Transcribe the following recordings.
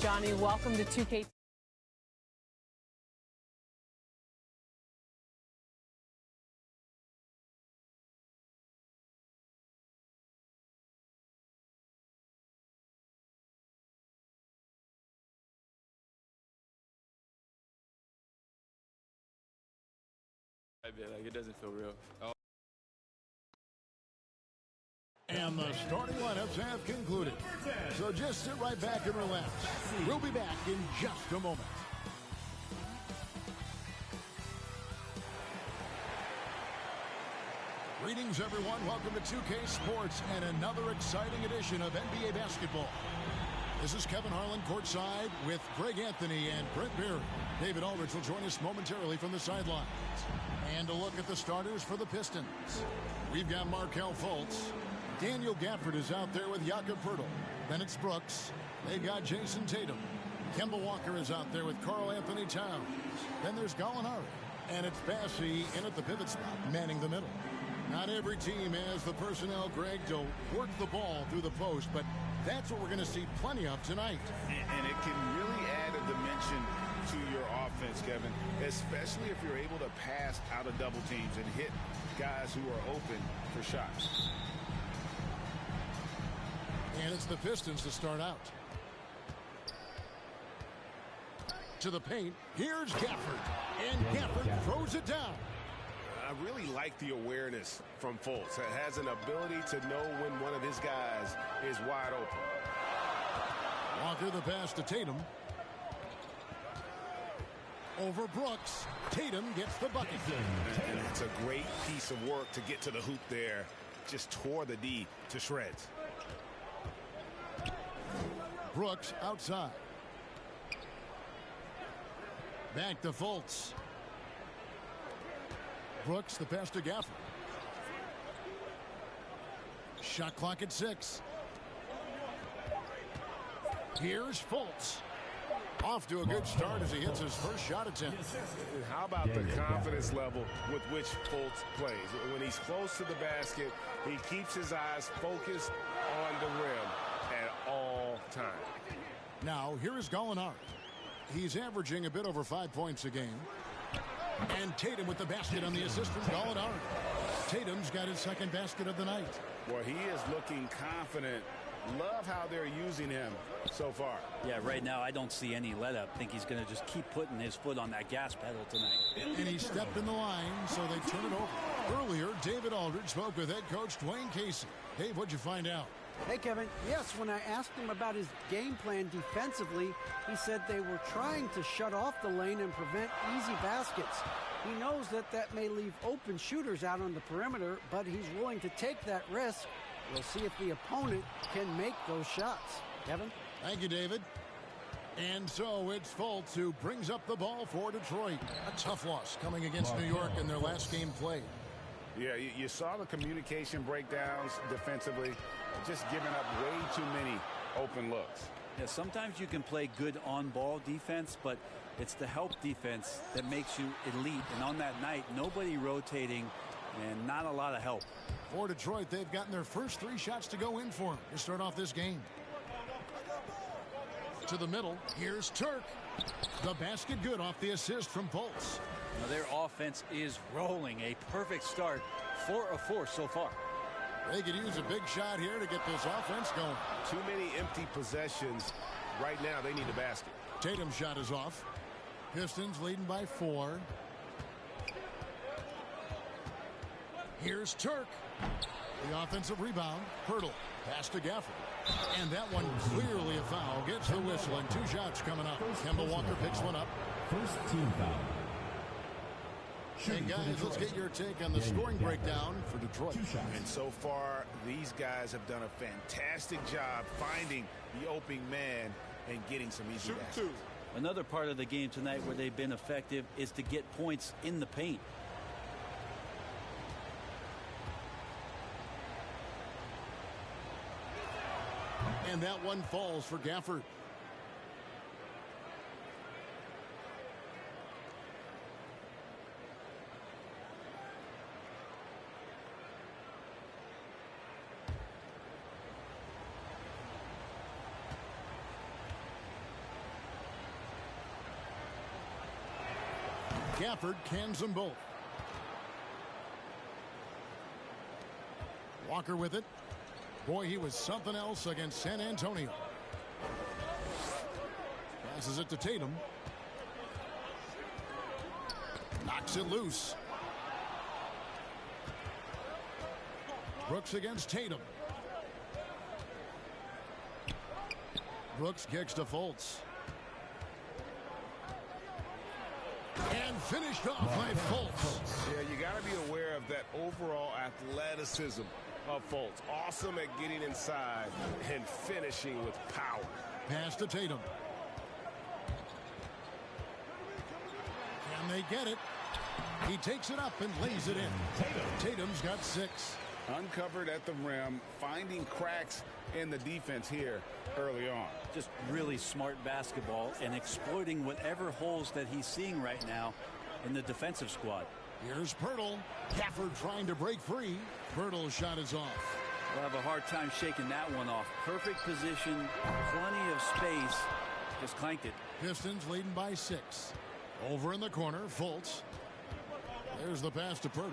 Johnny. Welcome to 2K. Like, it doesn't feel real. Oh. And the starting lineups have concluded. So just sit right back and relax. We'll be back in just a moment. Greetings, everyone. Welcome to 2K Sports and another exciting edition of NBA basketball. This is Kevin Harlan courtside with Greg Anthony and Brent Berry. David Aldridge will join us momentarily from the sidelines. And a look at the starters for the Pistons. We've got Markelle Fultz. Daniel Gafford is out there with Jakob Poeltl. Then it's Brooks. They've got Jason Tatum. Kemba Walker is out there with Karl Anthony Towns. Then there's Gallinari. And it's Bassey in at the pivot spot, manning the middle. Not every team has the personnel, Greg, to work the ball through the post, but that's what we're going to see plenty of tonight. And it can really add a dimension to your offense, Kevin, especially if you're able to pass out of double teams and hit guys who are open for shots. And it's the Pistons to start out. To the paint, here's Gafford. And Gafford throws it down. I really like the awareness from Fultz. It has an ability to know when one of his guys is wide open. Walker the pass to Tatum. Over Brooks. Tatum gets the bucket. And it's a great piece of work to get to the hoop there. Just tore the D to shreds. Brooks outside. Back to Fultz. Brooks the pass to Gafford. Shot clock at 6. Here's Fultz. Off to a good start as he hits his first shot attempt. How about the confidence level with which Fultz plays? When he's close to the basket, he keeps his eyes focused on the rim at all times. Now, here is Gallinari. He's averaging a bit over 5 points a game. And Tatum with the basket on the assist from Gallinari. Tatum's got his second basket of the night. Well, he is looking confident. Love how they're using him so far. Yeah, right now I don't see any let up. I think he's going to just keep putting his foot on that gas pedal tonight. And he stepped in the line, so they turn it over. Earlier, David Aldridge spoke with head coach Dwayne Casey. Dave, what'd you find out? Hey, Kevin. Yes, when I asked him about his game plan defensively, he said they were trying to shut off the lane and prevent easy baskets. He knows that that may leave open shooters out on the perimeter, but he's willing to take that risk. We'll see if the opponent can make those shots. Kevin? Thank you, David. And so it's Fultz who brings up the ball for Detroit. A tough loss coming against New York in their last game played. Yeah, you saw the communication breakdowns defensively, just giving up way too many open looks. Yeah, sometimes you can play good on-ball defense, but it's the help defense that makes you elite. And on that night, nobody rotating and not a lot of help. For Detroit, they've gotten their first 3 shots to go in for them to start off this game. To the middle, here's Turk. The basket good off the assist from Fultz. Now their offense is rolling. A perfect start. 4 of 4 so far. They could use a big shot here to get this offense going. Too many empty possessions. Right now, they need a basket. Tatum's shot is off. Pistons leading by 4. Here's Turk. The offensive rebound. Poeltl. Pass to Gafford. And that one clearly a foul. Gets the whistle and 2 shots coming up. Kemba Walker picks one up. First team foul. And guys, let's get your take on the scoring breakdown for Detroit. And so far, these guys have done a fantastic job finding the opening man and getting some easy baskets. Another part of the game tonight where they've been effective is to get points in the paint. And that one falls for Gafford. Gafford cans them both. Walker with it. Boy, he was something else against San Antonio. Passes it to Tatum. Knocks it loose. Brooks against Tatum. Brooks kicks to Fultz. And finished off by Fultz. Yeah, you got to be aware of that overall athleticism of Fultz. Awesome at getting inside and finishing with power. Pass to Tatum. Can they get it? He takes it up and lays it in. Tatum's got 6. Uncovered at the rim, finding cracks in the defense here early on. Just really smart basketball and exploiting whatever holes that he's seeing right now in the defensive squad. Here's Pirtle. Gafford trying to break free. Pirtle's shot is off. We'll have a hard time shaking that one off. Perfect position, plenty of space. Just clanked it. Pistons leading by 6. Over in the corner, Fultz. There's the pass to Pirtle.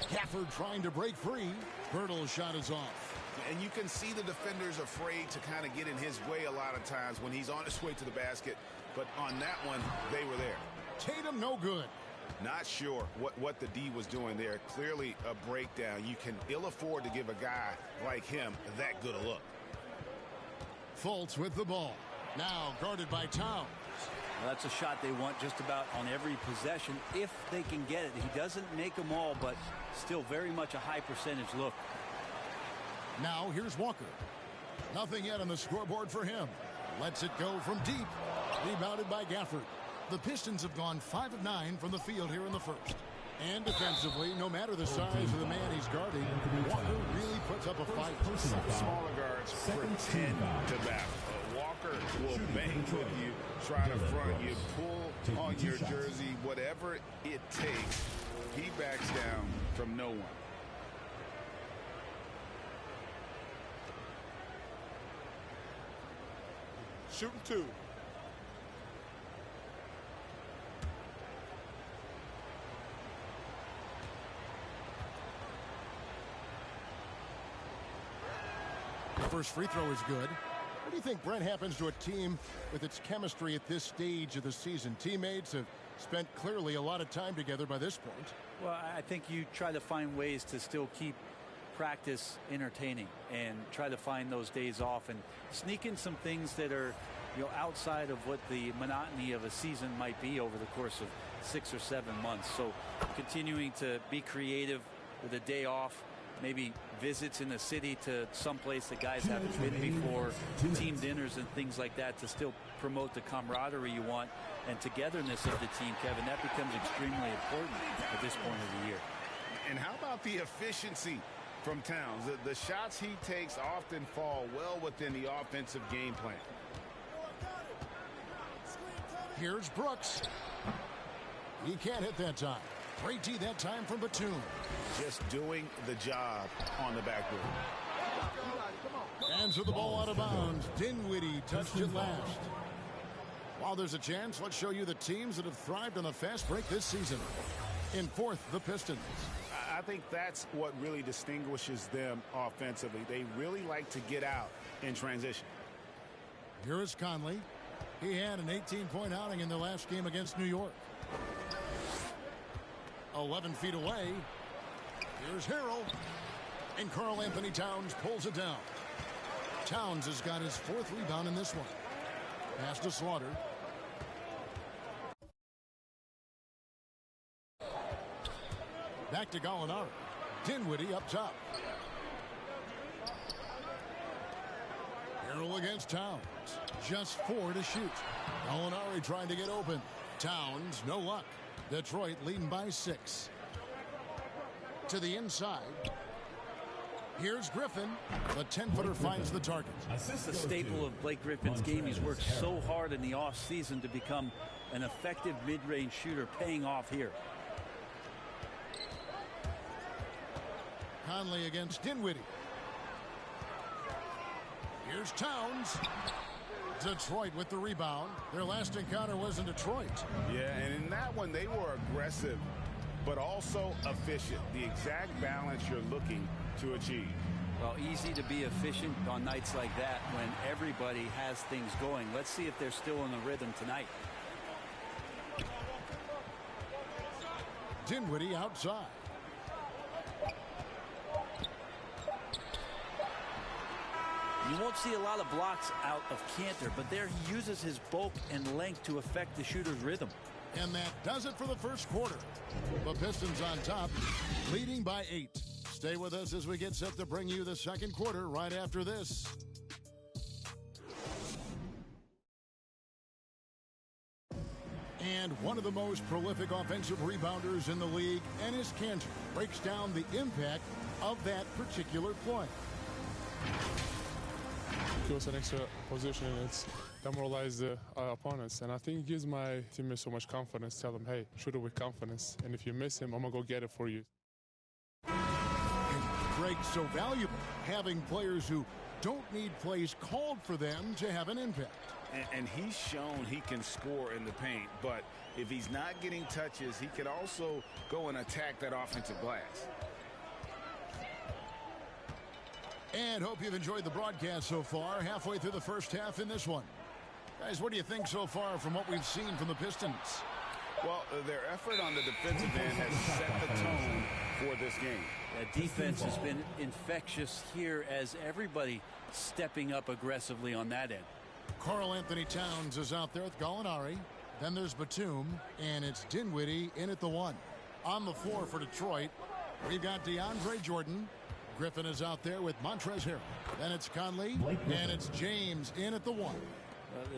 Gafford trying to break free. Pirtle's shot is off. And you can see the defenders afraid to kind of get in his way a lot of times when he's on his way to the basket. But on that one, they were there. Tatum no good. Not sure what the D was doing there. Clearly a breakdown. You can ill afford to give a guy like him that good a look. Fultz with the ball. Now guarded by Towns. Well, that's a shot they want just about on every possession if they can get it. He doesn't make them all, but still very much a high percentage look. Now here's Walker. Nothing yet on the scoreboard for him. Lets it go from deep. Rebounded by Gafford. The Pistons have gone 5 of 9 from the field here in the first. And defensively, no matter the size of the man he's guarding, Walker really puts up a fight. Smaller guards pretend to battle. Walker will bang with you, try to front you, pull on your jersey, whatever it takes. He backs down from no one. Shooting 2. The first free throw is good. What do you think, Brent, happens to a team with its chemistry at this stage of the season? Teammates have spent clearly a lot of time together by this point. Well, I think you try to find ways to still keep practice entertaining and try to find those days off and sneak in some things that are, outside of what the monotony of a season might be over the course of 6 or 7 months. So continuing to be creative with a day off, maybe visits in the city to someplace that guys haven't been before, team dinners and things like that to still promote the camaraderie you want and togetherness of the team, Kevin. That becomes extremely important at this point of the year. And how about the efficiency from Towns? The shots he takes often fall well within the offensive game plan. Here's Brooks. He can't hit that time. Great D that time from Batum. Just doing the job on the backboard. Hands with the ball out of bounds. Dinwiddie touched it last. While there's a chance, let's show you the teams that have thrived on the fast break this season. In fourth, the Pistons. I think that's what really distinguishes them offensively. They really like to get out in transition. Here is Conley. He had an 18-point outing in the last game against New York. 11 feet away. Here's Harrell. And Karl Anthony Towns pulls it down. Towns has got his 4th rebound in this one. Pass to Slaughter. Back to Gallinari. Dinwiddie up top. Harrell against Towns. Just 4 to shoot. Gallinari trying to get open. Towns, no luck. Detroit leading by 6. To the inside. Here's Griffin. The 10-footer finds the target. It's a staple of Blake Griffin's game. He's worked so hard in the offseason to become an effective mid-range shooter, paying off here. Conley against Dinwiddie. Here's Towns. Detroit with the rebound. Their last encounter was in Detroit. Yeah, and in that one, they were aggressive, but also efficient. The exact balance you're looking to achieve. Well, easy to be efficient on nights like that when everybody has things going. Let's see if they're still in the rhythm tonight. Dinwiddie outside. You won't see a lot of blocks out of Cantor, but there he uses his bulk and length to affect the shooter's rhythm. And that does it for the first quarter. The Pistons on top, leading by 8. Stay with us as we get set to bring you the second quarter right after this. And one of the most prolific offensive rebounders in the league, Enes Kanter, breaks down the impact of that particular play. Give us an extra position and it's demoralize the opponents. And I think it gives my teammates so much confidence. Tell them, hey, shoot it with confidence. And if you miss him, I'm going to go get it for you. And Greg's so valuable, having players who don't need plays called for them to have an impact. And he's shown he can score in the paint, but if he's not getting touches, he can also go and attack that offensive glass. And hope you've enjoyed the broadcast so far. Halfway through the first half in this one. Guys, what do you think so far from what we've seen from the Pistons? Well, their effort on the defensive end has set the tone for this game. That defense has been infectious here as everybody stepping up aggressively on that end. Karl Anthony Towns is out there with Gallinari. Then there's Batum, and it's Dinwiddie in at the 1. On the floor for Detroit, we've got DeAndre Jordan. Griffin is out there with Montrezl Harrell. Then it's Conley, and it's James in at the 1.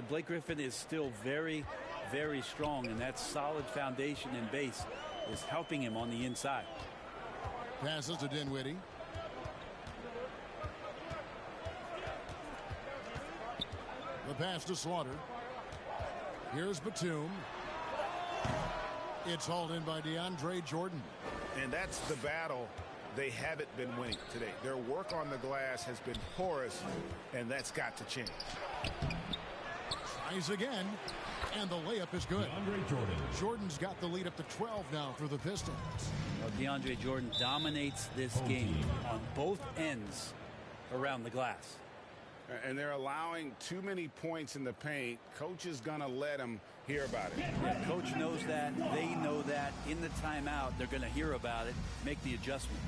Blake Griffin is still very, very strong, and that solid foundation and base is helping him on the inside. Passes to Dinwiddie. The pass to Slaughter. Here's Batum. It's hauled in by DeAndre Jordan. And that's the battle they haven't been winning today. Their work on the glass has been porous, and that's got to change. Tries again, and the layup is good. Jordan's got the lead up to 12 now for the Pistons. Well, DeAndre Jordan dominates this game on both ends around the glass. And they're allowing too many points in the paint. Coach is going to let them hear about it. Yeah, coach knows that. They know that. In the timeout, they're going to hear about it, make the adjustment.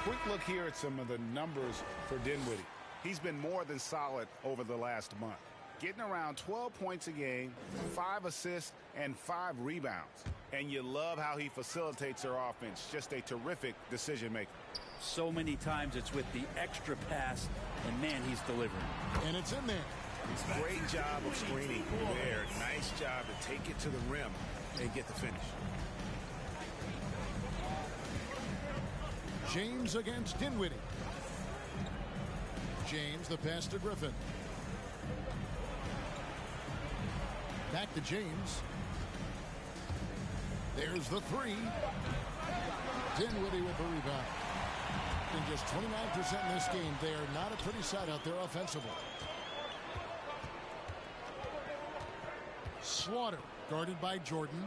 Quick look here at some of the numbers for Dinwiddie. He's been more than solid over the last month. Getting around 12 points a game, 5 assists, and 5 rebounds. And you love how he facilitates their offense. Just a terrific decision maker. So many times it's with the extra pass, and man, he's delivering. And it's in there. Great job of screening there. Nice job to take it to the rim and get the finish. James against Dinwiddie. James, the pass to Griffin. Back to James. There's the 3. Dinwiddie with the rebound. In just 29% in this game, they are not a pretty sight out there offensively. Slaughter, guarded by Jordan.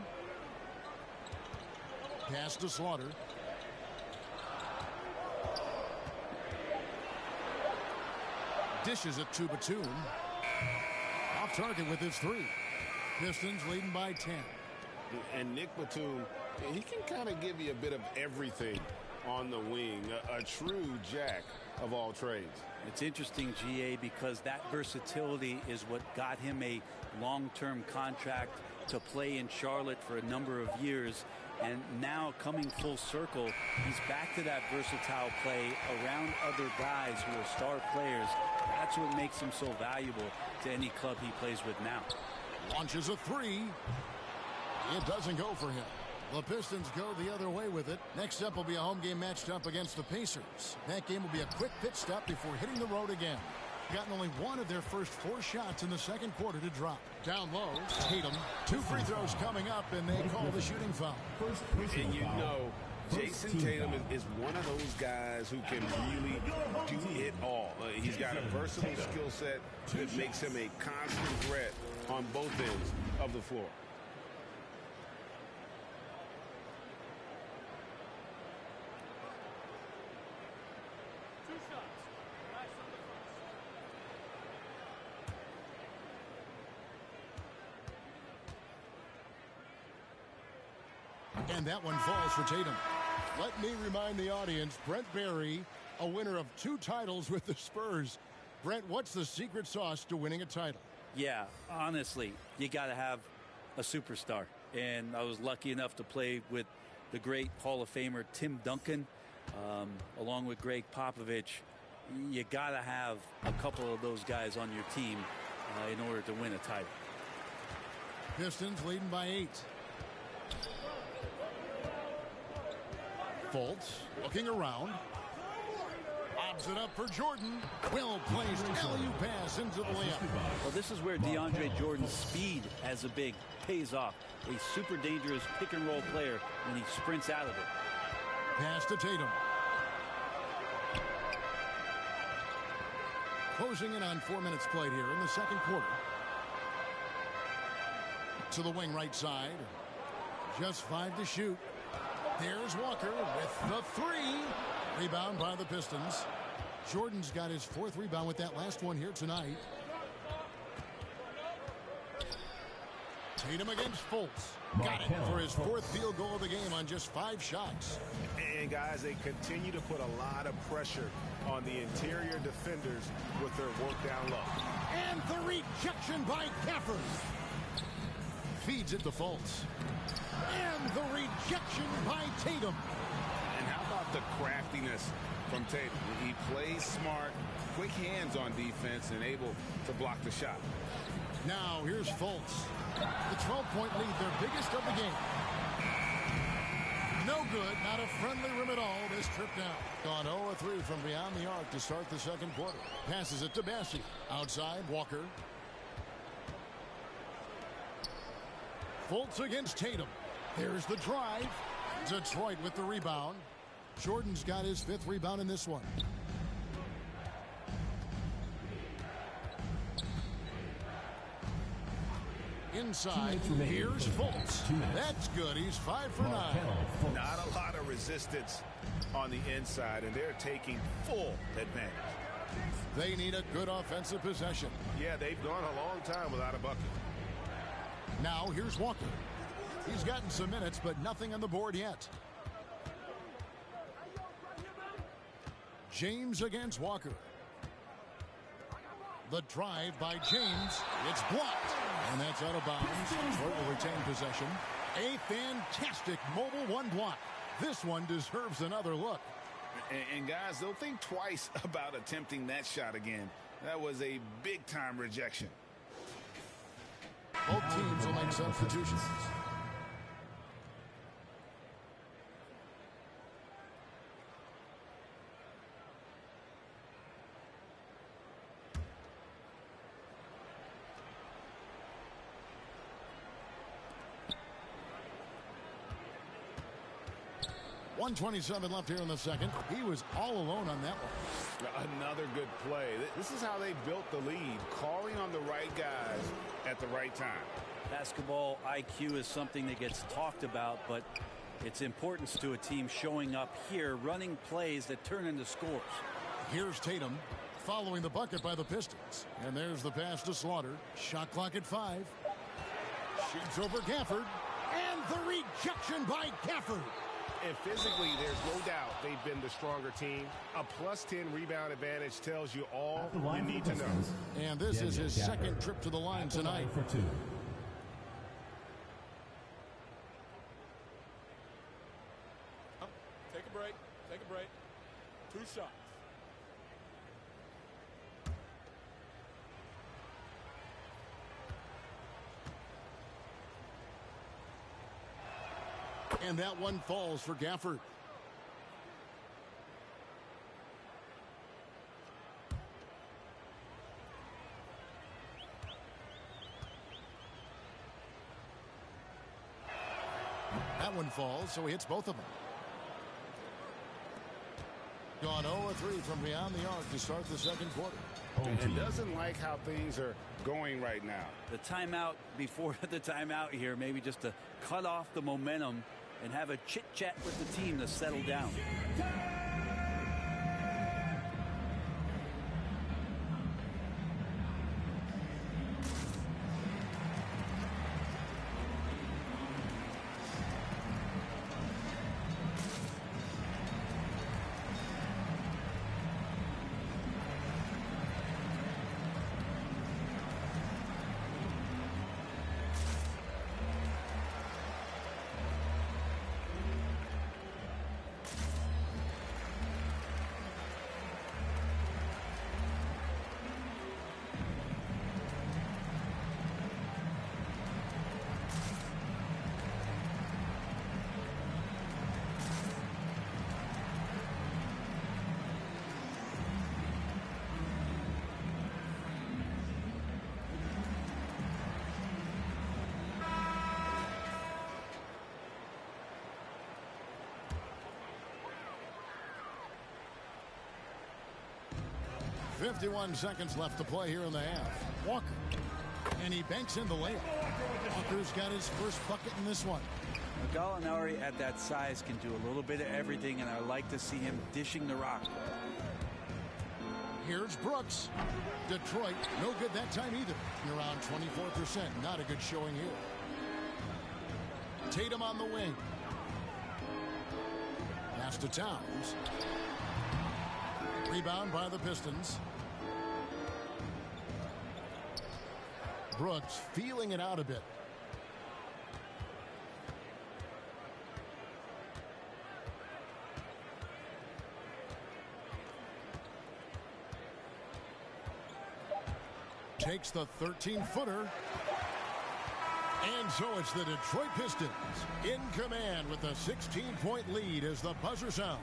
Pass to Slaughter. Dishes it to Batum. Off target with his 3. Pistons leading by 10. And Nick Batum, he can kind of give you a bit of everything on the wing, a true jack of all trades. It's interesting, GA, because that versatility is what got him a long-term contract to play in Charlotte for a number of years. And now coming full circle, he's back to that versatile play around other guys who are star players. That's what makes him so valuable to any club he plays with now. Launches a three. It doesn't go for him. The Pistons go the other way with it. Next up will be a home game matched up against the Pacers. That game will be a quick pit stop before hitting the road again. Gotten only one of their first 4 shots in the second quarter to drop. Down low, Tatum. 2 free throws coming up, and they call the shooting foul. And you know, Jason Tatum is one of those guys who can really do it all. He's got a versatile skill set that makes him a constant threat on both ends of the floor. And that one falls for Tatum. Let me remind the audience, Brent Barry, a winner of 2 titles with the Spurs. Brent, what's the secret sauce to winning a title? Yeah, honestly, you got to have a superstar. And I was lucky enough to play with the great Hall of Famer Tim Duncan, along with Greg Popovich. You got to have a couple of those guys on your team in order to win a title. Pistons leading by 8. Fultz looking around. Lobs it up for Jordan. Well placed alley pass into the layup. Well, this is where DeAndre Jordan's speed as a big pays off. A super dangerous pick and roll player when he sprints out of it. Pass to Tatum. Closing in on 4 minutes played here in the second quarter. To the wing right side. Just 5 to shoot. There's Walker with the 3. Rebound by the Pistons. Jordan's got his 4th rebound with that last one here tonight. Tatum against Fultz. Got it for his 4th field goal of the game on just 5 shots. And guys, they continue to put a lot of pressure on the interior defenders with their work down low. And the rejection by Gafford. Feeds it to Fultz. And the rejection by Tatum. And how about the craftiness from Tatum? He plays smart, quick hands on defense, and able to block the shot. Now here's Fultz. The 12-point lead, their biggest of the game. No good, not a friendly rim at all this trip down. Gone 0-3 from beyond the arc to start the second quarter. Passes it to Bassey. Outside, Walker. Fultz against Tatum. There's the drive. Detroit with the rebound. Jordan's got his 5th rebound in this one. Inside, here's Fultz. That's good. He's 5 for 9. Not a lot of resistance on the inside, and they're taking full advantage. They need a good offensive possession. Yeah, they've gone a long time without a bucket. Now here's Walker. He's gotten some minutes, but nothing on the board yet. James against Walker. The drive by James. It's blocked. And that's out of bounds. Detroit will retain possession. A fantastic mobile 1 block. This one deserves another look. And guys, they'll think twice about attempting that shot again. That was a big-time rejection. Both teams will make substitutions. .127 left here in the second. He was all alone on that one. Another good play. This is how they built the lead, calling on the right guys at the right time. Basketball IQ is something that gets talked about, but its importance to a team showing up here, running plays that turn into scores. Here's Tatum following the bucket by the Pistons. And there's the pass to Slaughter. Shot clock at 5. Shoots over Gafford. And the rejection by Gafford. And physically, there's no doubt they've been the stronger team. A +10 rebound advantage tells you all you need to know. And this is his second trip to the line tonight. For 2. Take a break. Take a break. 2 shots. And that one falls for Gafford. That one falls, so he hits both of them. Gone 0-3 from beyond the arc to start the second quarter. And doesn't like how things are going right now. The timeout before the timeout here, maybe just to cut off the momentum and have a chit-chat with the team to settle down. .51 seconds left to play here in the half. Walker. And he banks in the layup. Walker's got his first bucket in this one. Gallinari at that size can do a little bit of everything, and I like to see him dishing the rock. Here's Brooks. Detroit, no good that time either. Around 24%. Not a good showing here. Tatum on the wing. Pass to Towns. Rebound by the Pistons. Brooks feeling it out a bit. Takes the 13-footer. And so it's the Detroit Pistons in command with a 16-point lead as the buzzer sounds.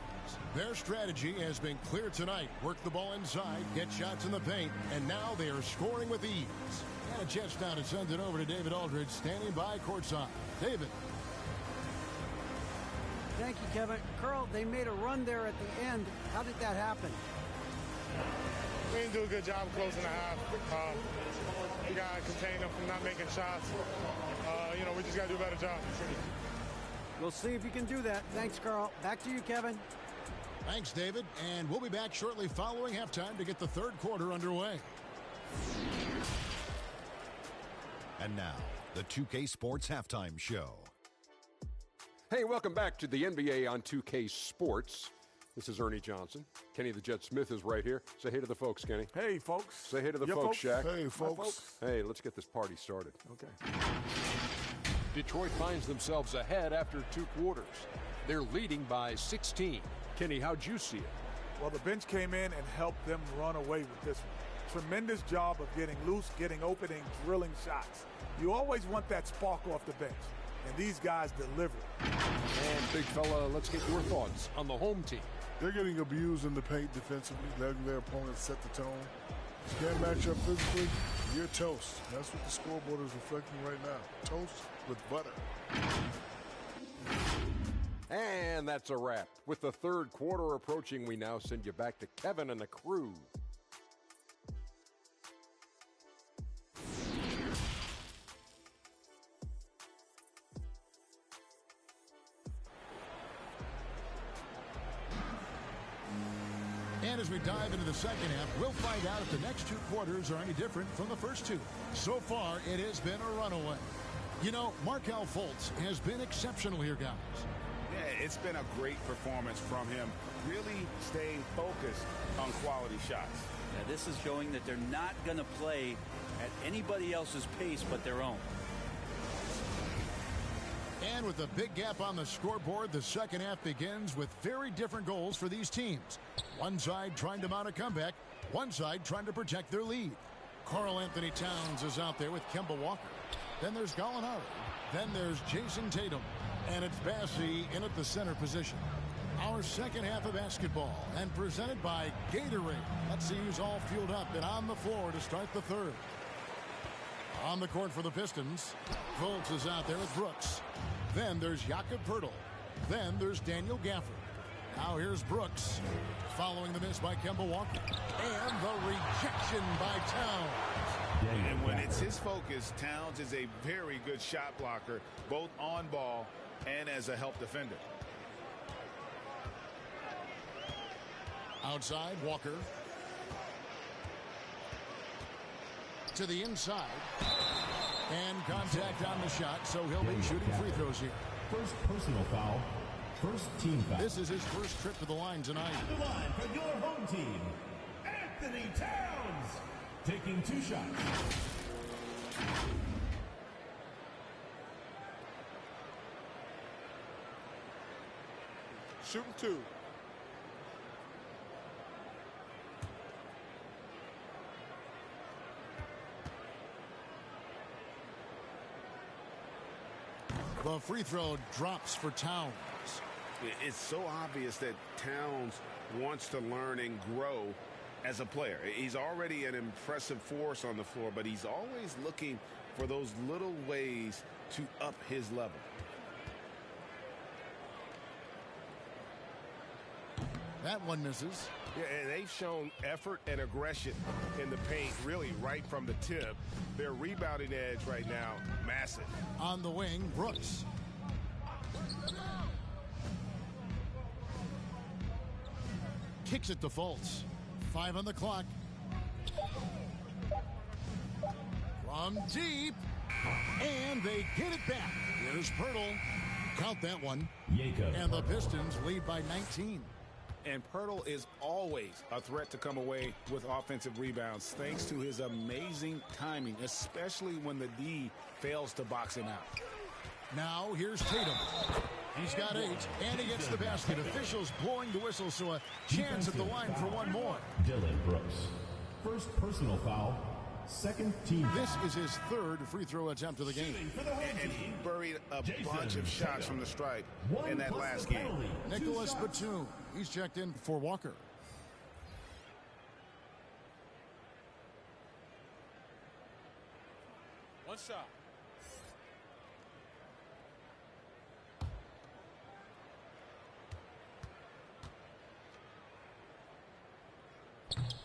Their strategy has been clear tonight. Work the ball inside, get shots in the paint, and now they are scoring with ease. And a chance now to send it over to David Aldridge, standing by courtside. David. Thank you, Kevin. Carl, they made a run there at the end. How did that happen? We didn't do a good job closing the half. We got to contain them from not making shots. We just got to do a better job. We'll see if you can do that. Thanks, Carl. Back to you, Kevin. Thanks, David. And we'll be back shortly following halftime to get the third quarter underway. And now, the 2K Sports Halftime Show. Hey, welcome back to the NBA on 2K Sports. This is Ernie Johnson. Kenny the Jet Smith is right here. Say hey to the folks, Kenny. Hey, folks. Say hey to the folks, Shaq. Hey, folks. Hey, let's get this party started. Okay. Detroit finds themselves ahead after 2 quarters. They're leading by 16. Kenny, how'd you see it? Well, the bench came in and helped them run away with this one. Tremendous job of getting loose, getting open, and drilling shots. You always want that spark off the bench, and these guys deliver. And, big fella, let's get your thoughts on the home team. They're getting abused in the paint defensively, letting their opponents set the tone. You can't match up physically, you're toast. That's what the scoreboard is reflecting right now. Toast with butter. And that's a wrap. With the third quarter approaching, we now send you back to Kevin and the crew. And as we dive into the second half, we'll find out if the next 2 quarters are any different from the first 2. So far, it has been a runaway. You know, Markelle Fultz has been exceptional here, guys. Yeah, It's been a great performance from him, really staying focused on quality shots. Yeah, this is showing that they're not going to play at anybody else's pace but their own. And with a big gap on the scoreboard, the second half begins with very different goals for these teams. One side trying to mount a comeback, one side trying to protect their lead. Karl Anthony Towns is out there with Kemba Walker. Then there's Gallinari. Then there's Jason Tatum. And it's Bassey in at the center position. Our second half of basketball, and presented by Gatorade. Let's see who's all fueled up and on the floor to start the third. On the court for the Pistons, Fultz is out there with Brooks. Then there's Jakob Poeltl. Then there's Daniel Gafford. Now here's Brooks, following the miss by Kemba Walker. And the rejection by Towns. And when it's his focus, Towns is a very good shot blocker, both on ball and as a help defender. Outside, Walker. To the inside. And contact on the shot, so he'll be shooting free throws here. First personal foul. First team foul. This is his first trip to the line tonight. At the line for your home team, Anthony Towns, taking 2 shots. Shooting 2. The free throw drops for Towns. It's so obvious that Towns wants to learn and grow as a player. He's already an impressive force on the floor, but he's always looking for those little ways to up his level. That one misses. Yeah, and they've shown effort and aggression in the paint, really right from the tip. Their rebounding edge right now, massive. On the wing, Brooks. Kicks it to Fultz. 5 on the clock. From deep. And they get it back. Here's Poeltl. Count that one. And the Pistons lead by 19. And Poeltl is always a threat to come away with offensive rebounds thanks to his amazing timing, especially when the D fails to box him out. Now here's Tatum. He's got 8, and he gets the basket. Officials blowing the whistle, so a chance at the line for one more. Dylan Brooks. First personal foul. Second team. This is his third free throw attempt of the game. And he buried a bunch of shots from the stripe in that last game. Nicholas Batum. He's checked in for Walker. One shot.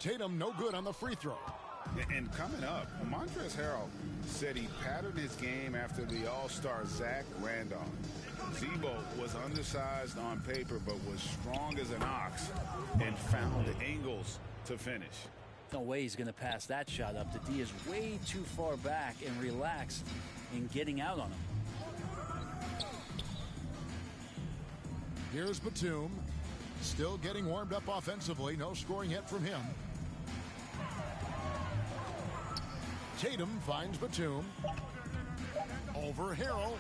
Tatum no good on the free throw. And coming up, Montrezl Harrell said he patterned his game after the All-Star Zach Randolph. Zebo was undersized on paper but was strong as an ox and found angles to finish. No way he's going to pass that shot up. The D is way too far back and relaxed in getting out on him. Here's Batum. Still getting warmed up offensively. No scoring yet from him. Tatum finds Batum. Over Harrell.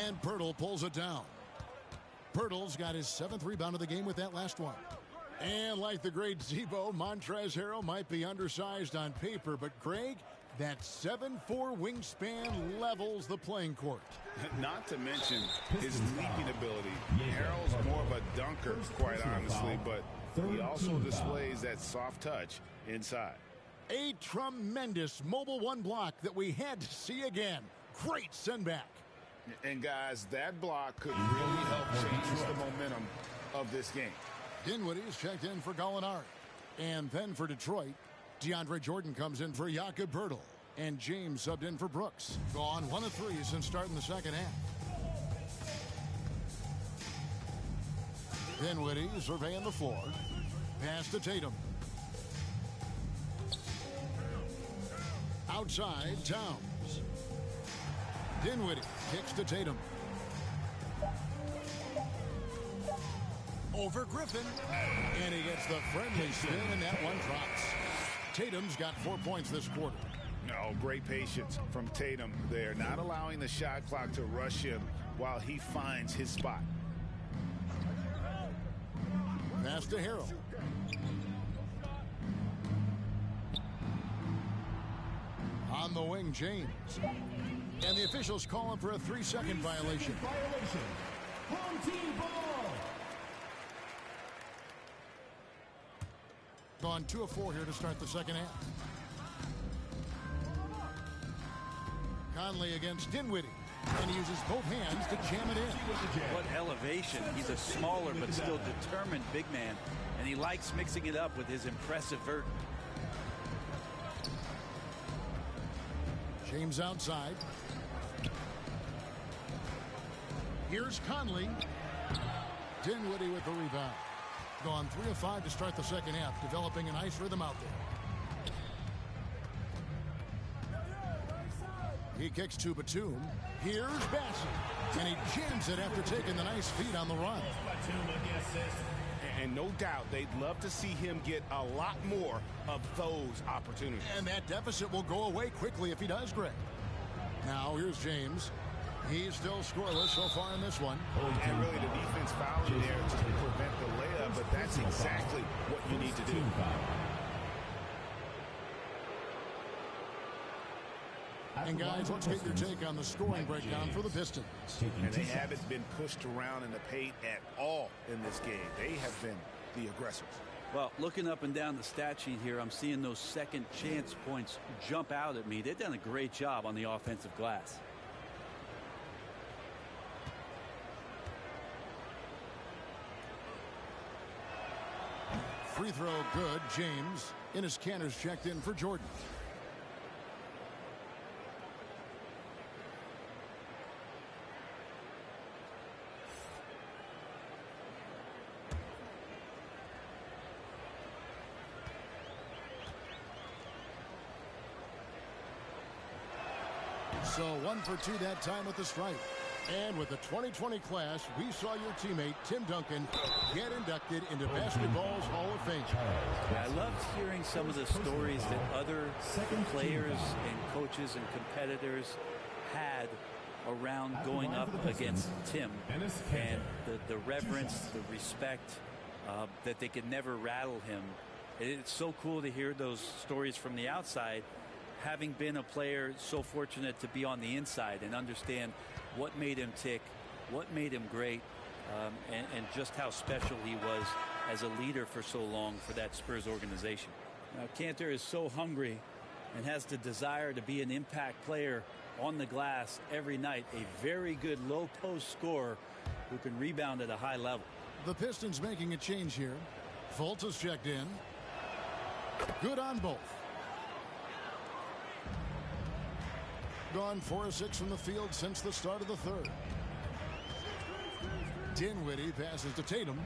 And Poeltl pulls it down. Poeltl's got his 7th rebound of the game with that last one. And like the great Zebo, Montrezl Harrell might be undersized on paper, but Greg, that 7'4" wingspan levels the playing court. Not to mention his leaping ability. Harrell's more of a dunker, quite honestly, but he also displays that soft touch inside. A tremendous mobile 1 block that we had to see again. Great send back. And guys, that block could really help change the momentum of this game. Dinwiddie's checked in for Gallinari. And then for Detroit, DeAndre Jordan comes in for Jakob Poeltl. And James subbed in for Brooks. Gone 1 of 3 since starting the second half. Dinwiddie surveying the floor. Pass to Tatum. Outside, Towns. Dinwiddie kicks to Tatum. Over Griffin. And he gets the friendly spin, and that one drops. Tatum's got 4 points this quarter. No, great patience from Tatum there, not allowing the shot clock to rush him while he finds his spot. Pass to Harrell. On the wing, James. And the officials call him for a 3-second violation. Home team ball. Gone 2 of 4 here to start the second half. Conley against Dinwiddie. And he uses both hands to jam it in. What elevation. He's a smaller but still determined big man. And he likes mixing it up with his impressive vert. James outside. Here's Conley. Dinwiddie with the rebound. Gone 3 of 5 to start the second half, developing a nice rhythm out there. He kicks to Batum. Here's Bassett. And he jams it after taking the nice feed on the run. And no doubt they'd love to see him get a lot more of those opportunities. And that deficit will go away quickly if he does, Greg. Now here's James. He's still scoreless so far in this one. And really the defense fouling there to prevent the layup, but that's exactly what you need to do. And guys, let's get your take on the scoring breakdown for the Pistons. And they haven't been pushed around in the paint at all in this game. They have been the aggressors. Well, looking up and down the stat sheet here, I'm seeing those second chance points jump out at me. They've done a great job on the offensive glass. Free throw good. James. Enes Kanter's checked in for Jordan. So 1 for 2 that time with the strike. And with the 2020 class, we saw your teammate, Tim Duncan, get inducted into basketball's Hall of Fame. I loved hearing some of the stories that other players and coaches and competitors had around going up against Tim. And the reverence, the respect, that they could never rattle him. It's so cool to hear those stories from the outside, having been a player so fortunate to be on the inside and understand what made him tick, what made him great, and just how special he was as a leader for so long for that Spurs organization. Now, Kanter is so hungry and has the desire to be an impact player on the glass every night, a very good low post scorer who can rebound at a high level. The Pistons making a change here. Fultz is checked in. Good on both. Gone 4 of 6 from the field since the start of the third. Dinwiddie passes to Tatum.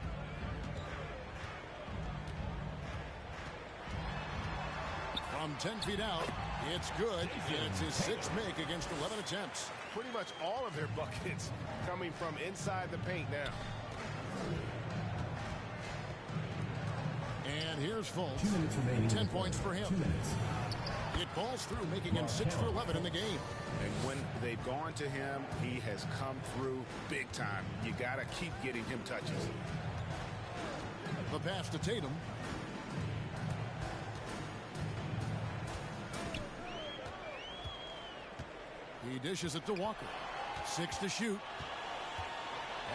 From 10 feet out, it's good. It's his 6th make against 11 attempts. Pretty much all of their buckets coming from inside the paint now. And here's Fultz. 10 points for him. It balls through, making him 6 for 11 in the game. And when they've gone to him, he has come through big time. You got to keep getting him touches. The pass to Tatum. He dishes it to Walker. 6 to shoot.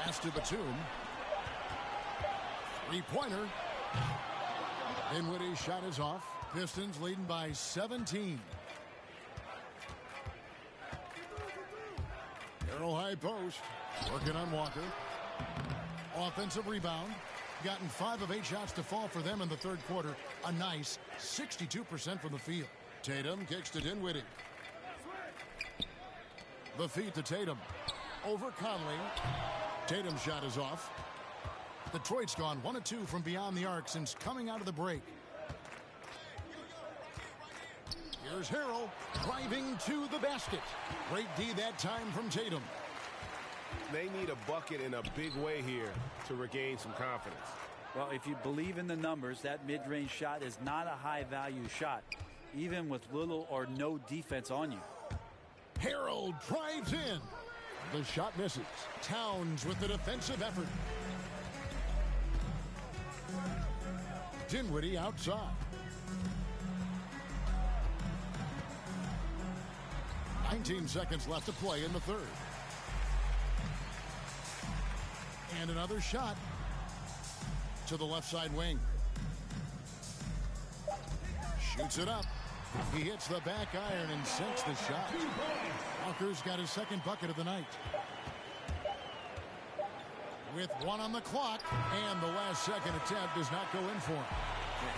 Pass to Batum. 3-pointer. Dinwiddie's shot is off. Pistons leading by 17. Arrow high post. Working on Walker. Offensive rebound. Gotten 5 of 8 shots to fall for them in the third quarter. A nice 62% from the field. Tatum kicks to Dinwiddie. The feed to Tatum. Over Conley. Tatum's shot is off. Detroit's gone 1 of 2 from beyond the arc since coming out of the break. Here's Harrell driving to the basket. Great D that time from Tatum. They need a bucket in a big way here to regain some confidence. Well, if you believe in the numbers, that mid-range shot is not a high-value shot, even with little or no defense on you. Harold drives in. The shot misses. Towns with the defensive effort. Dinwiddie outside. 19 seconds left to play in the third. And another shot to the left side wing. Shoots it up. He hits the back iron and sinks the shot. Walker's got his second bucket of the night. With 1 on the clock, and the last second attempt does not go in for him.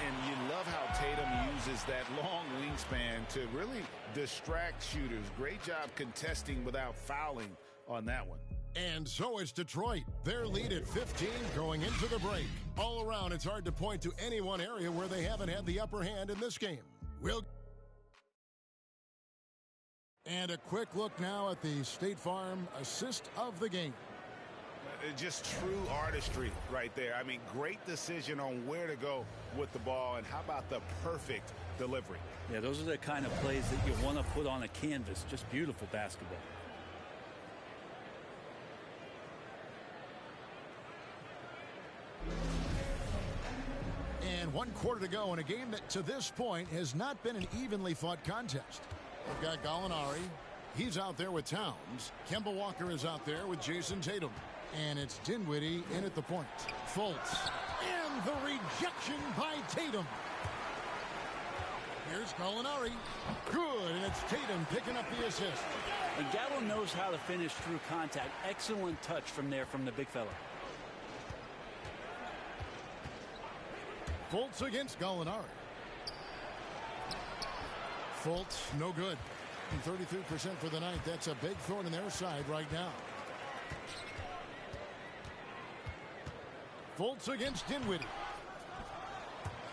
And you love how Tatum uses that long wingspan to really distract shooters. Great job contesting without fouling on that one. And so it's Detroit. Their lead at 15 going into the break. All around, it's hard to point to any one area where they haven't had the upper hand in this game. And a quick look now at the State Farm assist of the game. Just true artistry right there. I mean, great decision on where to go with the ball, and how about the perfect delivery? Yeah, those are the kind of plays that you want to put on a canvas. Just beautiful basketball. And 1 quarter to go in a game that to this point has not been an evenly fought contest. We've got Gallinari. He's out there with Towns. Kemba Walker is out there with Jason Tatum. And it's Dinwiddie in at the point. Fultz. And the rejection by Tatum. Here's Gallinari. Good, and it's Tatum picking up the assist. And Gallo knows how to finish through contact. Excellent touch from there from the big fella. Fultz against Gallinari. Fultz, no good. 33% for the night. That's a big thorn in their side right now. Fultz against Dinwiddie.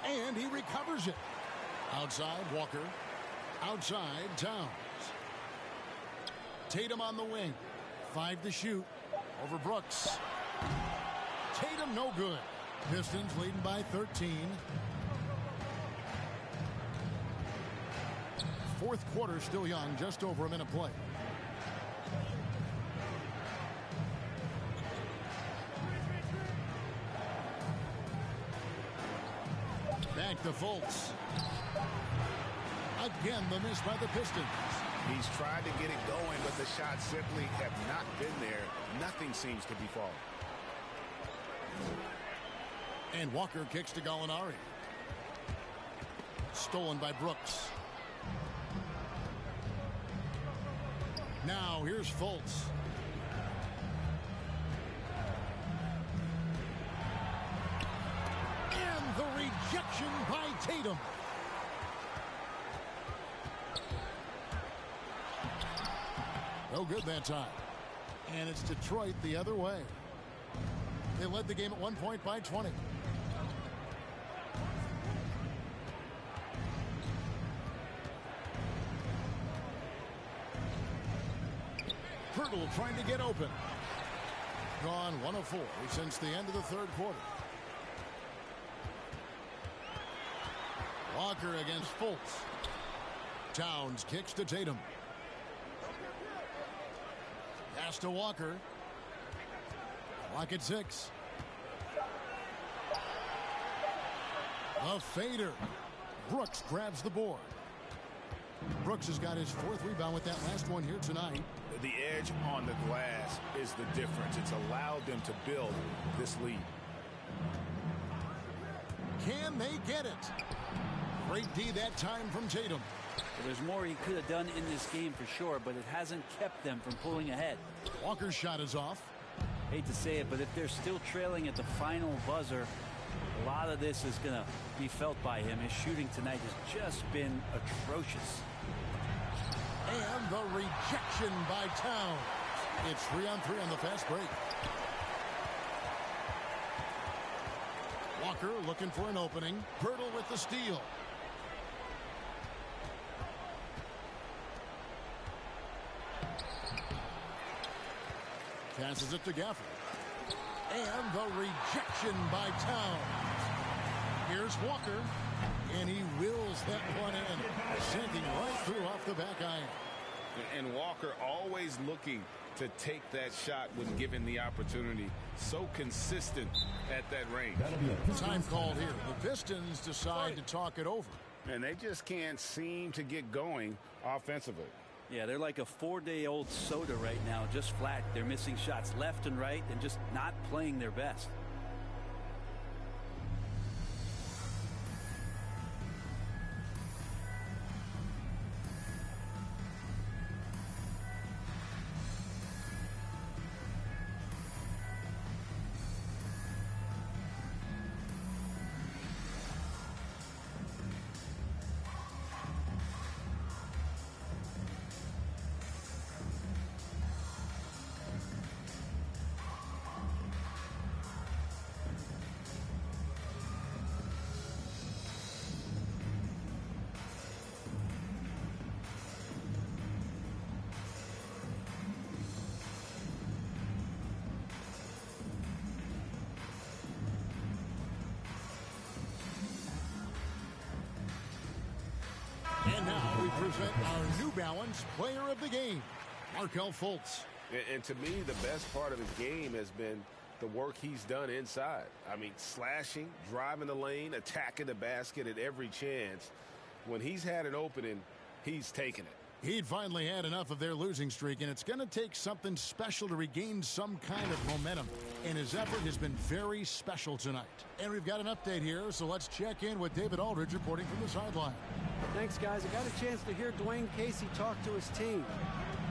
And he recovers it. Outside, Walker. Outside, Towns. Tatum on the wing. 5 to shoot. Over Brooks. Tatum no good. Pistons leading by 13. Fourth quarter still young, just over a minute play. Back to Fultz. Again, the miss by the Pistons. He's tried to get it going, but the shots simply have not been there. Nothing seems to be falling. And Walker kicks to Gallinari. Stolen by Brooks. Now here's Fultz. And the rejection by Tatum. No good that time. And it's Detroit the other way. They led the game at 1 point by 20. Pirtle trying to get open. Gone 1 of 4 since the end of the third quarter. Walker against Fultz. Towns kicks to Tatum. Pass to Walker. Clock at 6. A fader. Brooks grabs the board. Brooks has got his 4th rebound with that last one here tonight. The edge on the glass is the difference. It's allowed them to build this lead. Can they get it? Great D that time from Tatum. Well, there's more he could have done in this game for sure, but it hasn't kept them from pulling ahead. Walker's shot is off. Hate to say it, but if they're still trailing at the final buzzer, a lot of this is going to be felt by him. His shooting tonight has just been atrocious. And the rejection by Towns. It's 3-on-3 on the fast break. Walker looking for an opening. Pirtle with the steal. Passes it to Gafford. And the rejection by Towns. Here's Walker. And he wills that one in. Sinking right through off the back iron. And Walker always looking to take that shot when given the opportunity. So consistent at that range. Time called here. The Pistons decide to talk it over. And they just can't seem to get going offensively. Yeah, they're like a 4-day-old soda right now, just flat. They're missing shots left and right and just not playing their best. And now we present our New Balance Player of the Game, Markelle Fultz. And to me, the best part of his game has been the work he's done inside. I mean, slashing, driving the lane, attacking the basket at every chance. When he's had an opening, he's taken it. He'd finally had enough of their losing streak, and it's going to take something special to regain some kind of momentum. And his effort has been very special tonight. And we've got an update here, so let's check in with David Aldridge reporting from the sideline. Thanks, guys. I got a chance to hear Dwayne Casey talk to his team.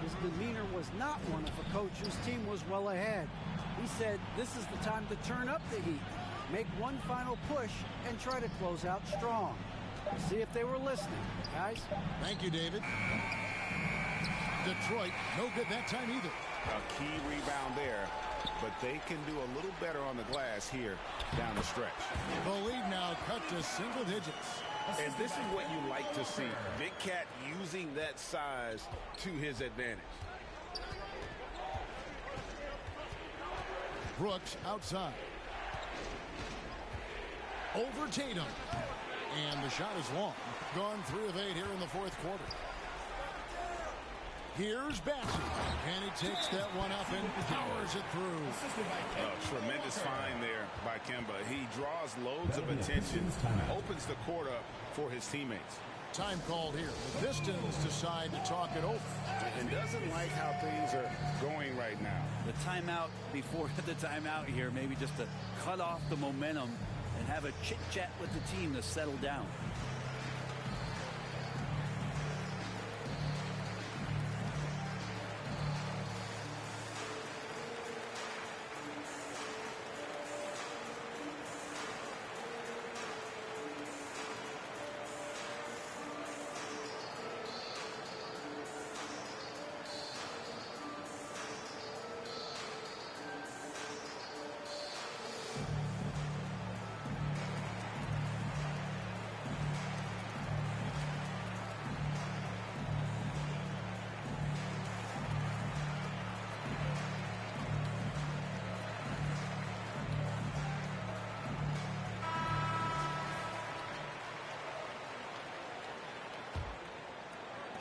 His demeanor was not one of a coach whose team was well ahead. He said this is the time to turn up the heat, make one final push, and try to close out strong. See if they were listening, guys. Thank you, David. Detroit, no good that time either. A key rebound there, but they can do a little better on the glass here down the stretch. The lead now cut to single digits. And this is what you like to see. Big Cat using that size to his advantage. Brooks outside. Over Tatum. And the shot is long. Gone 3 of 8 here in the fourth quarter. Here's Bassett. And he takes that one up and powers it through. Tremendous find there by Kemba. He draws loads of attention, opens the court up for his teammates. Time called here. The Pistons decide to talk it over. And doesn't like how things are going right now. The timeout before the timeout here, maybe just to cut off the momentum and have a chit-chat with the team to settle down.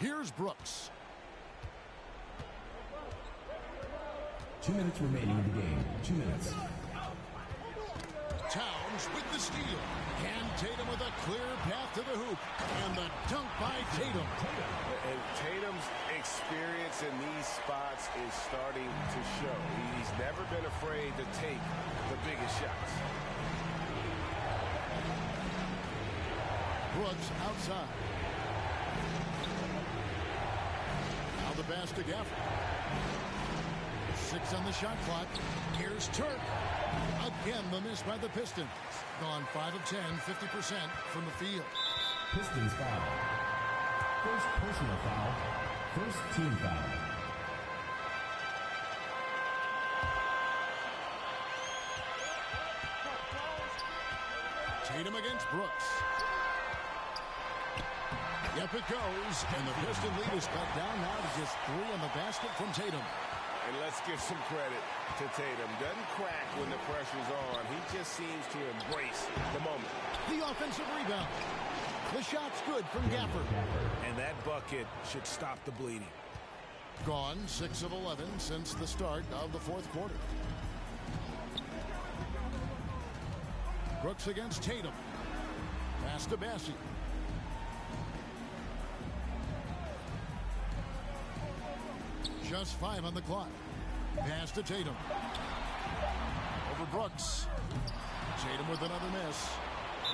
Here's Brooks. 2 minutes remaining in the game. 2 minutes. Towns with the steal. And Tatum with a clear path to the hoop. And the dunk by Tatum. And Tatum's experience in these spots is starting to show. He's never been afraid to take the biggest shots. Brooks outside. Now the pass to Gafford. 6 on the shot clock. Here's Turk. Again, the miss by the Pistons. Gone 5 of 10, 50% from the field. Pistons foul. First personal foul. First team foul. Tatum against Brooks. Yep, it goes. And the Piston lead is cut down now to just 3 on the basket from Tatum. And let's give some credit to Tatum. Doesn't crack when the pressure's on. He just seems to embrace the moment. The offensive rebound. The shot's good from Gafford. And that bucket should stop the bleeding. Gone 6 of 11 since the start of the fourth quarter. Brooks against Tatum. Pass to Bassey. Just 5 on the clock. Pass to Tatum. Over Brooks. Tatum with another miss.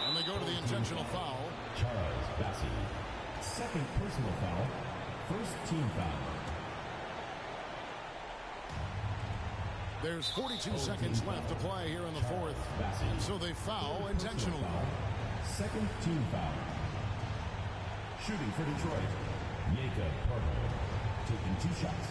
And they go to the intentional foul. Charles Bassey. Second personal foul. First team foul. There's 42 seconds left to play here in the fourth. So they foul intentionally. Second team foul. Shooting for Detroit. Jakob Poeltl. Taking 2 shots.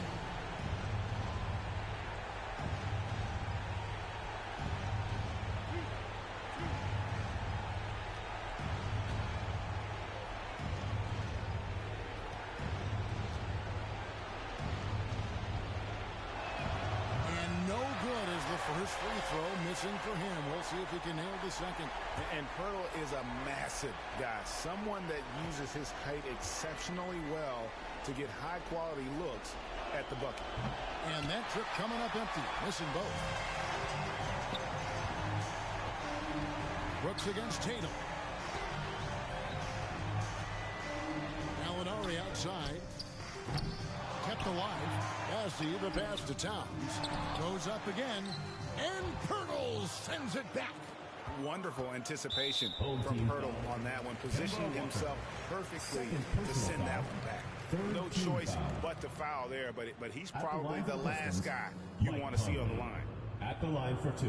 First free throw missing for him. We'll see if he can nail the second. And Poeltl is a massive guy, someone that uses his height exceptionally well to get high-quality looks at the bucket. And that trip coming up empty, missing both. Brooks against Tatum. Gallinari outside. Kept alive. Bassey, the pass to Towns. Goes up again. And Poeltl sends it back. Wonderful anticipation from Poeltl on that one, positioning himself perfectly to send that one back. No choice but to foul there, but he's probably the last guy you want to see on the line. At the line for 2.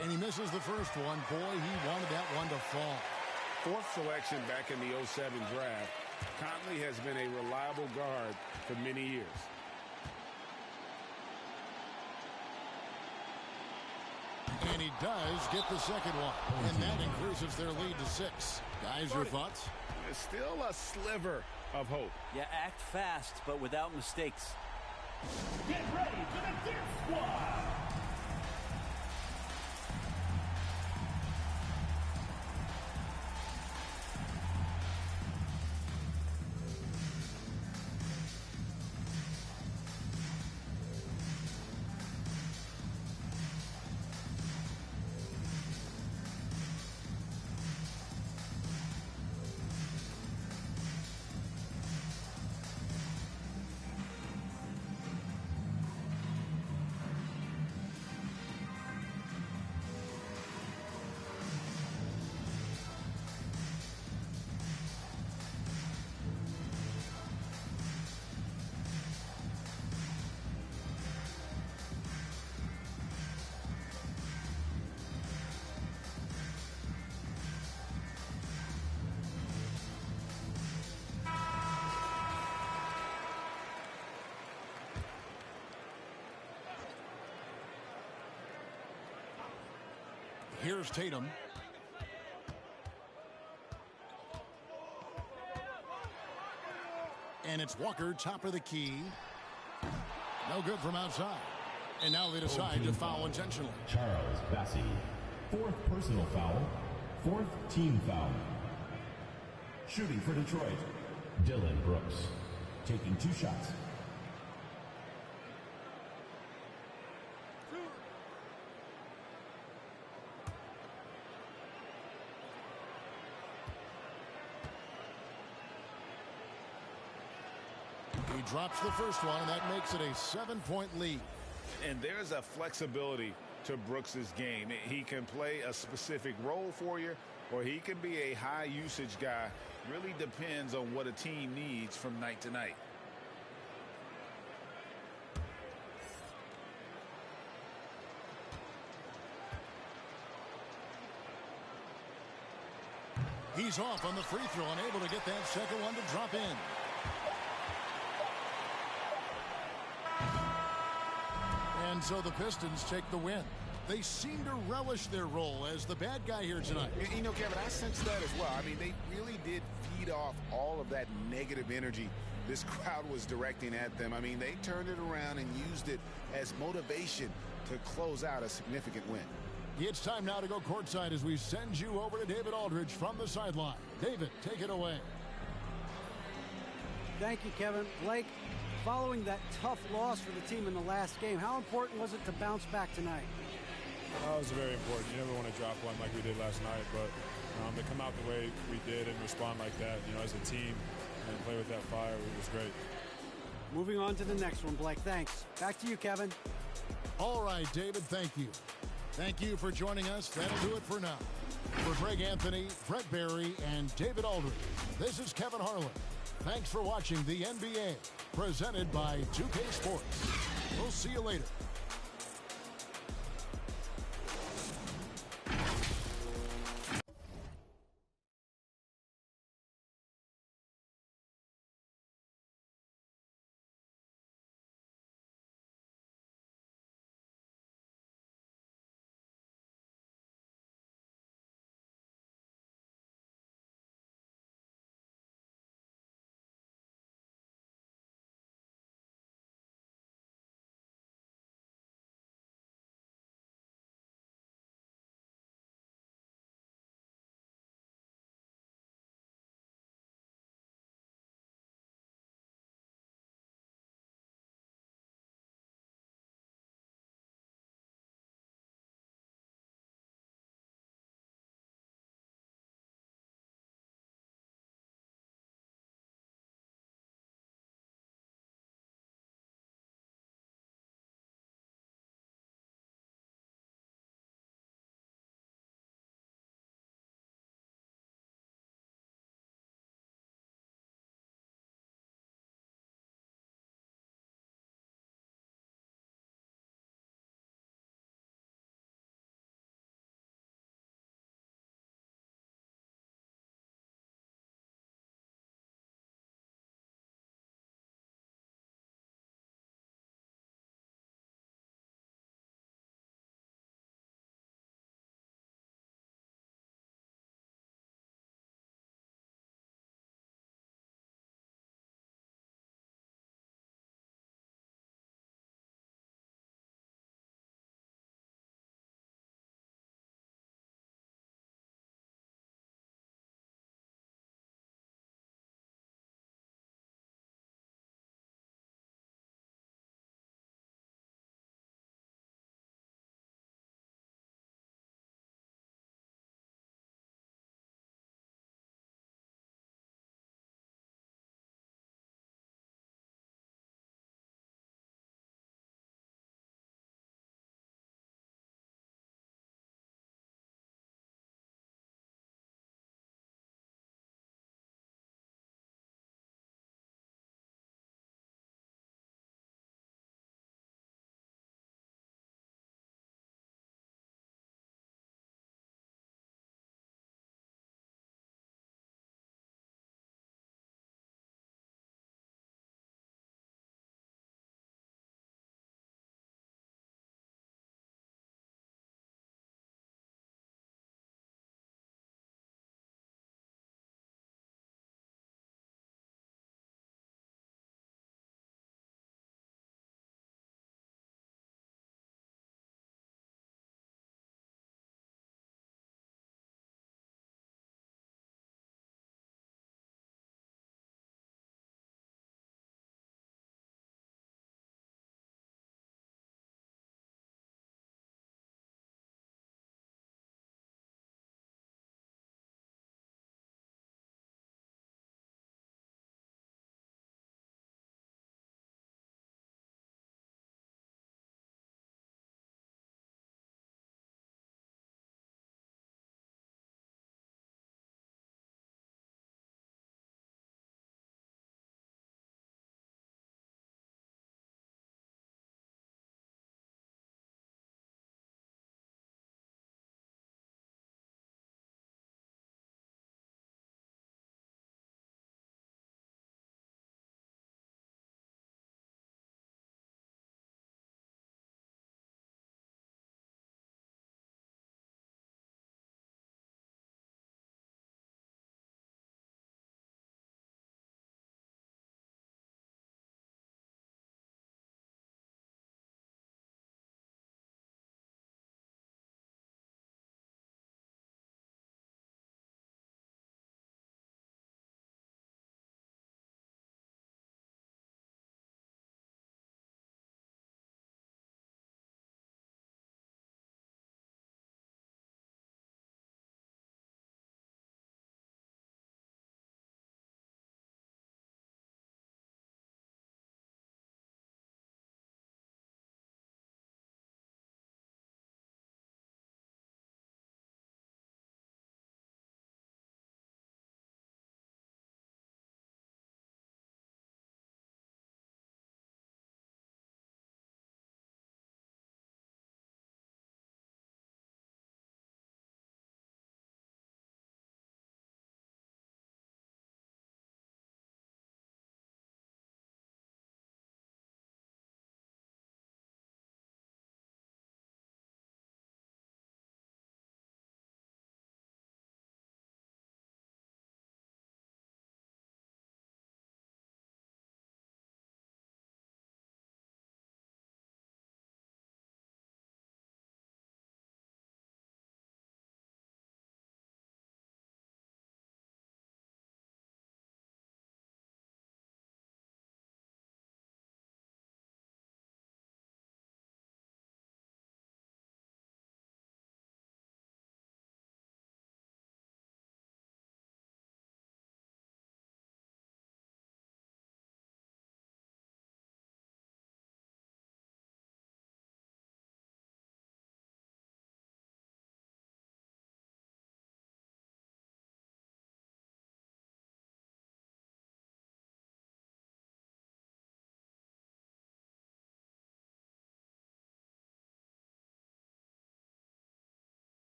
And he misses the first one. Boy, he wanted that one to fall. Fourth selection back in the 07 draft. Conley has been a reliable guard for many years. And he does get the second one. And that increases their lead to 6. Guys, your thoughts? There's still a sliver of hope. Yeah, act fast, but without mistakes. Get ready for the Death Squad! Here's Tatum. And it's Walker, top of the key. No good from outside. And now they decide to foul intentionally. Charles Bassey. Fourth personal foul. Fourth team foul. Shooting for Detroit. Dylan Brooks. Taking 2 shots. He drops the first one, and that makes it a 7-point lead. And there's a flexibility to Brooks's game. He can play a specific role for you, or he can be a high-usage guy. Really depends on what a team needs from night to night. He's off on the free throw, unable to get that second one to drop in. And so the Pistons take the win. They seem to relish their role as the bad guy here tonight. You know, Kevin, I sense that as well. I mean, they really did feed off all of that negative energy this crowd was directing at them. I mean, they turned it around and used it as motivation to close out a significant win. It's time now to go courtside as we send you over to David Aldridge from the sideline. David, take it away. Thank you, Kevin. Blake, following that tough loss for the team in the last game, how important was it to bounce back tonight? It was very important. You never want to drop one like we did last night, but to come out the way we did and respond like that, you know, as a team and play with that fire, it was great. Moving on to the next one, Blake. Thanks. Back to you, Kevin. All right, David, thank you. Thank you for joining us. That'll do it for now. For Greg Anthony, Brett Barry, and David Aldridge, this is Kevin Harlan. Thanks for watching the NBA, presented by 2K Sports. We'll see you later.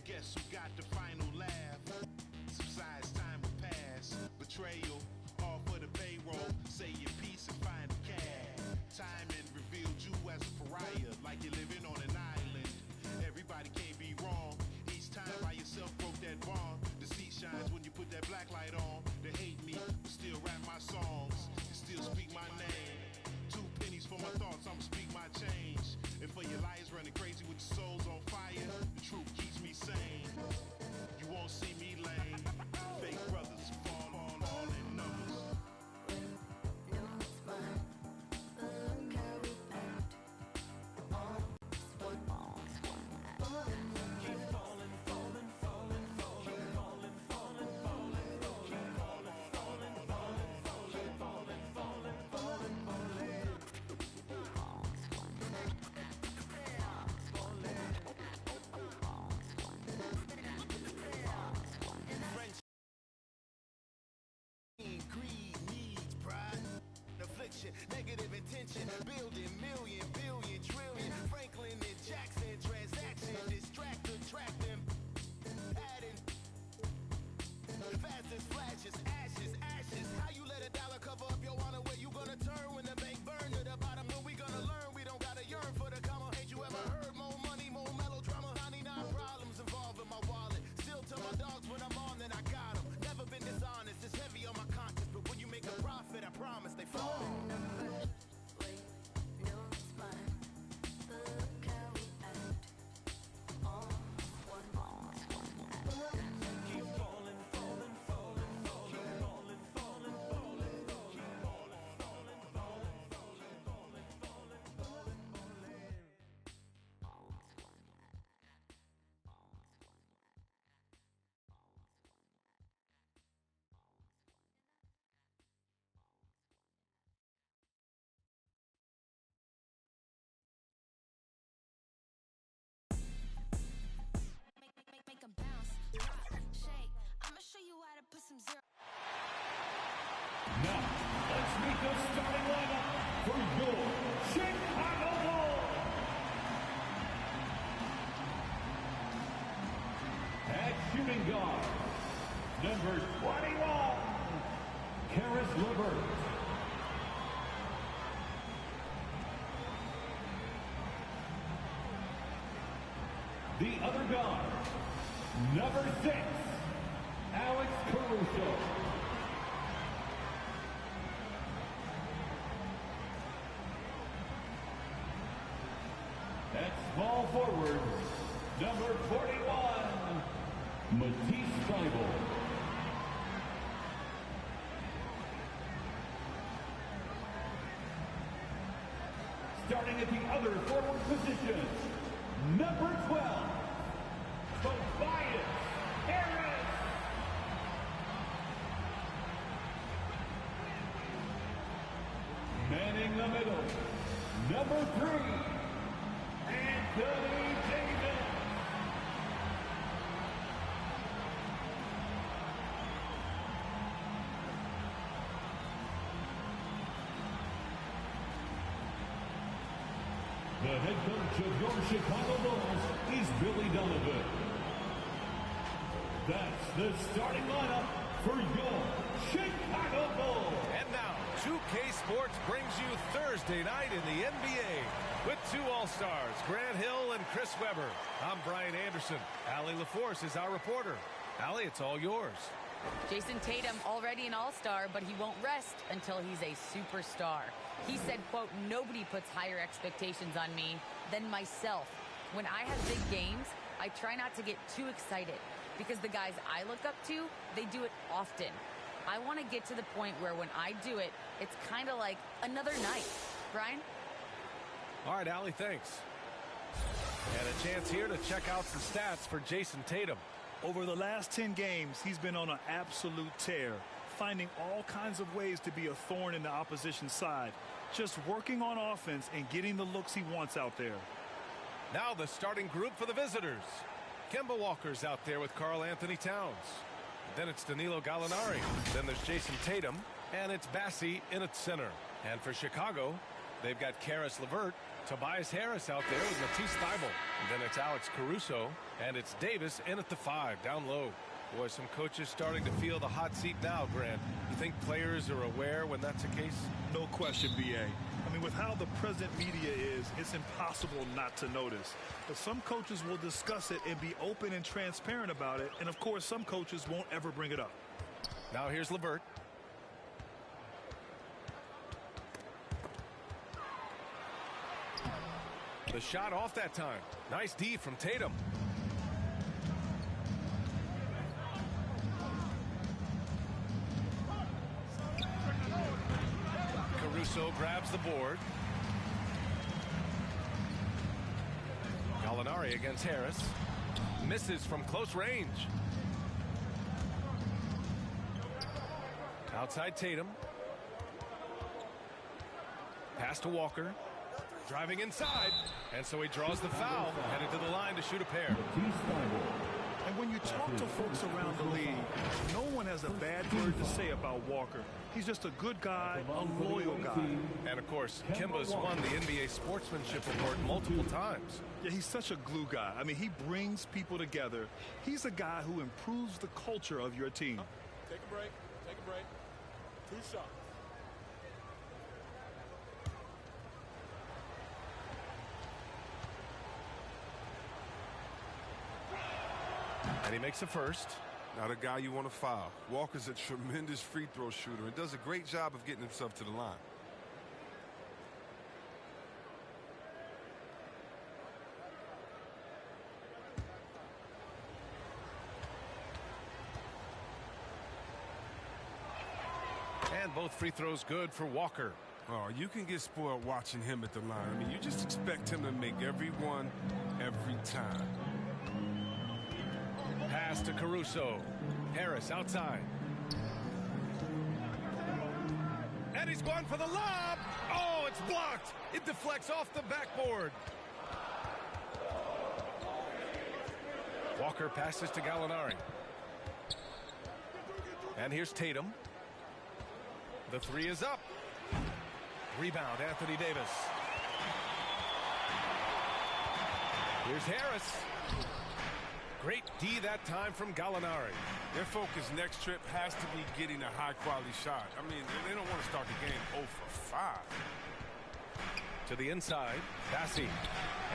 Guess who got the final laugh? Subsides, time will pass. Betrayal, all for the payroll. Say your piece and find a cash. Timing revealed you as a pariah, like you're living on an island. Everybody can't be wrong. Each time by yourself broke that bond. The seat shines when you put that black light on. They hate me, but still rap my songs. And still speak my name. 2 pennies for my thoughts, I'ma speak my change. And for your liars running crazy with your souls on fire, the truth keeps me sane. You won't see me lame. Fake brothers fall all in numbers. Negative intention, building million, billion, trillion. Franklin and Jackson transaction, distract, attract them. Adding fast as flashes, ashes, ashes. How you let a dollar cover up your honor? Where you gonna turn when the bank burn to the bottom? When we gonna learn? We don't gotta yearn for the comma. Ain't you ever heard more money, more melodrama? 99 problems involving my wallet. Still tell my dogs when I'm on, then I got them. Never been dishonest, it's heavy on my conscience. But when you make a profit, I promise they fall. Now, let's meet the starting lineup for your Chicago Bulls. At shooting guard, number 21, Karis LeVert. The other guard, number 6, Alex Caruso. At small forward, number 41, Matisse Thybulle. Starting at the other forward position, number 12, Tobias Harris. Manning the middle, number 3, Anthony Davis. The head coach of your Chicago Bulls is Billy Donovan. That's the starting lineup for your Chicago Bulls. And now, 2K Sports brings you Thursday night in the NBA with 2 All-Stars, Grant Hill and Chris Webber. I'm Brian Anderson. Allie LaForce is our reporter. Allie, it's all yours. Jason Tatum already an all-star, but he won't rest until he's a superstar. He said, quote, "Nobody puts higher expectations on me than myself. When I have big games, I try not to get too excited because the guys I look up to, they do it often. I want to get to the point where when I do it, it's kind of like another night." Brian? All right, Allie, thanks. And a chance here to check out the stats for Jason Tatum. Over the last 10 games, he's been on an absolute tear, finding all kinds of ways to be a thorn in the opposition's side. just working on offense and getting the looks he wants out there. Now the starting group for the visitors. Kemba Walker's out there with Karl Anthony Towns. Then it's Danilo Gallinari. Then there's Jason Tatum. And it's Bassi in at center. And for Chicago, they've got Karis LeVert, Tobias Harris out there with Matisse Thybulle. Then it's Alex Caruso. And it's Davis in at the 5, down low. Boy, some coaches starting to feel the hot seat now, Grant. You think players are aware when that's the case? No question, BA. I mean, with how the present media is, it's impossible not to notice. But some coaches will discuss it and be open and transparent about it. And, of course, some coaches won't ever bring it up. Now here's LeVert. The shot off that time. Nice D from Tatum. Caruso grabs the board. Gallinari against Harris. Misses from close range. Outside Tatum. Pass to Walker. Driving inside. And so he draws the foul. Headed to the line to shoot a pair. And when you talk to folks around the league, no one has a bad word to say about Walker. He's just a good guy, a loyal guy. And, of course, Kemba's won the NBA Sportsmanship Award multiple times. Yeah, he's such a glue guy. I mean, he brings people together. He's a guy who improves the culture of your team. Take a break. Take a break. 2 shots. And he makes a first. Not a guy you want to foul. Walker's a tremendous free throw shooter and does a great job of getting himself to the line. And both free throws good for Walker. Oh, you can get spoiled watching him at the line. I mean, you just expect him to make every one, every time. Pass to Caruso. Harris outside. And he's going for the lob. Oh, it's blocked. It deflects off the backboard. Walker passes to Gallinari. And here's Tatum. The 3 is up. Rebound, Anthony Davis. Here's Harris. Great D that time from Gallinari. Their focus next trip has to be getting a high-quality shot. I mean, they don't want to start the game 0 for 5. To the inside, Bassi.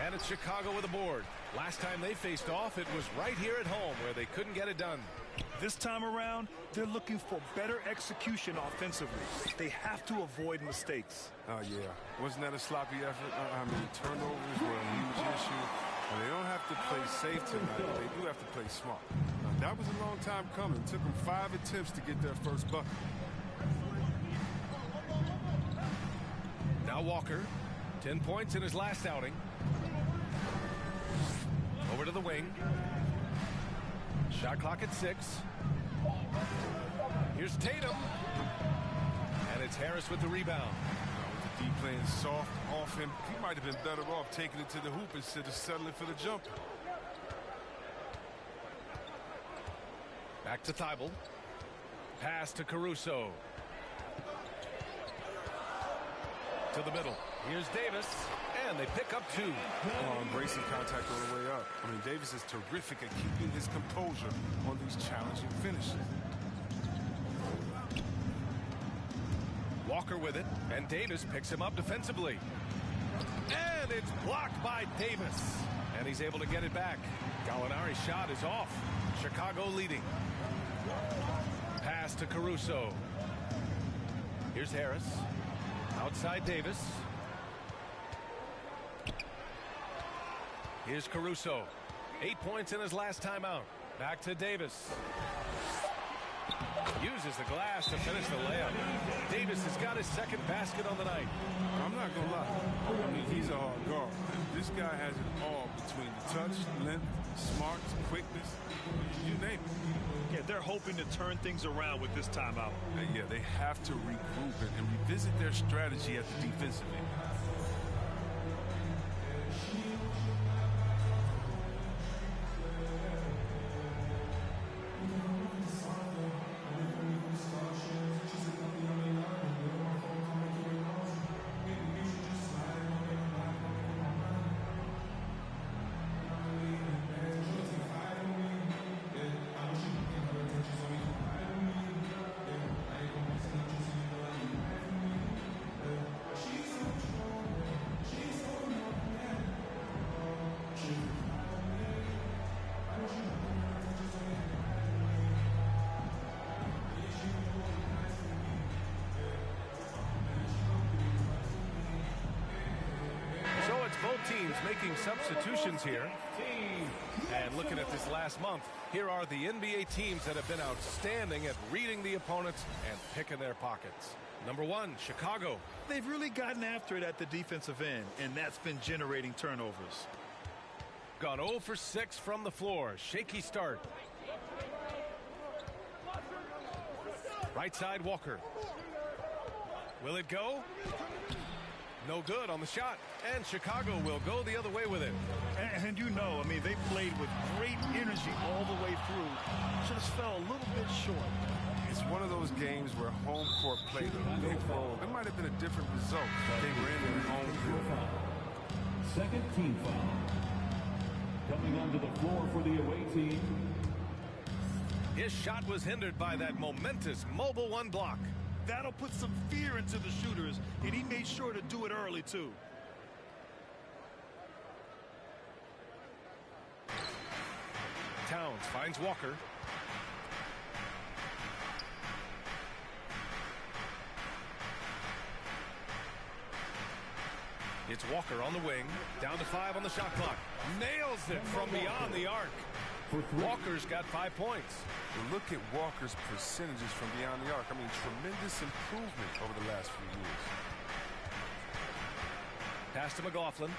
And it's Chicago with a board. Last time they faced off, it was right here at home where they couldn't get it done. This time around, they're looking for better execution offensively. They have to avoid mistakes. Oh, yeah. Wasn't that a sloppy effort? I mean, turnovers were a huge issue. And they don't have to play safe tonight. They do have to play smart. Now, that was a long time coming. It took them 5 attempts to get their first bucket. Now Walker, 10 points in his last outing. Over to the wing. Shot clock at 6. Here's Tatum. And it's Harris with the rebound. With the D playing soft off him, he might have been better off taking it to the hoop instead of settling for the jumper. Back to Thybulle. Pass to Caruso. To the middle. Here's Davis. And they pick up 2. Oh, embracing contact on the way up. I mean, Davis is terrific at keeping his composure on these challenging finishes. Walker with it, and Davis picks him up defensively. And it's blocked by Davis. And he's able to get it back. Gallinari's shot is off. Chicago leading. Pass to Caruso. Here's Harris. Outside Davis. Here's Caruso. 8 points in his last timeout. Back to Davis. Uses the glass to finish the layup. Davis has got his second basket on the night. I'm not going to lie. I mean, he's a hard guard. This guy has it all between the touch, length, smarts, quickness, you name it. Yeah, they're hoping to turn things around with this timeout. Yeah, they have to regroup and revisit their strategy at the defensive end. Both teams making substitutions here. And looking at this last month, here are the NBA teams that have been outstanding at reading the opponents and picking their pockets. Number 1, Chicago. They've really gotten after it at the defensive end, and that's been generating turnovers. Gone 0 for 6 from the floor. Shaky start. Right side, Walker. Will it go? No good on the shot, and Chicago will go the other way with it. And you know, I mean, they played with great energy all the way through. Just fell a little bit short. It's one of those games where home court played a big role. It might have been a different result if they were in their home field. Second team foul. Coming onto the floor for the away team. His shot was hindered by that momentous mobile 1 block. That'll put some fear into the shooters, and he made sure to do it early, too. Towns finds Walker. It's Walker on the wing. Down to 5 on the shot clock. Nails it from beyond the arc. Walker's got 5 points. Well, look at Walker's percentages from beyond the arc. I mean, tremendous improvement over the last few years. Pass to McLaughlin.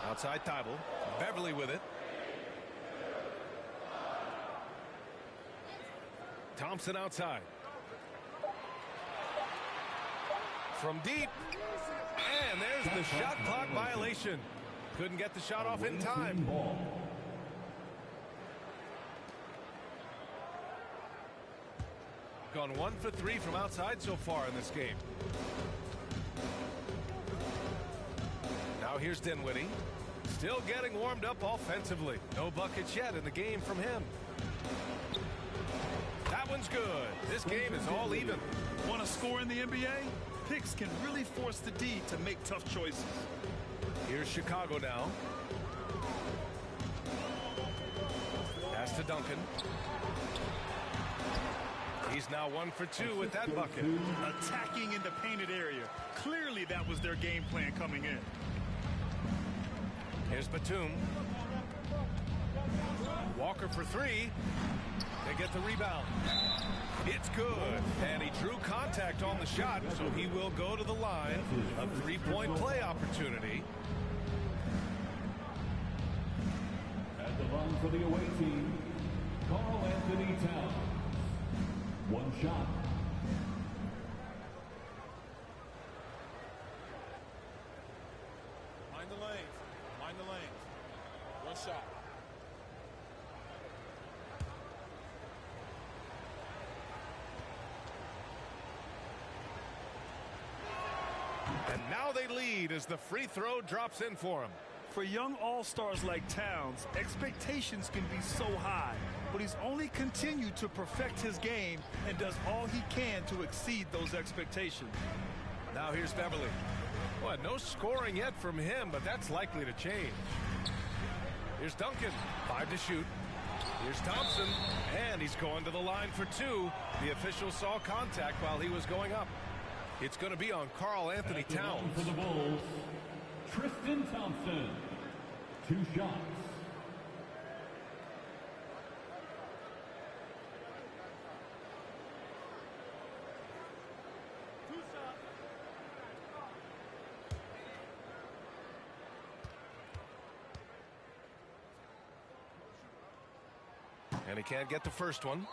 Outside Thibault. Beverly with it. Thompson outside. From deep. And there's the shot clock violation. Couldn't get the shot off in time. Gone 1 for 3 from outside so far in this game. Now here's Dinwiddie. Still getting warmed up offensively. No buckets yet in the game from him. That one's good. This game is all even. Want to score in the NBA? Picks can really force the D to make tough choices. Here's Chicago now. Pass to Duncan. He's now 1 for 2 with that bucket. Attacking in the painted area. Clearly that was their game plan coming in. Here's Batum. Walker for 3. They get the rebound. It's good. And he drew contact on the shot, so he will go to the line. A 3-point play opportunity. At the line for the away team, Karl Anthony Towns. 1 shot. Mind the lanes. Mind the lanes. 1 shot. And now they lead as the free throw drops in for him. For young all-stars like Towns, expectations can be so high, but he's only continued to perfect his game and does all he can to exceed those expectations. Now here's Beverly. Boy, no scoring yet from him, but that's likely to change. Here's Duncan. 5 to shoot. Here's Thompson, and he's going to the line for 2. The official saw contact while he was going up. It's going to be on Karl Anthony Towns. For the Bulls, Tristan Thompson. 2 shots. And he can't get the first one.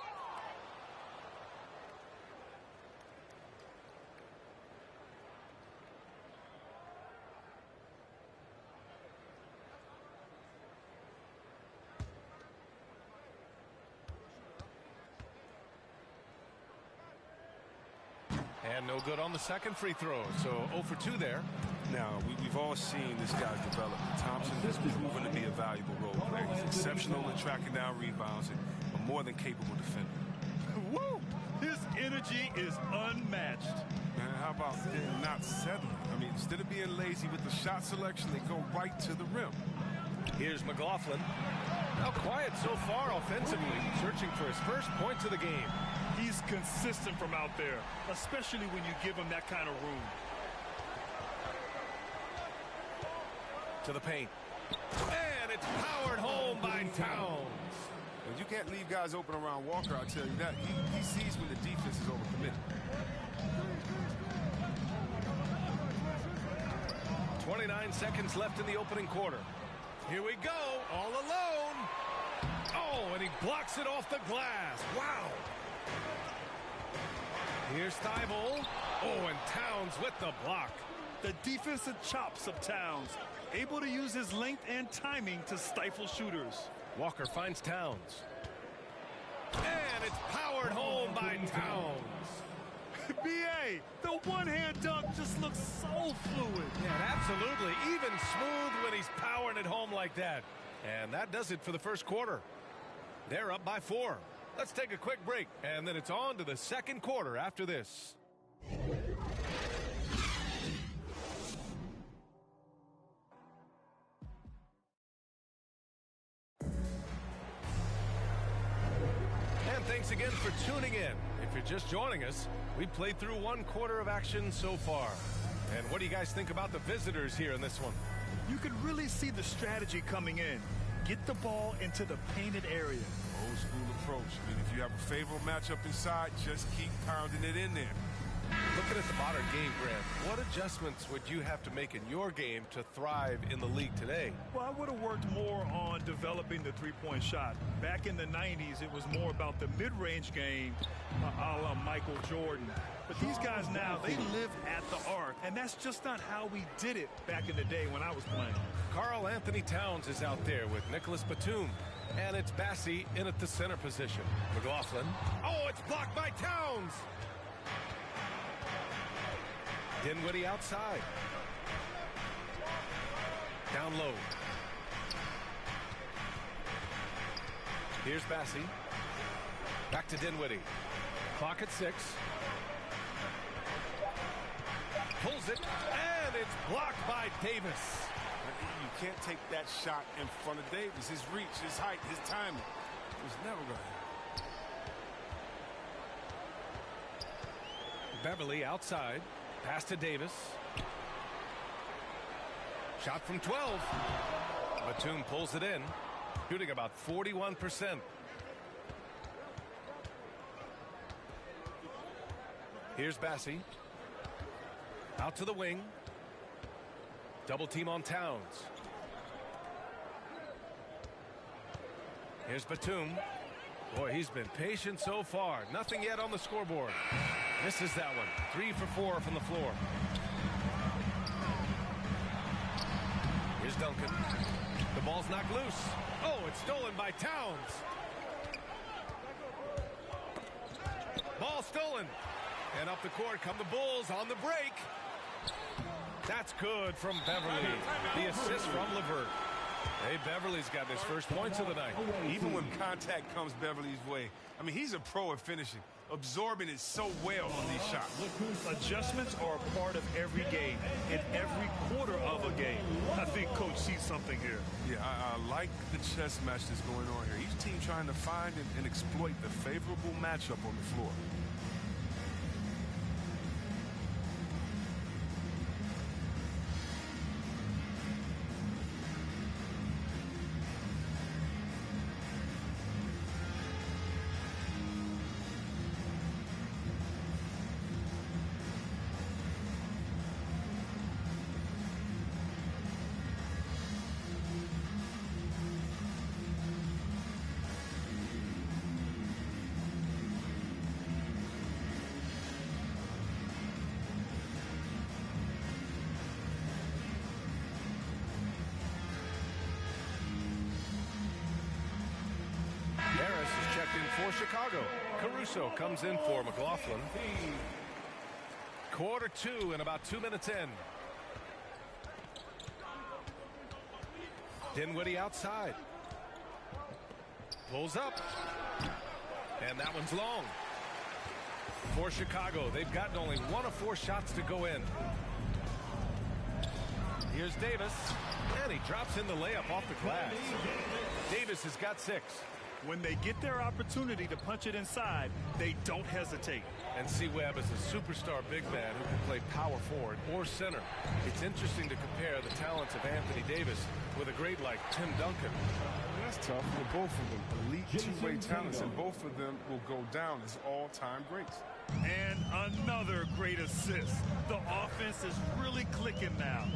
And no good on the second free throw. So 0 for 2 there. Now, we've all seen this guy's development. Thompson has proven to be a valuable role player. He's exceptional at tracking down rebounds and a more than capable defender. Woo! His energy is unmatched. Man, how about not settling? I mean, instead of being lazy with the shot selection, they go right to the rim. Here's McLaughlin. Now quiet so far offensively, searching for his first points of the game. He's consistent from out there, especially when you give him that kind of room. To the paint. And it's powered home by Towns. And you can't leave guys open around Walker, I'll tell you that. He sees when the defense is overcommitted. 29 seconds left in the opening quarter. Here we go, all alone. Oh, and he blocks it off the glass. Wow. Here's Thibault. Oh, and Towns with the block. The defensive chops of Towns, able to use his length and timing to stifle shooters. Walker finds Towns. And it's powered home by Towns. BA, the one-hand dunk just looks so fluid. Yeah, absolutely. Even smooth when he's powering it home like that. And that does it for the first quarter. They're up by 4. Let's take a quick break, and then it's on to the second quarter after this. And thanks again for tuning in. If you're just joining us, we played through 1 quarter of action so far. And what do you guys think about the visitors here in this one? You could really see the strategy coming in. Get the ball into the painted area. Old school approach. I mean, if you have a favorable matchup inside, just keep pounding it in there. Looking at the modern game, Grant, what adjustments would you have to make in your game to thrive in the league today? Well, I would have worked more on developing the three-point shot. Back in the 90s, it was more about the mid-range game, a la Michael Jordan. But these guys now, they live at the arc, and that's just not how we did it back in the day when I was playing. Karl Anthony Towns is out there with Nicholas Batum. And it's Bassey in at the center position. McLaughlin. Oh, it's blocked by Towns. Dinwiddie outside. Down low. Here's Bassey. Back to Dinwiddie. Clock at 6. Pulls it, and it's blocked by Davis. You can't take that shot in front of Davis. His reach, his height, his timing. It was never going to happen. Beverly outside. Pass to Davis. Shot from 12. Batum pulls it in. Shooting about 41%. Here's Bassey. Out to the wing. Double team on Towns. Here's Batum. Boy, he's been patient so far. Nothing yet on the scoreboard. Misses that one. 3 for 4 from the floor. Here's Duncan. The ball's knocked loose. Oh, it's stolen by Towns. Ball stolen. And up the court come the Bulls on the break. That's good from Beverly. The assist from LeVert. Hey, Beverly's got his first points of the night. Even when contact comes Beverly's way, I mean, he's a pro at finishing, absorbing it so well on these shots. Adjustments are a part of every game, in every quarter of a game. I think Coach sees something here. Yeah, I like the chess match that's going on here. Each team trying to find and exploit the favorable matchup on the floor. for Chicago. Caruso comes in for McLaughlin. Quarter 2 and about 2 minutes in. Dinwiddie outside. Pulls up. And that one's long. For Chicago, they've gotten only 1 of 4 shots to go in. Here's Davis. And he drops in the layup off the glass. Davis has got 6. When they get their opportunity to punch it inside, they don't hesitate. And C. Webb is a superstar big man who can play power forward or center. It's interesting to compare the talents of Anthony Davis with a great like Tim Duncan. That's tough for both of them. Elite two-way talents, and both of them will go down as all-time greats. And another great assist. The offense is really clicking now.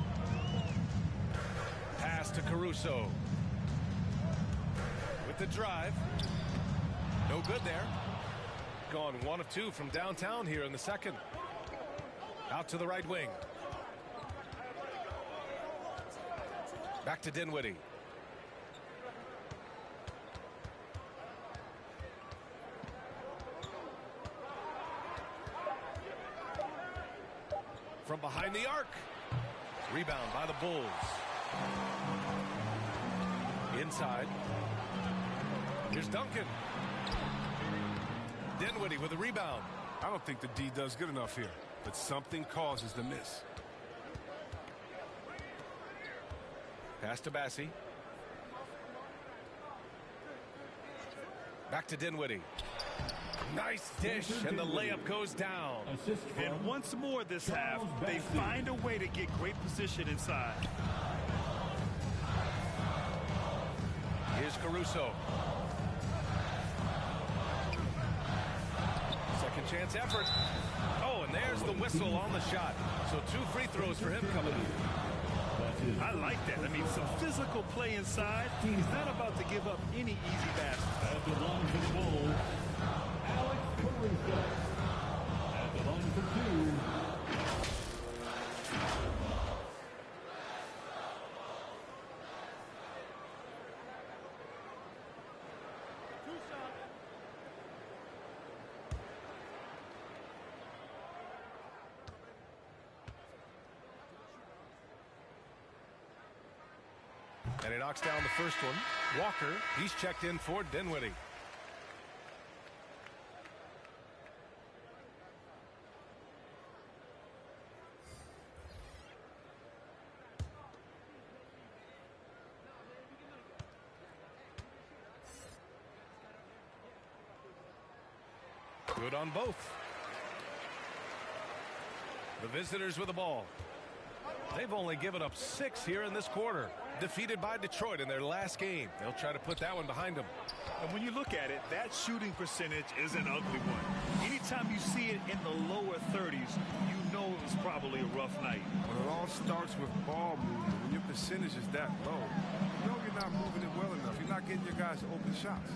Pass to Caruso. With the drive. No good there. Gone 1 of 2 from downtown here in the second. Out to the right wing. Back to Dinwiddie. From behind the arc. Rebound by the Bulls. Inside. Here's Duncan. Dinwiddie with a rebound. I don't think the D does good enough here, but something causes the miss. Pass to Bassie. Back to Dinwiddie. Nice dish, and the layup goes down. And once more this half, they find a way to get great position inside. Here's Caruso. Second chance effort. Oh, and there's the whistle on the shot. So 2 free throws for him coming up. I like that. I mean, some physical play inside. He's not about to give up any easy basket. At the line for the Bulls, Alex Caruso. At the line for 2. And he knocks down the first one. Walker, he's checked in for Dinwiddie. Good on both. The visitors with the ball. They've only given up 6 here in this quarter. Defeated by Detroit in their last game. They'll try to put that one behind them. And when you look at it, that shooting percentage is an ugly one. Anytime you see it in the lower 30s, you know it was probably a rough night. Well, it all starts with ball movement. When your percentage is that low, you know you're not moving it well enough. You're not getting your guys open shots.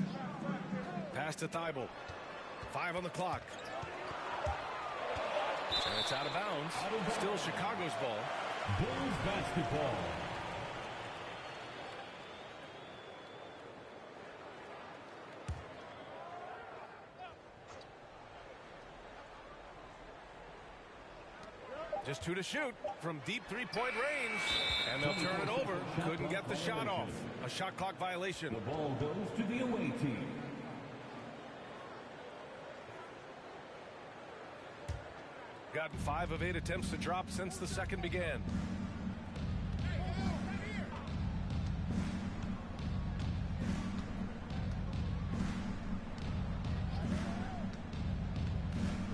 Pass to Thibault. 5 on the clock. And it's out of bounds. Still Chicago's ball. Bulls basketball. Just 2 to shoot from deep 3-point range. And they'll turn it over. Couldn't get the shot off. A shot clock violation. The ball goes to the away team. Gotten 5 of 8 attempts to drop since the second began.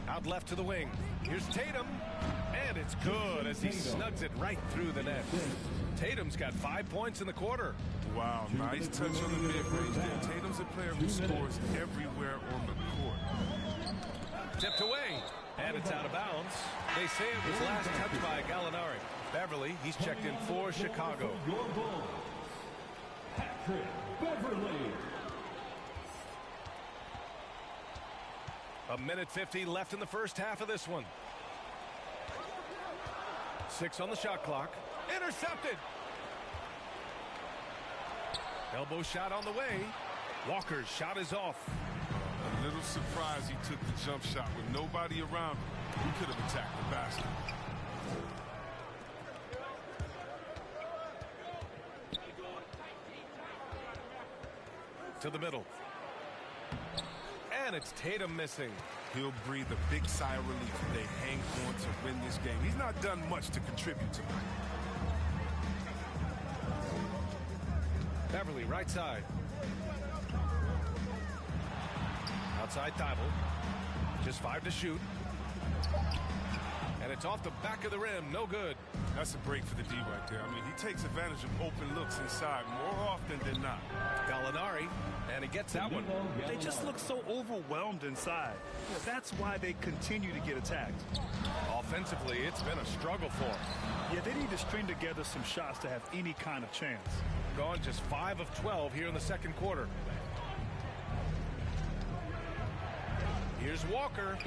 Out left to the wing. Here's Tatum. And it's good as he snugs it right through the net. Tatum's got 5 points in the quarter. Wow, nice touch on the mid-range there. Tatum's a player who scores everywhere on the court. Tipped away. And it's out of bounds. They say it was last touched by Gallinari. Beverly, he's checked in for Chicago. Patrick Beverly. A minute 50 left in the first half of this one. 6 on the shot clock. Intercepted. Elbow shot on the way. Walker's shot is off. little surprised he took the jump shot with nobody around him. He could have attacked the basket. To the middle. And it's Tatum missing. He'll breathe a big sigh of relief if they hang on to win this game. He's not done much to contribute tonight. Beverly, right side. Outside Thibault. Just 5 to shoot. And it's off the back of the rim. No good. That's a break for the D right there. I mean, he takes advantage of open looks inside more often than not. Gallinari, and he gets that one. They just look so overwhelmed inside. That's why they continue to get attacked. Offensively, it's been a struggle for them. Yeah, they need to string together some shots to have any kind of chance. Gone just 5 of 12 here in the second quarter. Here's Walker.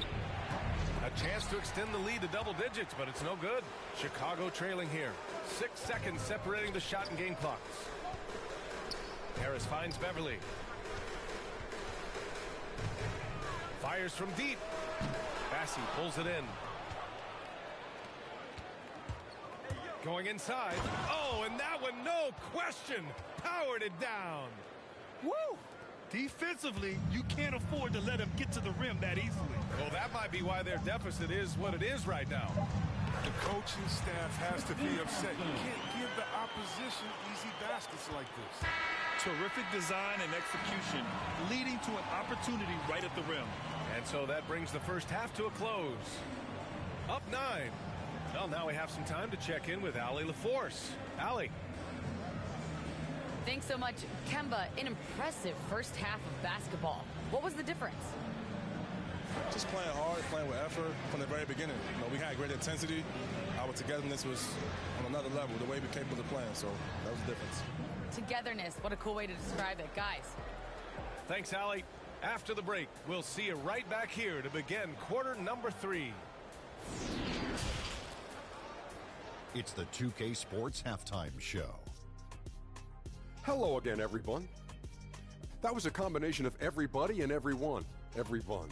A chance to extend the lead to double digits, but it's no good. Chicago trailing here. 6 seconds separating the shot and game clocks. Harris finds Beverly. Fires from deep. Bassey pulls it in. Going inside. Oh, and that one, no question, powered it down. Woo! Defensively, you can't afford to let him get to the rim that easily. Well, that might be why their deficit is what it is right now. The coaching staff has to be upset. You can't give the opposition easy baskets like this. Terrific design and execution, leading to an opportunity right at the rim. And so that brings the first half to a close. Up 9. Well, now we have some time to check in with Allie LaForce. Allie. Thanks so much, Kemba. An impressive first half of basketball. What was the difference? Just playing hard, playing with effort from the very beginning. We had great intensity. Our togetherness was on another level, the way we came to playing, so that was the difference. Togetherness, what a cool way to describe it, guys. Thanks, Allie. After the break, we'll see you right back here to begin quarter number 3. It's the 2K Sports Halftime Show. Hello again, everyone. That was a combination of everybody and everyone. Everyone.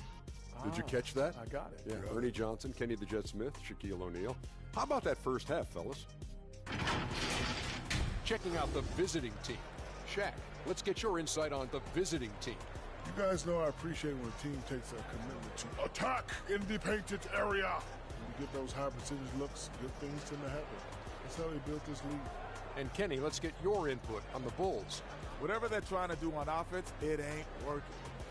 Did you catch that? I got it. Yeah, Ernie Johnson, Kenny the Jet Smith, Shaquille O'Neal. How about that first half, fellas? Checking out the visiting team. Shaq, let's get your insight on the visiting team. You guys know I appreciate when a team takes a commitment to attack in the painted area. When you get those high percentage looks, good things tend to happen. That's how they built this league. And Kenny, let's get your input on the Bulls. Whatever they're trying to do on offense, it ain't working.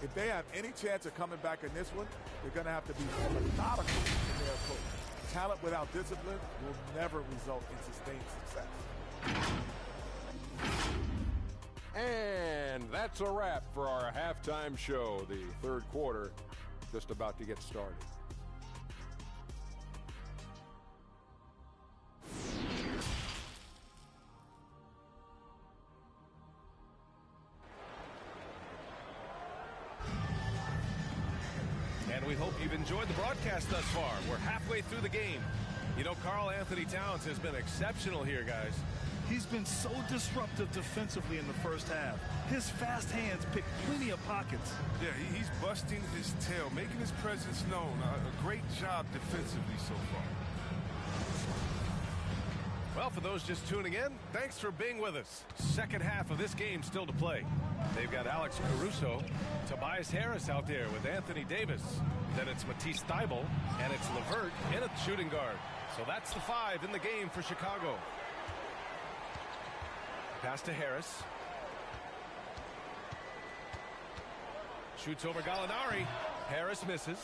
If they have any chance of coming back in this one, they're going to have to be more methodical in their approach. Talent without discipline will never result in sustained success. And that's a wrap for our halftime show. The third quarter just about to get started. And we hope you've enjoyed the broadcast thus far. We're halfway through the game. You know, Karl Anthony Towns has been exceptional here, guys. He's been so disruptive defensively in the first half. His fast hands pick plenty of pockets. Yeah, he's busting his tail, making his presence known. A great job defensively so far. Well, for those just tuning in, thanks for being with us. Second half of this game still to play. They've got Alex Caruso, Tobias Harris out there with Anthony Davis. Then it's Matisse Thybulle, and it's LeVert in at shooting guard. So that's the 5 in the game for Chicago. Pass to Harris. Shoots over Gallinari. Harris misses.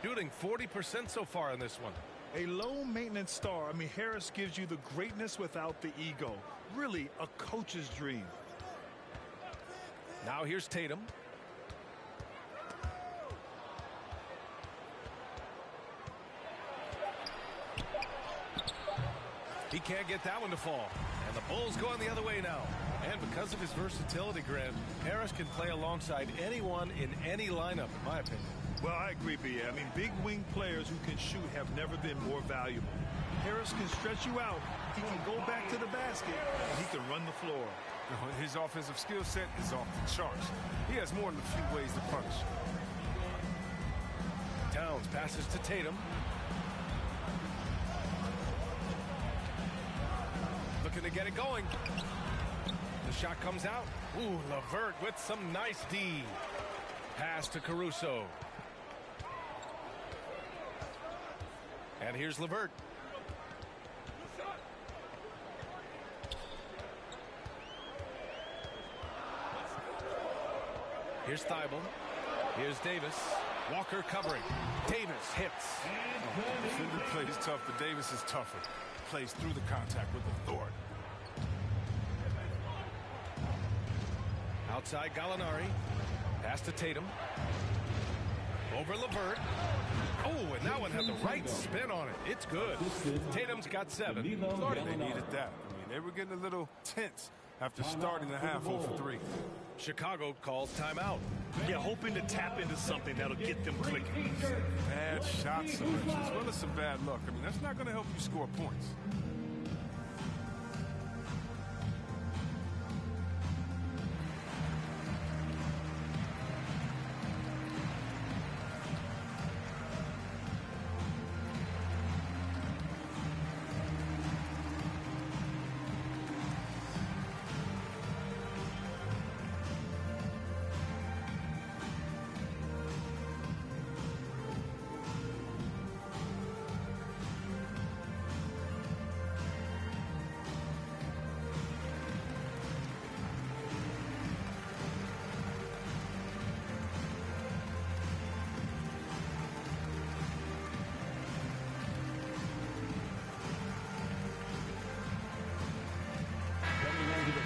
Shooting 40% so far in this one. A low-maintenance star. I mean, Harris gives you the greatness without the ego. Really a coach's dream. Now here's Tatum. He can't get that one to fall. And the Bulls going the other way now. And because of his versatility, Grant, Harris can play alongside anyone in any lineup, in my opinion. Well, I agree, B.A. I mean, big wing players who can shoot have never been more valuable. Harris can stretch you out. He can go back to the basket, and he can run the floor. His offensive skill set is off the charts. He has more than a few ways to punish. Towns passes to Tatum. Looking to get it going. The shot comes out. Ooh, LeVert with some nice D. Pass to Caruso. And here's LeVert. Here's Thibault. Here's Davis. Walker covering. Davis hits. Defender plays tough, but Davis is tougher. Plays through the contact with authority. Outside Gallinari. Pass to Tatum. Over LeVert. Oh, and that one had the right spin on it. It's good. Tatum's got 7. They needed that. I mean, they were getting a little tense after starting the half 0 for 3. Chicago calls timeout. Yeah, hoping to tap into something that'll get them clicking. Bad shot selection as well as some bad luck. I mean, that's not going to help you score points.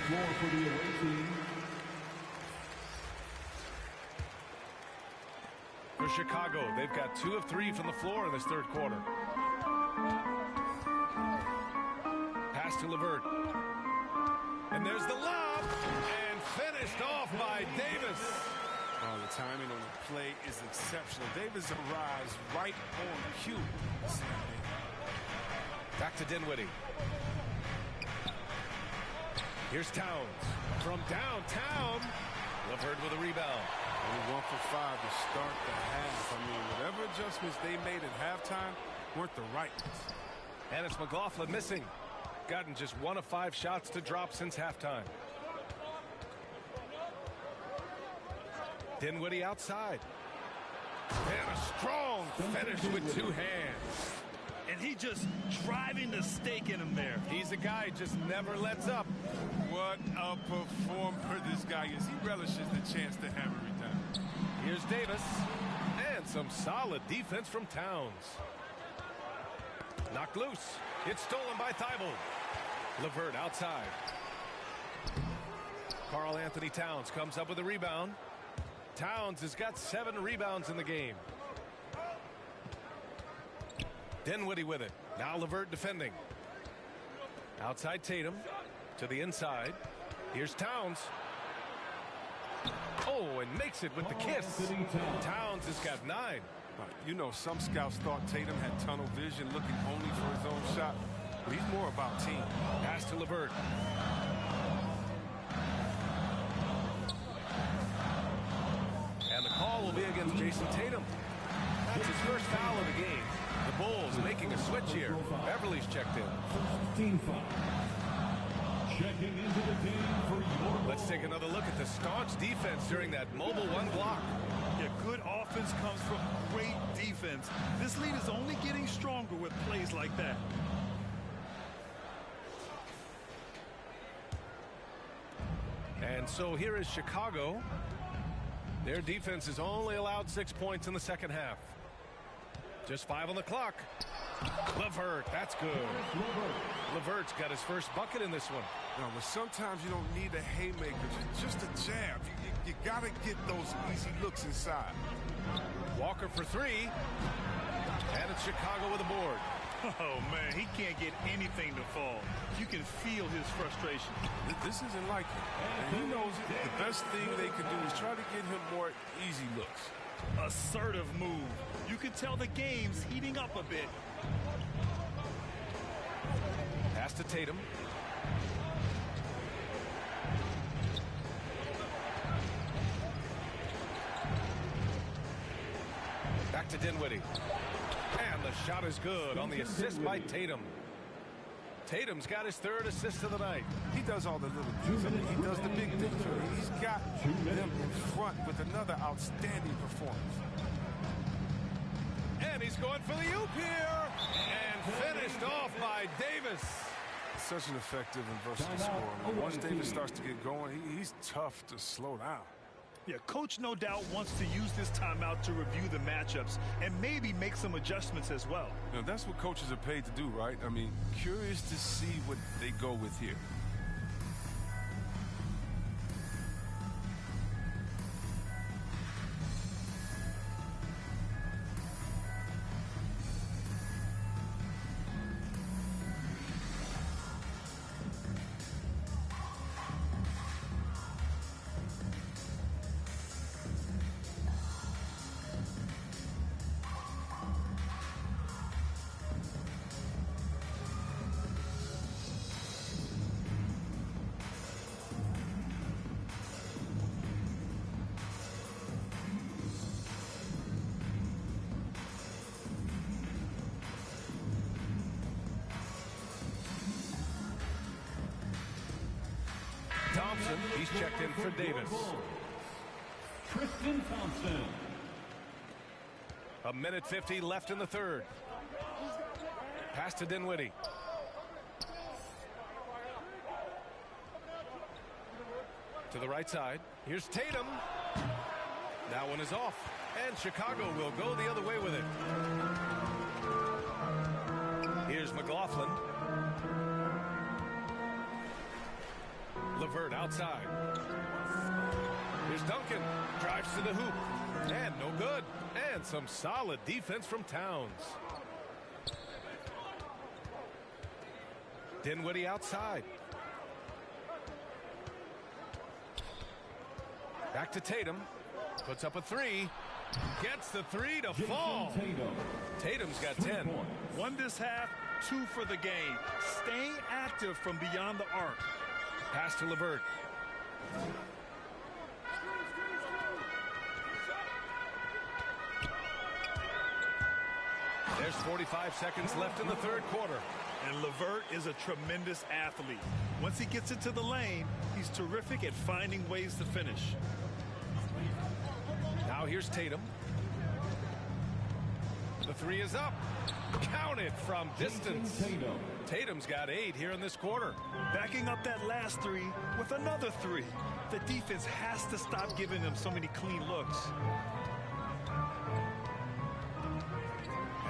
Floor for the away team. For Chicago, they've got 2 of 3 from the floor in this third quarter. Pass to LeVert. And there's the lob. And finished off by Davis. Oh, the timing on the play is exceptional. Davis arrives right on cue. Back to Dinwiddie. Here's Towns from downtown. LeVert with a rebound. Only 1 for 5 to start the half. I mean, whatever adjustments they made at halftime weren't the right ones. And it's McLaughlin missing. Gotten just 1 of 5 shots to drop since halftime. Dinwiddie outside. And a strong finish with 2 hands. And he just driving the stake in him there. He's a guy who just never lets up. What a performer this guy is. He relishes the chance to hammer it down. Here's Davis. And some solid defense from Towns. Knocked loose. It's stolen by Thibault. LeVert outside. Karl Anthony Towns comes up with a rebound. Towns has got 7 rebounds in the game. Dinwiddie with it. Now LeVert defending. Outside Tatum. To the inside. Here's Towns. Oh, and makes it with the kiss. Towns has got 9. You know, some scouts thought Tatum had tunnel vision looking only for his own shot. But he's more about team. Pass to LeVert. And the call will be against Jason Tatum. That's his first foul of the game. The Bulls making a switch here. Beverly's checked in. Team foul. Checking into the game for your... Let's take another look at the staunch defense during that mobile 1 block. Yeah, good offense comes from great defense. This lead is only getting stronger with plays like that. And so here is Chicago. Their defense has only allowed 6 points in the second half. Just 5 on the clock. LeVert, that's good. LeVert's got his first bucket in this one. No, but sometimes you don't need a haymaker, just a jab. You got to get those easy looks inside. Walker for 3. And it's Chicago with a board. Oh, man, he can't get anything to fall. You can feel his frustration. This isn't like him. And he knows the best thing they can do is try to get him more easy looks. Assertive move. You can tell the game's heating up a bit. Pass to Tatum. Back Back to Dinwiddie. And the shot is good on the assist by Tatum. Tatum's got his 3rd assist of the night. He does all the little things. I mean, he does the big things. He's got them in front with another outstanding performance. And he's going for the oop here. And finished off by Davis. Such an effective and versatile scorer. I mean, once Davis starts to get going, he's tough to slow down. Yeah, coach no doubt wants to use this timeout to review the matchups and maybe make some adjustments as well. You know, that's what coaches are paid to do, right? I mean, curious to see what they go with here. Thompson, he's checked in for Davis. Tristan Thompson. 1:50 left in the 3rd. Pass to Dinwiddie. To the right side. Here's Tatum. That one is off. And Chicago will go the other way with it. Here's McLaughlin. LeVert outside. Here's Duncan. Drives to the hoop. And no good. And some solid defense from Towns. Dinwiddie outside. Back to Tatum. Puts up a 3. Gets the 3 to fall. Tatum's got 10. Won this half, 2 for the game. Staying active from beyond the arc. Pass to LeVert. There's 45 seconds left in the 3rd quarter. And LeVert is a tremendous athlete. Once he gets into the lane, he's terrific at finding ways to finish. Now here's Tatum. The 3 is up. Count it from distance. Tatum's got 8 here in this quarter. Backing up that last 3 with another 3. The defense has to stop giving them so many clean looks.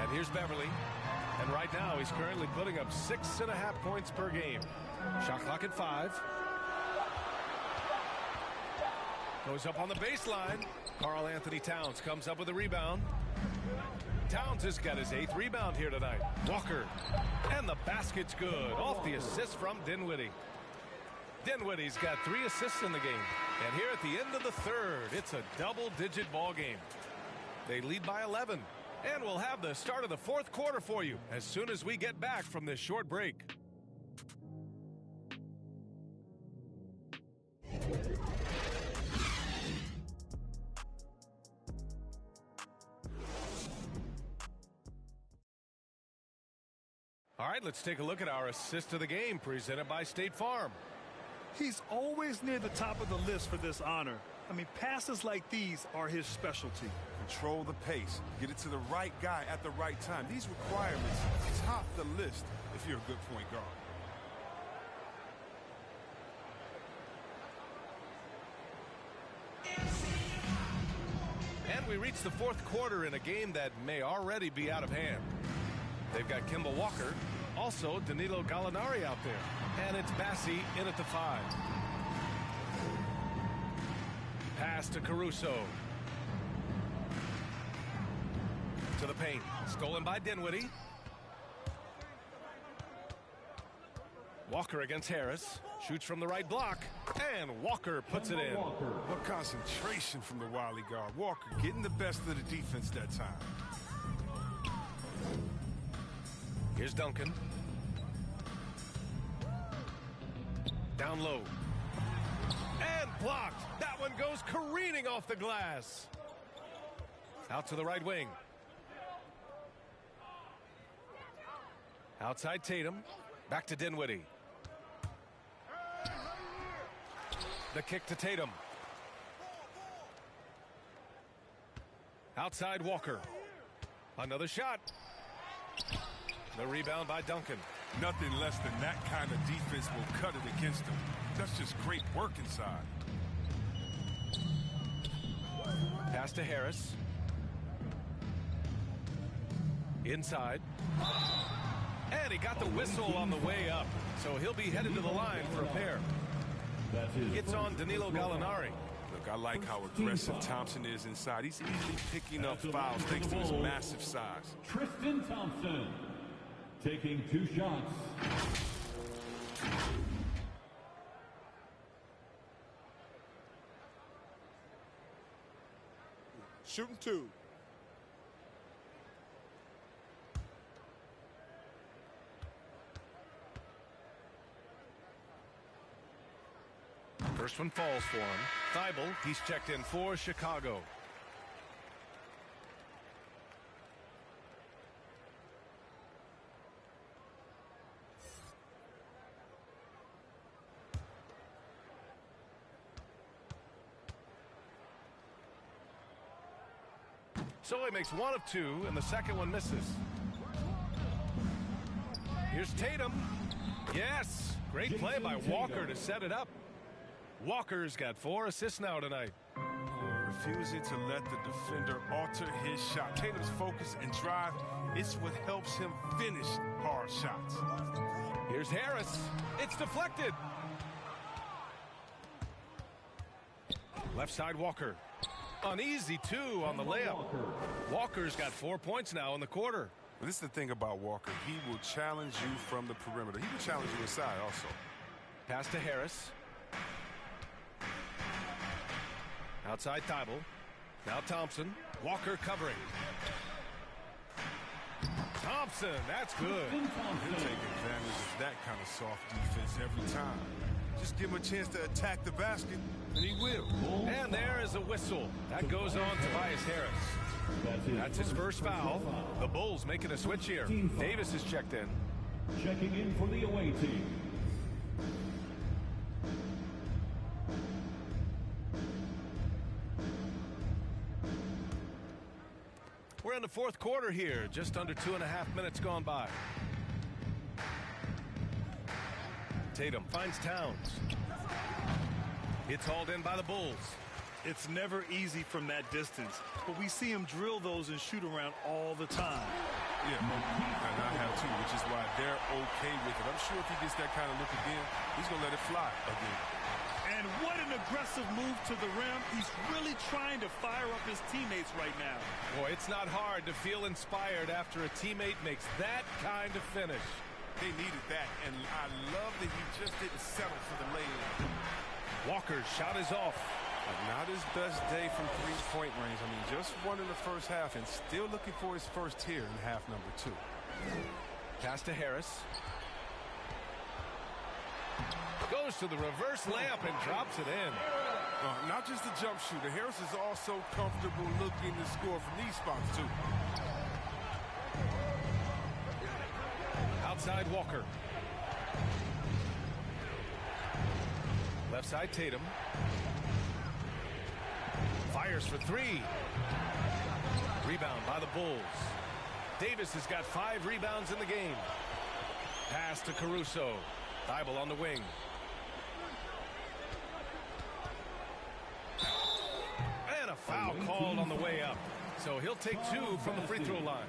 And here's Beverly. And right now he's currently putting up 6.5 points per game. Shot clock at 5. Goes up on the baseline. Karl Anthony Towns comes up with a rebound. Towns has got his 8th rebound here tonight. Walker. And the basket's good. Off the assist from Dinwiddie. Dinwiddie's got 3 assists in the game. And here at the end of the 3rd, it's a double-digit ball game. They lead by 11. And we'll have the start of the 4th quarter for you as soon as we get back from this short break. All right, let's take a look at our assist of the game presented by State Farm. He's always near the top of the list for this honor. I mean, passes like these are his specialty. Control the pace. Get it to the right guy at the right time. These requirements top the list if you're a good point guard. And we reach the 4th quarter in a game that may already be out of hand. They've got Kemba Walker, also Danilo Gallinari out there. And it's Bassi in at the 5. Pass to Caruso. To the paint. Stolen by Dinwiddie. Walker against Harris. Shoots from the right block. And Walker puts it in. What concentration from the Wiley guard. Walker getting the best of the defense that time. Here's Duncan. Down low. And blocked. That one goes careening off the glass. Out to the right wing. Outside Tatum. Back to Dinwiddie. The kick to Tatum. Outside Walker. Another shot. The rebound by Duncan. Nothing less than that kind of defense will cut it against them. That's just great work inside. Pass to Harris. Inside. And he got the whistle on the way up. So he'll be headed to the line for a pair. Gets on Danilo Gallinari. Look, I like how aggressive Thompson is inside. He's easily picking up fouls thanks to his massive size. Tristan Thompson taking 2 shots. Shooting 2. First one falls for him. Thibault, he's checked in for Chicago. So he makes 1 of 2, and the second one misses. Here's Tatum. Yes, great play by Walker to set it up. Walker's got 4 assists now tonight. Refusing to let the defender alter his shot. Tatum's focus and drive, it's what helps him finish hard shots. Here's Harris. It's deflected. Left side Walker. An easy 2 on the layup. Walker's got 4 points now in the quarter. But this is the thing about Walker. He will challenge you from the perimeter. He will challenge you inside also. Pass to Harris. Outside Thibault. Now Thompson. Walker covering. Thompson, that's good. He'll take advantage of that kind of soft defense every time. Just give him a chance to attack the basket, and he will. And there is a whistle. That goes on Tobias Harris. That's his first foul. The Bulls making a switch here. Davis is checked in. Checking in for the away team. We're in the fourth quarter here. Just under 2.5 minutes gone by. Tatum finds Towns. It's hauled in by the Bulls. It's never easy from that distance, but we see him drill those and shoot around all the time. Yeah, and I have too, which is why they're okay with it. I'm sure if he gets that kind of look again, he's going to let it fly again. And what an aggressive move to the rim. He's really trying to fire up his teammates right now. Boy, it's not hard to feel inspired after a teammate makes that kind of finish. They needed that, and I love that he just didn't settle for the lay-in. Walker's shot is off. Not his best day from three-point range. I mean, just won in the first half and still looking for his first here in half number 2. Pass to Harris. Goes to the reverse layup and drops it in. Not just a jump shooter. Harris is also comfortable looking to score from these spots, too. Outside Walker. Left side Tatum. Fires for 3. Rebound by the Bulls. Davis has got 5 rebounds in the game. Pass to Caruso. Thibault on the wing. And a foul called on the way up. So he'll take 2 from the free throw line.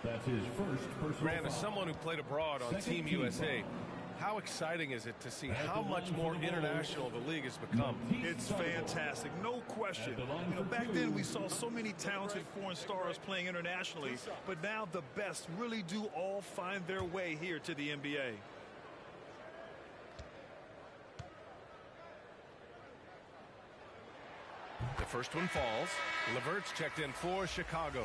That's his first personal Grant, as foul. someone who played abroad on Team USA, how exciting is it to see how much more international the league has become? It's fantastic, no question. You know, back then we saw so many talented foreign stars playing internationally, but now the best really do all find their way here to the NBA. The first one falls. Levert's checked in for Chicago.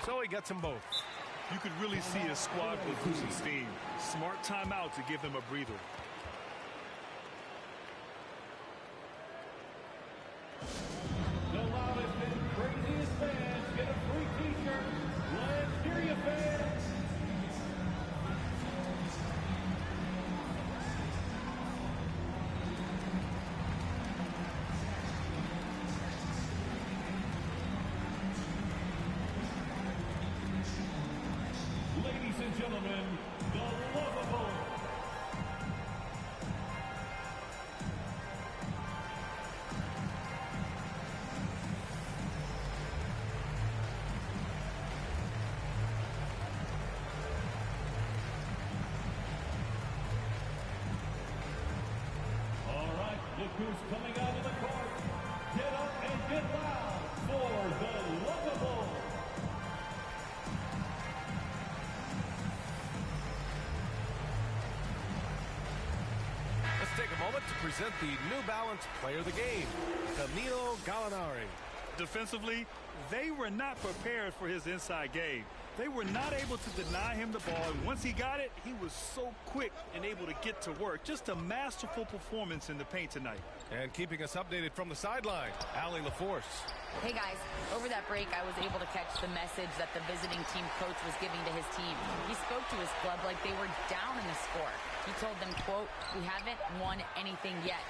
So he gets them both. You could really see his squad was losing steam. Smart timeout to give them a breather. The loudest and craziest fans get a free t-shirt. Let's hear you, fans. Ladies and gentlemen, the lovable. All right, look who's coming out of the court. Get up and get loud for the lovable. Let's take a moment to present the New Balance Player of the Game, Danilo Gallinari. Defensively, they were not prepared for his inside game. They were not able to deny him the ball, and once he got it, he was so quick and able to get to work. Just a masterful performance in the paint tonight. And keeping us updated from the sideline, Allie LaForce. Hey guys, over that break I was able to catch the message that the visiting team coach was giving to his team. He spoke to his club like they were down in the score. He told them, quote, "We haven't won anything yet.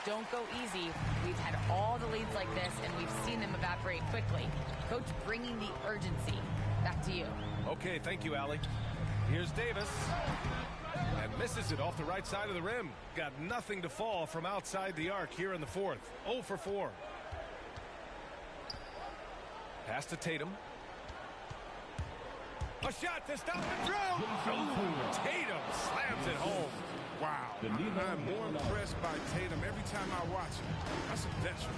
Don't go easy. We've had all the leads like this and we've seen them evaporate quickly." Coach bringing the urgency. Back to you. Okay, thank you, Allie. Here's Davis. And misses it off the right side of the rim. Got nothing to fall from outside the arc here in the fourth. 0 for 4. Pass to Tatum. A shot to stop the drought. Oh, Tatum slams it home. Wow. I'm more impressed by Tatum every time I watch him. That's a veteran.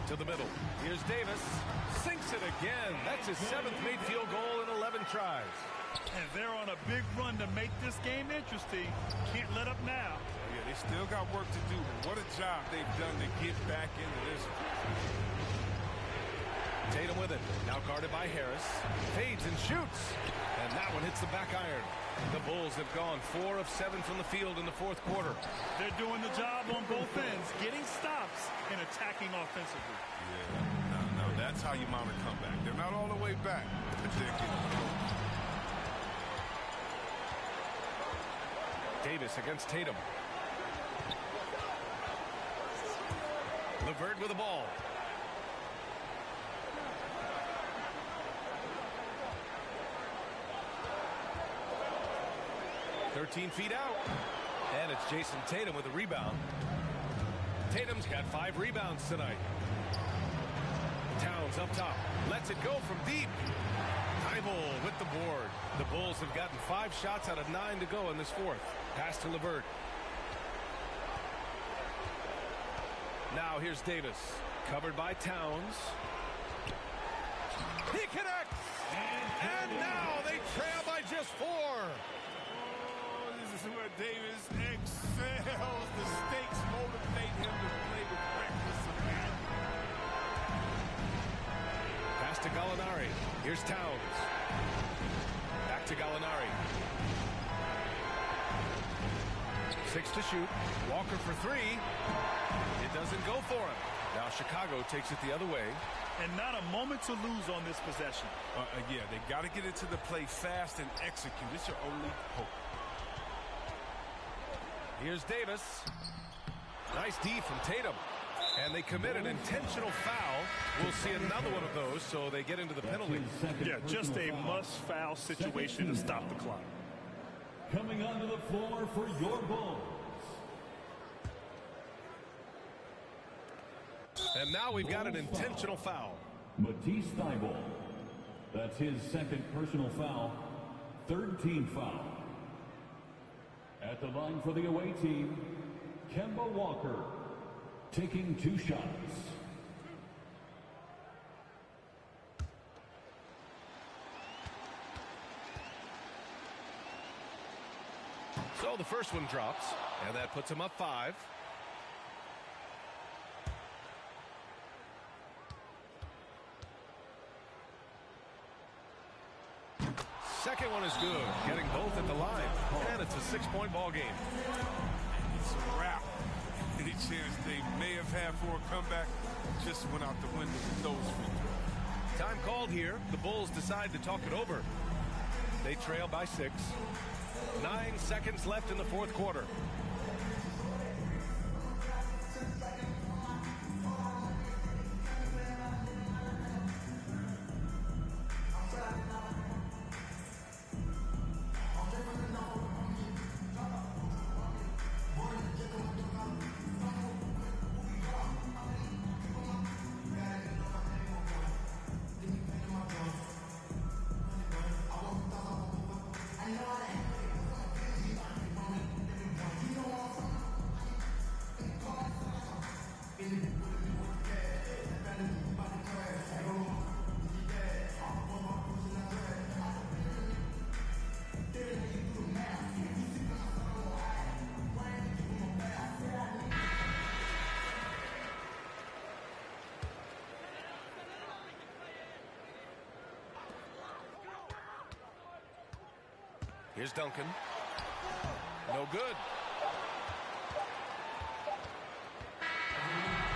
To the middle. Here's Davis. Sinks it again. That's his 7th made field goal in 11 tries. And they're on a big run to make this game interesting. Can't let up now. Yeah, they still got work to do, but what a job they've done to get back into this one. Tatum with it. Now guarded by Harris. Fades and shoots. And that one hits the back iron. The Bulls have gone 4 of 7 from the field in the fourth quarter. They're doing the job on both ends, getting stops and attacking offensively. Yeah, no, that's how you mount a comeback. They're not all the way back, but they're getting Davis against Tatum. LeVert with the ball. "13 feet out." And it's Jason Tatum with a rebound. Tatum's got 5 rebounds tonight. Towns up top. Lets it go from deep. Thibault with the board. The Bulls have gotten 5 shots out of 9 to go in this fourth. Pass to LeVert. Now here's Davis. Covered by Towns. He connects! And now they trail by just 4. This is where Davis excels. The stakes motivate him to play with reckless abandon. Pass to Gallinari. Here's Towns. Back to Gallinari. 6 to shoot. Walker for 3. It doesn't go for him. Now Chicago takes it the other way. And not a moment to lose on this possession. Yeah, they got to get into the play fast and execute. It's your only hope. Here's Davis. Nice D from Tatum. And they commit an intentional foul. We'll see another one of those, so they get into the penalty. Yeah, just a must-foul situation to stop the clock. Coming onto the floor for your Bulls. And now we've got an intentional foul. Matisse Thybulle. That's his 2nd personal foul. 3rd team foul. At the line for the away team, Kemba Walker, taking 2 shots. So the first one drops, and that puts him up 5. second one is good, getting both at the line. And it's a 6-point ball game. It's a wrap. Any chance they may have had for a comeback just went out the window with those free throws. Time called here. The Bulls decide to talk it over. They trail by 6. 9 seconds left in the fourth quarter. Here's Duncan. No good.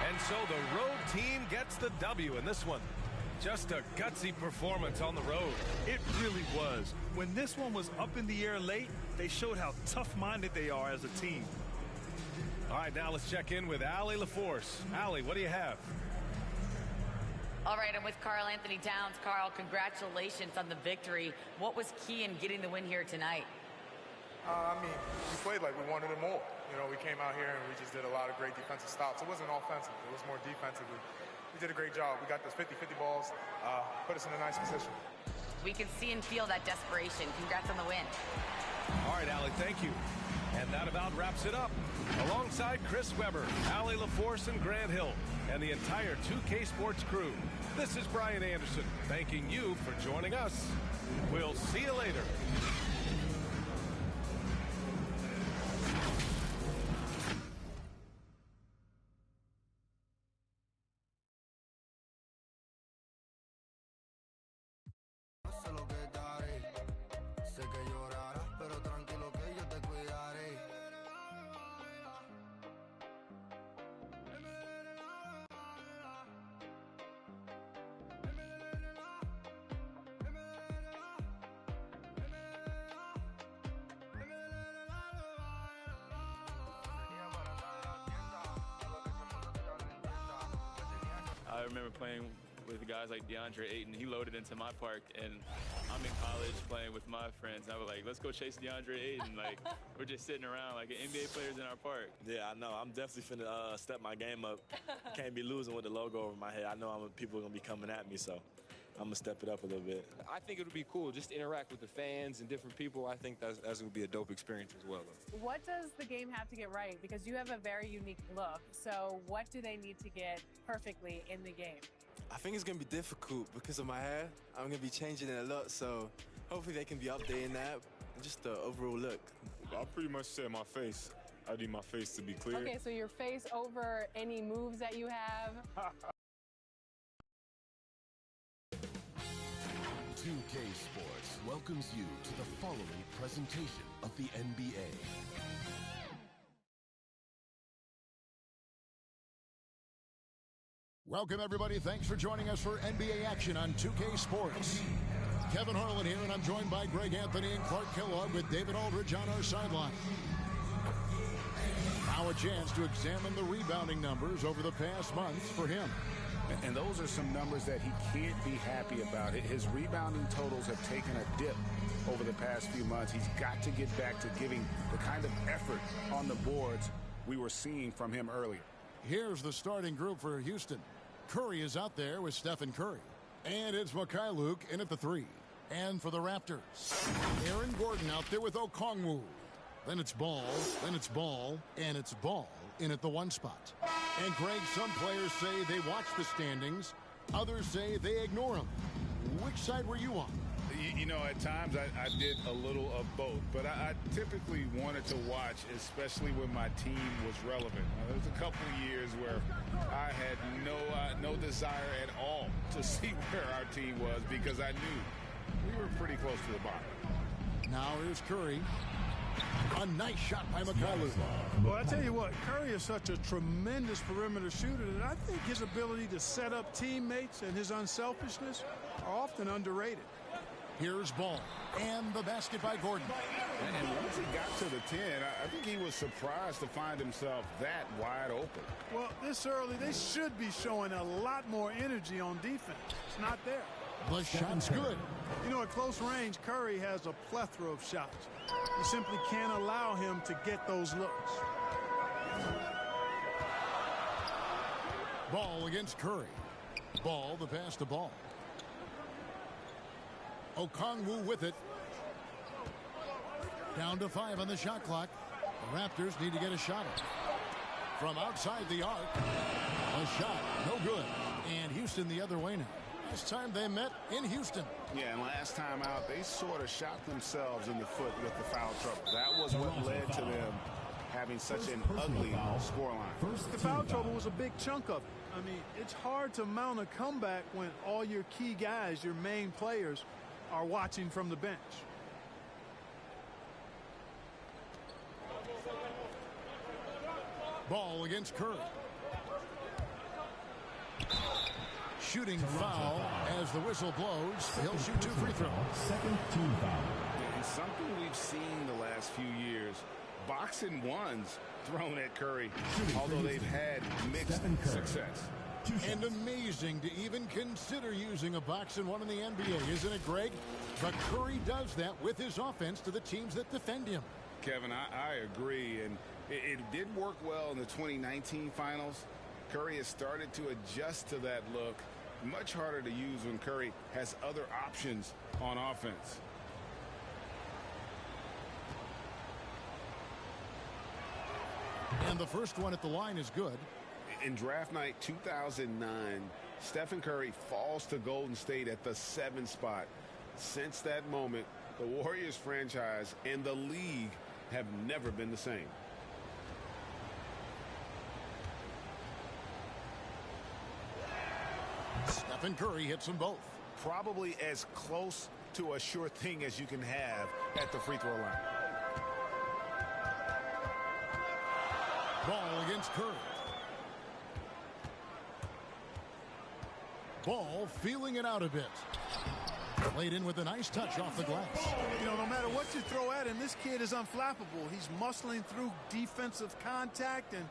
And so the road team gets the W in this one. Just a gutsy performance on the road. It really was. When this one was up in the air late, they showed how tough-minded they are as a team. All right, now let's check in with Allie LaForce. Allie, what do you have? All right, I'm with Karl Anthony Towns. Karl, congratulations on the victory. What was key in getting the win here tonight? We played like we wanted it more. You know, we came out here and we just did a lot of great defensive stops. It wasn't offensive. It was more defensively. We did a great job. We got those 50-50 balls, put us in a nice position. We can see and feel that desperation. Congrats on the win. All right, Allie, thank you. And that about wraps it up. Alongside Chris Webber, Allie LaForce, and Grant Hill, and the entire 2K Sports crew, this is Brian Anderson, thanking you for joining us. We'll see you later. I remember playing with guys like DeAndre Ayton. He loaded into my park, and I'm in college playing with my friends. And I was like, let's go chase DeAndre Ayton. Like, we're just sitting around like NBA players in our park. Yeah, I know. I'm definitely finna step my game up. Can't be losing with the logo over my head. I know people are going to be coming at me, so I'm going to step it up a little bit. I think it would be cool just to interact with the fans and different people. I think that's going to be a dope experience as well. What does the game have to get right? Because you have a very unique look. So what do they need to get perfectly in the game? I think it's going to be difficult because of my hair. I'm going to be changing it a lot, so hopefully they can be updating that and just the overall look. I pretty much said my face. I need my face to be clear. Okay, so your face over any moves that you have. 2K Sports welcomes you to the following presentation of the NBA. Welcome, everybody. Thanks for joining us for NBA action on 2K Sports. Kevin Harlan here, and I'm joined by Greg Anthony and Clark Kellogg with David Aldridge on our sideline. Now a chance to examine the rebounding numbers over the past months for him. And those are some numbers that he can't be happy about. His rebounding totals have taken a dip over the past few months. He's got to get back to giving the kind of effort on the boards we were seeing from him earlier. Here's the starting group for Houston. Curry is out there with Stephen Curry. And it's Mikhailuk in at the 3. And for the Raptors, Aaron Gordon out there with Okongwu. Then it's Ball, and it's Ball in at the 1 spot. And Greg, some players say they watch the standings. Others say they ignore them. Which side were you on? You know, at times I did a little of both, but I typically wanted to watch, especially when my team was relevant. There was a couple of years where I had no desire at all to see where our team was because I knew we were pretty close to the bottom. Now here's Curry. A nice shot by Mikhailuk. Well, I tell you what, Curry is such a tremendous perimeter shooter that I think his ability to set up teammates and his unselfishness are often underrated. Here's Ball. And the basket by Gordon. And once he got to the 10, I think he was surprised to find himself that wide open. Well, this early, they should be showing a lot more energy on defense. It's not there. The shot's good. You know, at close range, Curry has a plethora of shots. You simply can't allow him to get those looks. Ball against Curry. Ball, the pass to Ball. Okongwu with it. Down to 5 on the shot clock. The Raptors need to get a shot up. From outside the arc. A shot, no good. And Houston the other way now. Last time they met in Houston. Yeah, and last time out, they sort of shot themselves in the foot with the foul trouble. That was what led to them having such an ugly scoreline. The foul trouble was a big chunk of it. I mean, it's hard to mount a comeback when all your key guys, your main players, are watching from the bench. Ball against Curry. Shooting foul as the whistle blows. He'll shoot 2 free throws. Second team foul. And something we've seen the last few years, boxing ones thrown at Curry, although they've had mixed success. And amazing to even consider using a boxing one in the NBA, isn't it, Greg? But Curry does that with his offense to the teams that defend him. Kevin, I agree, and it did work well in the 2019 finals. Curry has started to adjust to that look. Much harder to use when Curry has other options on offense. And the first one at the line is good. In draft night 2009, Stephen Curry falls to Golden State at the 7th spot. Since that moment, the Warriors franchise and the league have never been the same. Stephen Curry hits them both. Probably as close to a sure thing as you can have at the free throw line. Ball against Curry. Ball feeling it out a bit. Played in with a nice touch off the glass. You know, no matter what you throw at him, this kid is unflappable. He's muscling through defensive contact and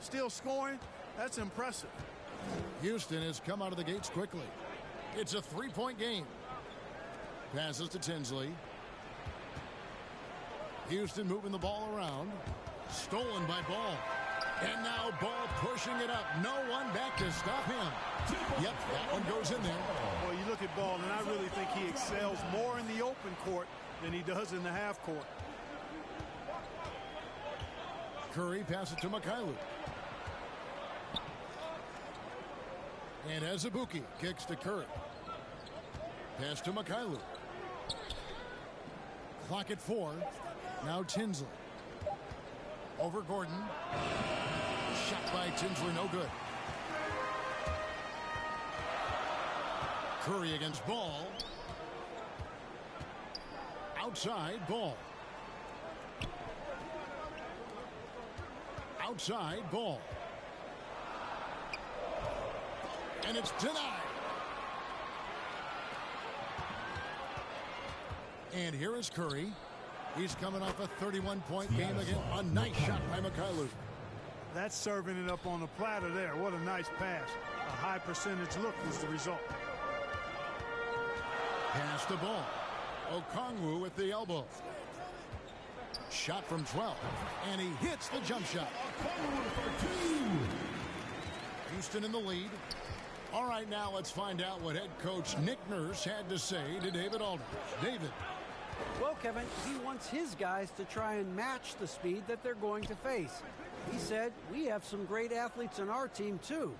still scoring. That's impressive. Houston has come out of the gates quickly. It's a 3-point game. Passes to Tinsley. Houston moving the ball around. Stolen by Ball. And now Ball pushing it up. No one back to stop him. Yep, that one goes in there. Well, you look at Ball, and I really think he excels more in the open court than he does in the half court. Curry passes to Mikhailuk. And Azubuike kicks to Curry. Pass to Mikhailuk. Clock at 4. Now Tinsley. Over Gordon. Shot by Tinsley, no good. Curry against Ball. Outside, Ball. Outside, Ball. And it's denied. And here is Curry. He's coming off a 31-point game again. A nice shot by Mikhailuk. That's serving it up on the platter there. What a nice pass. A high percentage look was the result. Pass the ball. Okongwu with the elbow. Shot from 12. And he hits the jump shot. Houston in the lead. All right, now let's find out what head coach Nick Nurse had to say to David Aldridge. David. Well, Kevin, he wants his guys to try and match the speed that they're going to face. He said, we have some great athletes on our team, too.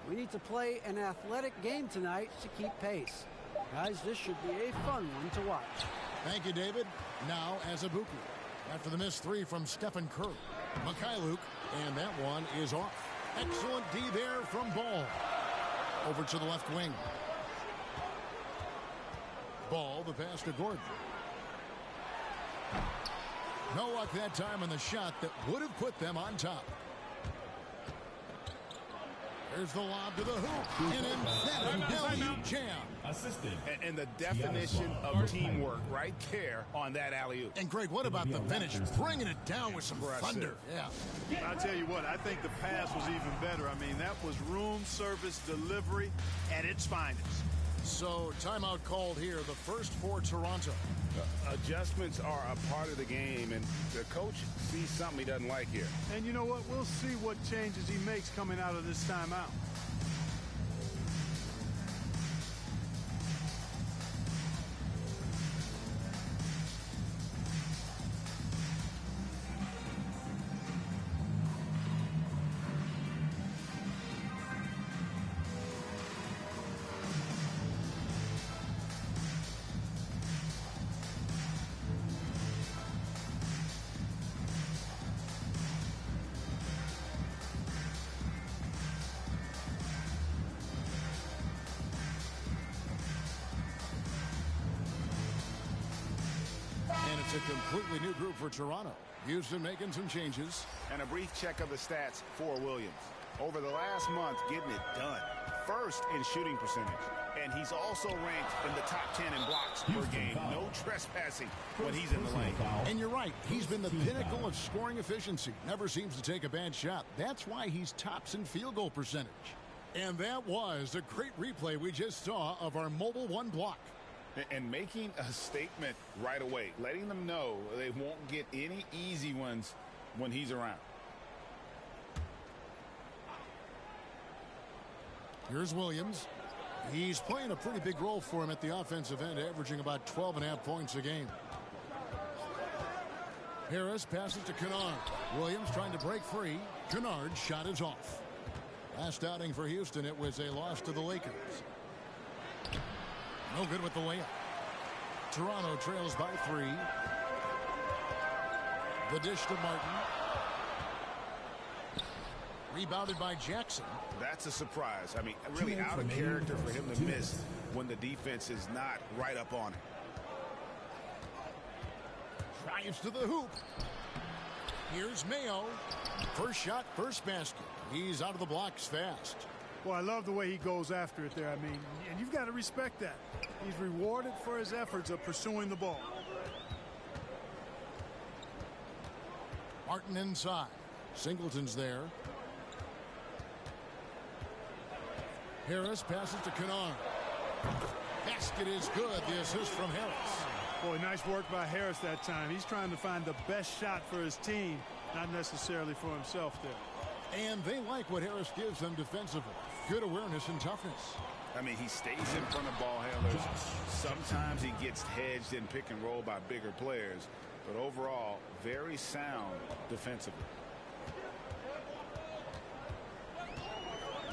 We need to play an athletic game tonight to keep pace. Guys, this should be a fun one to watch. Thank you, David. Now, Azubuike. After the missed 3 from Stephen Curry. Mikhailuk, and that one is off. Excellent D there from Ball. Over to the left wing. Ball, the pass to Gordon. No luck that time on the shot that would have put them on top. There's the lob to the hoop. An emphatic alley-oop jam. Assistant. And the definition of teamwork right there on that alley-oop. And Greg, what about the finish? Bringing it down with some thunder. Yeah. I'll tell you what, I think the pass was even better. I mean, that was room service delivery at its finest. So, timeout called here, the first for Toronto. Adjustments are a part of the game, and the coach sees something he doesn't like here. And you know what? We'll see what changes he makes coming out of this timeout. It's a completely new group for Toronto. Houston making some changes. And a brief check of the stats for Williams. Over the last month, getting it done. First in shooting percentage. And he's also ranked in the top 10 in blocks per game. No trespassing when he's in the lane. And you're right. He's been the pinnacle of scoring efficiency. Never seems to take a bad shot. That's why he's tops in field goal percentage. And that was a great replay we just saw of our mobile one block. And making a statement right away, letting them know they won't get any easy ones when he's around. Here's Williams. He's playing a pretty big role for him at the offensive end, averaging about 12.5 points a game. Harris passes to Kennard. Williams trying to break free. Kennard's shot is off. Last outing for Houston, it was a loss to the Lakers. No good with the layup. Toronto trails by 3. The dish to Martin. Rebounded by Jackson. That's a surprise. I mean, really out of character for him to miss when the defense is not right up on him. Drives to the hoop. Here's Mayo. First shot, first basket. He's out of the blocks fast. Well, I love the way he goes after it there. I mean, and you've got to respect that. He's rewarded for his efforts of pursuing the ball. Martin inside. Singleton's there. Harris passes to Kennard. Basket is good. The assist from Harris. Boy, nice work by Harris that time. He's trying to find the best shot for his team, not necessarily for himself there. And they like what Harris gives them defensively. Good awareness and toughness. I mean, he stays in front of ball handlers. Sometimes he gets hedged in pick and roll by bigger players. But overall, very sound defensively.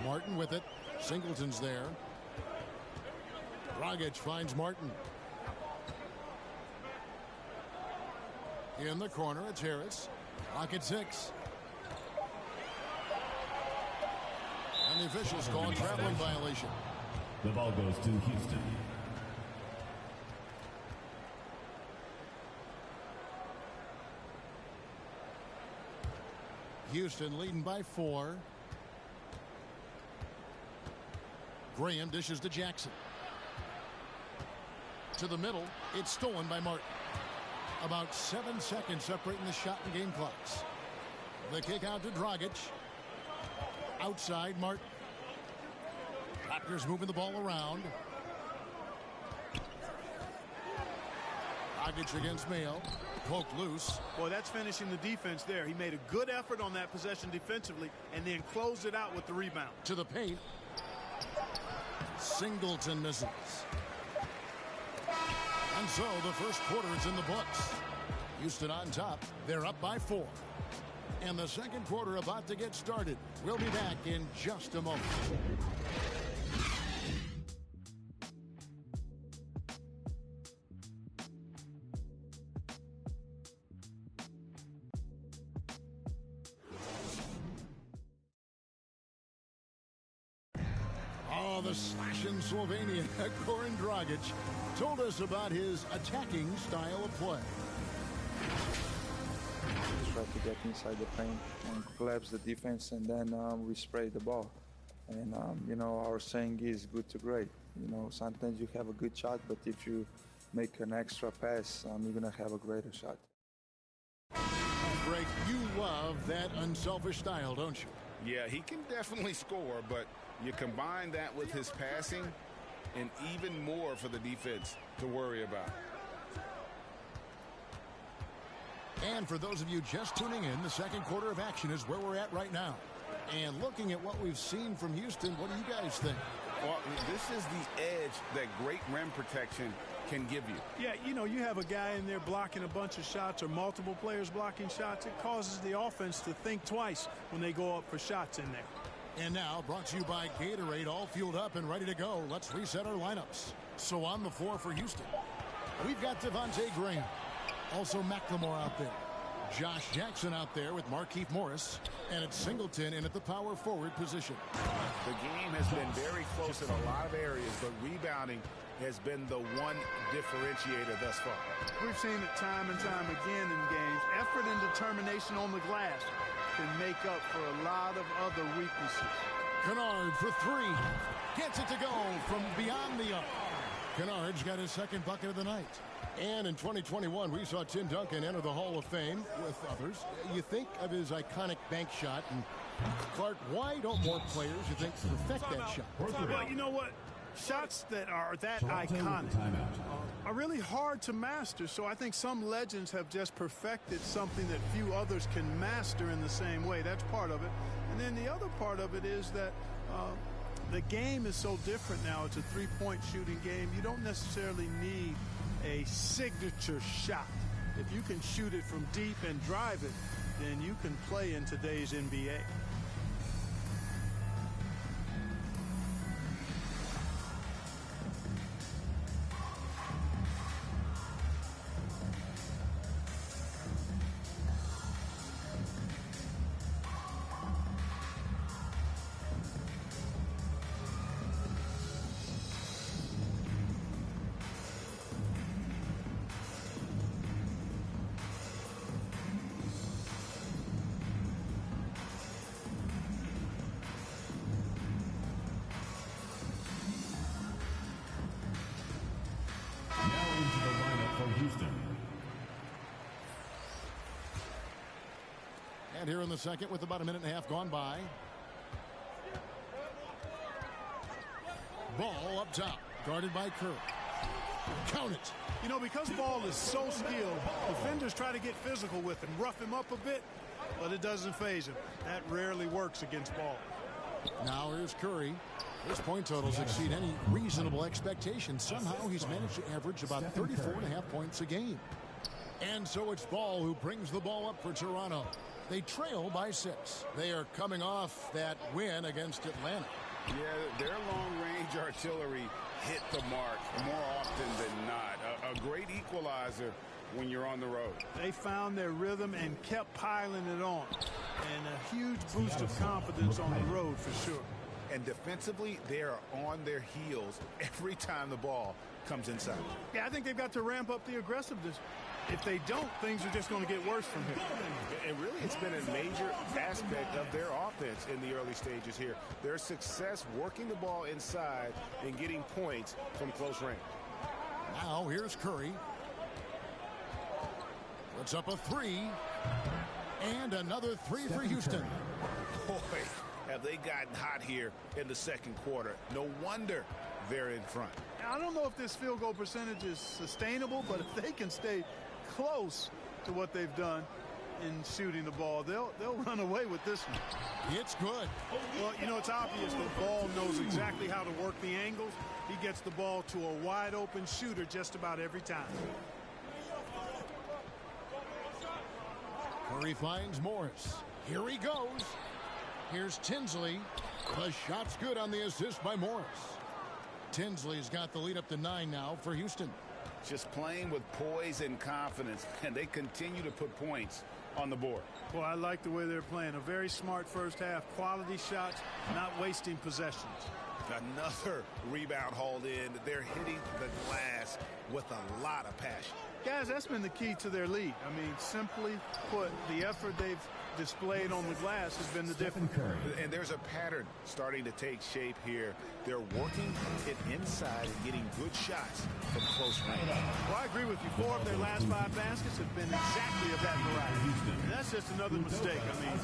Martin with it. Singleton's there. Dragic finds Martin. In the corner, it's Harris. Clock at 6. And the officials call a traveling violation. The ball goes to Houston. Houston leading by 4. Graham dishes to Jackson. To the middle. It's stolen by Martin. About 7 seconds separating the shot and game clocks. The kick out to Dragic. Outside Martin. Raptors moving the ball around. Dragic against Mayo. Poked loose. Boy, that's finishing the defense there. He made a good effort on that possession defensively and then closed it out with the rebound. To the paint. Singleton misses. And so the first quarter is in the books. Houston on top. They're up by 4. And the second quarter about to get started. We'll be back in just a moment. Oh, the slashing Slovenian Goran Dragic told us about his attacking style of play. Try to get inside the paint and collapse the defense, and then we spray the ball. And, you know, our saying is good to great. You know, sometimes you have a good shot, but if you make an extra pass, you're going to have a greater shot. Greg, you love that unselfish style, don't you? Yeah, he can definitely score, but you combine that with his passing and even more for the defense to worry about. And for those of you just tuning in, the second quarter of action is where we're at right now. And looking at what we've seen from Houston, what do you guys think? Well, this is the edge that great rim protection can give you. Yeah, you know, you have a guy in there blocking a bunch of shots or multiple players blocking shots. It causes the offense to think twice when they go up for shots in there. And now, brought to you by Gatorade, all fueled up and ready to go. Let's reset our lineups. So on the floor for Houston, we've got Devontae Graham. Also McLemore out there. Josh Jackson out there with Markieff Morris. And it's Singleton in at the power forward position. The game has been very close in a lot of areas, but rebounding has been the one differentiator thus far. We've seen it time and time again in games. Effort and determination on the glass can make up for a lot of other weaknesses. Kennard for three. Gets it to go from beyond the arc. Kennard's got his second bucket of the night. And in 2021, we saw Tim Duncan enter the Hall of Fame with others. You think of his iconic bank shot. And Clark, why don't more players, you think, perfect that shot? Well, you know what? Shots that are that iconic are really hard to master. So I think some legends have just perfected something that few others can master in the same way. That's part of it. And then the other part of it is that the game is so different now. It's a three-point shooting game. You don't necessarily need a signature shot. If you can shoot it from deep and drive it, then you can play in today's NBA. And here in the second with about a minute and a half gone by. Ball up top, guarded by Curry. Count it. You know, because Ball is so skilled, defenders try to get physical with him, rough him up a bit, but it doesn't faze him. That rarely works against Ball. Now here's Curry. His point totals exceed any reasonable expectation. Somehow he's managed to average about 34.5 points a game. And so it's Ball who brings the ball up for Toronto. They trail by 6. They are coming off that win against Atlanta. Yeah, their long-range artillery hit the mark more often than not. A great equalizer when you're on the road. They found their rhythm and kept piling it on. And a huge boost of confidence on the road for sure. And defensively, they are on their heels every time the ball comes inside. Yeah, I think they've got to ramp up the aggressiveness. If they don't, things are just going to get worse from here. And really, it's been a major aspect of their offense in the early stages here. Their success working the ball inside and getting points from close range. Now, here's Curry. Puts up a 3. And another 3 for Houston. Boy, have they gotten hot here in the second quarter. No wonder they're in front. I don't know if this field goal percentage is sustainable, but if they can stay close to what they've done in shooting the ball, they'll run away with this one. It's good. Well, you know, it's obvious that Ball knows exactly how to work the angles. He gets the ball to a wide open shooter just about every time. Curry finds Morris. Here he goes. Here's Tinsley. The shot's good on the assist by Morris. Tinsley's got the lead up to 9 now for Houston. Just playing with poise and confidence, and they continue to put points on the board. Well, I like the way they're playing. A very smart first half. Quality shots, not wasting possessions. Another rebound hauled in. They're hitting the glass with a lot of passion. Guys, that's been the key to their lead. I mean, simply put, the effort they've displayed on the glass has been the difference. And there's a pattern starting to take shape here. They're working it inside and getting good shots from close range. Well, I agree with you. 4 of their last 5 baskets have been exactly of that variety. And that's just another mistake. I mean,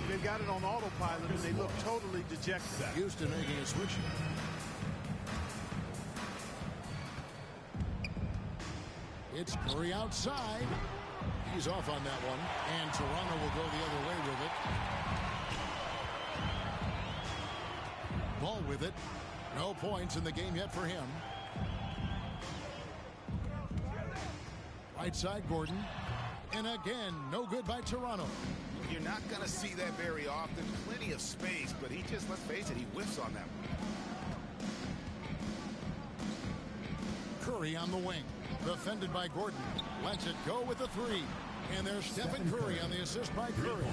they've got it on autopilot, and they look totally dejected. Houston making a switch. It's Curry outside. He's off on that one. And Toronto will go the other way with it. Ball with it. No points in the game yet for him. Right side, Gordon. And again, no good by Toronto. You're not going to see that very often. Plenty of space, but he just, let's face it, he whiffs on that one. Curry on the wing. Defended by Gordon. Lets it go with the 3. And there's Stephen Curry on the assist by Curry.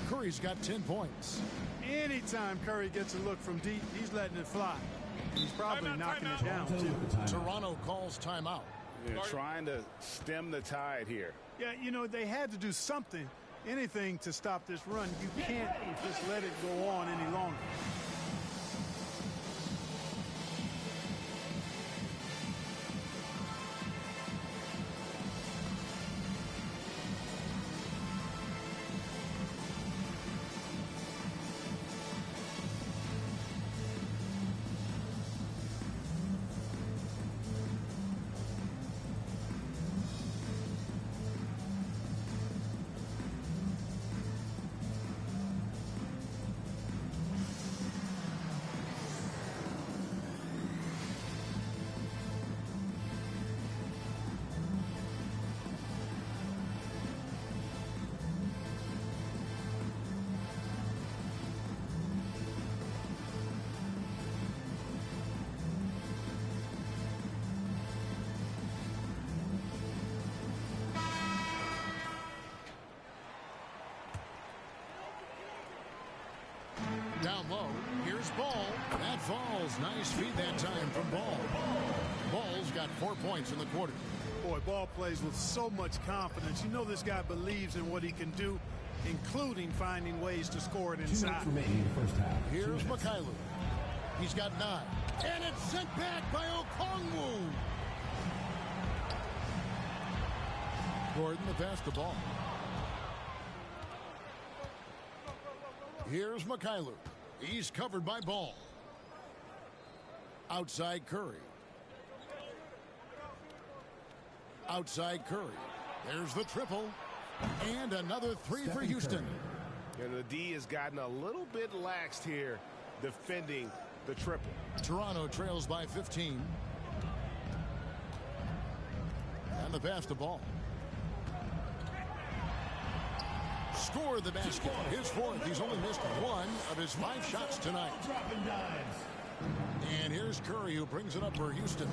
Curry's got 10 points. Anytime Curry gets a look from deep, he's letting it fly. He's probably knocking it down, too. Toronto calls timeout. Yeah, trying to stem the tide here. Yeah, you know, they had to do something, anything to stop this run. You can't just let it go on any longer. Down low, here's Ball. That falls. Nice feed that time from Ball. Ball's got 4 points in the quarter. Boy, Ball plays with so much confidence. You know this guy believes in what he can do, including finding ways to score it inside. Here's Mikhailuk. He's got 9. And it's sent back by Okongwu. Gordon the pass the ball. Here's Mikhailuk. He's covered by Ball. Outside Curry. Outside Curry. There's the triple. And another 3 for Houston. And the D has gotten a little bit laxed here defending the triple. Toronto trails by 15. And the pass to Ball. Score the basket. His 4th. He's only missed 1 of his 5 shots tonight. And here's Curry, who brings it up for Houston.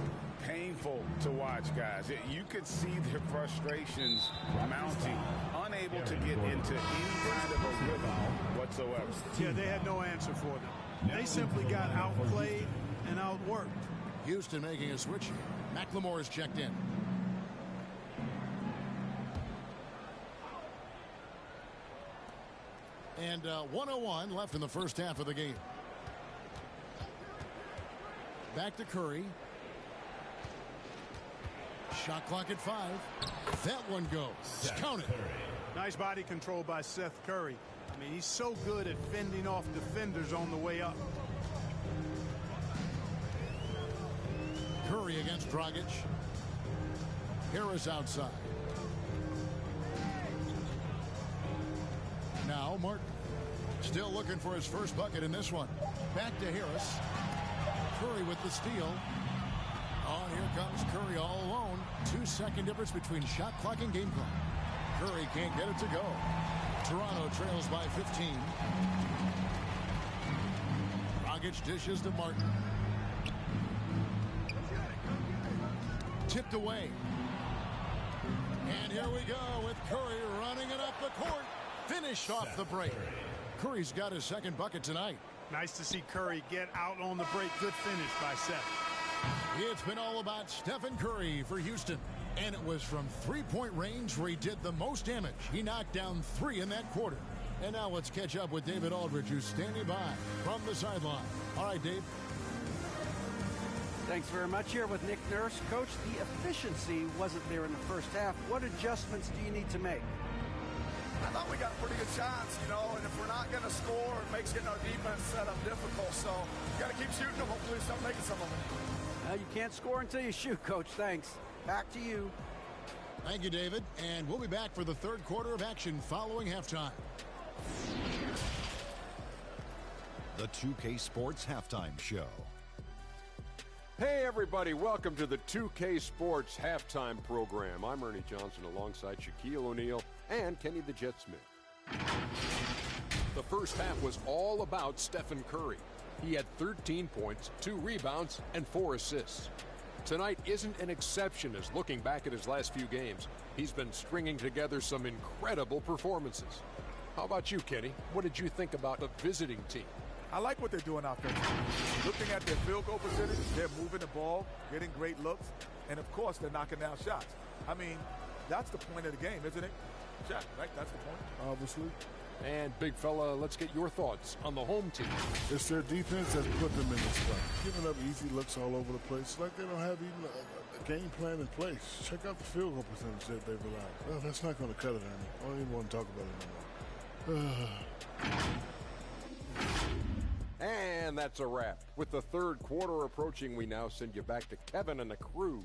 Painful to watch, guys. You could see their frustrations mounting, unable to get into any kind of a rhythm whatsoever. Yeah, they had no answer for them. They simply got outplayed and outworked. Houston making a switch. McLemore is checked in. And 1:01 left in the first half of the game. Back to Curry. Shot clock at 5. That one goes. Count it. Nice body control by Seth Curry. I mean, he's so good at fending off defenders on the way up. Curry against Dragic. Harris outside. Now Martin. Still looking for his first bucket in this one. Back to Harris. Curry with the steal. Oh, here comes Curry all alone. 2-second difference between shot clock and game clock. Curry can't get it to go. Toronto trails by 15. Dragic dishes to Martin. Tipped away. And here we go with Curry running it up the court. Finished off the break. Curry's got his second bucket tonight. Nice to see Curry get out on the break. Good finish by Seth. It's been all about Stephen Curry for Houston. And it was from three-point range where he did the most damage. He knocked down 3 in that quarter. And now let's catch up with David Aldridge, who's standing by from the sideline. All right, Dave. Thanks very much. Here with Nick Nurse. Coach, the efficiency wasn't there in the first half. What adjustments do you need to make? I thought we got a pretty good chance, you know, and if we're not going to score, it makes getting our defense set up difficult. So you got to keep shooting them. Hopefully start making some of them. You can't score until you shoot, Coach. Thanks. Back to you. Thank you, David. And we'll be back for the third quarter of action following halftime. The 2K Sports Halftime Show. Hey, everybody. Welcome to the 2K Sports Halftime Program. I'm Ernie Johnson alongside Shaquille O'Neal and Kenny the Jet Smith. The first half was all about Stephen Curry. He had 13 points, 2 rebounds, and 4 assists. Tonight isn't an exception as looking back at his last few games, he's been stringing together some incredible performances. How about you, Kenny? What did you think about the visiting team? I like what they're doing offensively. Looking at their field goal percentage, they're moving the ball, getting great looks, and of course they're knocking down shots. I mean, that's the point of the game, isn't it? Shot, right? That's the point. Obviously. And, big fella, let's get your thoughts on the home team. It's their defense that's put them in this spot. Giving up easy looks all over the place. Like they don't have even a game plan in place. Check out the field goal percentage that they've allowed. Well, that's not going to cut it, Ernie. I don't even want to talk about it anymore. And that's a wrap. With the third quarter approaching, we now send you back to Kevin and the crew.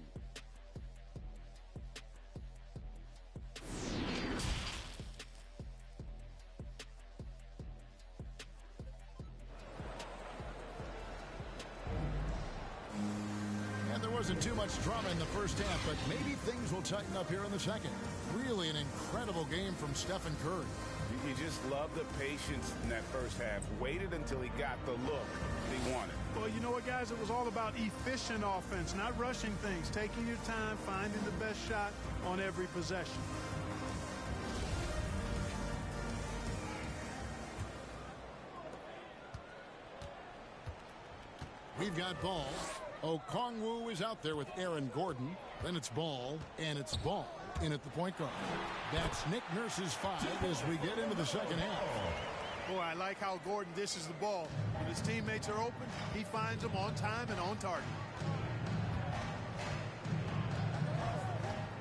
Wasn't too much drama in the first half, but maybe things will tighten up here in the second. Really an incredible game from Stephen Curry. You just love the patience in that first half. Waited until he got the look he wanted. Well, you know what, guys? It was all about efficient offense, not rushing things, taking your time, finding the best shot on every possession. We've got ball. Okongwu is out there with Aaron Gordon. Then it's ball, and it's ball in at the point guard. That's Nick Nurse's 5 as we get into the second half. Boy, I like how Gordon dishes the ball. When his teammates are open, he finds them on time and on target.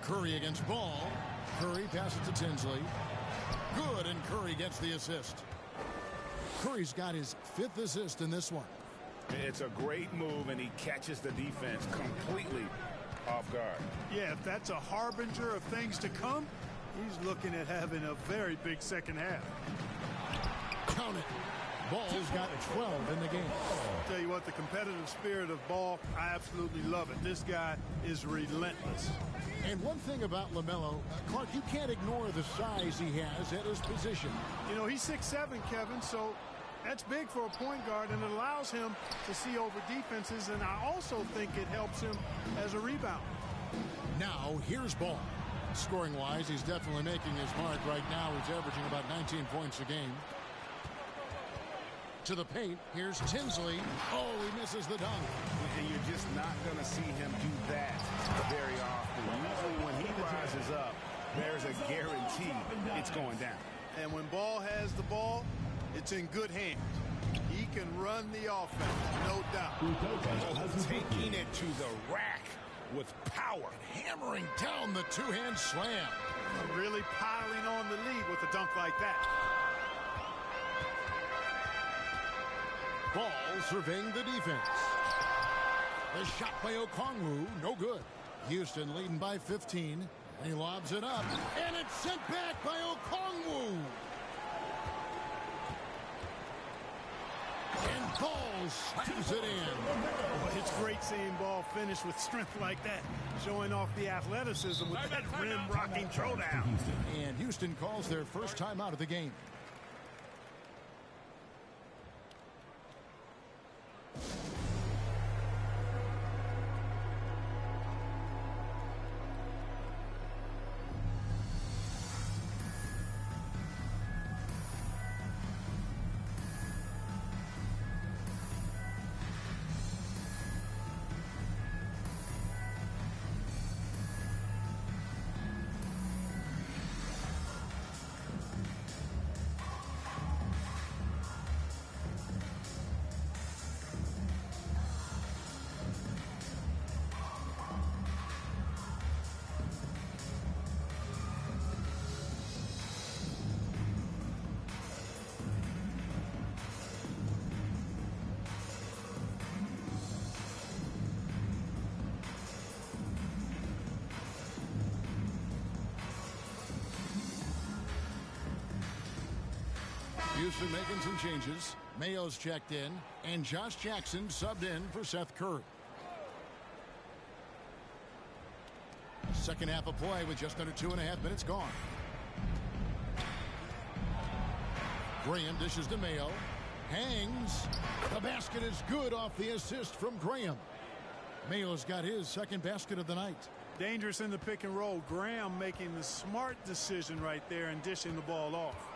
Curry against ball. Curry passes to Tinsley. Good, and Curry gets the assist. Curry's got his 5th assist in this one. It's a great move, and he catches the defense completely off guard. Yeah, if that's a harbinger of things to come, he's looking at having a very big second half. Count it. Ball's got 12 in the game. I'll tell you what, the competitive spirit of Ball, I absolutely love it. This guy is relentless. And one thing about LaMelo, Clark, you can't ignore the size he has at his position. You know, he's 6'7", Kevin, so that's big for a point guard, and it allows him to see over defenses, and I also think it helps him as a rebounder. Now, here's Ball. Scoring-wise, he's definitely making his mark right now. He's averaging about 19 points a game. To the paint, here's Tinsley. Oh, he misses the dunk. And you're just not going to see him do that very often. Usually when he rises up, there's a guarantee it's going down. And when Ball has the ball, it's in good hands. He can run the offense, no doubt. Taking it to the rack with power. Hammering down the two-hand slam. Really piling on the lead with a dunk like that. Ball surveying the defense. The shot by Okongwu, no good. Houston leading by 15. And he lobs it up. And it's sent back by Okongwu. And Ball slams it in. Well, it's great seeing Ball finish with strength like that, showing off the athleticism with that rim-rocking throwdown. And Houston calls their first timeout of the game. Houston making some changes. Mayo's checked in, and Josh Jackson subbed in for Seth Curry. Second half of play with just under 2.5 minutes gone. Graham dishes to Mayo. Hangs. The basket is good off the assist from Graham. Mayo's got his second basket of the night. Dangerous in the pick and roll. Graham making the smart decision right there and dishing the ball off.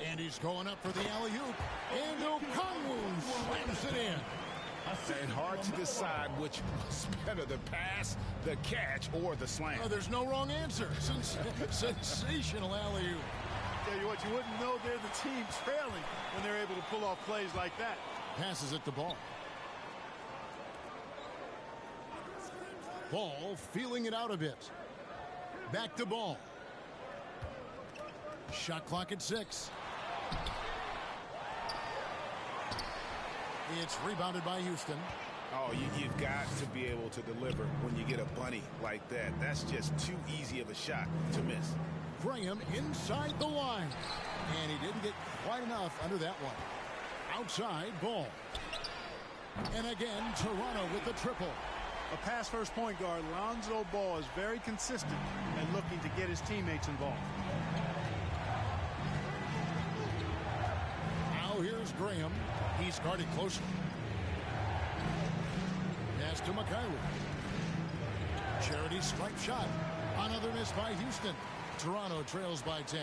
And he's going up for the alley-oop. And Okongwu slams it in. And hard to decide which was better, the pass, the catch, or the slam. Oh, there's no wrong answer. Sensational alley-oop. Tell you what, you wouldn't know they're the team trailing when they're able to pull off plays like that. Passes it to Ball. Ball feeling it out a bit. Back to Ball. Shot clock at 6. It's rebounded by Houston. Oh, you've got to be able to deliver when you get a bunny like that. That's just too easy of a shot to miss. Graham inside the line. And he didn't get quite enough under that one. Outside Ball. And again, Toronto with the triple. A pass first point guard, Lonzo Ball, is very consistent and looking to get his teammates involved. Now here's Graham. He's guarded closely. Pass to Mikhailuk. Charity stripe shot. Another miss by Houston. Toronto trails by 10.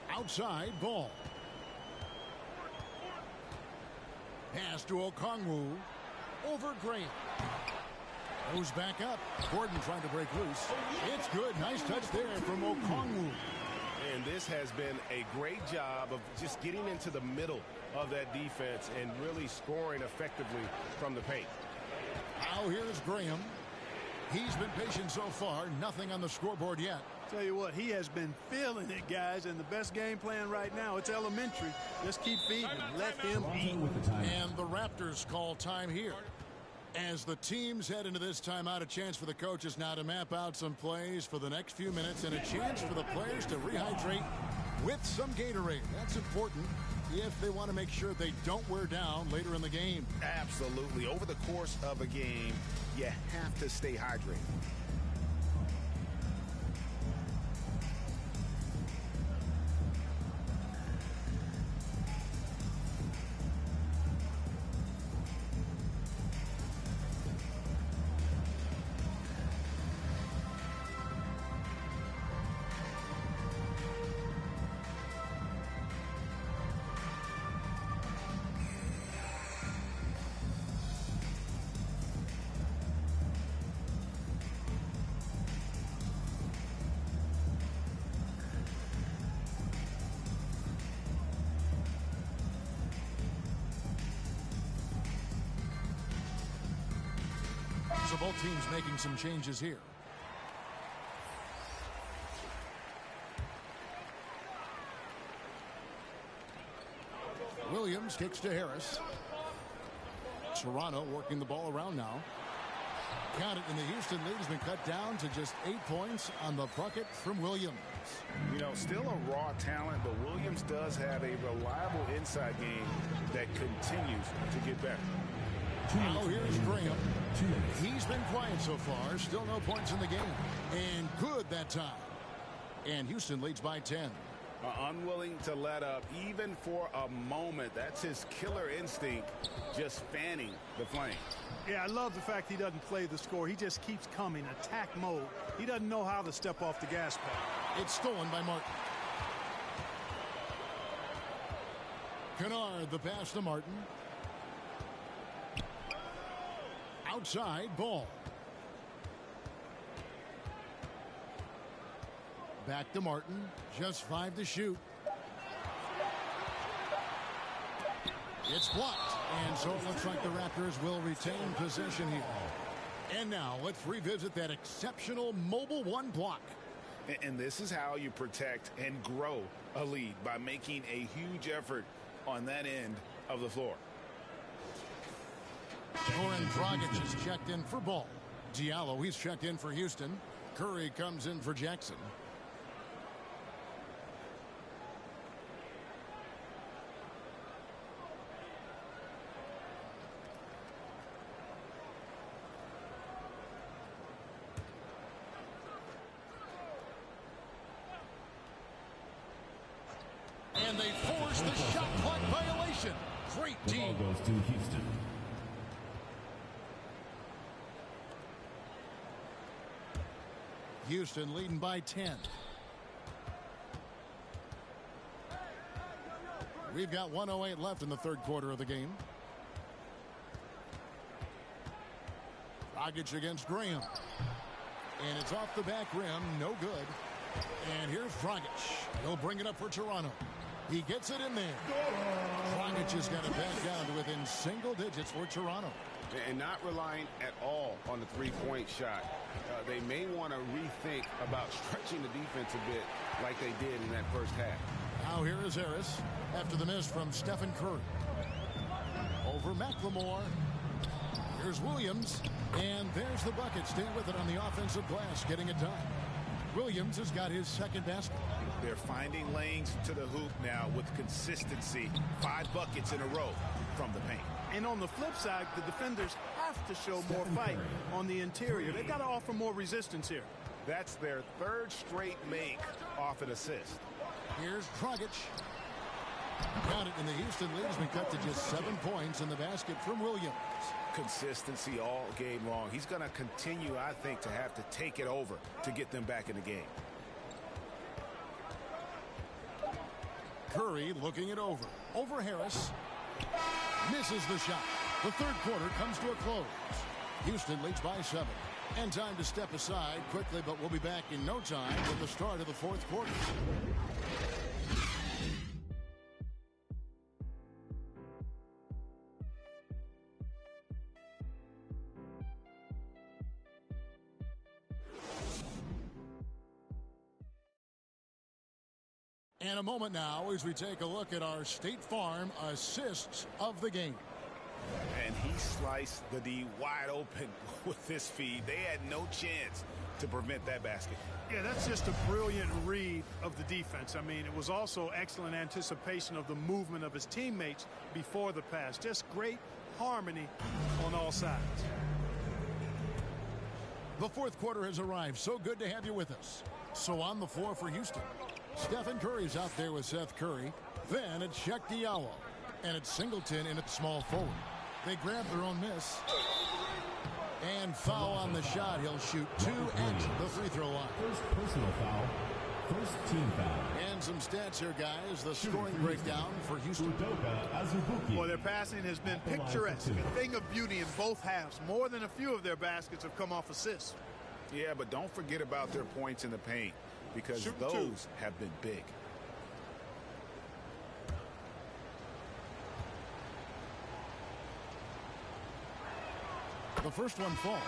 Outside Ball. Pass to Okongwu. Over Graham. Goes back up. Gordon trying to break loose. It's good. Nice touch there from Okongwu. And this has been a great job of just getting into the middle of that defense and really scoring effectively from the paint. Now here's Graham. He's been patient so far. Nothing on the scoreboard yet. Tell you what, he has been feeling it, guys, and the best game plan right now, it's elementary. Just keep feeding him. Let him eat. And the Raptors call time here. As the teams head into this timeout, a chance for the coaches now to map out some plays for the next few minutes and a chance for the players to rehydrate with some Gatorade. That's important if they want to make sure they don't wear down later in the game. Absolutely. Over the course of a game, you have to stay hydrated. So both teams making some changes here. Williams kicks to Harris. Toronto working the ball around now. Count it, and the Houston lead has been cut down to just 8 points on the bucket from Williams. You know, still a raw talent, but Williams does have a reliable inside game that continues to get better. Now here's Graham. He's been quiet so far. Still no points in the game. And good that time. And Houston leads by 10. Unwilling to let up even for a moment. That's his killer instinct, just fanning the flame. Yeah, I love the fact he doesn't play the score. He just keeps coming, attack mode. He doesn't know how to step off the gas pedal. It's stolen by Martin. Kennard, the pass to Martin. Outside Ball. Back to Martin. Just 5 to shoot. It's blocked. And so it looks like the Raptors will retain possession here. And now let's revisit that exceptional mobile one block. And this is how you protect and grow a lead, by making a huge effort on that end of the floor. Goran Dragic is checked in for Ball. Diallo, he's checked in for Houston. Curry comes in for Jackson. ball goes to Houston. Houston leading by 10. We've got 1:08 left in the third quarter of the game. Dragic against Graham. And it's off the back rim. No good. And here's Dragic. He'll bring it up for Toronto. He gets it in there. Dragic has got it back down to within single digits for Toronto. And not relying at all on the three-point shot. They may want to rethink about stretching the defense a bit like they did in that first half. Now here is Harris after the miss from Stephen Curry. Over McLemore. Here's Williams. And there's the bucket. Stay with it on the offensive glass, getting it done. Williams has got his second basket. They're finding lanes to the hoop now with consistency. 5 buckets in a row from the paint. And on the flip side, the defenders have to show more fight on the interior. They've got to offer more resistance here. That's their third straight make off an assist. Here's Dragic. Got it, and the Houston lead has been cut to just 7 points in the basket from Williams. Consistency all game long. He's going to continue, I think, to have to take it over to get them back in the game. Curry looking it over. Over Harris. Misses the shot. The third quarter comes to a close. Houston leads by 7. And time to step aside quickly, but we'll be back in no time with the start of the fourth quarter. And a moment now as we take a look at our State Farm assists of the game. And he sliced the D wide open with this feed. They had no chance to prevent that basket. Yeah, that's just a brilliant read of the defense. I mean, it was also excellent anticipation of the movement of his teammates before the pass. Just great harmony on all sides. The fourth quarter has arrived. So good to have you with us. So on the floor for Houston, Stephen Curry's out there with Seth Curry. Then it's Shaq Diallo. And it's Singleton in at small forward. They grab their own miss. And foul on the shot. He'll shoot 2 at the free throw line. First personal foul. First team foul. And some stats here, guys. The scoring breakdown for Houston. Well, their passing has been picturesque. A thing of beauty in both halves. More than a few of their baskets have come off assists. Yeah, but don't forget about their points in the paint, because those have been big. The first one falls.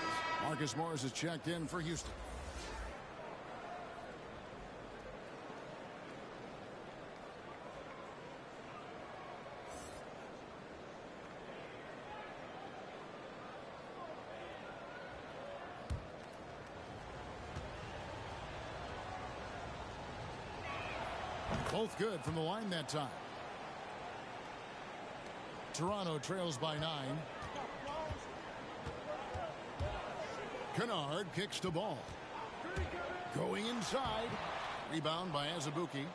Marcus Morris is checked in for Houston. Both good from the line that time. Toronto trails by 9. Kennard kicks the ball. Going inside. Rebound by Azubuike.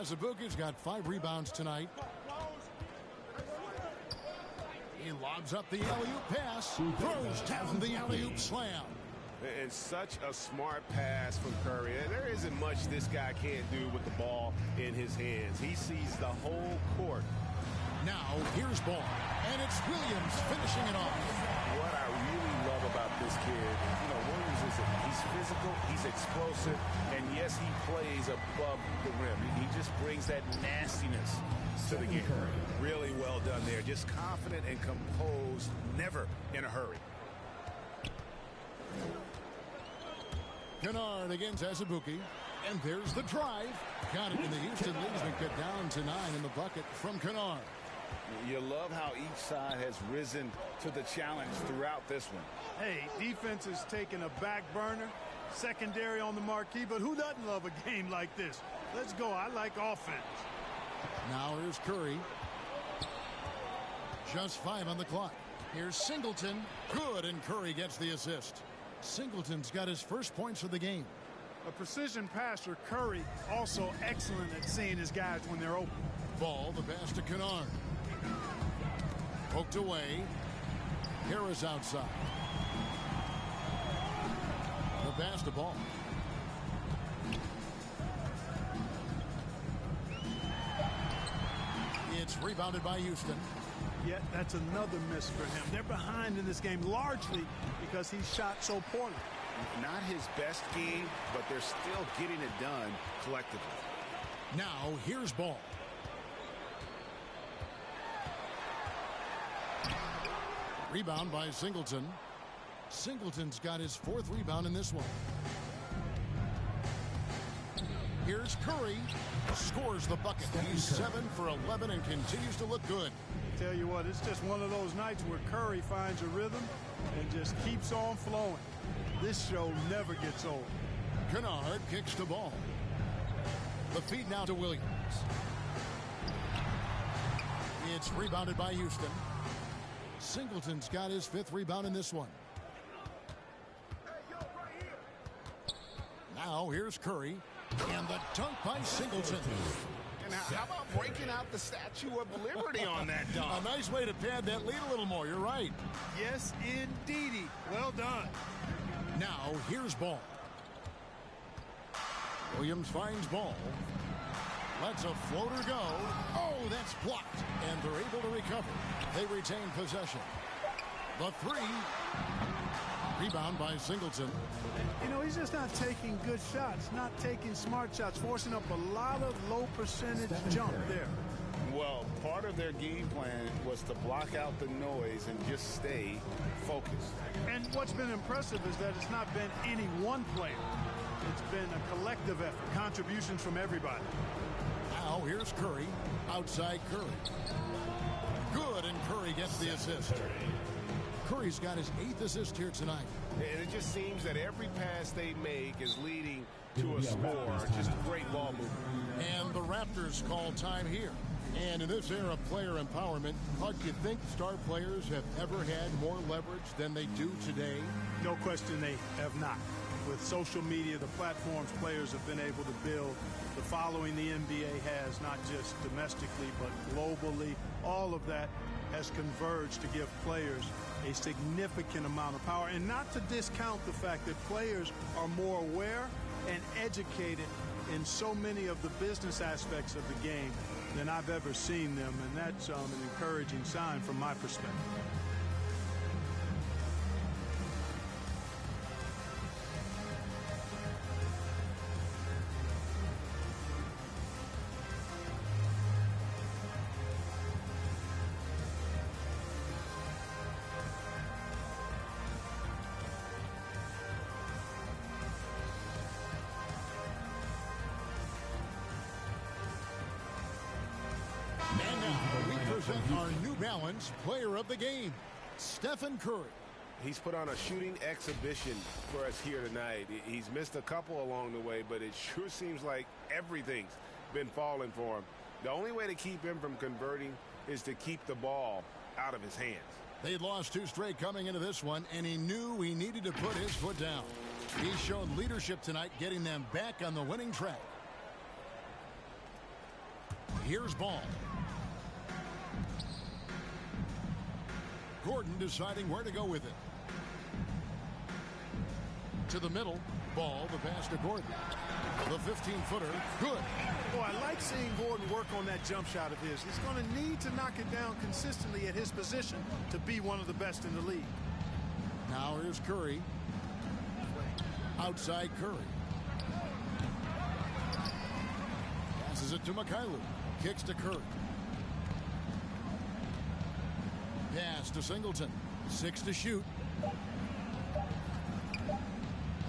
Azubuike's got 5 rebounds tonight. He lobs up the alley-oop pass. Throws down the alley-oop slam. And such a smart pass from Curry. There isn't much this guy can't do with the ball in his hands. He sees the whole court. Now here's ball. And it's Williams finishing it off. What I really love about this kid, Williams he's physical, he's explosive, and yes, he plays above the rim. He just brings that nastiness to the game. Really well done there. Just confident and composed, never in a hurry. Kennard against Azubuike. And there's the drive. Got it, and the Houston lead's been cut down to 9 in the bucket from Kennard. You love how each side has risen to the challenge throughout this one. Hey, defense is taking a back burner, secondary on the marquee, but who doesn't love a game like this? Let's go. I like offense. Now here's Curry. Just 5 on the clock. Here's Singleton. Good, and Curry gets the assist. Singleton's got his first points of the game. A precision passer, Curry also excellent at seeing his guys when they're open. Ball, the pass to Kennard. Poked away. Harris outside. The pass to Ball. It's rebounded by Houston. Yet that's another miss for him. They're behind in this game largely because he shot so poorly. Not his best game, but they're still getting it done collectively. Now here's Ball. Rebound by Singleton. Singleton's got his 4th rebound in this one. Here's Curry. Scores the bucket. He's 7 for 11 and continues to look good. Tell you what, it's just one of those nights where Curry finds a rhythm and just keeps on flowing. This show never gets old. Kennard kicks the Ball. The feed now to Williams. It's rebounded by Houston. Singleton's got his 5th rebound in this one. Now here's Curry. And the dunk by Singleton. And how about breaking out the Statue of Liberty on that dunk? A nice way to pad that lead a little more. You're right. Yes, indeedy. Well done. Now here's Ball. Williams finds Ball. Lets a floater go. Oh, that's blocked. And they're able to recover. They retain possession. The 3. Rebound by Singleton. You know, he's just not taking good shots, not taking smart shots, forcing up a lot of low percentage jump there. Well, part of their game plan was to block out the noise and just stay focused. And what's been impressive is that it's not been any one player. It's been a collective effort, contributions from everybody. Now here's Curry. Outside Curry. Good, and Curry gets the assist. Curry's got his 8th assist here tonight. And it just seems that every pass they make is leading to a score. Just great ball movement. And the Raptors call time here. And in this era of player empowerment, do you think star players have ever had more leverage than they do today? No question they have not. With social media, the platforms players have been able to build, the following the NBA has, not just domestically, but globally, all of that has converged to give players a significant amount of power. And not to discount the fact that players are more aware and educated in so many of the business aspects of the game than I've ever seen them. And that's an encouraging sign from my perspective. And now we present our New Balance player of the game, Stephen Curry. He's put on a shooting exhibition for us here tonight. He's missed a couple along the way, but it sure seems like everything's been falling for him. The only way to keep him from converting is to keep the ball out of his hands. They'd lost 2 straight coming into this one, and he knew he needed to put his foot down. He's shown leadership tonight, getting them back on the winning track. Here's Ball. Gordon deciding where to go with it. To the middle. Ball, the pass to Gordon. The 15-footer, good. Oh, I like seeing Gordon work on that jump shot of his. He's going to need to knock it down consistently at his position to be one of the best in the league. Now here's Curry. Outside Curry. Passes it to Mikhailuk. Kicks to Curry. Pass to Singleton. 6 to shoot.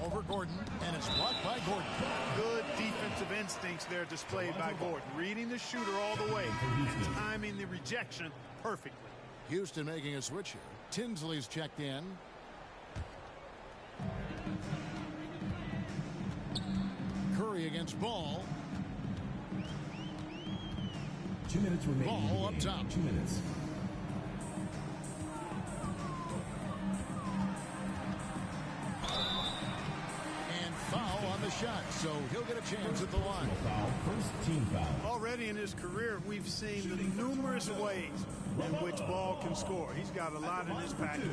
Over Gordon, and it's blocked by Gordon. Good defensive instincts there displayed by Gordon. Reading the shooter all the way and timing the rejection perfectly. Houston making a switch here. Tinsley's checked in. Curry against Ball. 2 minutes remaining. Ball up top. 2 minutes. And foul on the shots. so he'll get a chance at the line. First team foul. Already in his career, we've seen the numerous ways in which Ball can score. He's got a lot in his package.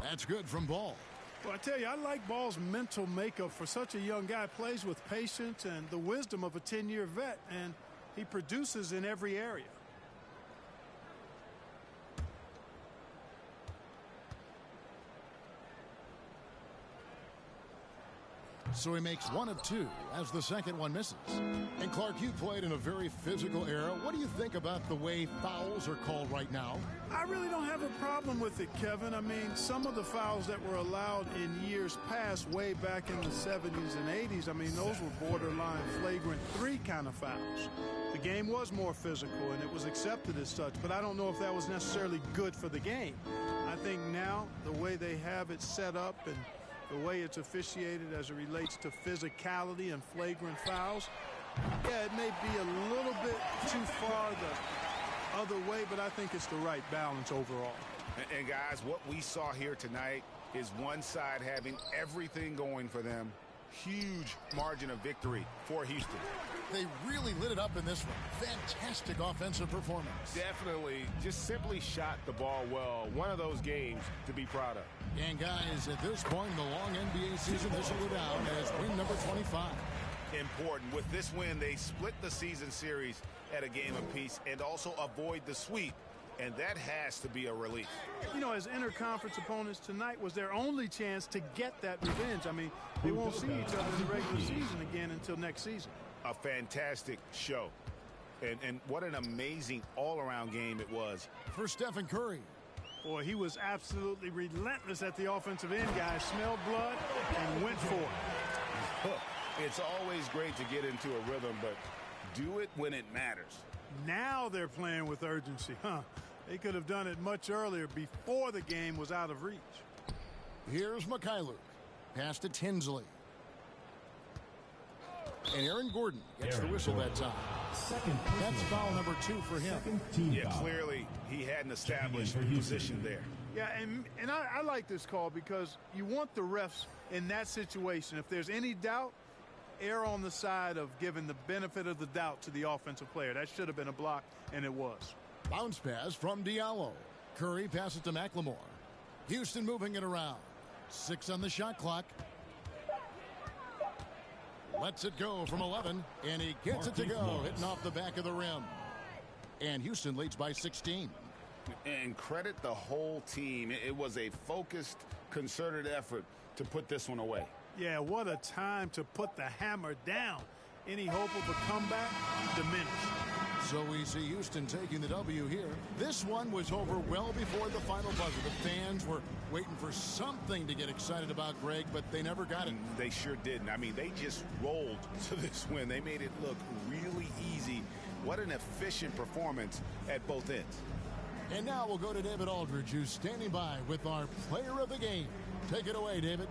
That's good from Ball. Well, I tell you, I like Ball's mental makeup for such a young guy. Plays with patience and the wisdom of a 10-year vet, and he produces in every area. So he makes one of two as the second one misses. And Clark, you played in a very physical era. What do you think about the way fouls are called right now? I really don't have a problem with it, Kevin. I mean, some of the fouls that were allowed in years past, way back in the 70s and 80s, I mean, those were borderline flagrant 3 kind of fouls. The game was more physical, and it was accepted as such, but I don't know if that was necessarily good for the game. I think now, the way they have it set up and the way it's officiated as it relates to physicality and flagrant fouls, yeah, it may be a little bit too far the other way, but I think it's the right balance overall. And guys, what we saw here tonight is one side having everything going for them. Huge margin of victory for Houston. They really lit it up in this one. Fantastic offensive performance. Definitely. Just simply shot the ball well. One of those games to be proud of. And guys, at this point in the long NBA season, this will go down as win number 25. Important. With this win, they split the season series at a game apiece and also avoid the sweep. And that has to be a relief. You know, as interconference opponents, tonight was their only chance to get that revenge. I mean, they won't see each other in the regular season again until next season. A fantastic show. And what an amazing all-around game it was. For Stephen Curry. Boy, he was absolutely relentless at the offensive end, guys. Smelled blood and went for it. It's always great to get into a rhythm, but do it when it matters. Now they're playing with urgency, huh? They could have done it much earlier before the game was out of reach. Here's Mikhailuk. Pass to Tinsley. And Aaron Gordon gets the whistle that time. That's foul number 2 for him. Yeah, clearly he hadn't established position there. Yeah, and I like this call because you want the refs in that situation. If there's any doubt, err on the side of giving the benefit of the doubt to the offensive player. That should have been a block, and it was. Bounce pass from Diallo. Curry passes to McLemore. Houston moving it around. 6 on the shot clock. Lets it go from 11, and he gets it to go, hitting off the back of the rim. And Houston leads by 16. And credit the whole team. It was a focused, concerted effort to put this one away. Yeah, what a time to put the hammer down. Any hope of a comeback diminished. So we see Houston taking the W here. This one was over well before the final buzzer. The fans were waiting for something to get excited about, Greg, but they never got it. They sure didn't. I mean, they just rolled to this win. They made it look really easy. What an efficient performance at both ends. And now we'll go to David Aldridge, who's standing by with our player of the game. Take it away, David.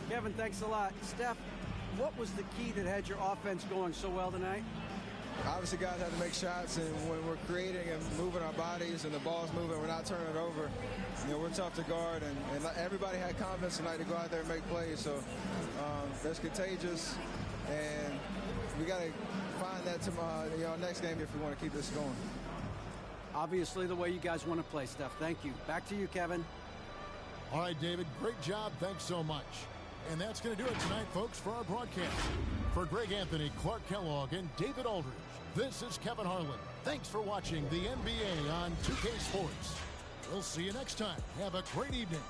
Kevin, thanks a lot. Steph, what was the key that had your offense going so well tonight? Obviously, guys have to make shots, and when we're creating and moving our bodies and the ball's moving, we're not turning it over. You know, we're tough to guard, and everybody had confidence tonight to go out there and make plays. So that's contagious, and we got to find that tomorrow, next game if we want to keep this going. Obviously, the way you guys want to play, Steph. Thank you. Back to you, Kevin. All right, David, great job. Thanks so much. And that's going to do it tonight, folks, for our broadcast. For Greg Anthony, Clark Kellogg, and David Aldridge, this is Kevin Harlan. Thanks for watching the NBA on 2K Sports. We'll see you next time. Have a great evening.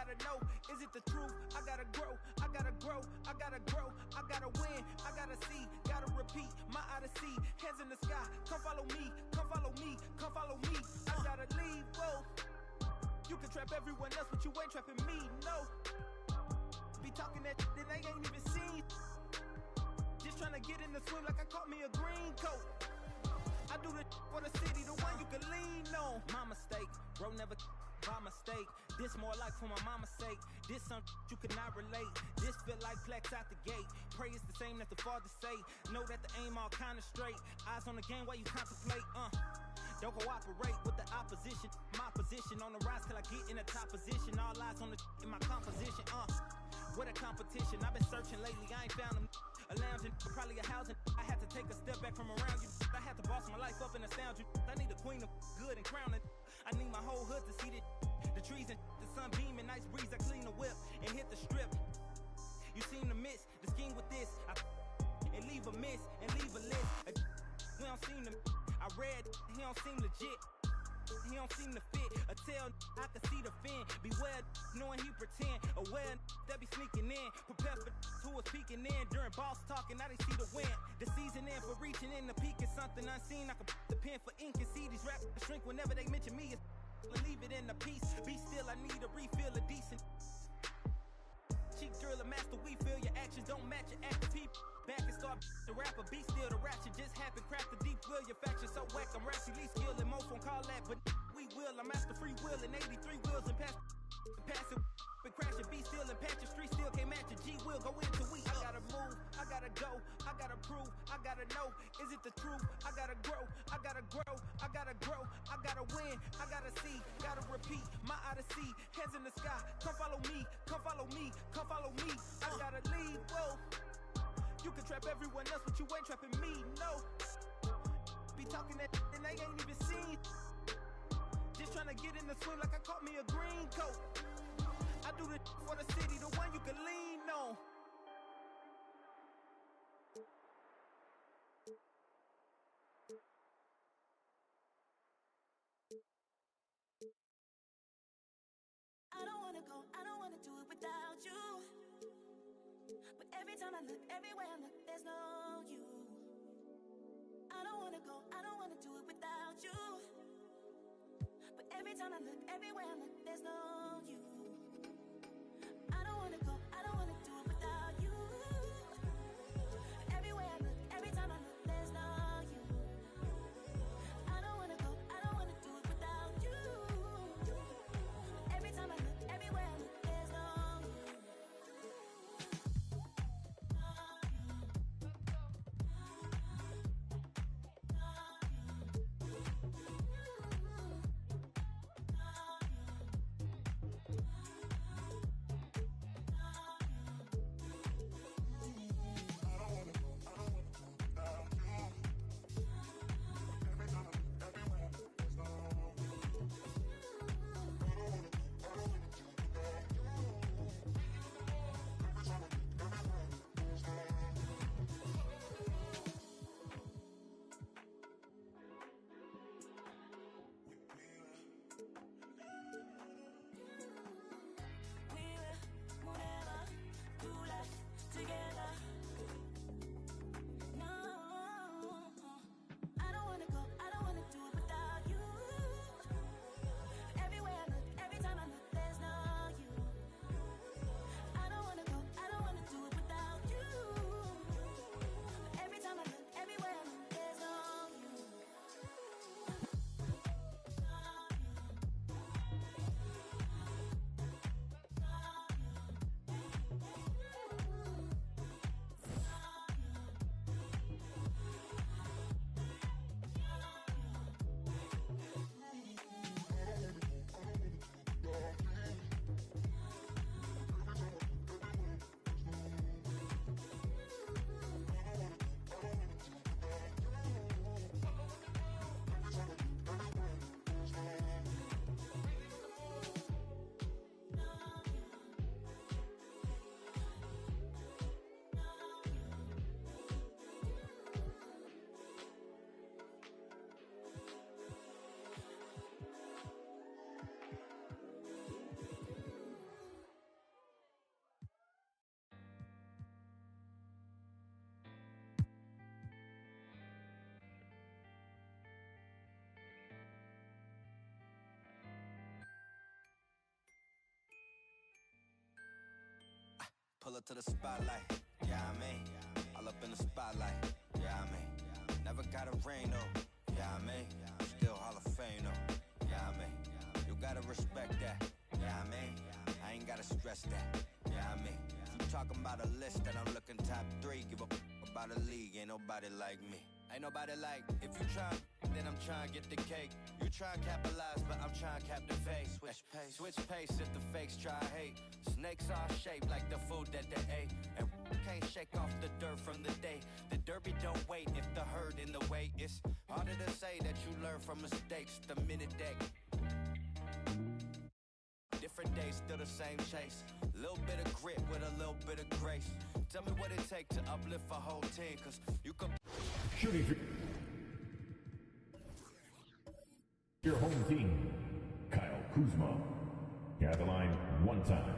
gotta know, is it the truth? I gotta grow, I gotta grow, I gotta grow, I gotta win, I gotta see, gotta repeat my odyssey. Hands in the sky, come follow me, come follow me, come follow me. I gotta leave, whoa. You can trap everyone else, but you ain't trapping me, no. Be talking that shit they ain't even seen. Just trying to get in the swim like I caught me a green coat. I do this for the city, the one you can lean on. My mistake, bro, never by mistake. This more like for my mama's sake. This something you cannot relate. This feel like flex out the gate. Pray it's the same that the father say. Know that the aim all kinda straight. Eyes on the game while you contemplate. Don't cooperate with the opposition. My position on the rise till I get in the top position. All eyes on the in my composition. What a competition. I've been searching lately. I ain't found them. A lounging, probably a housing. I had to take a step back from around you. I had to boss my life up and astound you. I need a queen of good and crown it. I need my whole hood to see this. The trees and the sun beaming, nice breeze. I clean the whip and hit the strip. You seem to miss the scheme with this. And leave a miss and leave a list. We don't seem to. I read he don't seem legit. He don't seem to fit. A tail, I can see the fin. Beware, knowing he pretend. Aware, that be sneaking in. Prepare for who was peeking in. During boss talking, now they see the win. The season in for reaching in the peak is something unseen. I can put the pen for ink and see these rappers shrink whenever they mention me. Leave it in the piece. Be still, I need a refill of decent. Cheap drill, a master, we feel your actions don't match your active people. Back and start the rapper, be still the ratchet just happened. Craft the deep will, your faction so whack. I'm rationally skilled and most won't call that, but we will. I'm master free will and 83 wheels and pass it and crash it. Be still and patch your street still can't match a G will go into we. I gotta move, I gotta go, I gotta prove, I gotta know, is it the truth? I gotta grow, I gotta grow, I gotta grow, I gotta win, I gotta see, gotta repeat my odyssey. Hands in the sky, come follow me, come follow me, come follow me. I gotta leave, whoa. You can trap everyone else, but you ain't trapping me, no. Be talking that and they ain't even seen. Just trying to get in the swim like I caught me a green coat. I do this for the city, the one you can lean on. I don't wanna go, I don't wanna do it without you. But every time I look, everywhere I look, there's no you. I don't wanna go, I don't wanna do it without you. But every time I look, everywhere I look, there's no you. I don't wanna go, I don't wanna do it without you. Everywhere I look, every time I look, there's no you. I don't wanna go, I don't wanna do it without you. Every time I look, everywhere I look, there's no you. Thriller to the spotlight, yeah, I mean. All up in the spotlight, yeah, I mean. Never got a ring, though, yeah, I mean. Still Hall of Fame, though, yeah, I mean. You gotta respect that, yeah, I mean. I ain't gotta stress that, yeah, I mean. If you talking about a list, then I'm looking top 3. Give a about a league, ain't nobody like me. Ain't nobody like, if you try, then I'm trying to get the cake. You try and capitalize, but I'm trying to cap the face. Switch pace if the fakes try to hate. Snakes are shaped like the food that they ate. And can't shake off the dirt from the day. The derby don't wait if the herd in the way. It's harder to say that you learn from mistakes the minute that. Different days, still the same chase. Little bit of grit with a little bit of grace. Tell me what it takes to uplift a whole team, cause you could. Shooting for your home team, Kyle Kuzma. At the line one time.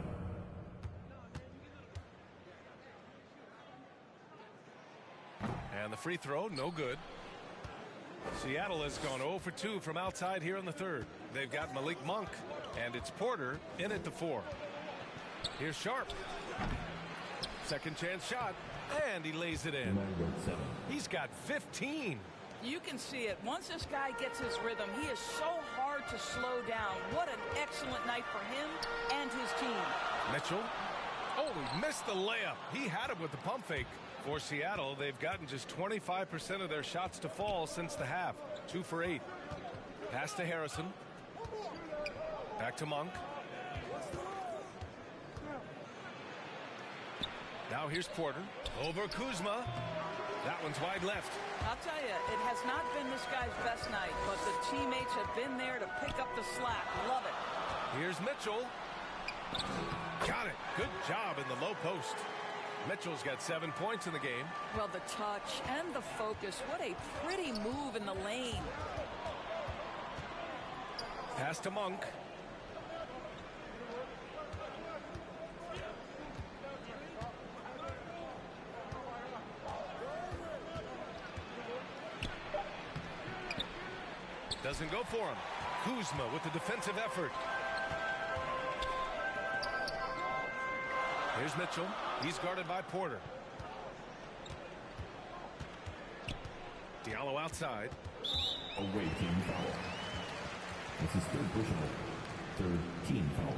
And the free throw, no good. Seattle has gone 0 for 2 from outside here in the third. They've got Malik Monk, and it's Porter in at the 4. Here's Sharp. Second chance shot, and he lays it in. He's got 15. You can see it. Once this guy gets his rhythm, he is so hard to slow down. What an excellent night for him and his team. Mitchell. Oh, he missed the layup. He had it with the pump fake. For Seattle, they've gotten just 25% of their shots to fall since the half. 2 for 8. Pass to Harrison. Back to Monk. Now here's Porter. Over Kuzma. That one's wide left. I'll tell you, it has not been this guy's best night, but the teammates have been there to pick up the slack. Love it. Here's Mitchell. Got it. Good job in the low post. Mitchell's got 7 points in the game. Well, the touch and the focus. What a pretty move in the lane. Pass to Monk. Doesn't go for him. Kuzma with the defensive effort. Here's Mitchell. He's guarded by Porter. Diallo outside. Away team foul. This is third personal. Third team foul.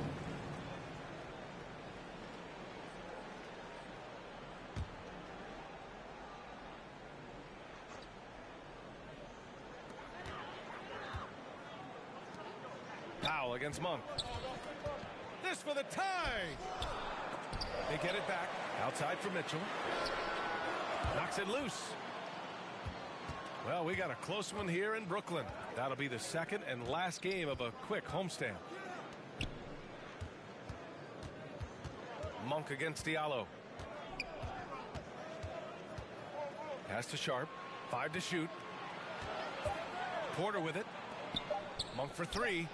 Foul against Monk. This for the tie. They get it back. Outside for Mitchell. Knocks it loose. Well, we got a close one here in Brooklyn. That'll be the second and last game of a quick homestand. Monk against Diallo. Pass to Sharp. 5 to shoot. Porter with it. Monk for 3.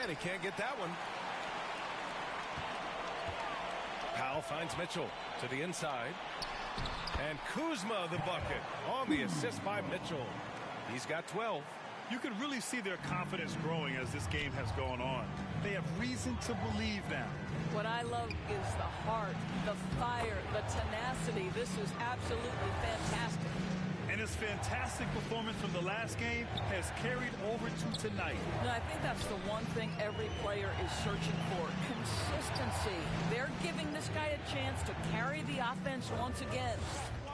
And he can't get that one. Powell finds Mitchell to the inside. And Kuzma the bucket on the assist by Mitchell. He's got 12. You can really see their confidence growing as this game has gone on. They have reason to believe now. What I love is the heart, the fire, the tenacity. This is absolutely fantastic. And his fantastic performance from the last game has carried over to tonight. No, I think that's the one thing every player is searching for. Consistency. They're giving this guy a chance to carry the offense once again.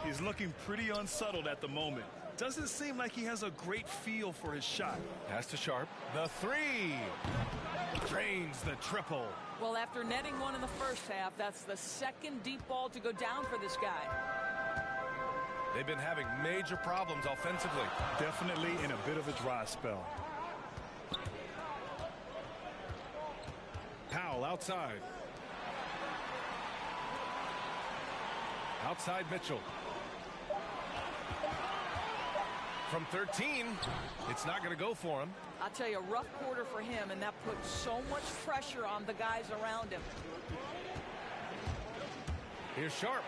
He's looking pretty unsettled at the moment. Doesn't seem like he has a great feel for his shot. Pass to Sharp. The 3. Drains the triple. Well, after netting one in the first half, that's the second deep ball to go down for this guy. They've been having major problems offensively. Definitely in a bit of a dry spell. Powell outside. Outside Mitchell. From 13, it's not going to go for him. I'll tell you, a rough quarter for him, and that puts so much pressure on the guys around him. Here's Sharp.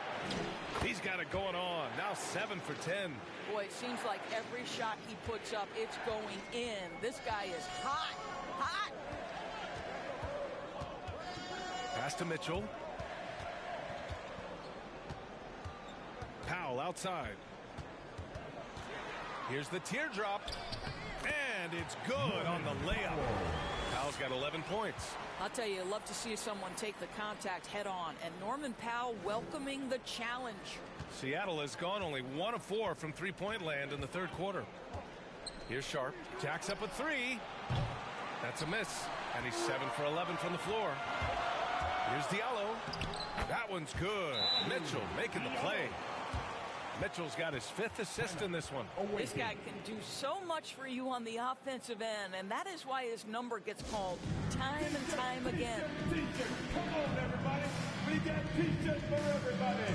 He's got it going on. Now 7 for 10. Boy, it seems like every shot he puts up, it's going in. This guy is hot, hot. Pass to Mitchell. Powell outside. Here's the teardrop. And it's good on the layup. Powell's got 11 points. I'll tell you, love to see someone take the contact head on. And Norman Powell welcoming the challenge. Seattle has gone only 1 of 4 from three-point land in the third quarter. Here's Sharp. Jacks up a three. That's a miss. And he's 7 for 11 from the floor. Here's Diallo. That one's good. Mitchell making the play. Mitchell's got his 5th assist in this one. This guy can do so much for you on the offensive end, and that is why his number gets called time and time again. Come on, everybody. We got t-shirts for everybody.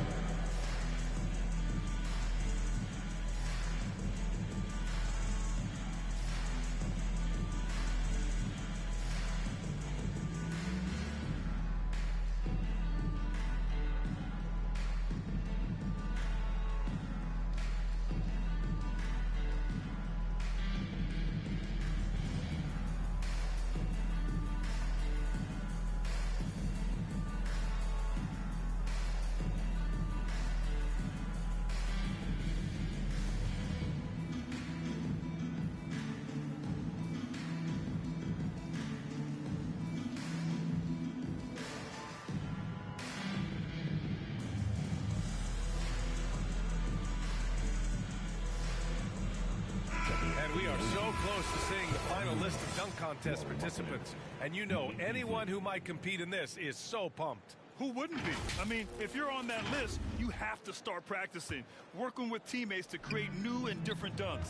We are so close to seeing the final list of dunk contest participants. And you know, anyone who might compete in this is so pumped. Who wouldn't be? I mean, if you're on that list, you have to start practicing, working with teammates to create new and different dunks.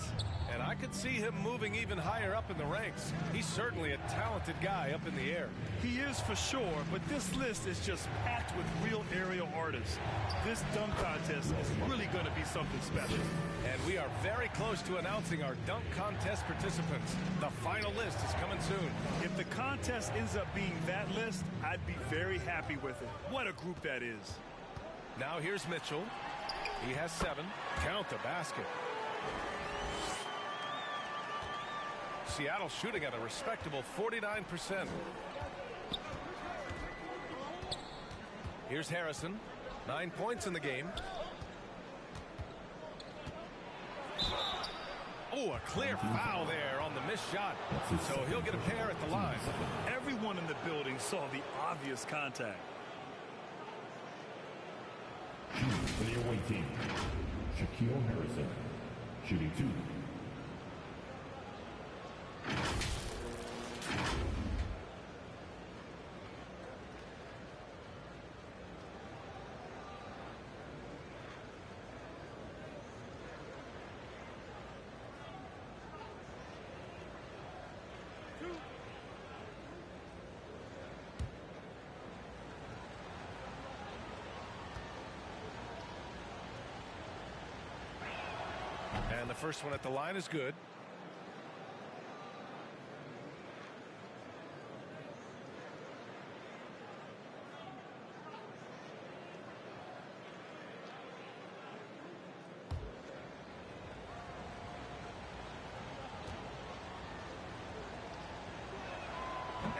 And I could see him moving even higher up in the ranks. He's certainly a talented guy up in the air. He is for sure, but this list is just packed with real aerial artists. This dunk contest is really going to be something special. And we are very close to announcing our dunk contest participants. The final list is coming soon. If the contest ends up being that list, I'd be very happy with it. What a group that is. Now here's Mitchell. He has 7. Count the basket. Seattle shooting at a respectable 49%. Here's Harrison. 9 points in the game. Oh, a clear foul there on the missed shot. So he'll get a pair at the line. Everyone in the building saw the obvious contact. For the away team, Shaquille Harrison, shooting 2. And the first one at the line is good.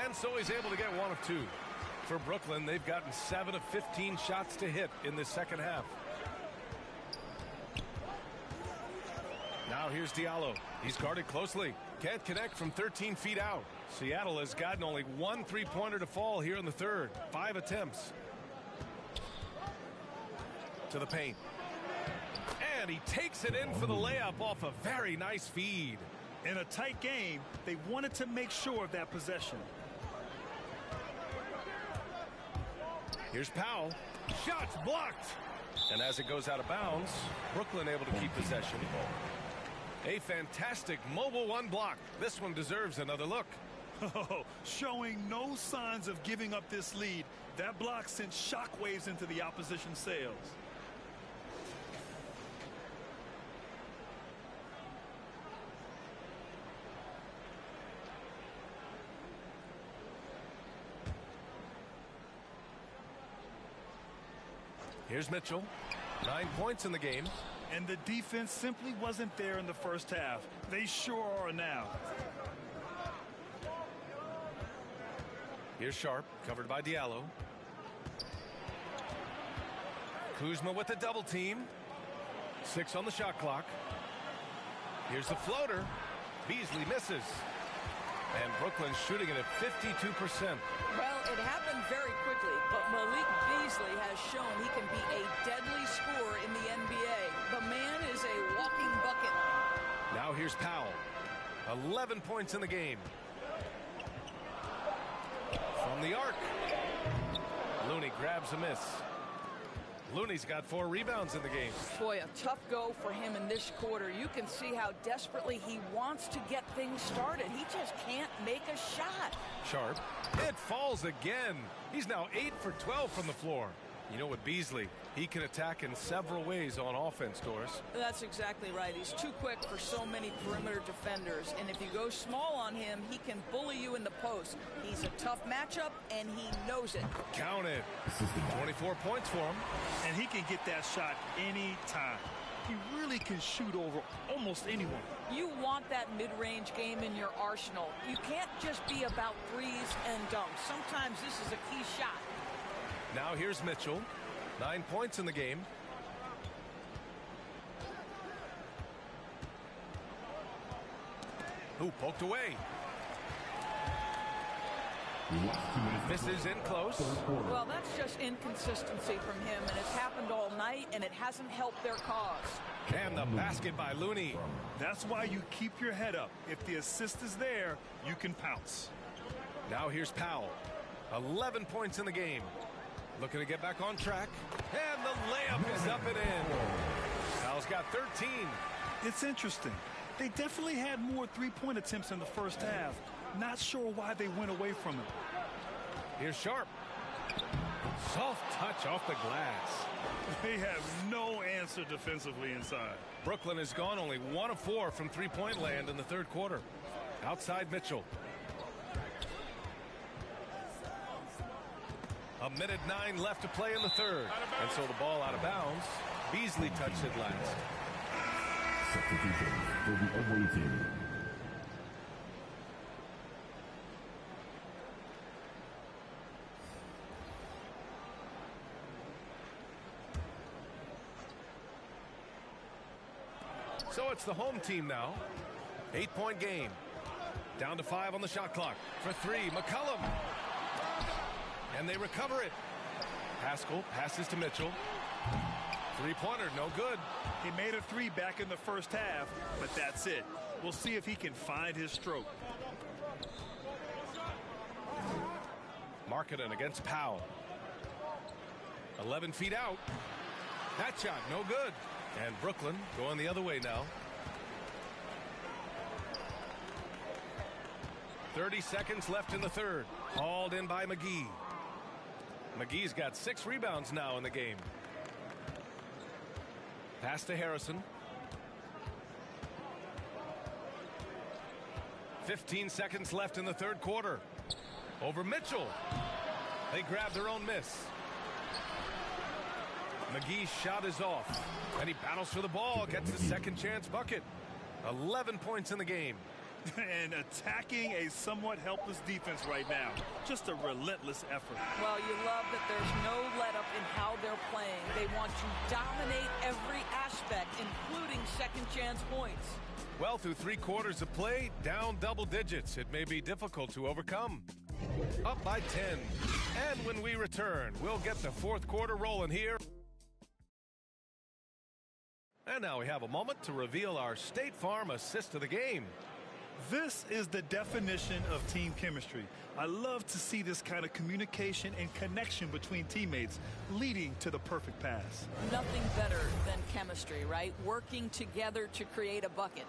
And so he's able to get 1 of 2. For Brooklyn, they've gotten 7 of 15 shots to hit in the second half. Now here's Diallo. He's guarded closely. Can't connect from 13 feet out. Seattle has gotten only 1 three-pointer to fall here in the third. 5 attempts. To the paint. And he takes it in for the layup off a very nice feed. In a tight game, they wanted to make sure of that possession. Here's Powell. Shots blocked. And as it goes out of bounds, Brooklyn able to keep possession. A fantastic mobile 1 block. This one deserves another look. Oh, showing no signs of giving up this lead. That block sent shockwaves into the opposition sails. Here's Mitchell. 9 points in the game. And the defense simply wasn't there in the first half. They sure are now. Here's Sharp, covered by Diallo. Kuzma with the double team. 6 on the shot clock. Here's the floater. Beasley misses. And Brooklyn's shooting it at 52%. Well, it happened very quickly, but Malik Beasley has shown he can be a deadly scorer in the NBA. The man is a walking bucket. Now here's Powell. 11 points in the game. From the arc. Looney grabs a miss. Looney's got 4 rebounds in the game. Boy, a tough go for him in this quarter. You can see how desperately he wants to get things started. He just can't make a shot. Sharp. It falls again. He's now 8 for 12 from the floor. You know, with Beasley, he can attack in several ways on offense, Doris. That's exactly right. He's too quick for so many perimeter defenders. And if you go small on him, he can bully you in the post. He's a tough matchup, and he knows it. Count it. 24 points for him. And he can get that shot anytime. He really can shoot over almost anyone. You want that mid-range game in your arsenal. You can't just be about threes and dunks. Sometimes this is a key shot. Now here's Mitchell. 9 points in the game. Who poked away? Misses in close. Well, that's just inconsistency from him, and it's happened all night, and it hasn't helped their cause. And the basket by Looney. That's why you keep your head up. If the assist is there, you can pounce. Now here's Powell. 11 points in the game. Looking to get back on track. And the layup is up and in. Powell's got 13. It's interesting. They definitely had more three-point attempts in the first half. Not sure why they went away from it. Here's Sharp. Soft touch off the glass. They have no answer defensively inside. Brooklyn has gone only 1 of 4 from three-point land in the third quarter. Outside Mitchell. A minute 9 left to play in the third. And so the ball out of bounds. Beasley touched it last. Substitution for the away team. So it's the home team now. 8-point game. Down to 5 on the shot clock. For 3, McCollum. And they recover it. Pascal passes to Mitchell. Three-pointer, no good. He made a 3 back in the first half, but that's it. We'll see if he can find his stroke. Markkanen against Powell. 11 feet out. That shot, no good. And Brooklyn going the other way now. 30 seconds left in the third. Hauled in by McGee. McGee's got 6 rebounds now in the game. Pass to Harrison. 15 seconds left in the third quarter. Over Mitchell. They grab their own miss. McGee's shot is off. And he battles for the ball. Gets the second chance bucket. 11 points in the game. And attacking a somewhat helpless defense right now. Just a relentless effort. Well, you love that there's no let-up in how they're playing. They want to dominate every aspect, including second-chance points. Well, through 3 quarters of play, down double digits. It may be difficult to overcome. Up by 10. And when we return, we'll get the fourth quarter rolling here. And now we have a moment to reveal our State Farm assist of the game. This is the definition of team chemistry. I love to see this kind of communication and connection between teammates leading to the perfect pass. Nothing better than chemistry, right? Working together to create a bucket.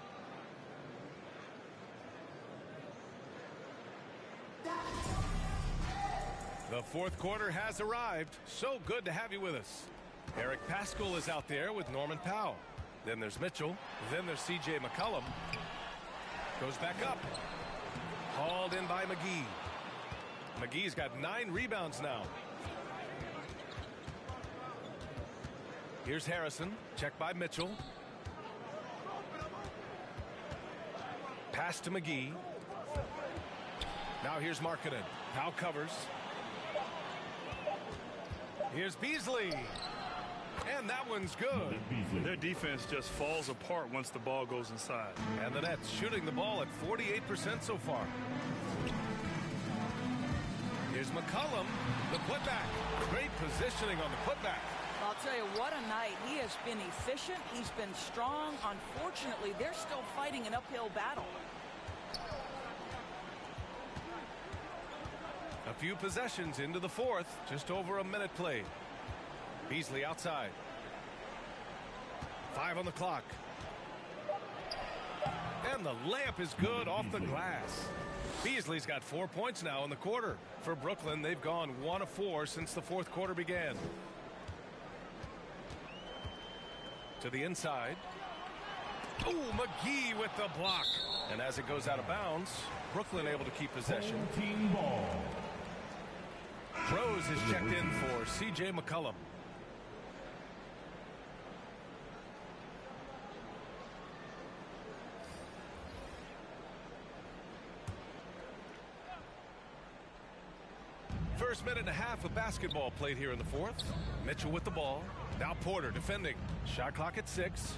The fourth quarter has arrived. So good to have you with us. Eric Pascal is out there with Norman Powell. Then there's Mitchell. Then there's C.J. McCollum. Goes back up. Hauled in by McGee. McGee's got 9 rebounds now. Here's Harrison. Checked by Mitchell. Pass to McGee. Now here's Markkanen. Powell covers. Here's Beasley. And that one's good. Their defense just falls apart once the ball goes inside. And the Nets shooting the ball at 48% so far. Here's McCollum, the putback. Great positioning on the putback. I'll tell you what a night. He has been efficient. He's been strong. Unfortunately, they're still fighting an uphill battle. A few possessions into the fourth. Just over a minute played. Beasley outside. 5 on the clock. And the layup is good off the glass. Beasley's got 4 points now in the quarter. For Brooklyn, they've gone 1 of 4 since the fourth quarter began. To the inside. Ooh, McGee with the block. And as it goes out of bounds, Brooklyn able to keep possession. Team ball. Rose is checked in for C.J. McCollum. First minute and a half of basketball played here in the fourth. Mitchell with the ball. Now Porter defending. Shot clock at 6.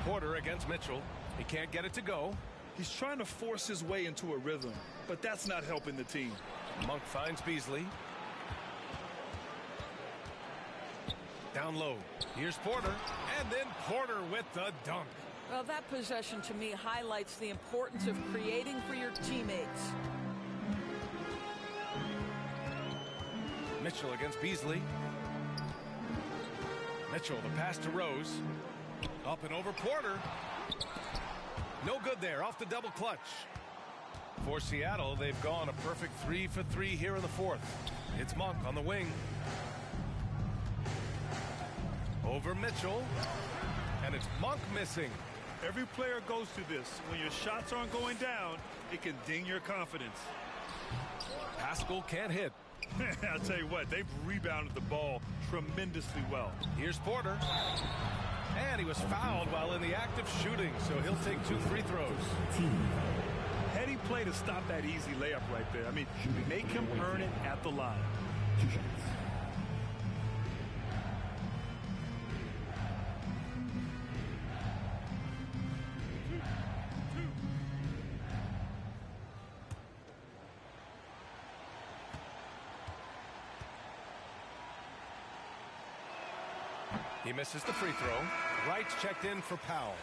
Porter against Mitchell. He can't get it to go. He's trying to force his way into a rhythm, but that's not helping the team. Monk finds Beasley. Down low. Here's Porter. And then Porter with the dunk. Well, that possession to me highlights the importance of creating for your teammates. Mitchell against Beasley. Mitchell, the pass to Rose. Up and over Porter. No good there, off the double clutch. For Seattle, they've gone a perfect 3 for 3 here in the fourth. It's Monk on the wing. Over Mitchell. And it's Monk missing. Every player goes through this. When your shots aren't going down, it can ding your confidence. Pascal can't hit. I'll tell you what, they've rebounded the ball tremendously well. Here's Porter. And he was fouled while in the act of shooting, so he'll take 2 free throws. Heady play to stop that easy layup right there. I mean, make him earn it at the line. 2 shots. He misses the free throw. Wright's checked in for Powell.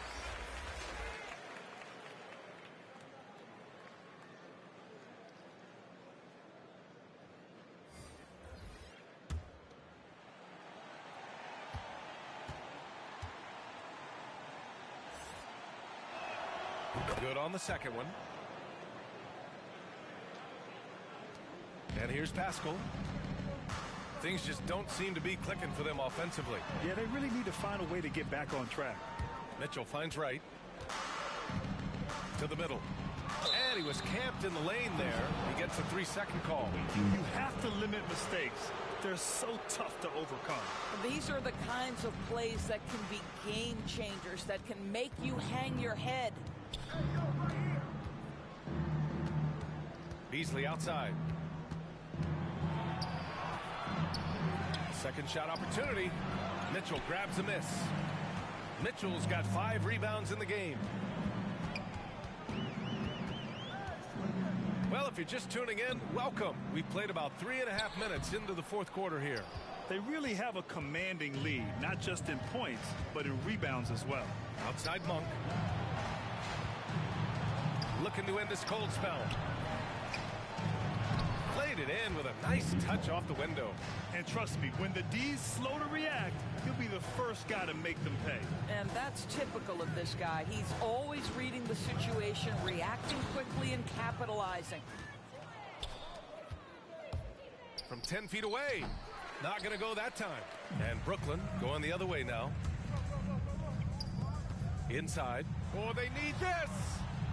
Good on the second one. And here's Pascal. Things just don't seem to be clicking for them offensively. Yeah, they really need to find a way to get back on track. Mitchell finds Wright. To the middle. And he was camped in the lane there. He gets a 3-second call. You have to limit mistakes. They're so tough to overcome. These are the kinds of plays that can be game changers, that can make you hang your head. Beasley outside. Second shot opportunity. Mitchell grabs a miss. Mitchell's got 5 rebounds in the game. Well, if you're just tuning in, welcome. We've played about 3.5 minutes into the fourth quarter here. They really have a commanding lead, not just in points, but in rebounds as well. Outside Monk. Looking to end this cold spell. Played it in with a nice touch off the window. And trust me, when the D's slow to react, he'll be the first guy to make them pay. And that's typical of this guy. He's always reading the situation, reacting quickly, and capitalizing. From 10 feet away. Not going to go that time. And Brooklyn going the other way now. Inside. Oh, they need this.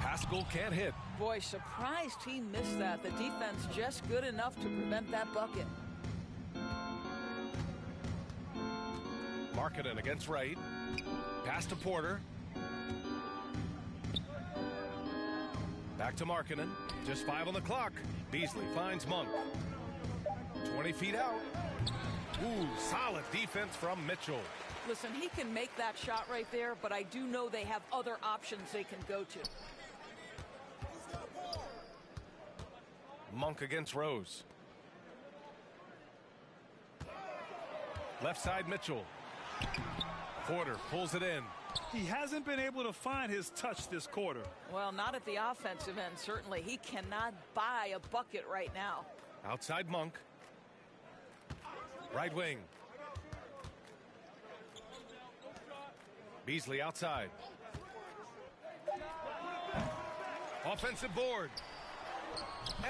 Pascal can't hit. Boy, surprised he missed that. The defense just good enough to prevent that bucket. Markkanen against Wright. Pass to Porter. Back to Markkanen. Just 5 on the clock. Beasley finds Monk. 20 feet out. Ooh, solid defense from Mitchell. Listen, he can make that shot right there, but I do know they have other options they can go to. Monk against Rose. Left side Mitchell. Porter pulls it in. He hasn't been able to find his touch this quarter. Well, not at the offensive end, certainly. He cannot buy a bucket right now. Outside Monk. Right wing. Beasley outside. Offensive board.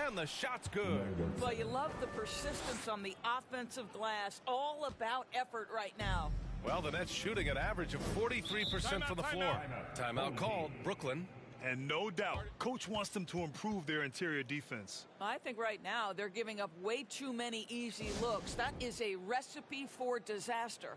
And the shot's good. Well, you love the persistence on the offensive glass. All about effort right now. Well, the Nets shooting an average of 43% from the floor. Timeout called. Brooklyn. And no doubt, coach wants them to improve their interior defense. I think right now they're giving up way too many easy looks. That is a recipe for disaster.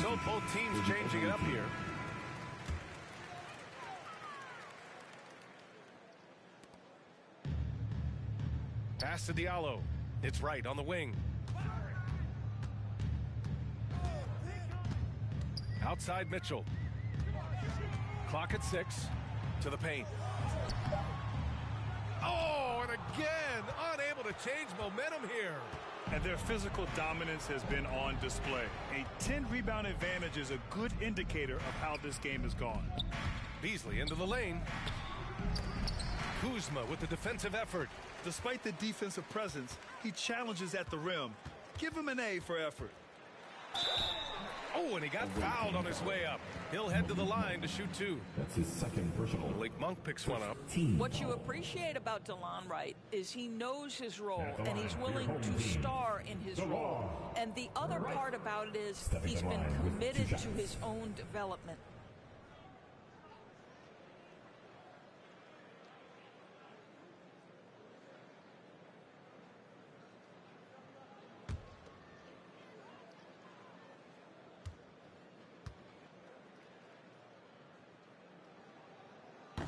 So both teams changing it up here. Pass to Diallo. It's right on the wing. Outside Mitchell. Clock at 6. To the paint. Oh, and again, unable to change momentum here. And their physical dominance has been on display. A 10-rebound advantage is a good indicator of how this game has gone. Beasley into the lane. Kuzma with the defensive effort. Despite the defensive presence, he challenges at the rim. Give him an A for effort. Oh, and he got fouled on his way up. He'll head to the line to shoot 2. That's his second personal. Malik Monk picks one up. What you appreciate about DeLon Wright is he knows his role, and he's willing to star in his role. And the other part about it is he's been committed to his own development.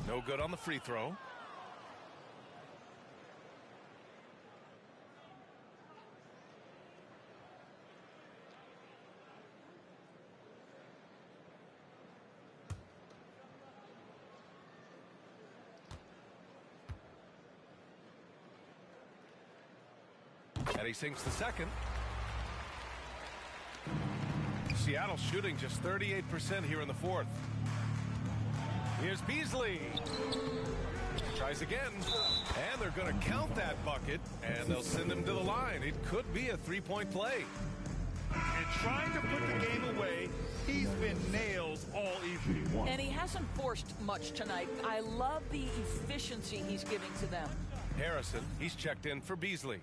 No good on the free throw. And he sinks the second. Seattle shooting just 38% here in the fourth. Here's Beasley. Tries again. And they're going to count that bucket. And they'll send him to the line. It could be a three-point play. And trying to put the game away, he's been nails all evening. And he hasn't forced much tonight. I love the efficiency he's giving to them. Harrison, he's checked in for Beasley.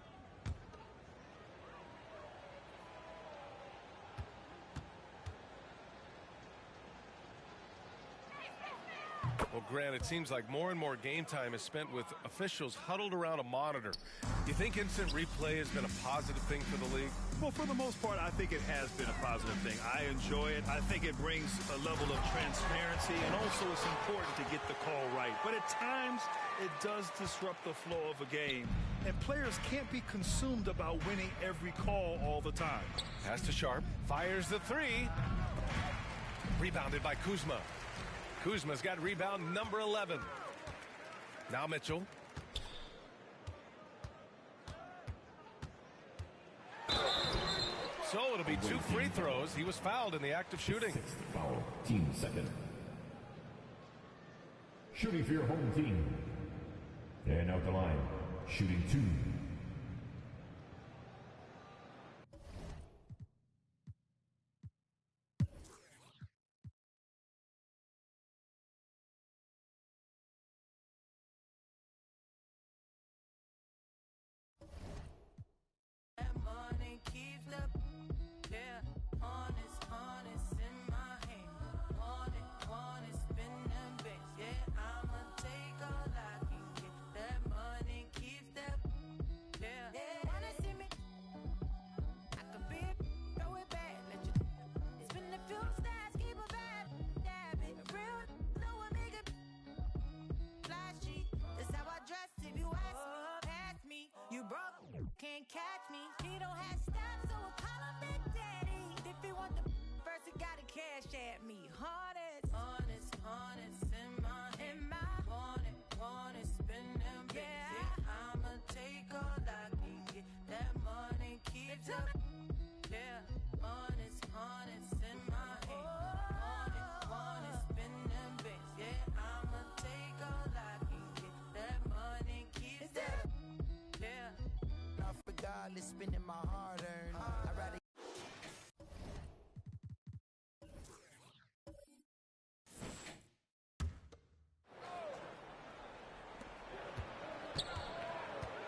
Well, Grant, it seems like more and more game time is spent with officials huddled around a monitor. Do you think instant replay has been a positive thing for the league? Well, for the most part, I think it has been a positive thing. I enjoy it. I think it brings a level of transparency, and also it's important to get the call right. But at times, it does disrupt the flow of a game, and players can't be consumed about winning every call all the time. Pass to Sharp. Fires the three. Rebounded by Kuzma. Kuzma's got rebound number 11. Now Mitchell. So it'll be 2 free throws. He was fouled in the act of shooting. Foul, team second. shooting for your home team. And out the line, shooting 2. Can't catch me. He don't have stats, so I call him Big Daddy. If he want the first, he gotta cash at me. Honest, in my want it, spend them big. Yeah, I'ma take all I can get. That money keeps up. Yeah, honest, in my hand. Want it, spend them big. Yeah, I'ma take all I can get. That money keeps up. Yeah. Regardless, spending my hard-earned. I'd rather.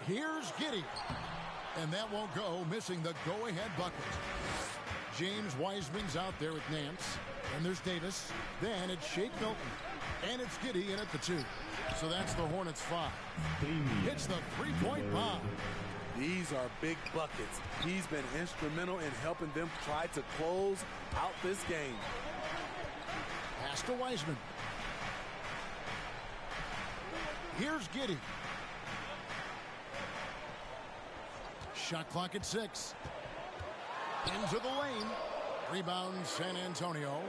Here's Giddey. And that won't go, missing the go-ahead bucket. James Wiseman's out there with Nance. And there's Davis. Then it's Shake Milton. And it's Giddey in at the 2. So that's the Hornets' 5. Hits the three-point bomb. These are big buckets. He's been instrumental in helping them try to close out this game. Pass to Wiseman. Here's Giddey. Shot clock at 6. Into the lane. Rebound San Antonio.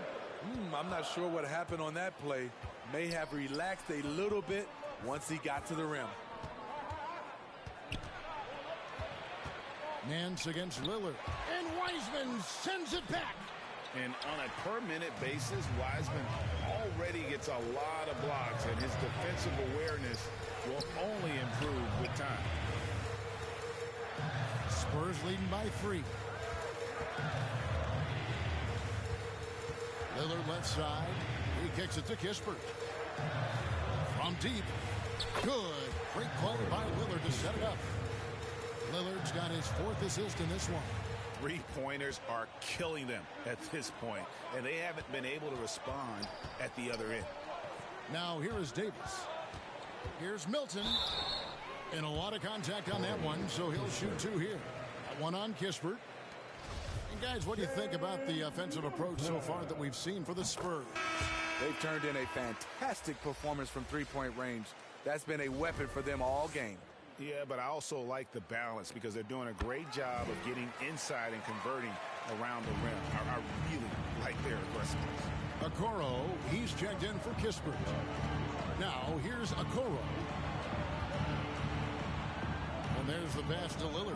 I'm not sure what happened on that play. May have relaxed a little bit once he got to the rim. Nance against Lillard. And Wiseman sends it back. And on a per-minute basis, Wiseman already gets a lot of blocks, and his defensive awareness will only improve with time. Spurs leading by 3. Lillard left side. He kicks it to Kispert. From deep. Good. Great play by Lillard to set it up. Lillard's got his 4th assist in this one. Three-pointers are killing them at this point, and they haven't been able to respond at the other end. Now here is Davis. Here's Milton. And a lot of contact on that one, so he'll shoot 2 here. That one on Kispert. And guys, what do you think about the offensive approach so far that we've seen for the Spurs? They've turned in a fantastic performance from three-point range. That's been a weapon for them all game. Yeah, but I also like the balance because they're doing a great job of getting inside and converting around the rim. I really like their aggressiveness. Okoro, he's checked in for Kispert. Now, here's Okoro. And there's the pass to Lillard.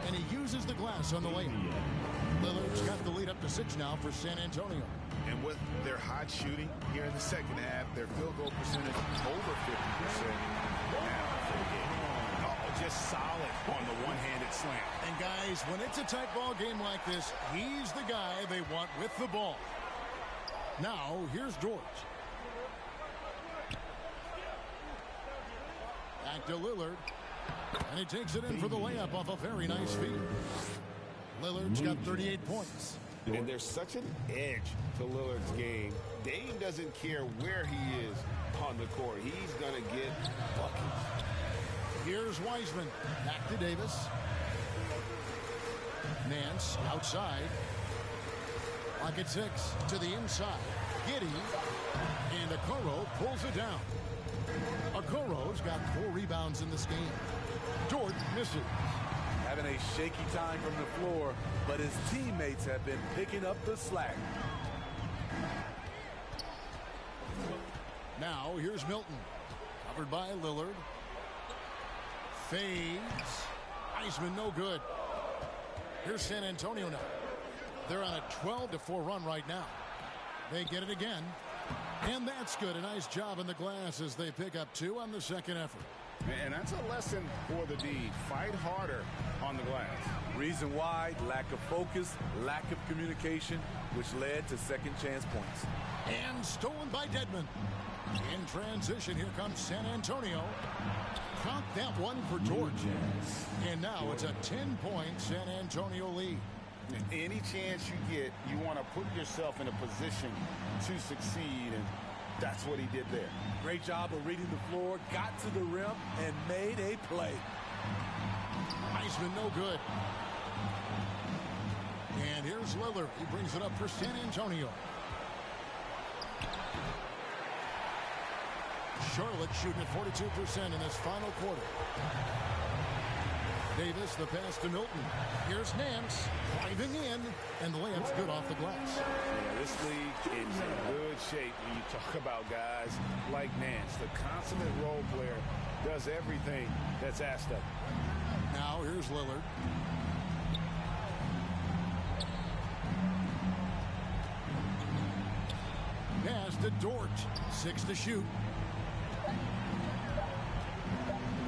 And he uses the glass on the lane. Lillard's got the lead up to 6 now for San Antonio. And with their hot shooting here in the second half, their field goal percentage over 50% now for the game. Oh, just solid on the one-handed slam. And guys, when it's a tight ball game like this, he's the guy they want with the ball. Now, here's George. Back to Lillard. And he takes it in for the layup off a very nice feed. Lillard's got 38 points. And there's such an edge to Lillard's game. Dame doesn't care where he is on the court. He's going to get buckets. Here's Wiseman. Back to Davis. Nance outside. Lock at 6 to the inside. Giddey. And Okoro pulls it down. Okoro's got 4 rebounds in this game. Dort misses. Having a shaky time from the floor, but his teammates have been picking up the slack. Now here's Milton. Covered by Lillard. Fades. Wiseman no good. Here's San Antonio now. They're on a 12-4 run right now. They get it again. And that's good. A nice job in the glass as they pick up 2 on the second effort. And that's a lesson for the D. Fight harder on the glass. Reason why, lack of focus, lack of communication, which led to second chance points. And stolen by Dedmon. In transition, here comes San Antonio. Count that one for George. And now it's a 10-point San Antonio lead. Any chance you get, you want to put yourself in a position to succeed, and that's what he did there. Great job of reading the floor, got to the rim, and made a play. Heisman no good. And here's Lillard. He brings it up for San Antonio. Charlotte shooting at 42% in this final quarter. Davis, the pass to Milton. Here's Nance driving in, and the layup's good off the glass. Yeah, this league is in good shape when you talk about guys like Nance. The consummate role player does everything that's asked of him. Now here's Lillard. Pass to Dort. 6 to shoot.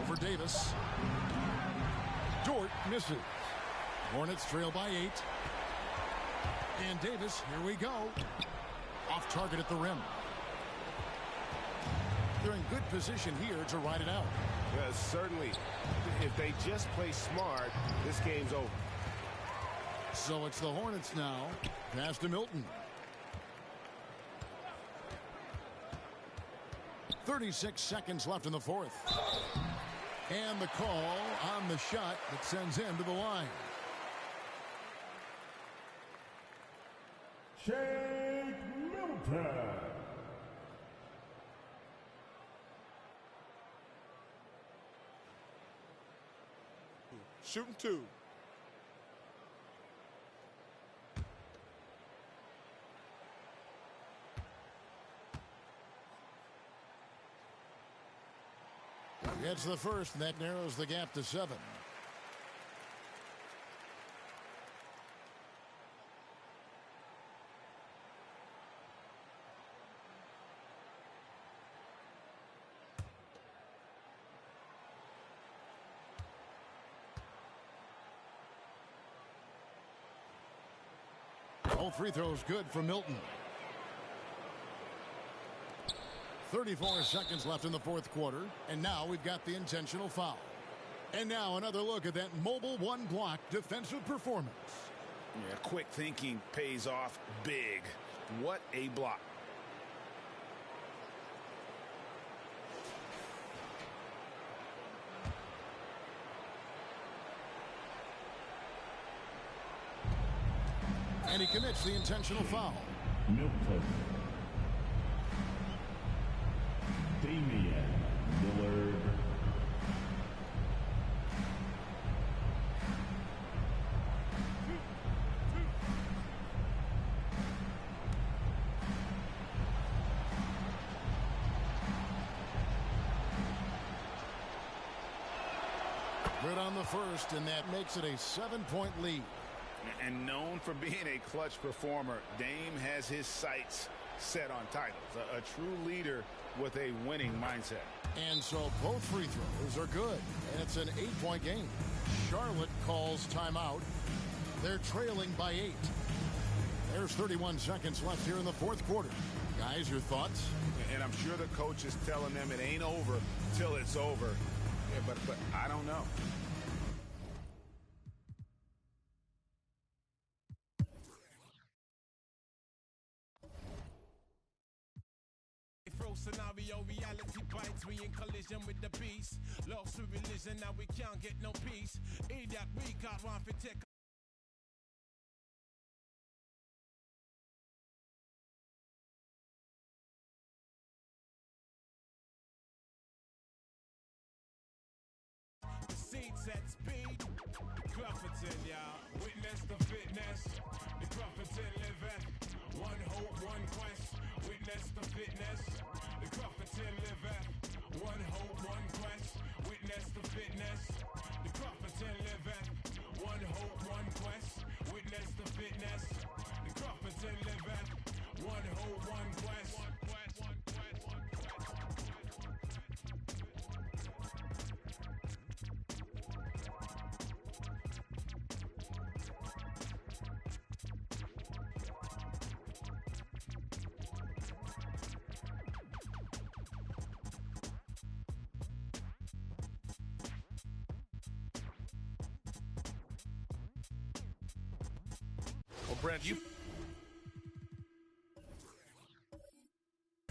Over Davis. Dort misses. Hornets trail by 8. And Davis, here we go. Off target at the rim. They're in good position here to ride it out. Yeah, certainly. If they just play smart, this game's over. So it's the Hornets now. Pass to Milton. 36 seconds left in the fourth. And the call on the shot that sends him to the line. Shake Milton. Shooting 2. Gets the first, and that narrows the gap to 7. All free throws good for Milton. 34 seconds left in the fourth quarter, and now we've got the intentional foul. And now another look at that mobile one-block defensive performance. Yeah, quick thinking pays off big. What a block. And he commits the intentional foul. Milton. Damian Lillard. Good on the first, and that makes it a 7-point lead. And known for being a clutch performer, Dame has his sights set on titles. A true leader with a winning mindset. And so both free throws are good, and it's an 8-point game. Charlotte calls timeout. They're trailing by 8. There's 31 seconds left here in the fourth quarter. Guys, your thoughts? And I'm sure the coach is telling them it ain't over till it's over. Yeah, but I don't know. Scenario, reality bites, we in collision with the beast. Lost to religion, now we can't get no peace. That we got one for tech. The seats at speed. Clufferton, y'all. Witness the fitness. The Clufferton living. One hope, one quest. Witness the fitness. The Clufferton living. One hope, one quest. Witness the fitness. The Clufferton living. One hope, one quest. Witness the fitness. The Clufferton living. One hope, Well, Brent, you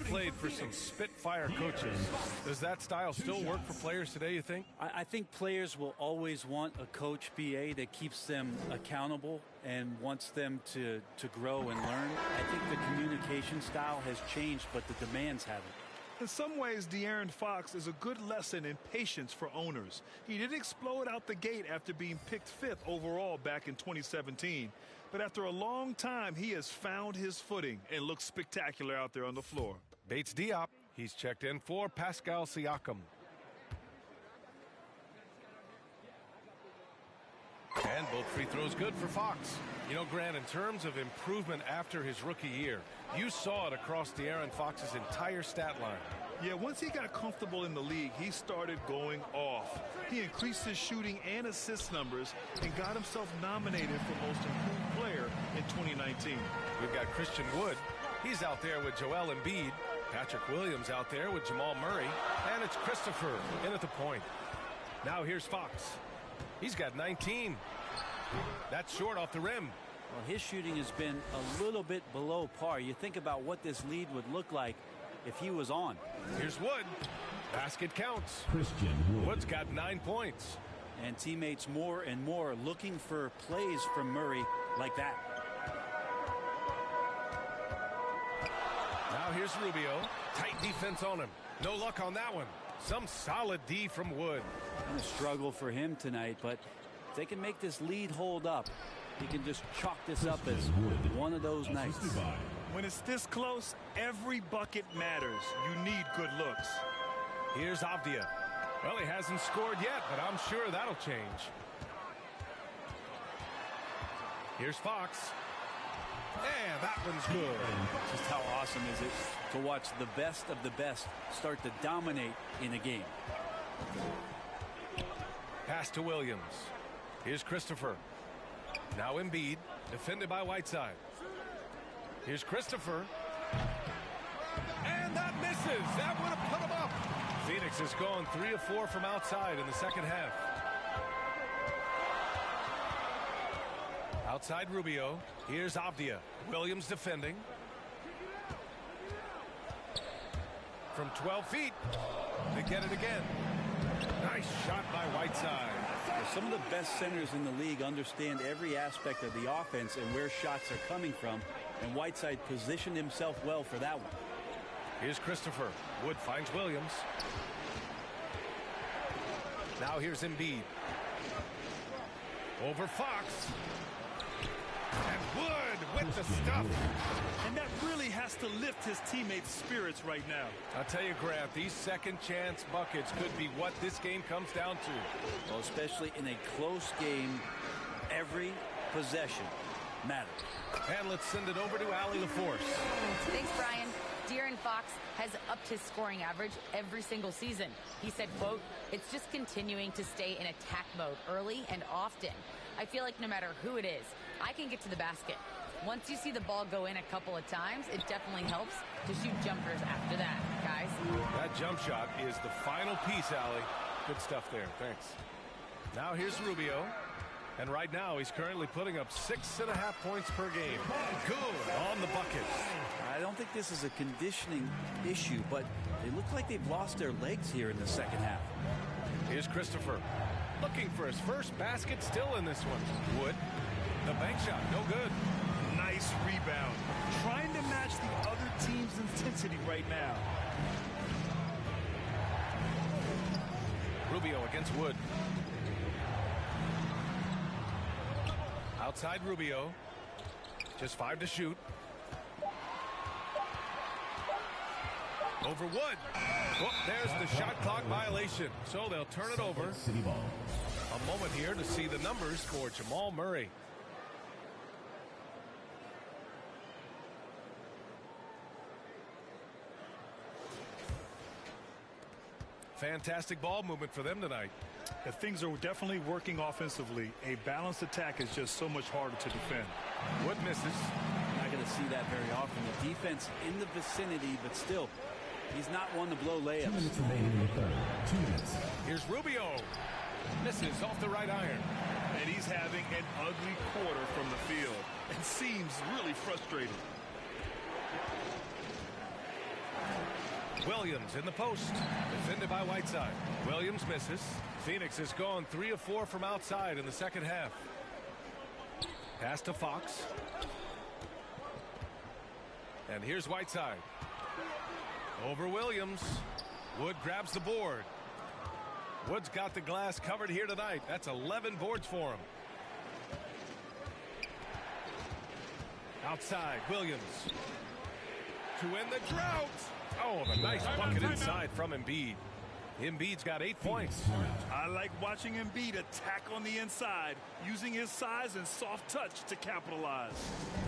played for some Spitfire coaches. Does that style still work for players today, you think? I think players will always want a coach, BA, that keeps them accountable and wants them to grow and learn. I think the communication style has changed, but the demands haven't. In some ways, De'Aaron Fox is a good lesson in patience for owners. He didn't explode out the gate after being picked 5th overall back in 2017. But after a long time, he has found his footing and looks spectacular out there on the floor. Bates Diop, he's checked in for Pascal Siakam. And both free throws good for Fox. You know, Grant, in terms of improvement after his rookie year, you saw it across De'Aaron Fox's entire stat line. Yeah, once he got comfortable in the league, he started going off. He increased his shooting and assist numbers and got himself nominated for Most Improved Player in 2019. We've got Christian Wood. He's out there with Joel Embiid. Patrick Williams out there with Jamal Murray. And it's Christopher in at the point. Now here's Fox. He's got 19. That's short off the rim. Well, his shooting has been a little bit below par. You think about what this lead would look like if he was on. Here's Wood. Basket counts. Christian Wood. Wood's got 9 points. And teammates more and more looking for plays from Murray like that. Now here's Rubio. Tight defense on him. No luck on that one. Some solid D from Wood. And a struggle for him tonight, but if they can make this lead hold up, he can just chalk this up as one of those nights. When it's this close, every bucket matters. You need good looks. Here's Avdia. Well, he hasn't scored yet, but I'm sure that'll change. Here's Fox. And that one's good. Just how awesome is it to watch the best of the best start to dominate in a game. Pass to Williams. Here's Christopher. Now Embiid, defended by Whiteside. Here's Christopher. And that misses. That would have put him up. Phoenix has gone 3 of 4 from outside in the second half. Outside Rubio. Here's Avdia. Williams defending. From 12 feet. They get it again. Nice shot by Whiteside. Some of the best centers in the league understand every aspect of the offense and where shots are coming from. And Whiteside positioned himself well for that one. Here's Christopher. Wood finds Williams. Now here's Embiid. Over Fox. And Wood with the stuff. And that really has to lift his teammates' spirits right now. I'll tell you, Grant, these second chance buckets could be what this game comes down to. Well, especially in a close game, every possession matters. And let's send it over to Allie LaForce. Thanks, Brian. De'Aaron Fox has upped his scoring average every single season. He said, quote, "It's just continuing to stay in attack mode early and often. I feel like no matter who it is, I can get to the basket. Once you see the ball go in a couple of times, it definitely helps to shoot jumpers after that, guys." That jump shot is the final piece, Allie. Good stuff there. Thanks. Now here's Rubio. And right now, he's currently putting up 6.5 points per game. Good on the bucket. I don't think this is a conditioning issue, but they look like they've lost their legs here in the second half. Here's Christopher. Looking for his first basket still in this one. Wood. The bank shot. No good. Nice rebound. Trying to match the other team's intensity right now. Rubio against Wood. Outside Rubio. Just 5 to shoot. Over Wood. Oh, there's the shot clock violation. So they'll turn it over. A moment here to see the numbers for Jamal Murray. Fantastic ball movement for them tonight. If things are definitely working offensively, a balanced attack is just so much harder to defend. Wood misses. Not going to see that very often. The defense in the vicinity, but still, he's not one to blow layups. 2 minutes remaining in the third. 2 minutes. Here's Rubio. Misses off the right iron. And he's having an ugly quarter from the field. and seems really frustrated. Williams in the post, defended by Whiteside. Williams misses. Phoenix has gone 3 of 4 from outside in the second half. Pass to Fox. And here's Whiteside. Over Williams. Wood grabs the board. Wood's got the glass covered here tonight. That's 11 boards for him. Outside, Williams. To win the drought. Oh, the nice bucket inside from Embiid. Embiid's got 8 points. I like watching Embiid attack on the inside, using his size and soft touch to capitalize.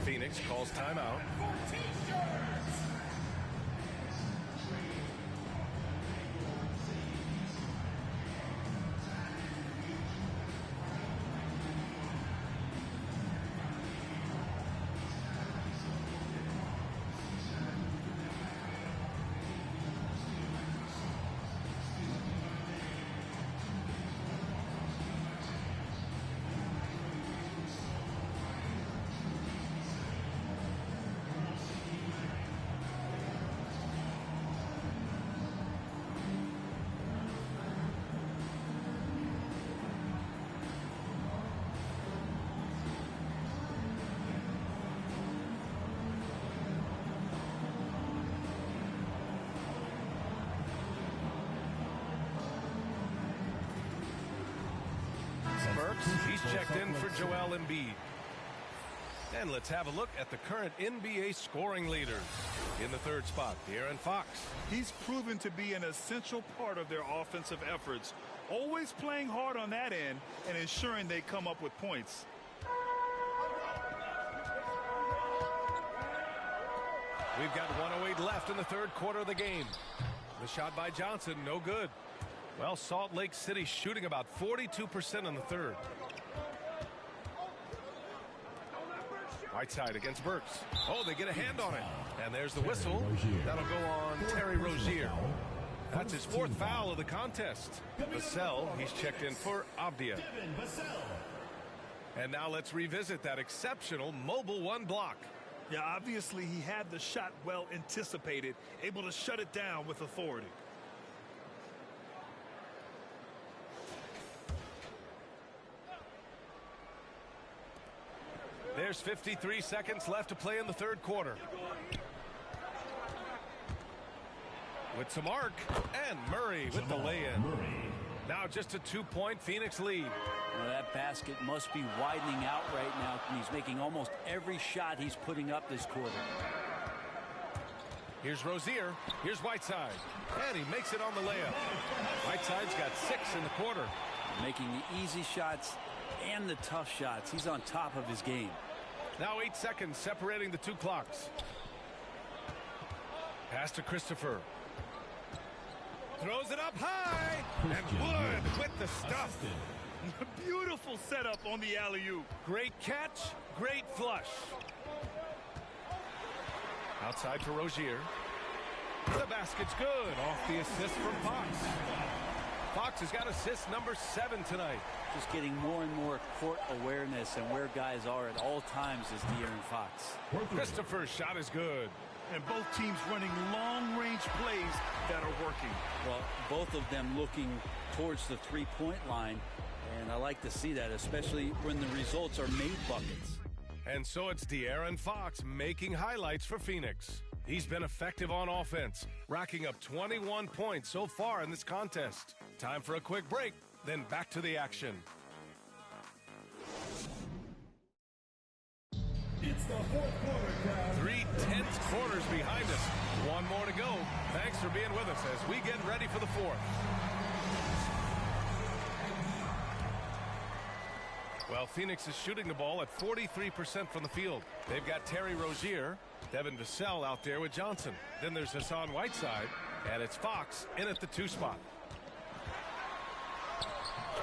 Phoenix calls timeout. He's checked in for Joel Embiid. And let's have a look at the current NBA scoring leaders. In the third spot, De'Aaron Fox. He's proven to be an essential part of their offensive efforts, always playing hard on that end and ensuring they come up with points. We've got 1:08 left in the third quarter of the game. The shot by Johnson, no good. Well, Salt Lake City shooting about 42% in the third. Whiteside against Burks. Oh, they get a hand on it. And there's the whistle. That'll go on Terry Rozier. That's his 4th foul of the contest. Vassell, he's checked in for Avdia. And now let's revisit that exceptional mobile 1 block. Yeah, obviously he had the shot well anticipated, able to shut it down with authority. There's 53 seconds left to play in the third quarter. With some arc, and Murray with the lay-in. Now just a 2-point Phoenix lead. Well, that basket must be widening out right now. He's making almost every shot he's putting up this quarter. Here's Rozier. Here's Whiteside. And he makes it on the layup. Whiteside's got 6 in the quarter. Making the easy shots and the tough shots. He's on top of his game. Now 8 seconds separating the 2 clocks. Pass to Christopher. Throws it up high. And Wood with the stuff. Beautiful setup on the alley-oop. Great catch. Great flush. Outside for Rozier. The basket's good. Off the assist from Fox. Fox has got assist number 7 tonight. Just getting more and more court awareness and where guys are at all times is De'Aaron Fox. Christopher's shot is good. And both teams running long-range plays that are working. Well, both of them looking towards the three-point line, and I like to see that, especially when the results are made buckets. And so it's De'Aaron Fox making highlights for Phoenix. He's been effective on offense, racking up 21 points so far in this contest. Time for a quick break, then back to the action. It's the fourth quarter, guys. 3 tense quarters behind us. One more to go. Thanks for being with us as we get ready for the fourth. Well, Phoenix is shooting the ball at 43% from the field. They've got Terry Rozier, Devin Vassell out there with Johnson. Then there's Hassan Whiteside, and it's Fox in at the 2 spot.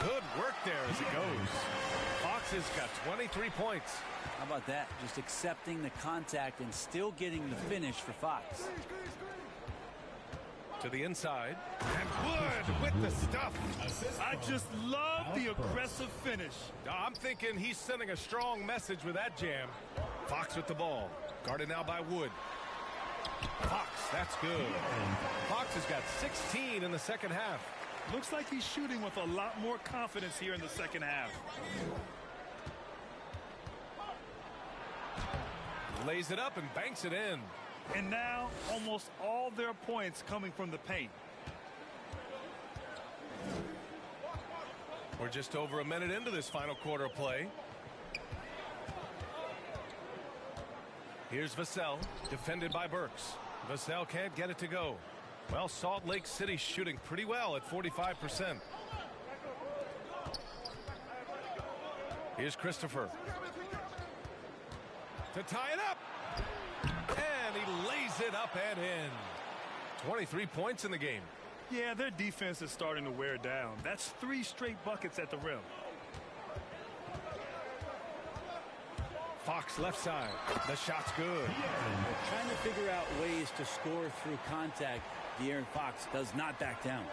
Good work there as it goes. Fox has got 23 points. How about that? Just accepting the contact and still getting the finish for Fox. To the inside. And Wood with the stuff. I just love the aggressive finish. I'm thinking he's sending a strong message with that jam. Fox with the ball. Guarded now by Wood. Fox, that's good. Fox has got 16 in the second half. Looks like he's shooting with a lot more confidence here in the second half. Lays it up and banks it in. And now almost all their points coming from the paint. We're just over a minute into this final quarter of play. Here's Vassell, defended by Burks. Vassell can't get it to go. Well, Salt Lake City shooting pretty well at 45%. Here's Christopher. To tie it up. And he lays it up and in. 23 points in the game. Yeah, their defense is starting to wear down. That's 3 straight buckets at the rim. Fox left side. The shot's good. Trying to figure out ways to score through contact. De'Aaron Fox does not back down.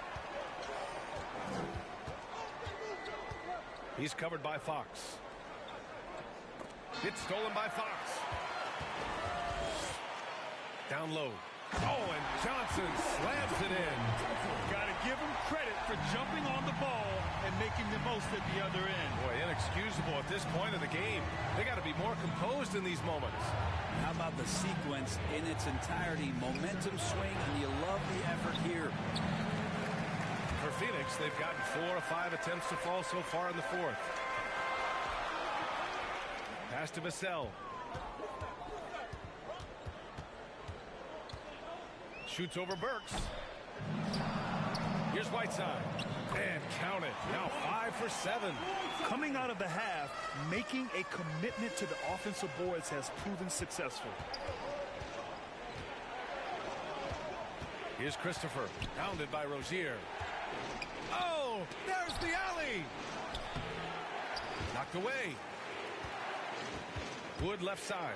He's covered by Fox. It's stolen by Fox. Down low. Oh, and Johnson slams it in. Got to give him credit for jumping on the ball and making the most at the other end. Boy, inexcusable at this point of the game. They got to be more composed in these moments. How about the sequence in its entirety? Momentum swing, and you love the effort here. For Phoenix, they've gotten 4 or 5 attempts to fall so far in the fourth. Pass to Vassell. Shoots over Burks. Here's Whiteside. And count it. Now 5 for 7. Coming out of the half, making a commitment to the offensive boards has proven successful. Here's Christopher. Pounded by Rozier. Oh, there's the alley. Knocked away. Wood left side.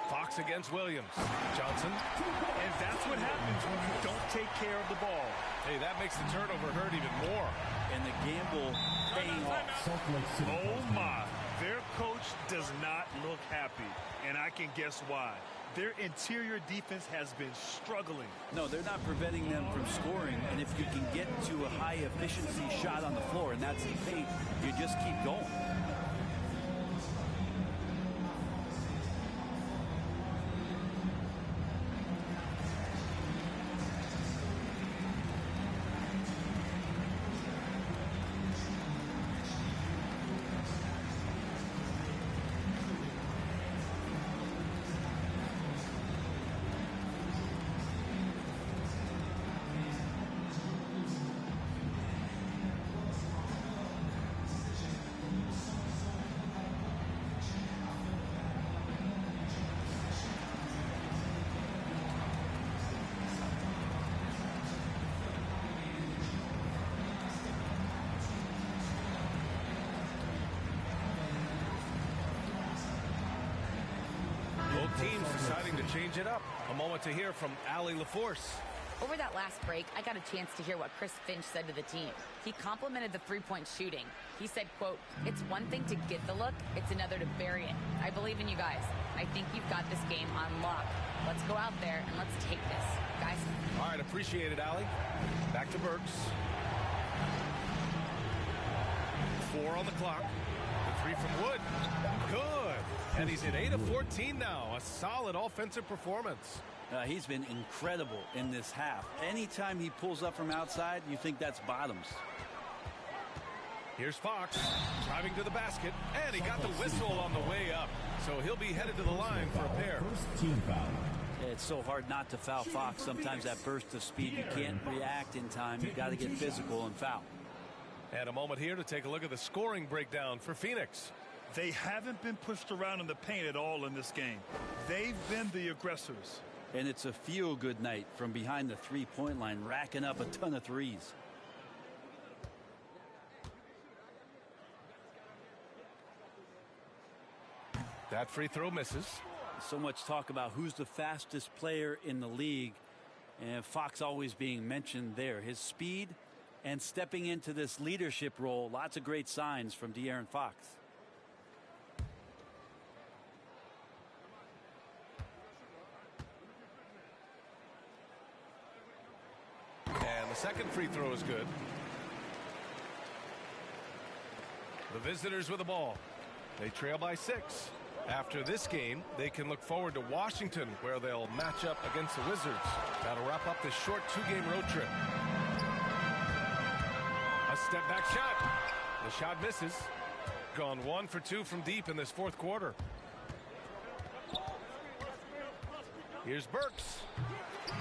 Fox against Williams. Johnson. And that's what happens when you don't take care of the ball. Hey, that makes the turnover hurt even more. And the gamble paying off. Oh, my. Their coach does not look happy. And I can guess why. Their interior defense has been struggling. No, they're not preventing them from scoring. And if you can get to a high efficiency shot on the floor, and that's the paint, you just keep going. Teams deciding to change it up. A moment to hear from Allie LaForce. Over that last break, I got a chance to hear what Chris Finch said to the team. He complimented the three-point shooting. He said, quote, "It's one thing to get the look, it's another to bury it. I believe in you guys. I think you've got this game on lock. Let's go out there and let's take this, guys." All right, appreciate it, Allie. Back to Burks. 4 on the clock. The 3 from Wood. Good. And he's at 8 of 14 now. A solid offensive performance. He's been incredible in this half. Anytime he pulls up from outside, you think that's bottoms. Here's Fox driving to the basket, and he got the whistle on the way up. So he'll be headed to the line for a pair. First team foul. It's so hard not to foul Fox. Sometimes that burst of speed, you can't react in time. You got to get physical and foul. And a moment here to take a look at the scoring breakdown for Phoenix. They haven't been pushed around in the paint at all in this game. They've been the aggressors. And it's a feel-good night from behind the three-point line, racking up a ton of threes. That free throw misses. So much talk about who's the fastest player in the league, and Fox always being mentioned there. His speed and stepping into this leadership role, lots of great signs from De'Aaron Fox. And the second free throw is good. The visitors with the ball. They trail by 6. After this game, they can look forward to Washington, where they'll match up against the Wizards. That'll wrap up this short 2-game road trip. A step back shot. The shot misses. Gone 1 for 2 from deep in this fourth quarter. Here's Burks.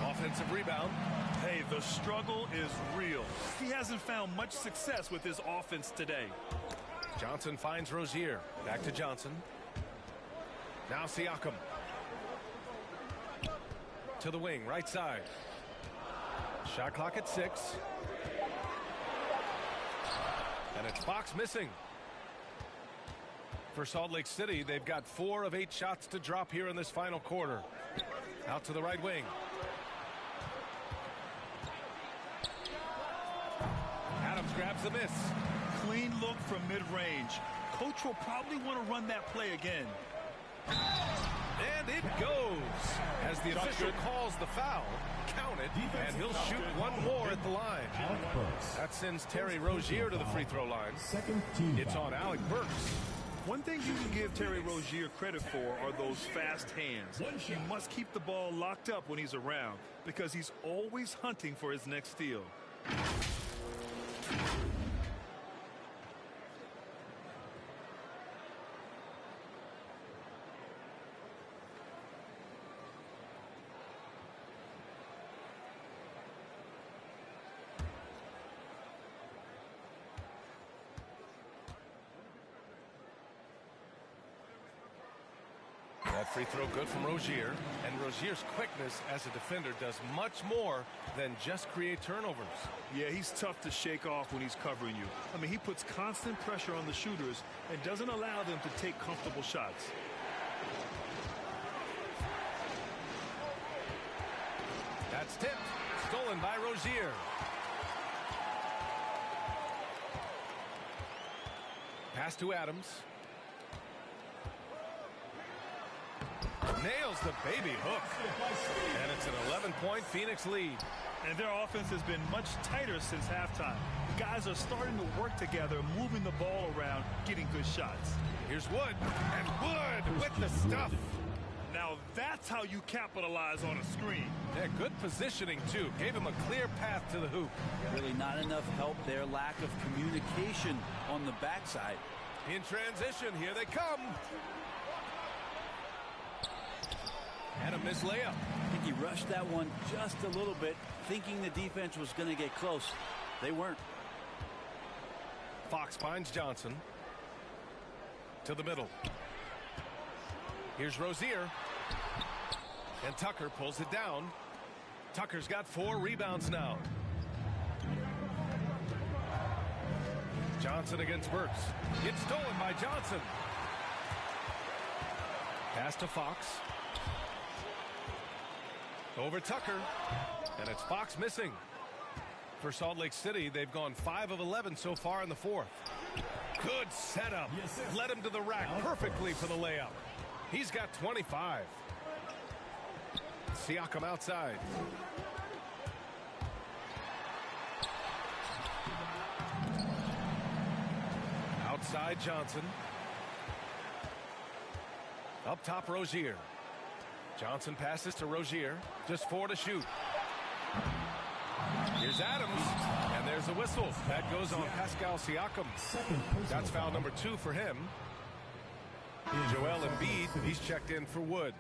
Offensive rebound. Hey, the struggle is real. He hasn't found much success with his offense today. Johnson finds Rozier. Back to Johnson. Now Siakam. To the wing, right side. Shot clock at 6. And it's Fox missing. For Salt Lake City, they've got 4 of 8 shots to drop here in this final quarter. Out to the right wing. Adams grabs the miss. Clean look from mid-range. Coach will probably want to run that play again. And it goes. As the official calls the foul, count it, and he'll shoot one more at the line. That sends Terry Rozier to the free throw line. It's on Alec Burks. One thing you can give Terry Rozier credit for are those fast hands. He must keep the ball locked up when he's around because he's always hunting for his next steal. That free throw good from Rozier, and Rozier's quickness as a defender does much more than just create turnovers. Yeah, he's tough to shake off when he's covering you. I mean, he puts constant pressure on the shooters and doesn't allow them to take comfortable shots. That's tipped. Stolen by Rozier. Pass to Adams. Nails the baby hook. And it's an 11-point Phoenix lead. And their offense has been much tighter since halftime. The guys are starting to work together, moving the ball around, getting good shots. Here's Wood. And Wood with the stuff. Now that's how you capitalize on a screen. Yeah, good positioning, too. Gave him a clear path to the hoop. Really not enough help there. Lack of communication on the backside. In transition, here they come. And a missed layup. I think he rushed that one just a little bit, thinking the defense was going to get close. They weren't. Fox finds Johnson. To the middle. Here's Rozier. And Tucker pulls it down. Tucker's got 4 rebounds now. Johnson against Burks. It's stolen by Johnson. Pass to Fox. Over Tucker. And it's Fox missing. For Salt Lake City, they've gone 5 of 11 so far in the fourth. Good setup. Led him to the rack perfectly for the layup. He's got 25. Siakam outside. Outside Johnson. Up top Rozier. Johnson passes to Rozier. Just 4 to shoot. Here's Adams. And there's a whistle. That goes on Pascal Siakam. That's foul number 2 for him. Joel Embiid, he's checked in for Wood.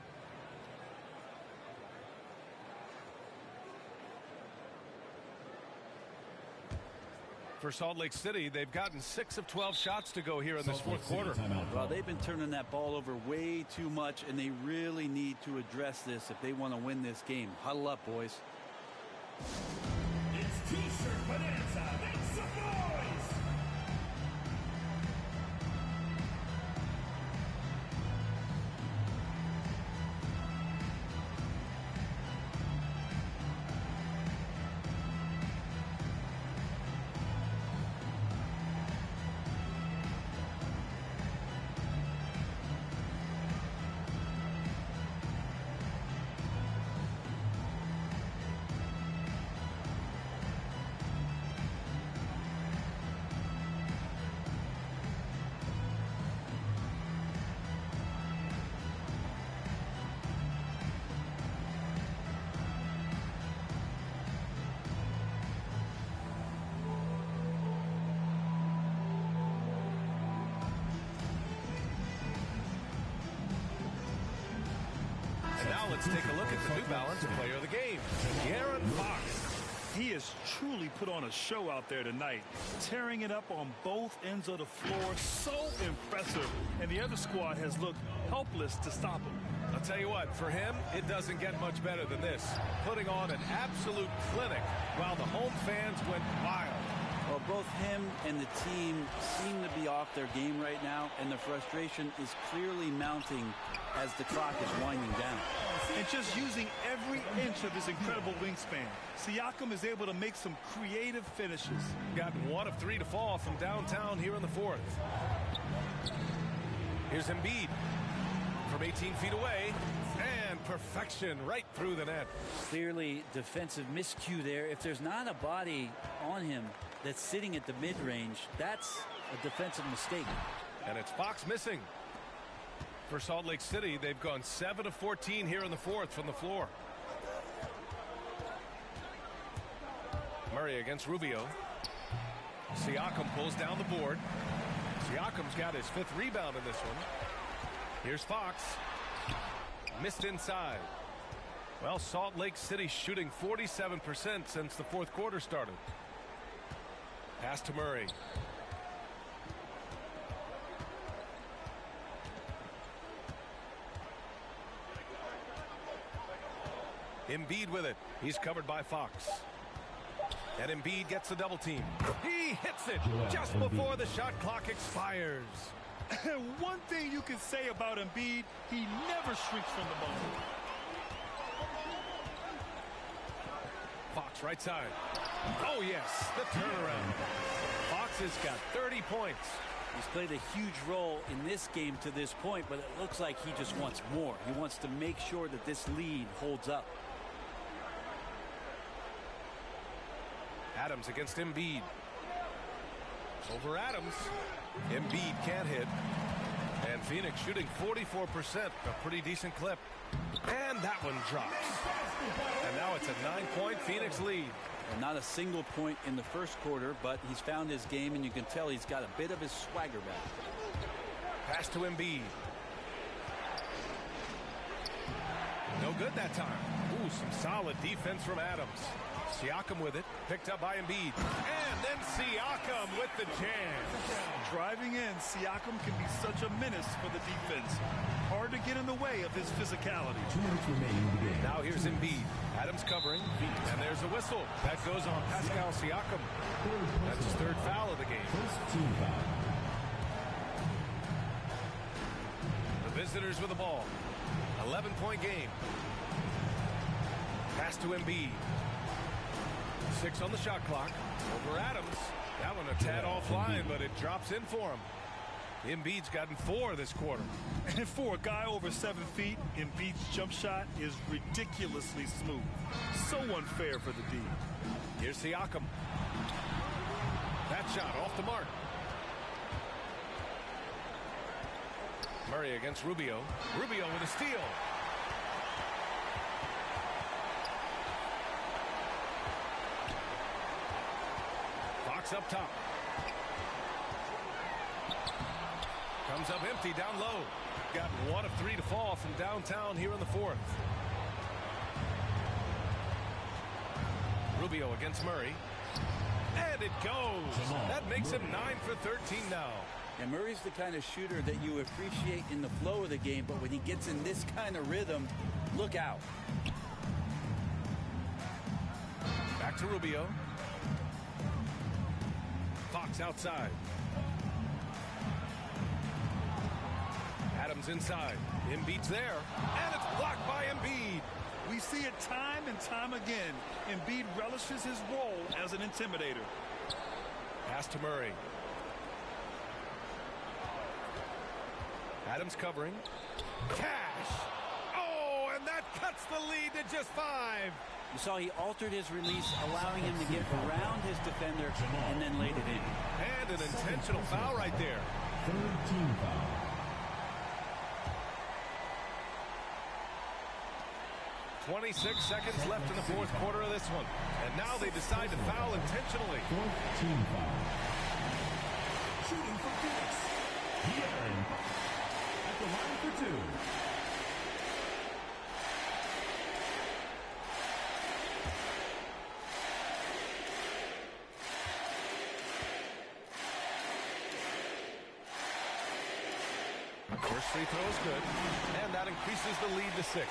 For Salt Lake City, they've gotten 6 of 12 shots to go here in this fourth quarter. Well, they've been turning that ball over way too much, and they really need to address this if they want to win this game. Huddle up, boys. It's T-shirt bonanza. Make some noise. Let's take a look at the New Balance Player of the Game, De'Aaron Fox. He has truly put on a show out there tonight, tearing it up on both ends of the floor. So impressive. And the other squad has looked helpless to stop him. I'll tell you what, for him, it doesn't get much better than this. Putting on an absolute clinic while the home fans went wild. Well, both him and the team seem to be off their game right now, and the frustration is clearly mounting as the clock is winding down. And just using every inch of his incredible wingspan, Siakam is able to make some creative finishes. Gotten 1 of 3 to fall from downtown here in the fourth. Here's Embiid from 18 feet away, and perfection right through the net. Clearly defensive miscue there. If there's not a body on him that's sitting at the mid-range, that's a defensive mistake. And it's Fox missing. For Salt Lake City, they've gone 7 of 14 here in the fourth from the floor. Murray against Rubio. Siakam pulls down the board. Siakam's got his 5th rebound in this one. Here's Fox. Missed inside. Well, Salt Lake City shooting 47% since the fourth quarter started. Pass to Murray. Embiid with it. He's covered by Fox. And Embiid gets the double team. He hits it just before the shot clock expires. One thing you can say about Embiid, he never shrinks from the ball. Fox right side. Oh yes, the turnaround. Fox has got 30 points. He's played a huge role in this game to this point, but it looks like he just wants more. He wants to make sure that this lead holds up. Adams against Embiid. Over Adams. Embiid can't hit. And Phoenix shooting 44%, a pretty decent clip. And that one drops. And now it's a 9-point Phoenix lead. And not a single point in the first quarter, but he's found his game, and you can tell he's got a bit of his swagger back. Pass to Embiid. No good that time. Ooh, some solid defense from Adams. Siakam with it, picked up by Embiid. And then Siakam with the jam. Driving in, Siakam can be such a menace for the defense. Hard to get in the way of his physicality. 2 minutes remaining in the game. Now here's Embiid. Adams covering, and there's a whistle. That goes on Pascal Siakam. That's his 3rd foul of the game. First team foul. The visitors with the ball. 11-point game. Pass to Embiid. 6 on the shot clock. Over Adams. That one a tad offline, but it drops in for him. Embiid's gotten 4 this quarter. And for a guy over 7 feet, Embiid's jump shot is ridiculously smooth. So unfair for the D. Here's Siakam. That shot off the mark. Murray against Rubio. Rubio with a steal. Fox up top. Comes up empty down low. Got 1 of 3 to fall from downtown here in the fourth. Rubio against Murray. And it goes. That makes him 9 for 13 now. And Murray's the kind of shooter that you appreciate in the flow of the game, but when he gets in this kind of rhythm, look out. Back to Rubio. Fox outside. Adams inside. Embiid's there. And it's blocked by Embiid. We see it time and time again. Embiid relishes his role as an intimidator. Pass to Murray. Adams covering. Cash. Oh, and that cuts the lead to just 5. You saw he altered his release, allowing him to get around his defender and then laid it in. And an intentional foul right there. 3rd team foul. .26 seconds left in the fourth quarter of this one. And now they decide to foul intentionally. 4th team foul. Shooting for Phoenix. De'Aaron at the line for 2. First free throw is good, and that increases the lead to 6.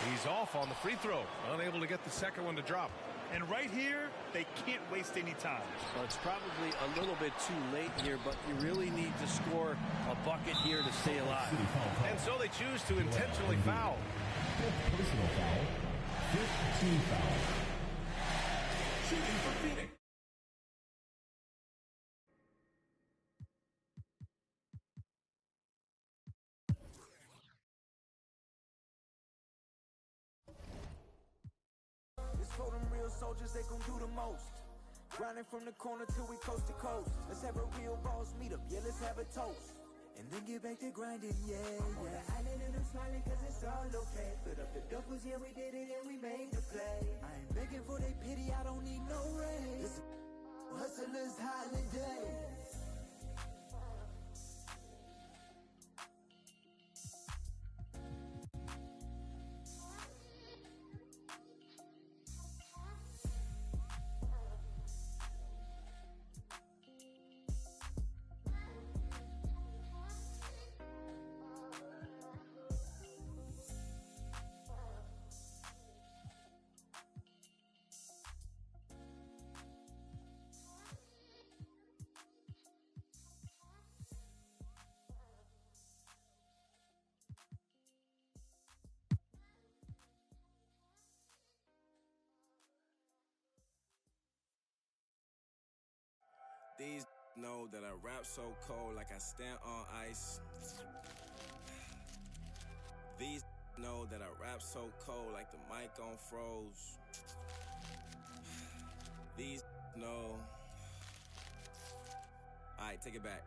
He's off on the free throw, unable to get the second one to drop. And right here, they can't waste any time. Well, it's probably a little bit too late here, but you really need to score a bucket here to stay alive. And so they choose to intentionally foul. Personal foul. 15 foul. Shooting for Phoenix. For them real soldiers, they gon' do the most. Grinding from the corner till we coast to coast. Let's have a real boss meet up, yeah, let's have a toast. And then get back to grinding, yeah, yeah. On the island and I'm smiling cause it's all okay. Put up the doubles, yeah, we did it and we made the play. I ain't begging for they pity, I don't need no raise. Hustlers holiday. These know that I rap so cold like I stand on ice. These know that I rap so cold like the mic on froze. These know. Alright, take it back.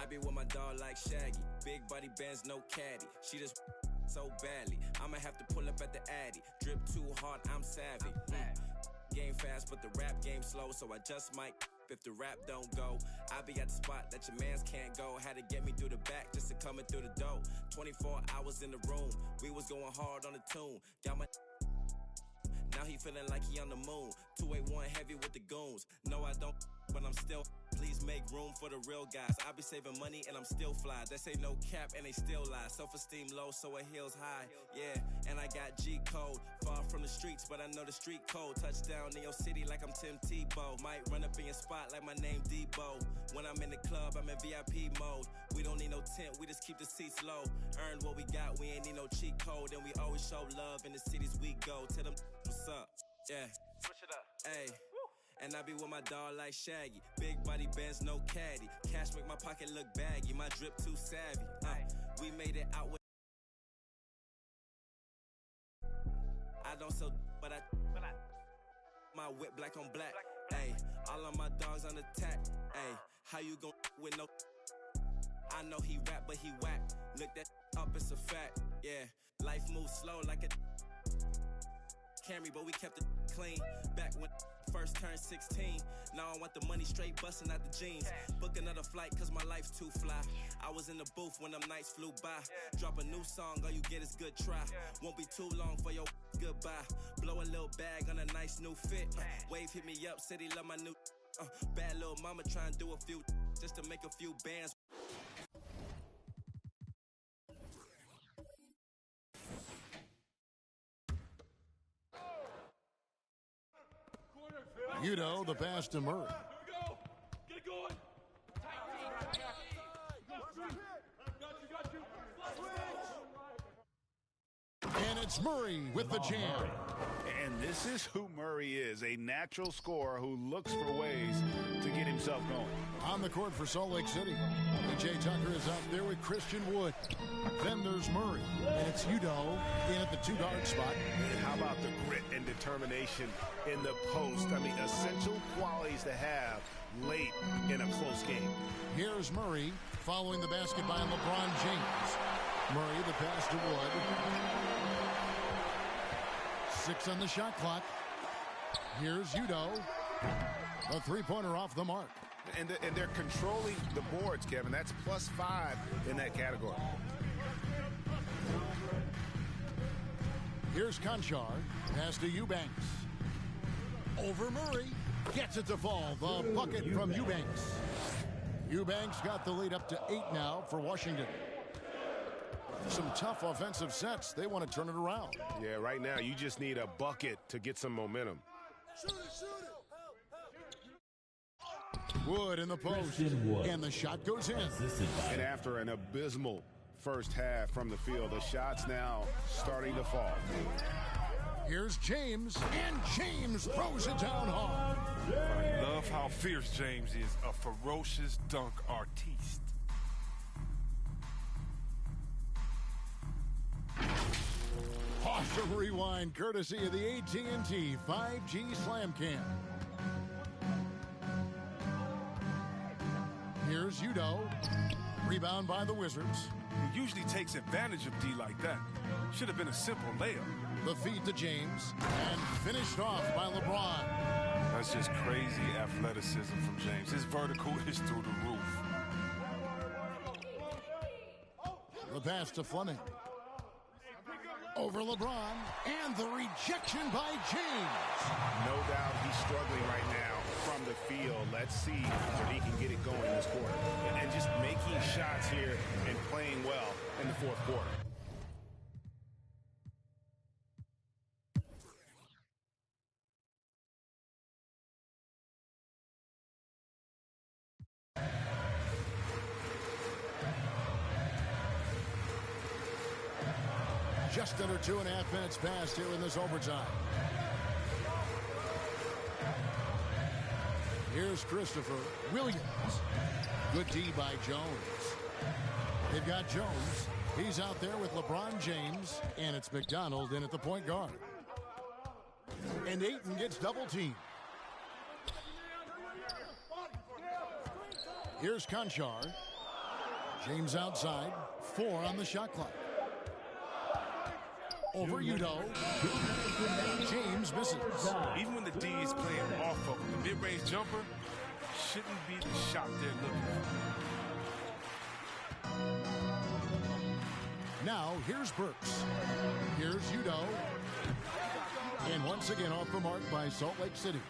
I be with my dog like Shaggy. Big body bands, no caddy. She just so badly. I'ma have to pull up at the Addy. Drip too hard, I'm savvy. Game fast, but the rap game slow, so I just might. If the rap don't go, I be at the spot that your mans can't go. Had to get me through the back just to coming through the door. 24 hours in the room, we was going hard on the tune. Got my now he feeling like he on the moon. 281 heavy with the goons. No, I don't, but I'm still. Please make room for the real guys. I be saving money and I'm still fly. They say no cap and they still lie. Self-esteem low, so it heels high. Yeah, and I got G code. Far from the streets, but I know the street code. Touchdown in your city like I'm Tim Tebow. Might run up in your spot like my name Debo. When I'm in the club, I'm in VIP mode. We don't need no tent, we just keep the seats low. Earn what we got, we ain't need no cheat code. And we always show love in the cities we go. Tell them what's up, yeah. Switch it up, ayy. And I be with my dog like Shaggy. Big body bands, no caddy. Cash make my pocket look baggy. My drip too savvy. We made it out with. I don't sell, but I. My whip black on black. Ayy, all of my dogs on attack. Ayy, how you gon' with no? I know he rap, but he whack. Look that up, it's a fact. Yeah, life moves slow like a Camry, but we kept it clean. Back when first turned 16. Now I want the money straight busting out the jeans. Book another flight cause my life's too fly. I was in the booth when them nights flew by. Drop a new song, all you get is good try. Won't be too long for your goodbye. Blow a little bag on a nice new fit. Wave hit me up, said he love my new. Bad little mama try and do a few just to make a few bands. You know, the pass to Murray. Get it going. And it's Murray with the jam. And this is who Murray is, a natural scorer who looks for ways to get himself going. On the court for Salt Lake City, P.J. Tucker is out there with Christian Wood. Then there's Murray, and it's Udo in at the two-guard spot. And how about the grit and determination in the post? I mean, essential qualities to have late in a close game. Here's Murray following the basket by LeBron James. Murray, the pass to Wood. 6 on the shot clock. Here's Udo. A three-pointer off the mark. And they're controlling the boards, Kevin. That's +5 in that category. Here's Conchar. Pass to Eubanks. Over Murray. Gets it to fall. The bucket from Eubanks. Eubanks got the lead up to 8 now for Washington. Some tough offensive sets. They want to turn it around. Yeah, right now you just need a bucket to get some momentum. Wood in the post. And the shot goes in. And after an abysmal first half from the field, the shot's now starting to fall. Here's James, and James throws it down hard. I love how fierce James is, a ferocious dunk artiste. Awesome rewind, courtesy of the AT&T 5G Slam Cam. Here's Udo. Rebound by the Wizards. He usually takes advantage of D like that. Should have been a simple layup. The feed to James, and finished off by LeBron. That's just crazy athleticism from James. His vertical is through the roof. The pass to Fleming. Over LeBron, and the rejection by James. No doubt he's struggling right now from the field. Let's see if he can get it going in this quarter. And just making shots here and playing well in the fourth quarter. Just under 2.5 minutes passed here in this overtime. Here's Christopher Williams. Good D by Jones. They've got Jones. He's out there with LeBron James, and it's McDonald in at the point guard. And Ayton gets double teamed. Here's Conchar. James outside. 4 on the shot clock. Over Udo. James misses. Even when the D is playing off of him, the mid-range jumper shouldn't be the shot they're looking for. Now, here's Burks. Here's Udo. And once again off the mark by Salt Lake City.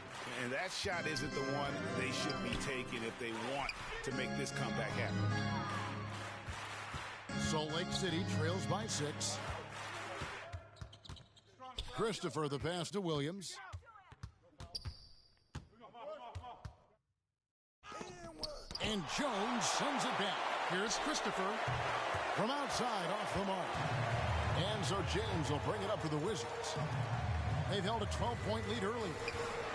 And that shot isn't the one they should be taking if they want to make this comeback happen. Salt Lake City trails by 6. Christopher, the pass to Williams. And Jones sends it back. Here's Christopher from outside off the mark. And so James will bring it up for the Wizards. They've held a 12-point lead early.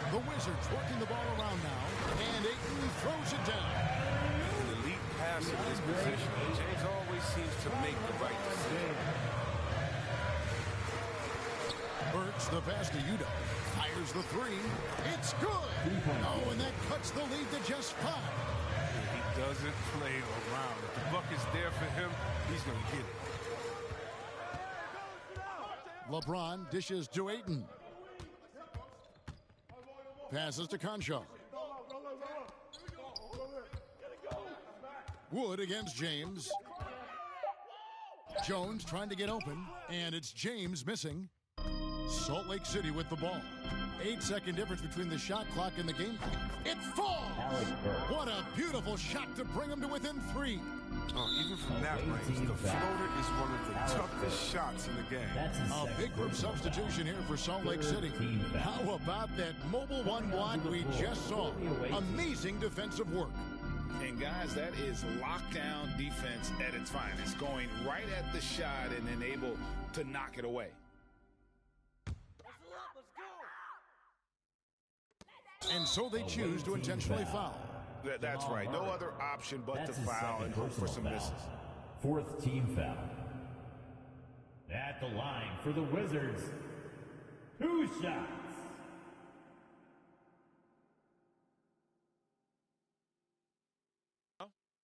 The Wizards working the ball around now. And Ayton throws it down. An elite passer in this position. James always seems to make the right decision. Burks, the pass to Udo. Fires the 3. It's good. Oh, and that cuts the lead to just 5. He doesn't play around. If the bucket's there for him, he's going to get it. LeBron dishes to Ayton. Passes to Conchar. Wood against James. Jones trying to get open, and it's James missing. Salt Lake City with the ball. 8-second difference between the shot clock and the game clock. It falls! What a beautiful shot to bring him to within 3. Oh, even from that range, the floater is one of the toughest shots in the game. A big group substitution here for Salt Lake City. How about that mobile 1 block we just saw? Amazing defensive work. And guys, that is lockdown defense at its finest. Going right at the shot and then able to knock it away. And so they choose to intentionally foul. That's right. No other option but to foul and hope for some misses. 4th team foul. At the line for the Wizards, 2 shots.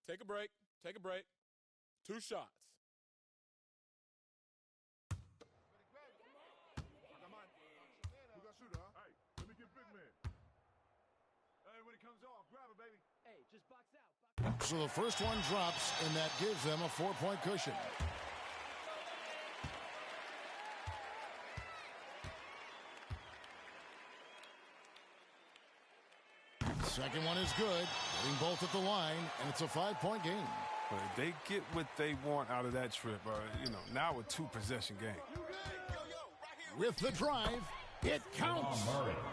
Take a break. Take a break. 2 shots. So the first one drops, and that gives them a 4-point cushion. Second one is good. Hitting both at the line, and it's a 5-point game. But if they get what they want out of that trip, now a 2-possession game. With the drive, it counts.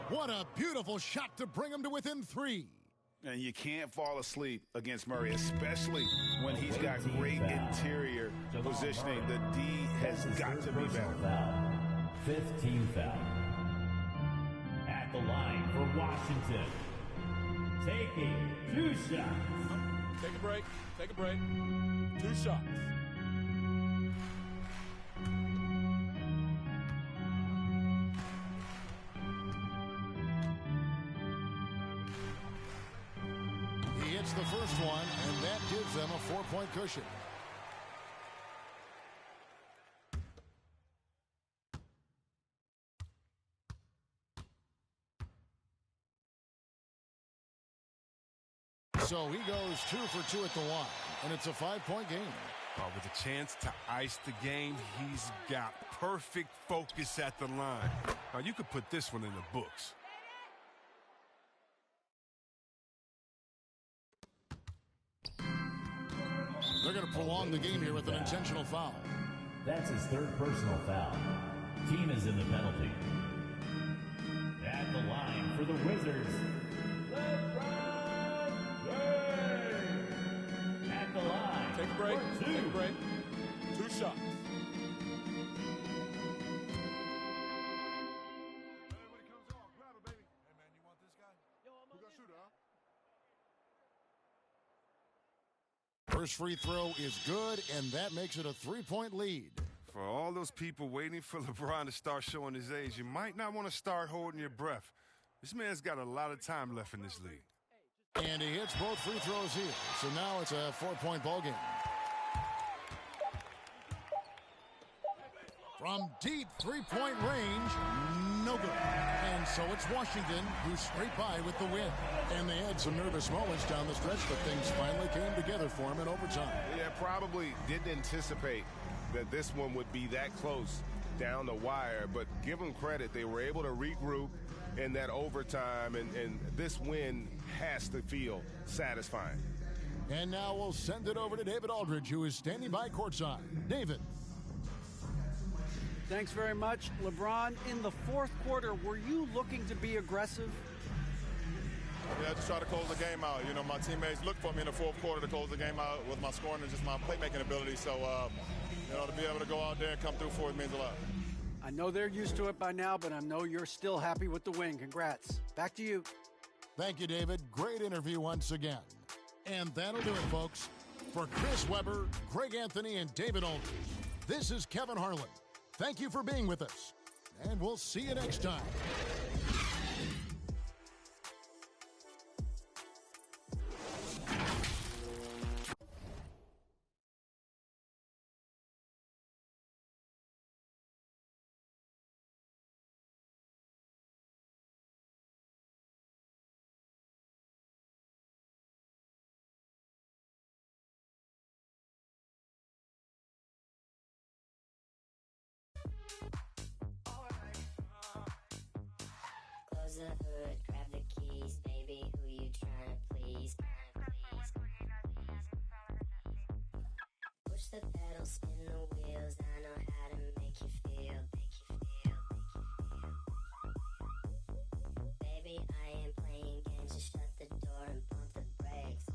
What a beautiful shot to bring him to within 3. And you can't fall asleep against Murray, especially when he's got great interior positioning. The D has got to be better. 15th foul. At the line for Washington. Taking 2 shots. Take a break. Take a break. 2 shots. He hits the first one, and that gives them a 4-point cushion. So he goes 2 for 2 at the line, and it's a 5-point game. With a chance to ice the game, he's got perfect focus at the line. Now, you could put this one in the books. They're going to prolong the game here with an intentional foul. That's his 3rd personal foul. Team is in the penalty. At the line for the Wizards, LeBron James. At the line. Take a break. Take a break. 2 shots. First free throw is good, and that makes it a 3-point lead. For all those people waiting for LeBron to start showing his age, you might not want to start holding your breath. This man's got a lot of time left in this league. And he hits both free throws here. So now it's a 4-point ball game. From deep 3-point range, no good. And so it's Washington who scraped by with the win. And they had some nervous moments down the stretch, but things finally came together for him in overtime. Yeah, probably didn't anticipate that this one would be that close down the wire, but give them credit. They were able to regroup in that overtime, and this win has to feel satisfying. And now we'll send it over to David Aldridge, who is standing by courtside. David. Thanks very much. LeBron, in the 4th quarter, were you looking to be aggressive? Yeah, just try to close the game out. You know, my teammates looked for me in the 4th quarter to close the game out with my scoring and just my playmaking ability. So, to be able to go out there and come through for it means a lot. I know they're used to it by now, but I know you're still happy with the win. Congrats. Back to you. Thank you, David. Great interview once again. And that'll do it, folks. For Chris Webber, Greg Anthony, and David Aldridge, this is Kevin Harlan. Thank you for being with us, and we'll see you next time. Close the hood, grab the keys, baby, who you trying to please? Push the pedal, spin the wheels, I know how to make you feel. Baby, I ain't playing games, just shut the door and pump the brakes.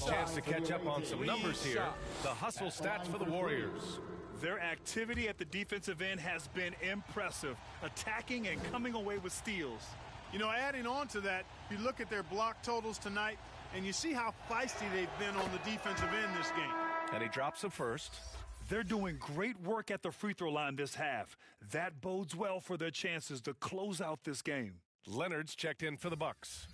chance to catch up on some numbers here. The hustle stats for the Warriors. Their activity at the defensive end has been impressive, attacking and coming away with steals. You know, adding on to that, you look at their block totals tonight, and you see how feisty they've been on the defensive end this game. And he drops the first. They're doing great work at the free throw line this half. That bodes well for their chances to close out this game. Leonard's checked in for the Bucks.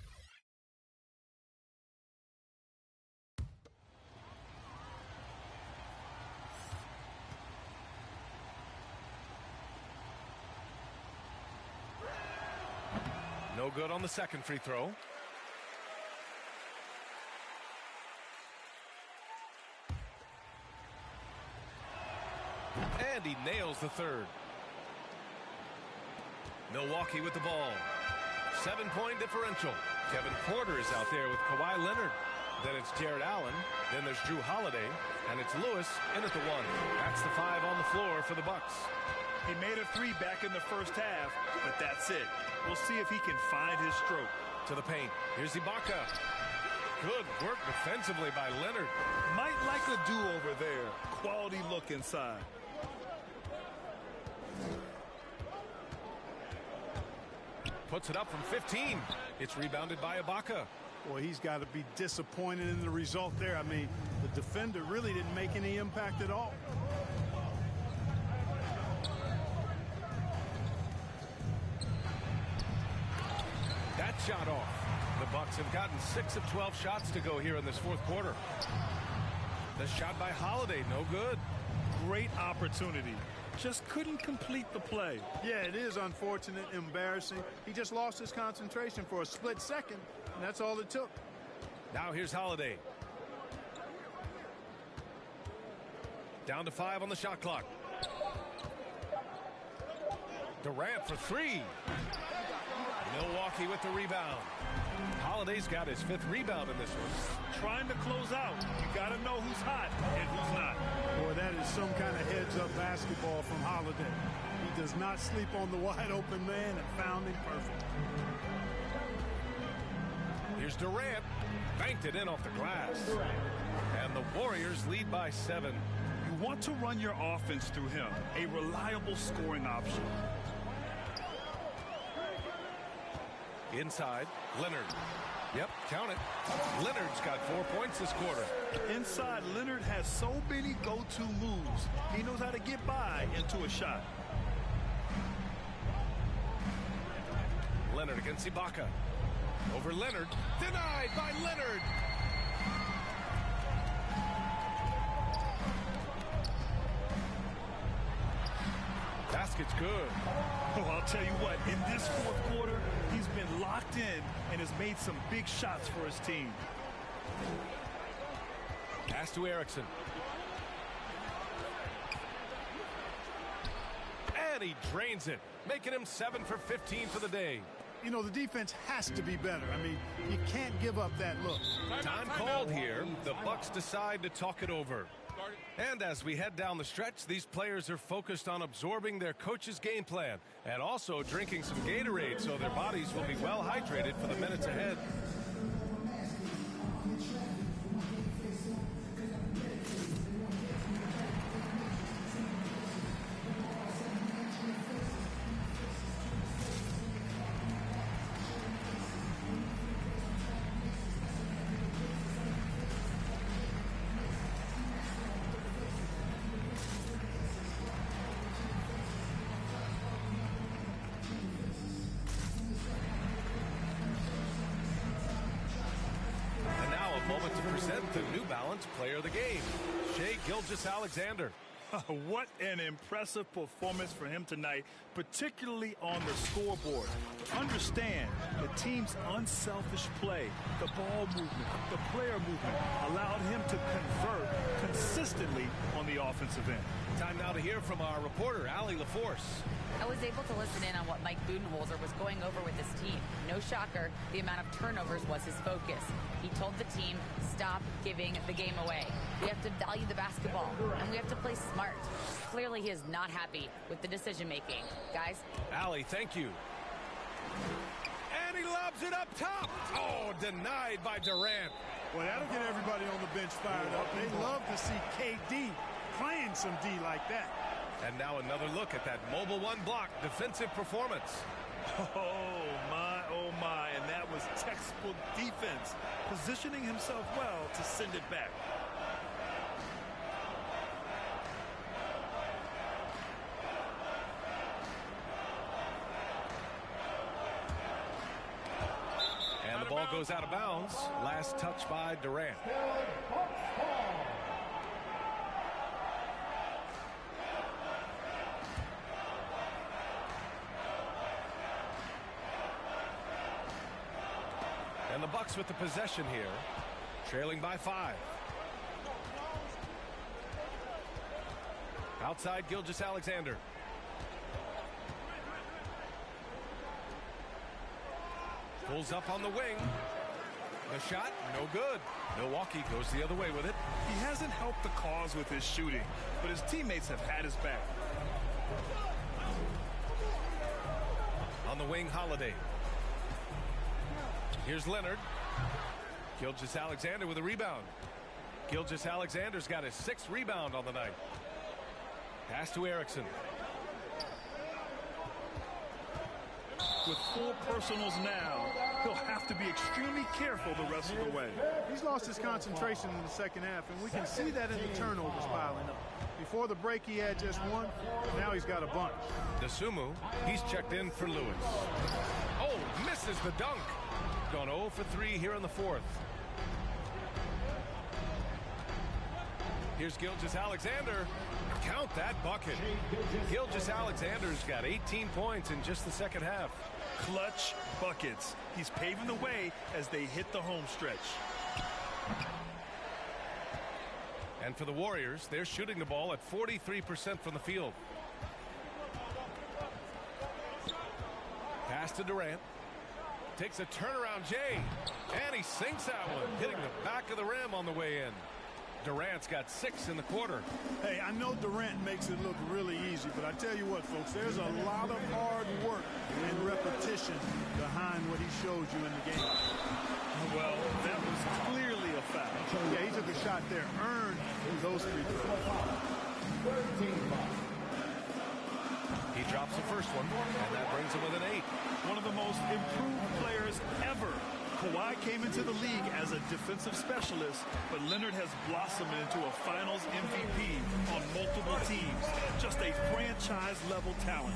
No good on the second free throw. And he nails the third. Milwaukee with the ball. 7-point differential. Kevin Porter is out there with Kawhi Leonard. Then it's Jared Allen. Then there's Drew Holiday. And it's Lewis in at the 1. That's the 5 on the floor for the Bucks. He made a 3 back in the first half, but that's it. We'll see if he can find his stroke. To the paint. Here's Ibaka. Good work defensively by Leonard. Might like a do-over there. Quality look inside. Puts it up from 15. It's rebounded by Ibaka. Boy, he's got to be disappointed in the result there. I mean, the defender really didn't make any impact at all. That shot off. The Bucks have gotten 6 of 12 shots to go here in this fourth quarter. The shot by Holiday, no good. Great opportunity. Just couldn't complete the play. Yeah, it is unfortunate, embarrassing. He just lost his concentration for a split second, and that's all it took. Now here's Holiday. Down to 5 on the shot clock. Durant for 3. Milwaukee with the rebound. Holiday's got his 5th rebound in this one. Trying to close out. You got to know who's hot and who's not. Boy, that is some kind of heads-up basketball from Holiday. He does not sleep on the wide-open man and found him perfect. Here's Durant. Banked it in off the glass. And the Warriors lead by 7. You want to run your offense through him. A reliable scoring option. Inside, Leonard. Yep, count it. Leonard's got 4 points this quarter. Inside, Leonard has so many go-to moves. He knows how to get by into a shot. Leonard against Ibaka. Over Leonard. Denied by Leonard. Basket's good. Oh, I'll tell you what, in this fourth quarter, he's been locked in and has made some big shots for his team. Pass to Erickson. And he drains it, making him 7 for 15 for the day. You know, the defense has to be better. I mean, you can't give up that look. Time called here. The Bucks decide to talk it over. And as we head down the stretch, these players are focused on absorbing their coach's game plan and also drinking some Gatorade so their bodies will be well hydrated for the minutes ahead. Player of the game, Shai Gilgeous-Alexander. What an impressive performance for him tonight, particularly on the scoreboard. Understand, the team's unselfish play, the ball movement, the player movement allowed him to convert consistently on the offensive end. Time now to hear from our reporter, Allie LaForce. I was able to listen in on what Mike Budenholzer was going over with his team. No shocker, the amount of turnovers was his focus. He told the team, stop giving the game away. We have to value the basketball, and we have to play smart. Clearly, he is not happy with the decision-making. Guys? Allie, thank you. And he lobs it up top. Oh, denied by Durant. Well, that'll get everybody on the bench fired up. They love to see KD playing some D like that. And now another look at that mobile one block defensive performance. Oh, my. And that was textbook defense. Positioning himself well to send it back. And the ball goes out of bounds. Last touch by Durant. And the Bucks with the possession here, trailing by 5. Outside Gilgeous-Alexander. Pulls up on the wing. The shot, no good. Milwaukee goes the other way with it. He hasn't helped the cause with his shooting, but his teammates have had his back. On the wing, Holiday. Here's Leonard. Gilgeous-Alexander with a rebound. Gilgeous-Alexander's got his 6th rebound on the night. Pass to Erickson. With 4 personals now, he'll have to be extremely careful the rest of the way. He's lost his concentration in the second half, and we can see that in the turnovers piling up. Before the break, he had just 1. Now he's got a bunch. Desumo, he's checked in for Lewis. Oh, misses the dunk. Gone 0 for 3 here in the 4th. Here's Gilgeous-Alexander. Count that bucket. Gilgeous-Alexander's got 18 points in just the second half. Clutch buckets. He's paving the way as they hit the home stretch. And for the Warriors, they're shooting the ball at 43% from the field. Pass to Durant. Takes a turnaround Jay, and he sinks that one, hitting the back of the rim on the way in. Durant's got 6 in the quarter. Hey, I know Durant makes it look really easy, but I tell you what, folks, there's a lot of hard work and repetition behind what he shows you in the game. Well, that was clearly a foul. Yeah, he took a shot there, earned those free throws. He drops the first one, and that brings him with an 8. One of the most improved players ever. Kawhi came into the league as a defensive specialist, but Leonard has blossomed into a finals MVP on multiple teams. Just a franchise-level talent.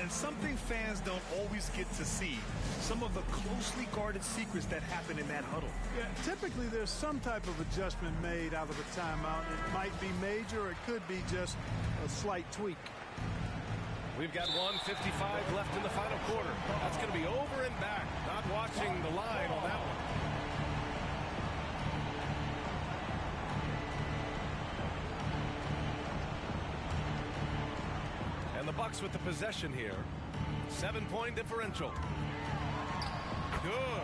And something fans don't always get to see. Some of the closely guarded secrets that happen in that huddle. Yeah, typically there's some type of adjustment made out of a timeout. It might be major, or it could be just a slight tweak. We've got 1:55 left in the final quarter. That's going to be over and back. Not watching the line on that one. And the Bucks with the possession here. 7-point differential. Good.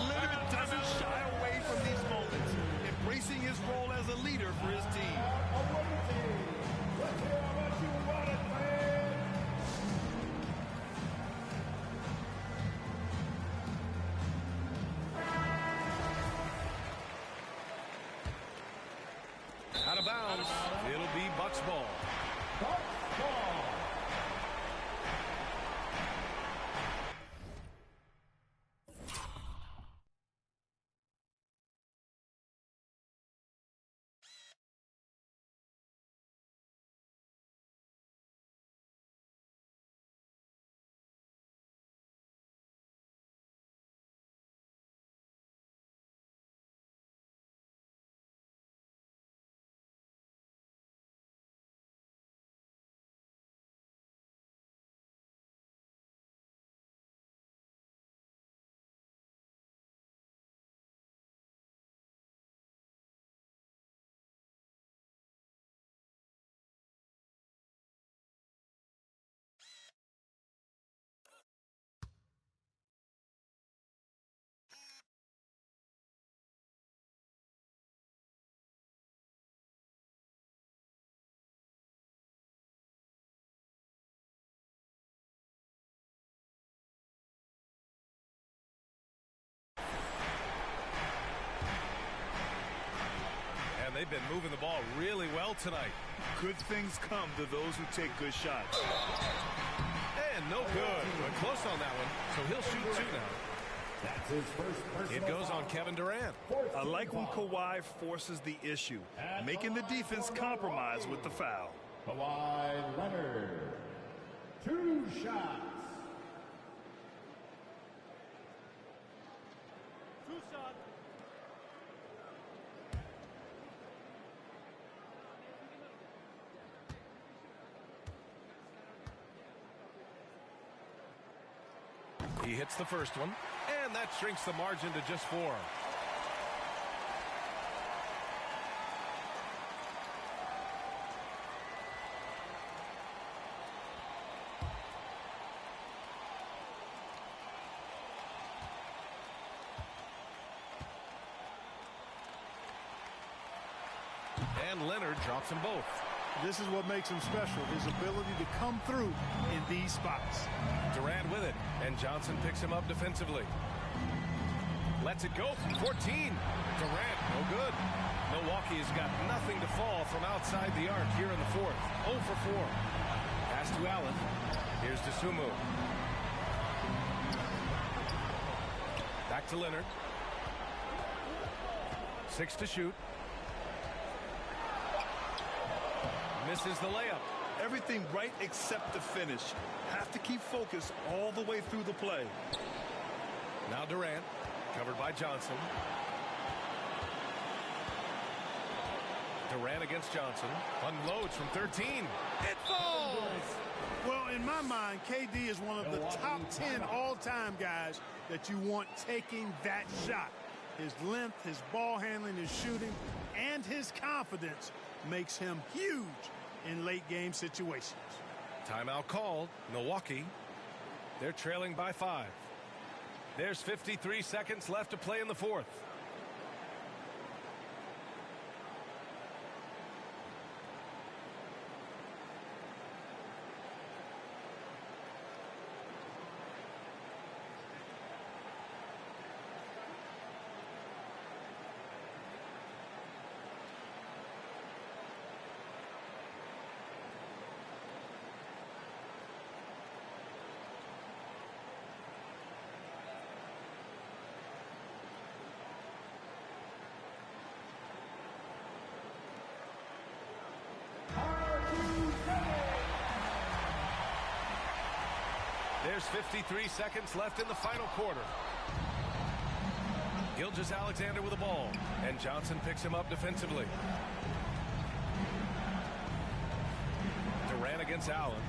Leonard doesn't shy away from these moments, embracing his role as a leader for his team. Out of bounds. It'll be Bucks ball. they've been moving the ball really well tonight. Good things come to those who take good shots. And no good, but close on that one. So he'll shoot 2 now. That's his first It goes on Kevin Durant. I like when Kawhi forces the issue, making the defense compromise with the foul. Kawhi Leonard. 2 shots. 2 shots. He hits the first one, and that shrinks the margin to just 4. And Leonard drops them both. This is what makes him special, his ability to come through in these spots. Durant with it, and Johnson picks him up defensively. Lets it go from 14. Durant, no good. Milwaukee has got nothing to fall from outside the arc here in the 4th. 0 for 4. Pass to Allen. Here's to Sumu. Back to Leonard. 6 to shoot. Misses the layup. Everything right except the finish. Have to keep focused all the way through the play. Now Durant, covered by Johnson. Durant against Johnson. Unloads from 13. It falls! Well, in my mind, KD is one of the top 10 all-time guys that you want taking that shot. His length, his ball handling, his shooting, and his confidence makes him huge in late-game situations. Timeout called. Milwaukee. They're trailing by 5. There's 53 seconds left to play in the 4th. There's 53 seconds left in the final quarter. Gilgeous-Alexander with the ball, and Johnson picks him up defensively. Durant against Allen.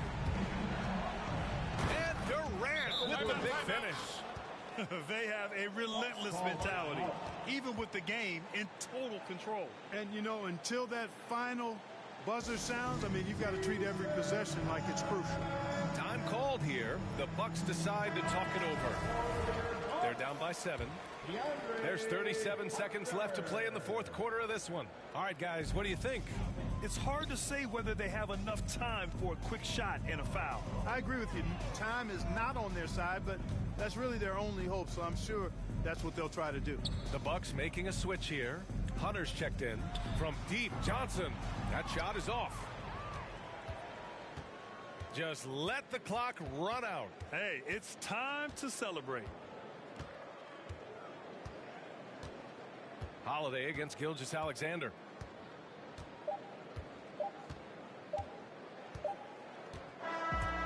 And Durant with the big finish. They have a relentless mentality, even with the game in total control. And, you know, until that final buzzer sounds, I mean, you've got to treat every possession like it's crucial. Time called here. The Bucks decide to talk it over. They're down by 7. There's 37 seconds left to play in the 4th quarter of this one. All right, guys, what do you think? It's hard to say whether they have enough time for a quick shot and a foul. I agree with you. Time is not on their side, but that's really their only hope, so I'm sure that's what they'll try to do. The Bucks making a switch here. Hunter's checked in from deep. Johnson. That shot is off. Just let the clock run out. Hey, it's time to celebrate. Holiday against Gilgeous-Alexander.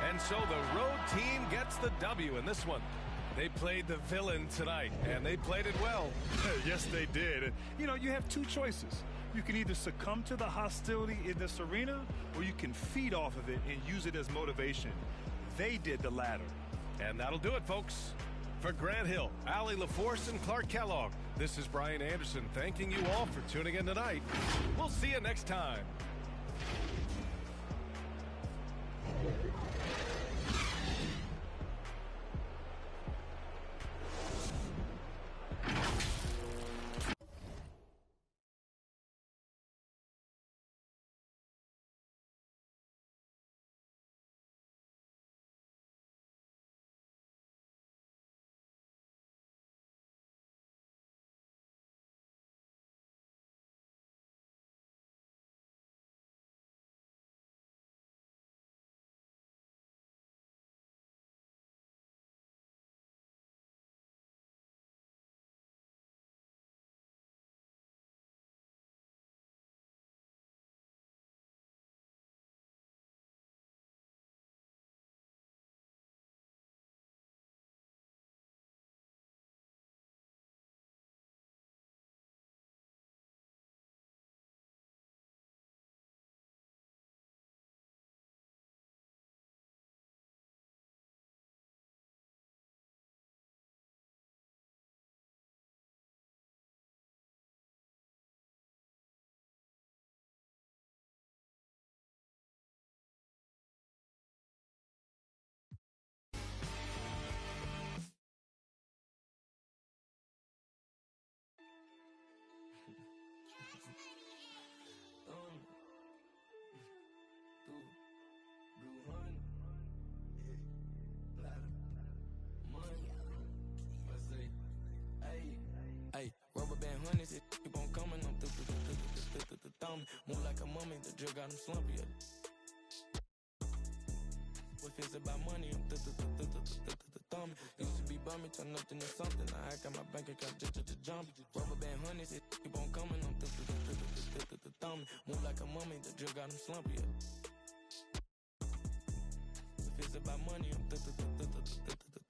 And so the road team gets the W in this one. They played the villain tonight, and they played it well. Yes, they did. You know, you have 2 choices. You can either succumb to the hostility in this arena, or you can feed off of it and use it as motivation. They did the latter. And that'll do it, folks. For Grant Hill, Allie LaForce, and Clark Kellogg, this is Brian Anderson thanking you all for tuning in tonight. We'll see you next time. thumb. Move like a mummy, the drill got him slumpy. If it's about money, I'm thumb. Used to be bummy, turn nothing to something. I got my bank account just jump. Rubber band honeys, it keep on coming. I'm thumb. Move like a mummy, the drill got him slumpy. If it's about money, I'm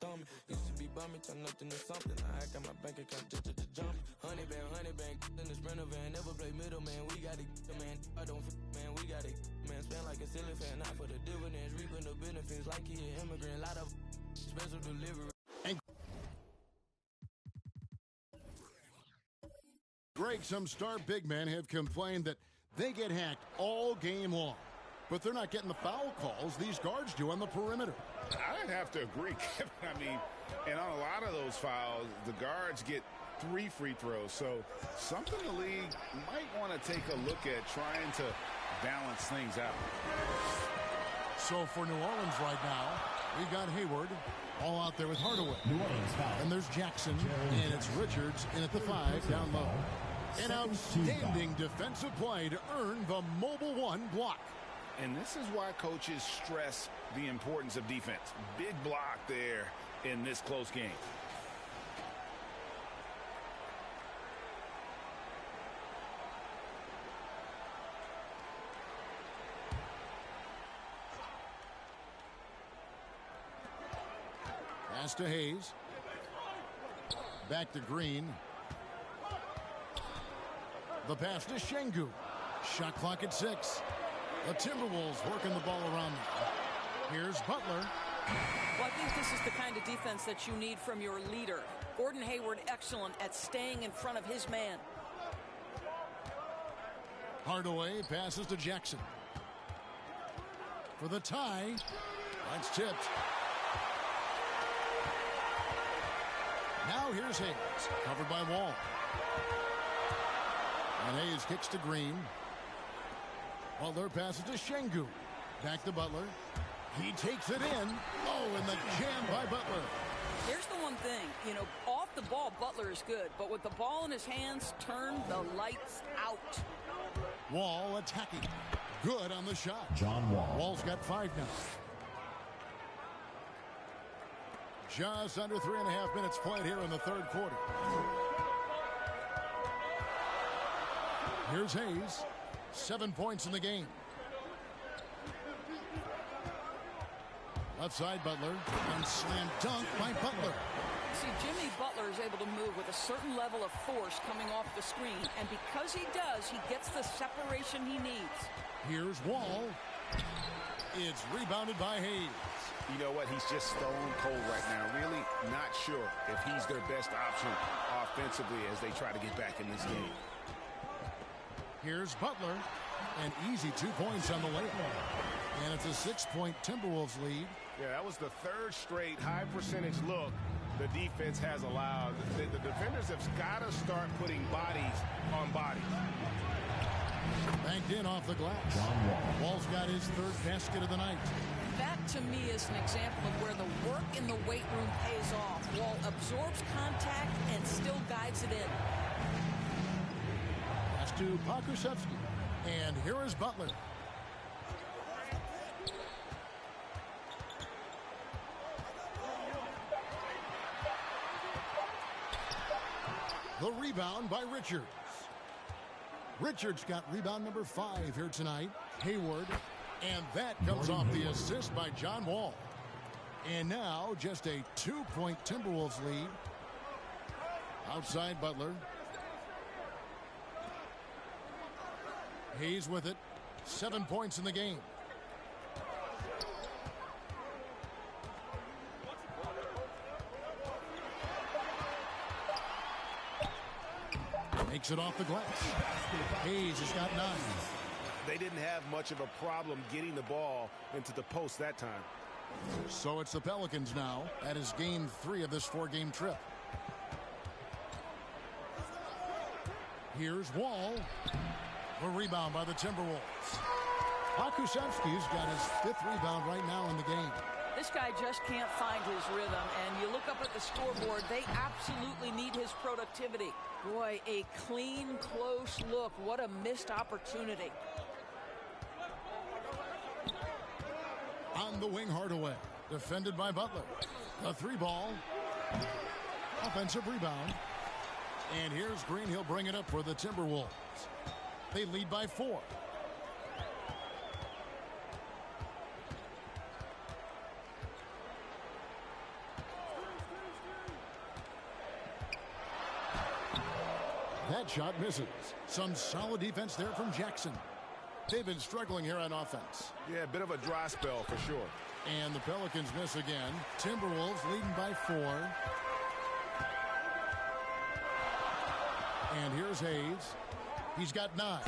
thumb. Used to be bummy, turn nothing to something. I got my bank account just jump. Honey band, in the Sprinter van. Never play middle, man. We got it, man. I don't, man. We got it, man. Spend like a silly fan, not for the dividends. Reaping the benefits like he an immigrant. Lot of special delivery. Greg, some star big men have complained that they get hacked all game long. But they're not getting the foul calls these guards do on the perimeter. I'd have to agree, Kevin. I mean, and on a lot of those fouls, the guards get 3 free throws. So something the league might want to take a look at trying to balance things out. So for New Orleans right now, we got Hayward all out there with Hardaway. And there's Jackson, and it's Richards in at the 5 down low. An outstanding defensive play to earn the mobile 1 block. And this is why coaches stress the importance of defense. Big block there in this close game. Pass to Hayes. Back to Green. The pass to Şengün. Shot clock at 6. The Timberwolves working the ball around them. Here's Butler. Well, I think this is the kind of defense that you need from your leader. Gordon Hayward, excellent at staying in front of his man. Hardaway passes to Jackson. For the tie. That's tipped. Now here's Hayes. Covered by Wall. And Hayes kicks to Green. Butler passes to Şengün. Back to Butler. He takes it in. Oh, and the jam by Butler. Here's the one thing. You know, off the ball, Butler is good. But with the ball in his hands, turn the lights out. Wall attacking. Good on the shot. John Wall. Wall's got 5 now. Just under 3.5 minutes played here in the third quarter. Here's Hayes. 7 points in the game. Left side Butler. And slam dunk by Butler. See, Jimmy Butler is able to move with a certain level of force coming off the screen. And because he does, he gets the separation he needs. Here's Wall. It's rebounded by Hayes. You know what? He's just stone cold right now. Really not sure if he's their best option offensively as they try to get back in this game. Here's Butler. An easy 2 points on the layup. And it's a 6-point Timberwolves lead. Yeah, that was the 3rd straight high percentage look the defense has allowed. The defenders have got to start putting bodies on bodies. Banked in off the glass. Wall's got his 3rd basket of the night. That, to me, is an example of where the work in the weight room pays off. Wall absorbs contact and still guides it in. Pass to Pokusevski. And here is Butler. The rebound by Richards. Richards got rebound number 5 here tonight. Hayward. And that comes off the assist by John Wall. And now just a 2-point Timberwolves lead. Outside Butler. Hayes with it. 7 points in the game. Makes it off the glass. Hayes has got 9. They didn't have much of a problem getting the ball into the post that time. So it's the Pelicans now. That is game 3 of this 4-game trip. Here's Wall. A rebound by the Timberwolves. Pokusevski's got his 5th rebound right now in the game. This guy just can't find his rhythm, and you look up at the scoreboard, they absolutely need his productivity. Boy, a clean, close look. What a missed opportunity. On the wing, Hardaway. Defended by Butler. The 3-ball. Offensive rebound. And here's Green. He'll bring it up for the Timberwolves. They lead by 4. That shot misses. Some solid defense there from Jackson. They've been struggling here on offense. Yeah, a bit of a dry spell for sure. And the Pelicans miss again. Timberwolves leading by 4. And here's Hayes. He's got 9.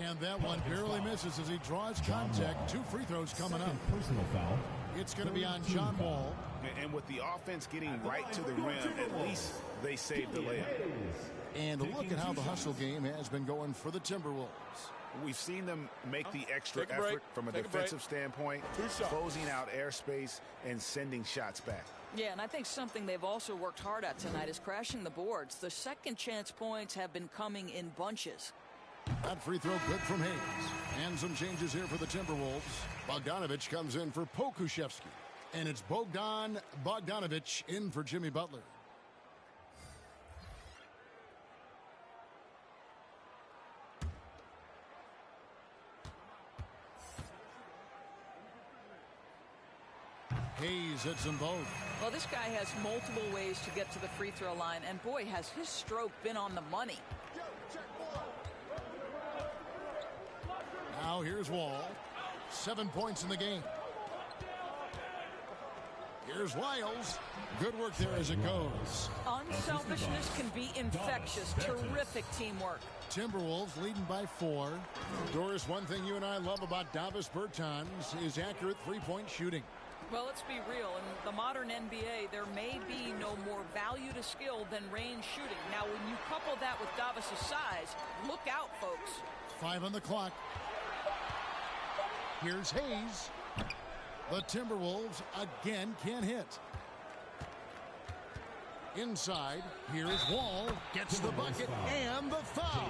And that one barely misses as he draws contact. 2 free throws coming up. Personal foul. It's going to be on John Wall. And with the offense getting right to the rim, at least they saved the layup. And look at how the hustle game has been going for the Timberwolves. We've seen them make the extra effort from a defensive standpoint, closing out airspace and sending shots back. Yeah, and I think something they've also worked hard at tonight is crashing the boards. The second chance points have been coming in bunches. That free throw good from Hayes. And some changes here for the Timberwolves. Bogdanovich comes in for Pokuševski. And it's Bogdan Bogdanovich in for Jimmy Butler. Hayes hits them both. Well, this guy has multiple ways to get to the free throw line, and boy, has his stroke been on the money. Now here's Wall. 7 points in the game. Here's Lyles. Good work there as it goes. Unselfishness can be infectious. Terrific teamwork. Timberwolves leading by 4. Doris, one thing you and I love about Davis Bertans is accurate three-point shooting. Well, let's be real. In the modern NBA, there may be no more value to skill than range shooting. Now, when you couple that with Davis' size, look out, folks. 5 on the clock. Here's Hayes. The Timberwolves again can't hit. Inside, here's Wall. Gets the bucket and the foul.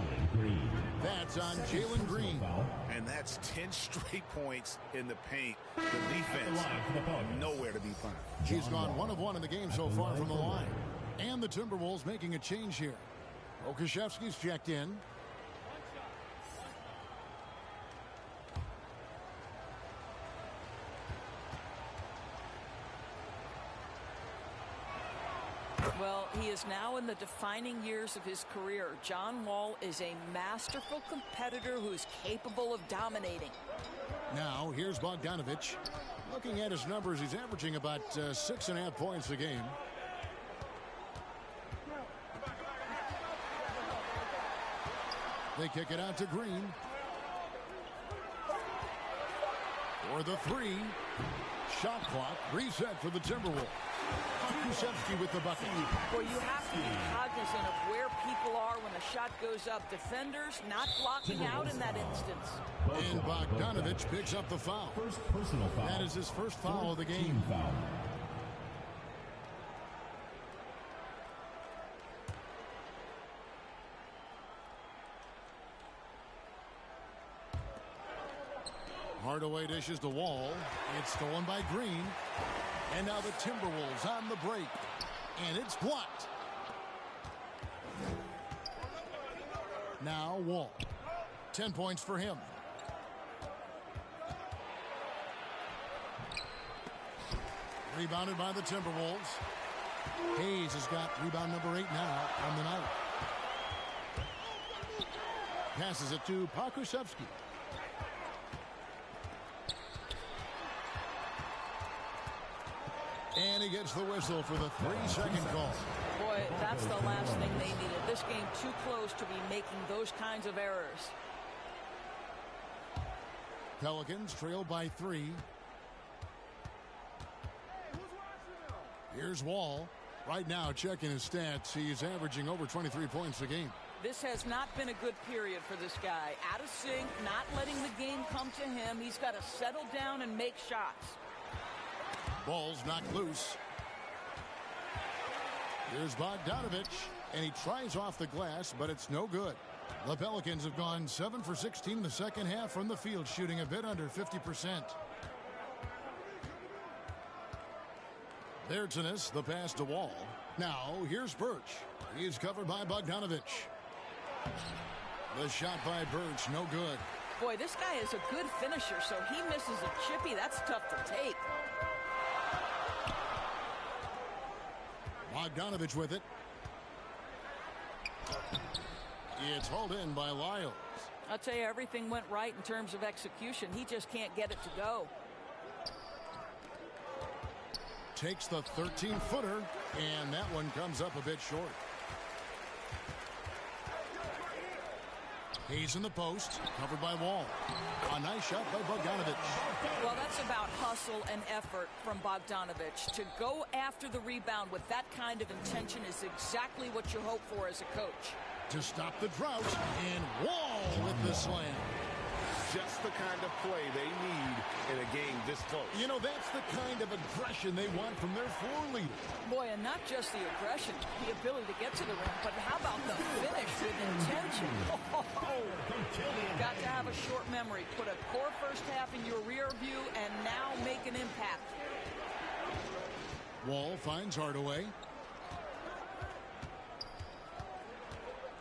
That's on Jalen Green. And that's 10 straight points in the paint. The defense nowhere to be found. He's gone 1 of 1 in the game so far from the line. And the Timberwolves making a change here. Pokuševski's checked in. Well, he is now in the defining years of his career. John Wall is a masterful competitor who is capable of dominating. Now, here's Bogdanovich. Looking at his numbers, he's averaging about 6.5 points a game. They kick it out to Green. For the 3. Shot clock reset for the Timberwolves. Pokuševski with the bucket. Well, you have to be cognizant of where people are when a shot goes up. Defenders not blocking out in that instance. And Bogdanovich picks up the foul. First personal foul. That is his first foul of the game. Foul. Hardaway dishes the Wall. It's stolen by Green. And now the Timberwolves on the break. And it's blocked. Now Wall. 10 points for him. Rebounded by the Timberwolves. Hayes has got rebound number 8 now on the night. Passes it to Pokuševski. And he gets the whistle for the 3-second call. Boy, that's the last thing they needed. This game too close to be making those kinds of errors. Pelicans trail by 3. Here's Wall. Right now, checking his stats, he's averaging over 23 points a game. This has not been a good period for this guy. Out of sync, not letting the game come to him. He's got to settle down and make shots. Ball's knocked loose. Here's Bogdanovich, and he tries off the glass, but it's no good. The Pelicans have gone 7 for 16 in the second half from the field, shooting a bit under 50%. There's Tennis, the pass to Wall. Now, here's Birch. He's covered by Bogdanovich. The shot by Birch, no good. Boy, this guy is a good finisher, so he misses a chippy. That's tough to take. Bogdanovich with it. It's hauled in by Lyles. I'll tell you, everything went right in terms of execution. He just can't get it to go. Takes the 13-footer, and that one comes up a bit short. He's in the post, covered by Wall. A nice shot by Bogdanovich. Well, that's about hustle and effort from Bogdanovich. To go after the rebound with that kind of intention is exactly what you hope for as a coach. To stop the drought, and Wall with the slam. Just the kind of play they need in a game this close. You know, that's the kind of aggression they want from their floor leader. Boy, and not just the aggression, the ability to get to the rim, but how about the finish with intention? Got to have a short memory. Put a poor first half in your rear view and now make an impact. Wall finds Hardaway.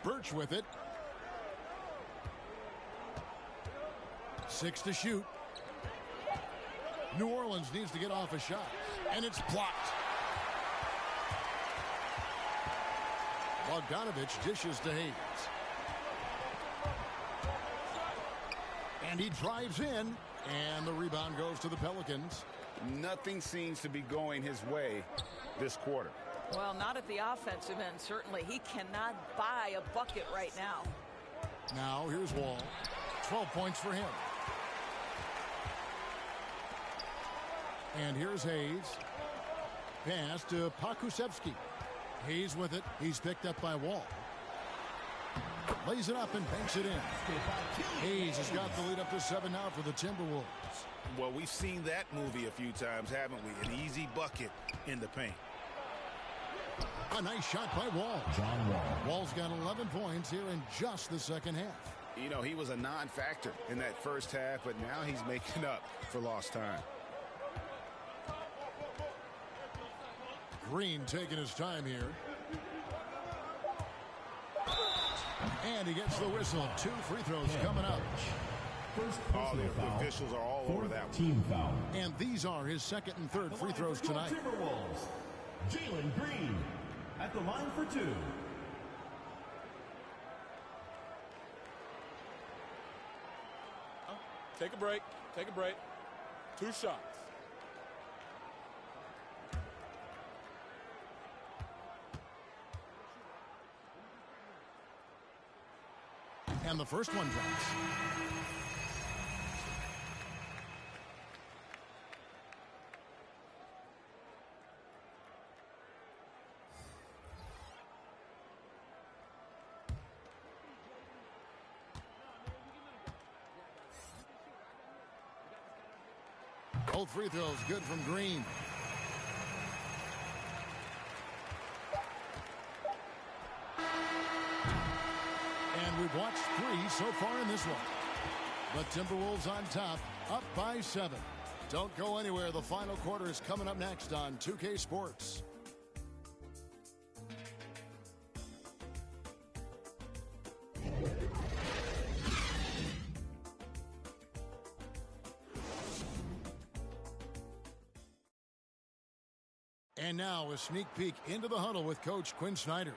Birch with it. 6 to shoot. New Orleans needs to get off a shot, and it's blocked. Bogdanovich dishes to Hayes. And he drives in, and the rebound goes to the Pelicans. Nothing seems to be going his way this quarter. Well, not at the offensive end, certainly. He cannot buy a bucket right now. Now, here's Wall. 12 points for him. And here's Hayes. Pass to Pokusevski. Hayes with it. He's picked up by Wall. Lays it up and banks it in. Hayes has got the lead up to 7 now for the Timberwolves. Well, we've seen that movie a few times, haven't we? An easy bucket in the paint. A nice shot by Wall. John Wall. Wall's got 11 points here in just the second half. You know, he was a non-factor in that first half, but now he's making up for lost time. Green taking his time here. And he gets the whistle. 2 free throws coming up. Oh, the officials are all over that one. Team foul. And these are his second and third free throws tonight. Timberwolves, Jalen Green at the line for 2. Take a break. Take a break. 2 shots. And the first one drops. Both free throws good from Green. And we've watched 3 so far in this one. The Timberwolves on top, up by 7. Don't go anywhere. The final quarter is coming up next on 2K Sports. And now a sneak peek into the huddle with Coach Quinn Snyder.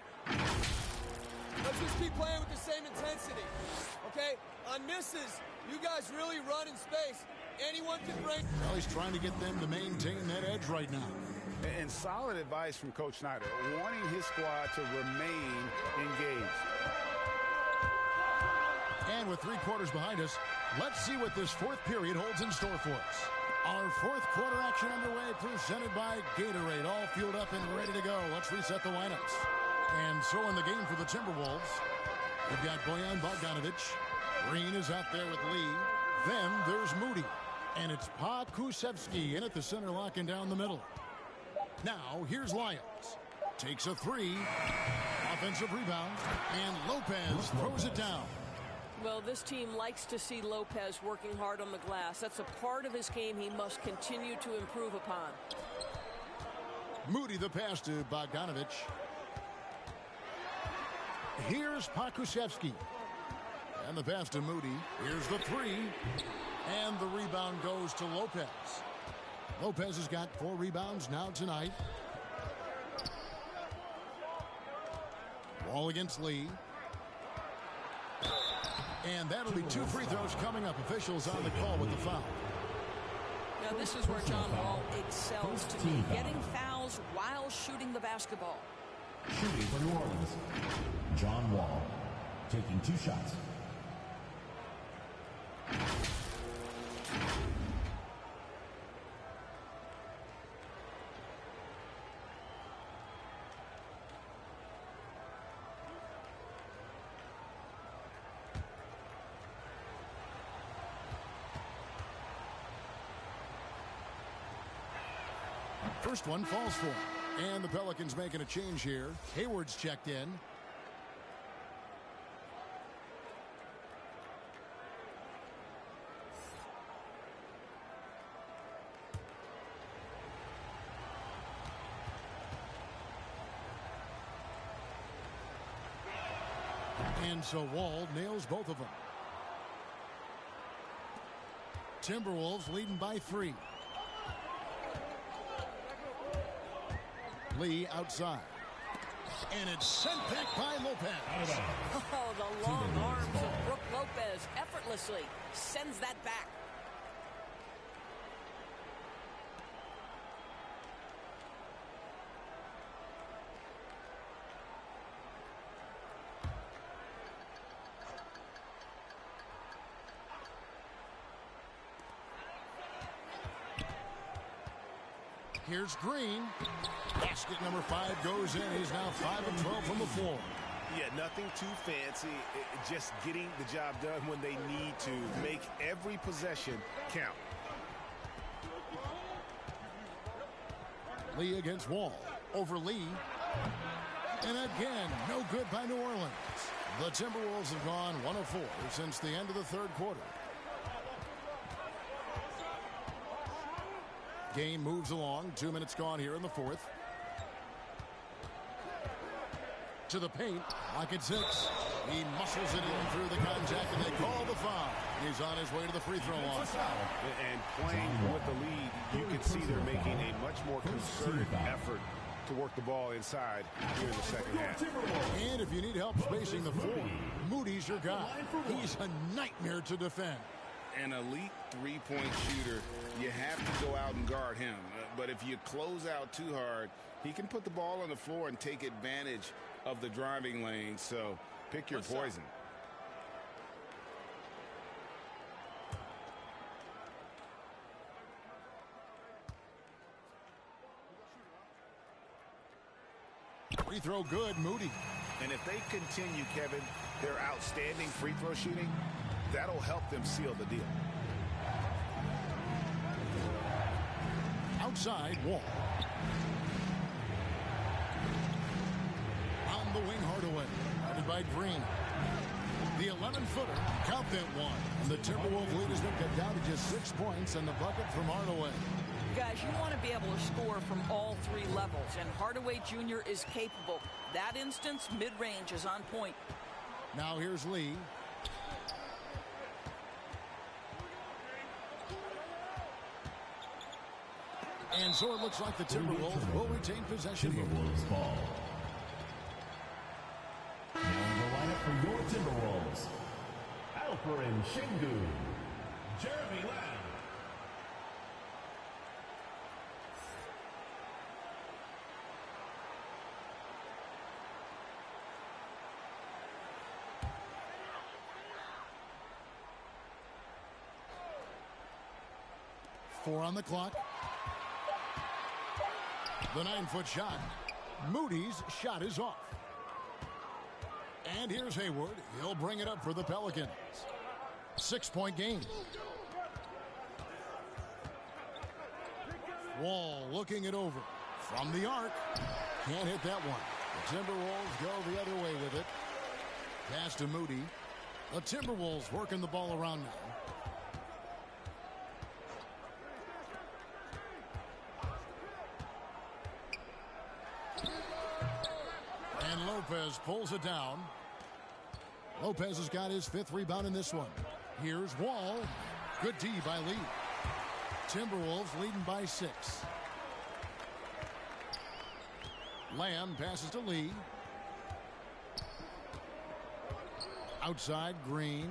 Let's just keep playing with the same intensity, okay? On misses, you guys really run in space. Anyone can break. Well, he's trying to get them to maintain that edge right now. And solid advice from Coach Snyder, wanting his squad to remain engaged. And with 3 quarters behind us, let's see what this 4th period holds in store for us. Our 4th quarter action underway, presented by Gatorade. All fueled up and ready to go. Let's reset the lineups. And so in the game for the Timberwolves, we've got Bojan Bogdanovich. Green is out there with Lee. Then there's Moody. And it's Pakusevsky in at the center, locking down the middle. Now, here's Lyons. Takes a three. Offensive rebound. And Lopez throws it down. Well, this team likes to see Lopez working hard on the glass. That's a part of his game he must continue to improve upon. Moody the pass to Bogdanovich. Here's Pakusevsky. And the pass to Moody. Here's the three. And the rebound goes to Lopez. Lopez has got 4 rebounds now tonight. Wall against Lee. And that'll be 2 free throws coming up. Officials on the call with the foul. Now this is where John Wall excels to me, getting fouls while shooting the basketball. Shooting for New Orleans, John Wall, taking 2 shots. First one falls for him. And the Pelicans making a change here. Hayward's checked in. And so Wall nails both of them. Timberwolves leading by 3. Lee outside. And it's sent back by Lopez. Oh, the long arms of Brook Lopez effortlessly sends that back. Here's Green. Basket number 5 goes in. He's now 5 of 12 from the floor. Yeah, nothing too fancy. Just getting the job done when they need to. Make every possession count. Lee against Wall. Over Lee. And again, no good by New Orleans. The Timberwolves have gone 1 of 4 since the end of the third quarter. Game moves along. 2 minutes gone here in the fourth. To the paint. Lock at 6. He muscles it in through the contact, and they call the foul. He's on his way to the free throw line. And playing with the lead, you can see they're making a much more concerted effort to work the ball inside here in the second half. And if you need help spacing the floor, Moody's your guy. He's a nightmare to defend. An elite three-point shooter, you have to go out and guard him. But if you close out too hard, he can put the ball on the floor and take advantage of the driving lane. So pick your poison. Free throw good, Moody. And if they continue, Kevin, their outstanding free throw shooting, that'll help them seal the deal. Outside, Wall. On the wing, Hardaway. Guarded by Green. The 11-footer, count that one. And the Timberwolves lead has been cut down to just 6 points and the bucket from Hardaway. Guys, you want to be able to score from all 3 levels, and Hardaway Jr. is capable. That instance, mid-range is on point. Now here's Lee. And so it looks like the Timberwolves will retain possession here. Timberwolves ball. And the lineup for your Timberwolves: Alperen Şengün, Jeremy Lamb, Four on the clock. The 9-foot shot. Moody's shot is off. And here's Hayward. He'll bring it up for the Pelicans. 6-point game. Wall looking it over. From the arc. Can't hit that one. The Timberwolves go the other way with it. Pass to Moody. The Timberwolves working the ball around now. And Lopez pulls it down. Lopez has got his 5th rebound in this one. Here's Wall. Good D by Lee. Timberwolves leading by 6. Lamb passes to Lee. Outside, Green.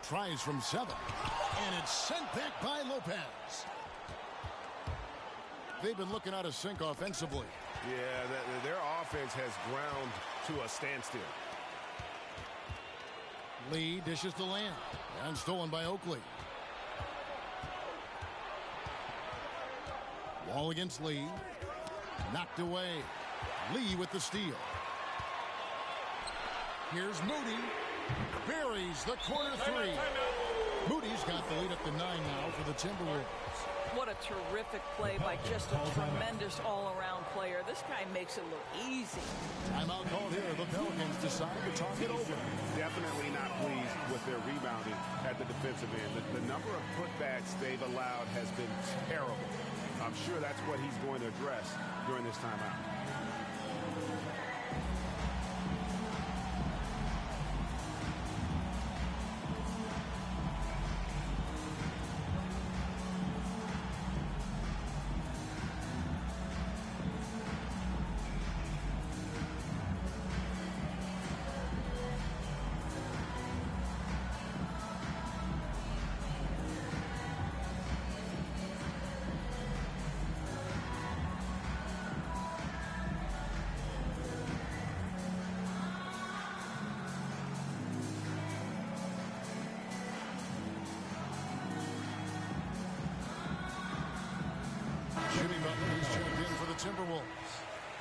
Tries from 7. And it's sent back by Lopez. They've been looking out of sync offensively. Yeah, their offense has ground to a standstill. Lee dishes to Lamb. And stolen by Oakley. Wall against Lee. Knocked away. Lee with the steal. Here's Moody. Buries the corner 3. Moody's got the lead up to 9 now for the Timberwolves. What a terrific play by just a tremendous all-around player. This guy makes it look easy. Timeout called here. The Pelicans decide to talk it over. Definitely not pleased with their rebounding at the defensive end. The number of putbacks they've allowed has been terrible. I'm sure that's what he's going to address during this timeout. Timberwolves.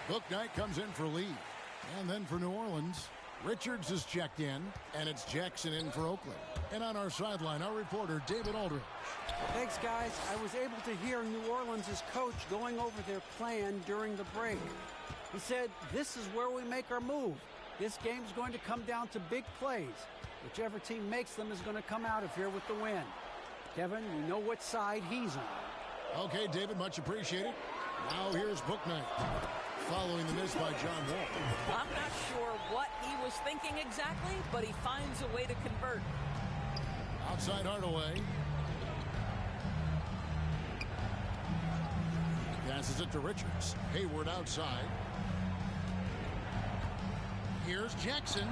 Bouknight comes in for Lee. And then for New Orleans, Richards is checked in, and it's Jackson in for Oakland. And on our sideline, our reporter, David Aldridge. Thanks, guys. I was able to hear New Orleans' coach going over their plan during the break. He said, this is where we make our move. This game's going to come down to big plays. Whichever team makes them is going to come out of here with the win. Kevin, you know what side he's on. Okay, David, much appreciated. Now here's Bouknight, following the miss by John Wall. I'm not sure what he was thinking exactly, but he finds a way to convert. Outside Hardaway. Passes it to Richards. Hayward outside. Here's Jackson.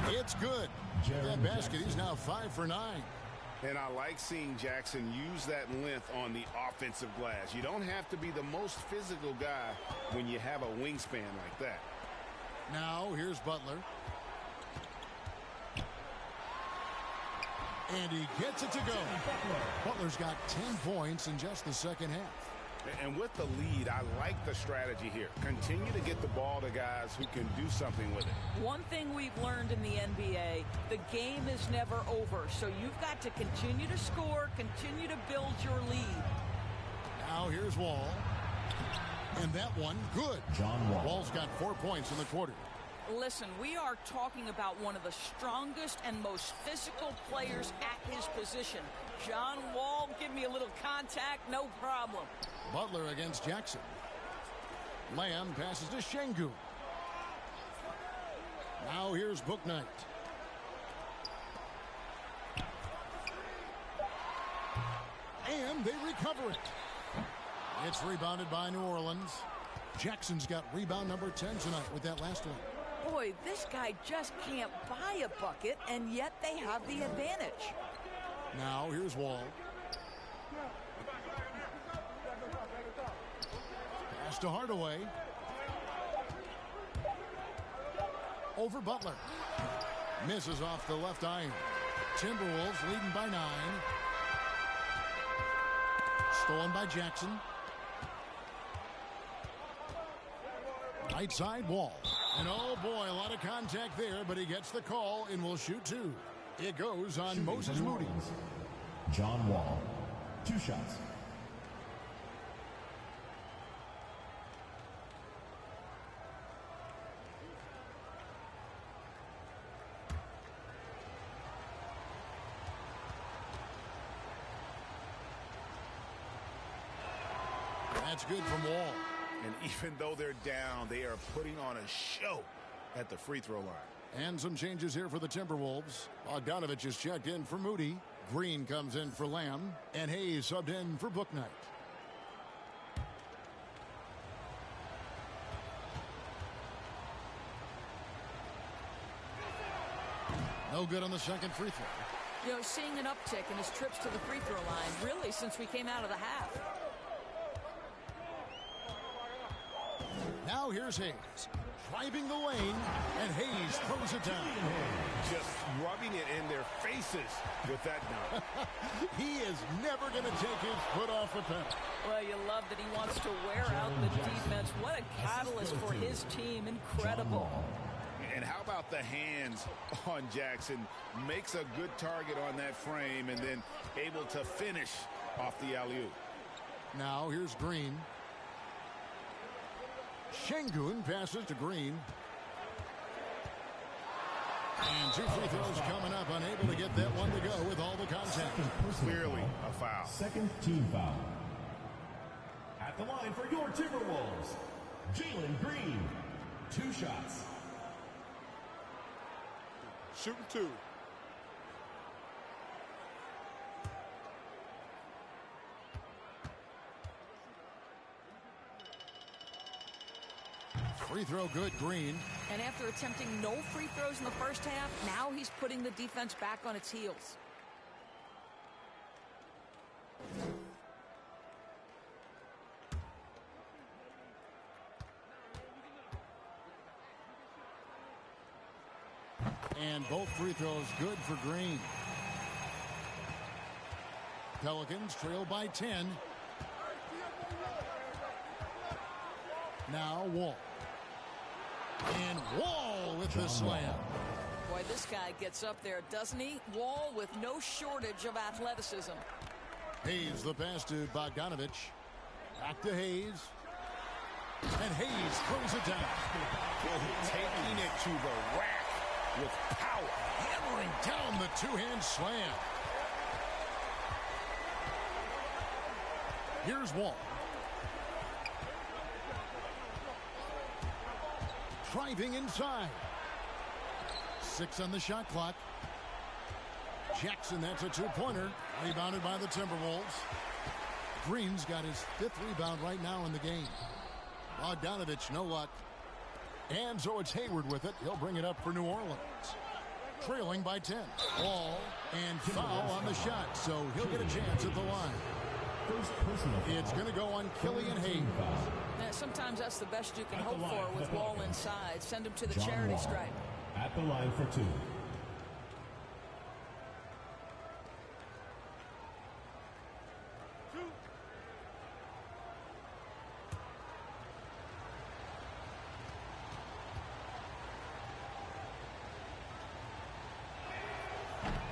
It's good. That basket, he's now 5 for 9. And I like seeing Jackson use that length on the offensive glass. You don't have to be the most physical guy when you have a wingspan like that. Now here's Butler. And he gets it to go. Butler's got 10 points in just the second half. And with the lead, I like the strategy here. Continue to get the ball to guys who can do something with it. One thing we've learned in the NBA, the game is never over. So you've got to continue to score, continue to build your lead. Now here's Wall. And that one, good. John Wall. Wall's got 4 points in the quarter. Listen, we are talking about one of the strongest and most physical players at his position. John Wall, give me a little contact, no problem. Butler against Jackson. Lamb passes to Şengün. Now here's Bouknight. And they recover it. It's rebounded by New Orleans. Jackson's got rebound number 10 tonight with that last one. Boy, this guy just can't buy a bucket, and yet they have the advantage. Now here's Wall. Pass to Hardaway. Over Butler. Misses off the left iron. Timberwolves leading by 9. Stolen by Jackson. Right side Wall. And oh boy, a lot of contact there, but he gets the call and will shoot 2. It goes on Moses Moody. John Wall, 2 shots. That's good from Wall. And even though they're down, they are putting on a show at the free throw line. And some changes here for the Timberwolves. Bogdanovich is checked in for Moody. Green comes in for Lamb. And Hayes subbed in for Bouknight. No good on the second free throw. You know, seeing an uptick in his trips to the free throw line, really, since we came out of the half. Now here's Hayes. Driving the lane, and Hayes throws it down. Just rubbing it in their faces with that dunk. He is never going to take his foot off the pedal. Well, you love that he wants to wear out the defense. What a catalyst for his team. Incredible. And how about the hands on Jackson? Makes a good target on that frame and then able to finish off the alley-oop. Now here's Green. Şengün passes to Green. And 2 free throws coming up. Unable to get that one to go with all the contact. Clearly a foul. Second team foul. At the line for your Timberwolves, Jalen Green, 2 shots. Shooting 2. Free throw good, Green. And after attempting no free throws in the first half, now he's putting the defense back on its heels. And both free throws good for Green. Pelicans trail by 10. Now Wall. And Wall with the slam. Boy, this guy gets up there, doesn't he? Wall with no shortage of athleticism. Hayes the pass to Bogdanovich. Back to Hayes. And Hayes throws it down. Taking it to the rack with power. Hammering down the 2-hand slam. Here's Wall. Driving inside. 6 on the shot clock. Jackson, that's a 2-pointer. Rebounded by the Timberwolves. Green's got his 5th rebound right now in the game. Bogdanovich, no luck. And so it's Hayward with it. He'll bring it up for New Orleans. Trailing by 10. Wall and foul on the shot, so he'll get a chance at the line. It's going to go on Killian Hayes. Yeah, sometimes that's the best you can hope for with Wall inside. Send him to the charity stripe. At the line for 2.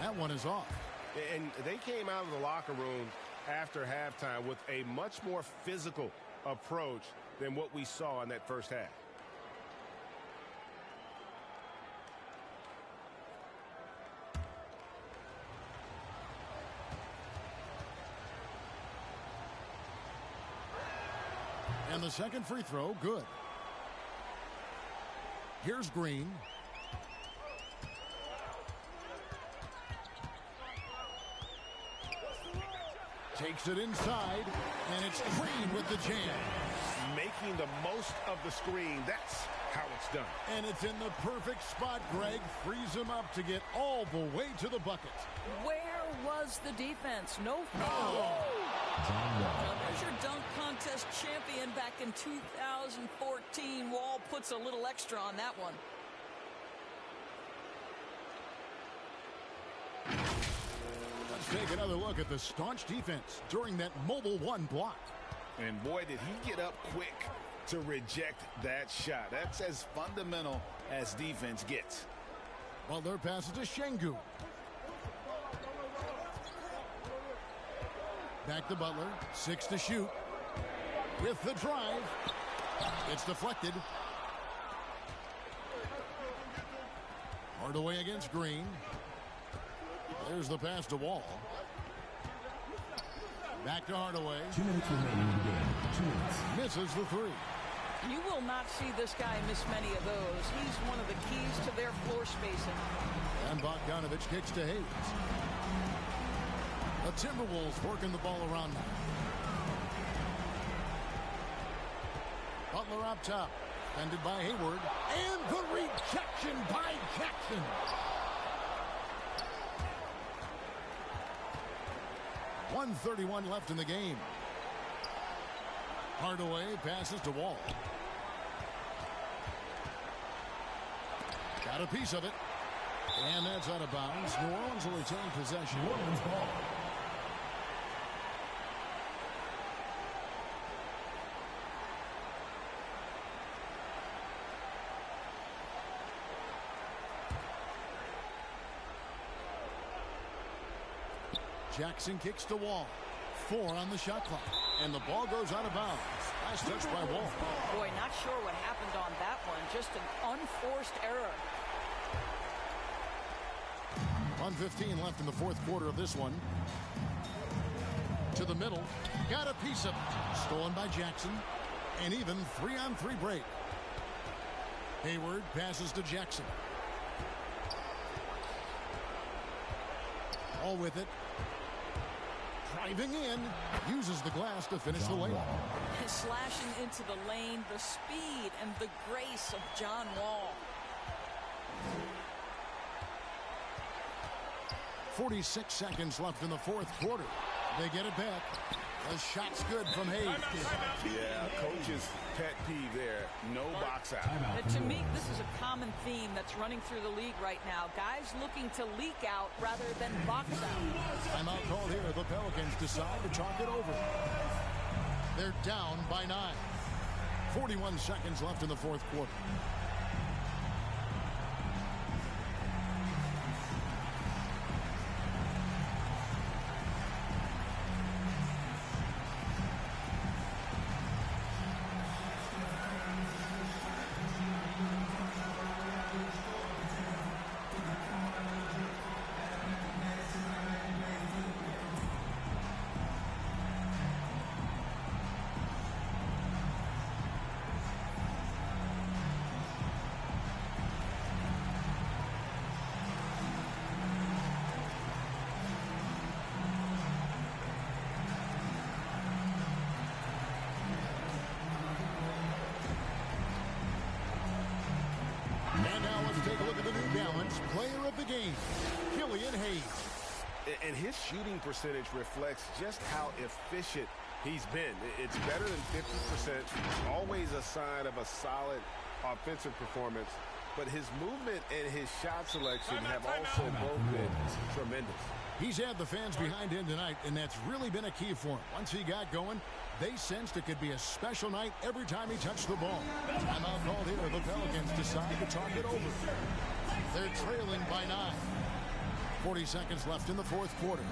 That one is off. And they came out of the locker room after halftime with a much more physical approach than what we saw in that first half. And the second free throw, good. Here's Green. Takes it inside, and it's Green with the jam. Making the most of the screen. That's how it's done. And it's in the perfect spot, Greg. Frees him up to get all the way to the bucket. Where was the defense? No foul. There's your dunk contest champion back in 2014. Wall puts a little extra on that one. Let's take another look at the staunch defense during that mobile 1 block. And boy, did he get up quick to reject that shot. That's as fundamental as defense gets. Butler passes to Şengün. Back to Butler. 6 to shoot. With the drive. It's deflected. Hardaway against Green. There's the pass to Wall. Back to Hardaway. 2 minutes remaining in the game. 2 minutes. Misses the three. You will not see this guy miss many of those. He's one of the keys to their floor spacing. And Bogdanović kicks to Hayes. The Timberwolves working the ball around now. Butler up top. Defended by Hayward. And the rejection by Jackson. .131 left in the game. Hardaway passes to Wall. Got a piece of it. And that's out of bounds. New Orleans will retain possession. New Orleans ball. Jackson kicks to Wall. 4 on the shot clock. And the ball goes out of bounds. Nice touch by Wall. Boy, not sure what happened on that one. Just an unforced error. 1:15 left in the fourth quarter of this one. To the middle. Got a piece of it. Stolen by Jackson. And even 3-on-3 break. Hayward passes to Jackson. All with it. Driving in. Uses the glass to finish the layup. Slashing into the lane. The speed and the grace of John Wall. 46 seconds left in the fourth quarter. They get it back. The shot's good from Hayes. Yeah, coach's pet peeve there. No box out. To me, this is a common theme that's running through the league right now. Guys looking to leak out rather than box out. Timeout called here. The Pelicans decide to talk it over. They're down by 9. 41 seconds left in the fourth quarter. Player of the game, Killian Hayes. And his shooting percentage reflects just how efficient he's been. It's better than 50%. Always a sign of a solid offensive performance. But his movement and his shot selection have also both been tremendous. He's had the fans behind him tonight, and that's really been a key for him. Once he got going, they sensed it could be a special night every time he touched the ball. Timeout called here. The Pelicans decide to talk it over. They're trailing by 9. 40 seconds left in the fourth quarter.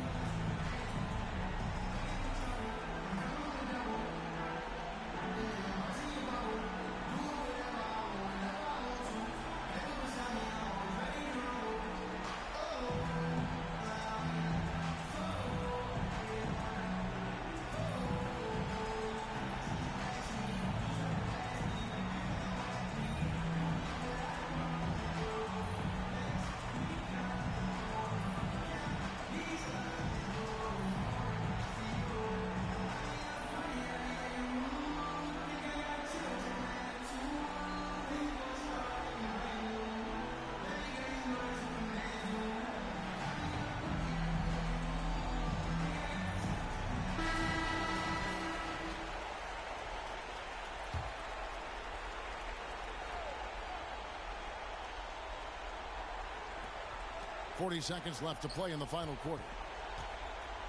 .40 seconds left to play in the final quarter.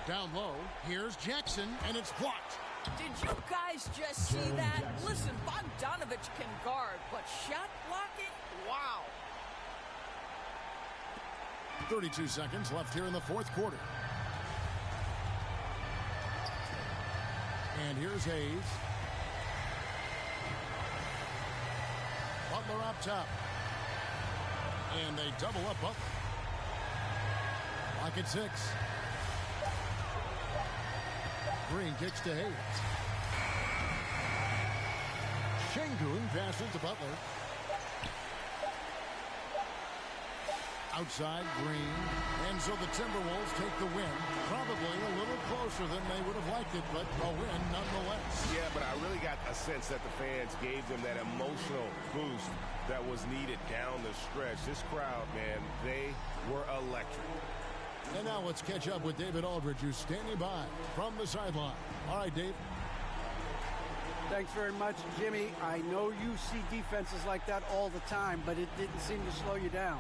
Down low, here's Jackson, and it's blocked. Did you guys just see that? Listen, Bogdanovich can guard, but shot blocking? Wow. 32 seconds left here in the fourth quarter. And here's Hayes. Butler up top. And they double up Butler. Lock at 6. Green kicks to Hayes. Şengün passes to Butler. Outside, Green. And so the Timberwolves take the win. Probably a little closer than they would have liked it, but a win nonetheless. Yeah, but I really got a sense that the fans gave them that emotional boost that was needed down the stretch. This crowd, man, they were electric. And now let's catch up with David Aldridge, who's standing by from the sideline. All right, Dave. Thanks very much, Jimmy. I know you see defenses like that all the time, but it didn't seem to slow you down.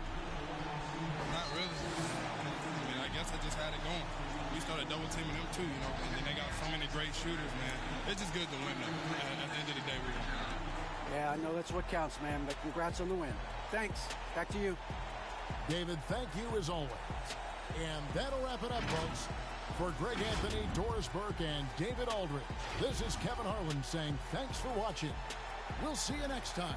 Not really. I mean, I guess I just had it going. We started double teaming them too, and then they got so many great shooters, man. It's just good to win them. At the end of the day, we won. Yeah, I know that's what counts, man, but congrats on the win. Thanks. Back to you. David, thank you as always. And that'll wrap it up, folks. For Greg Anthony, Doris Burke, and David Aldridge, this is Kevin Harlan saying thanks for watching. We'll see you next time.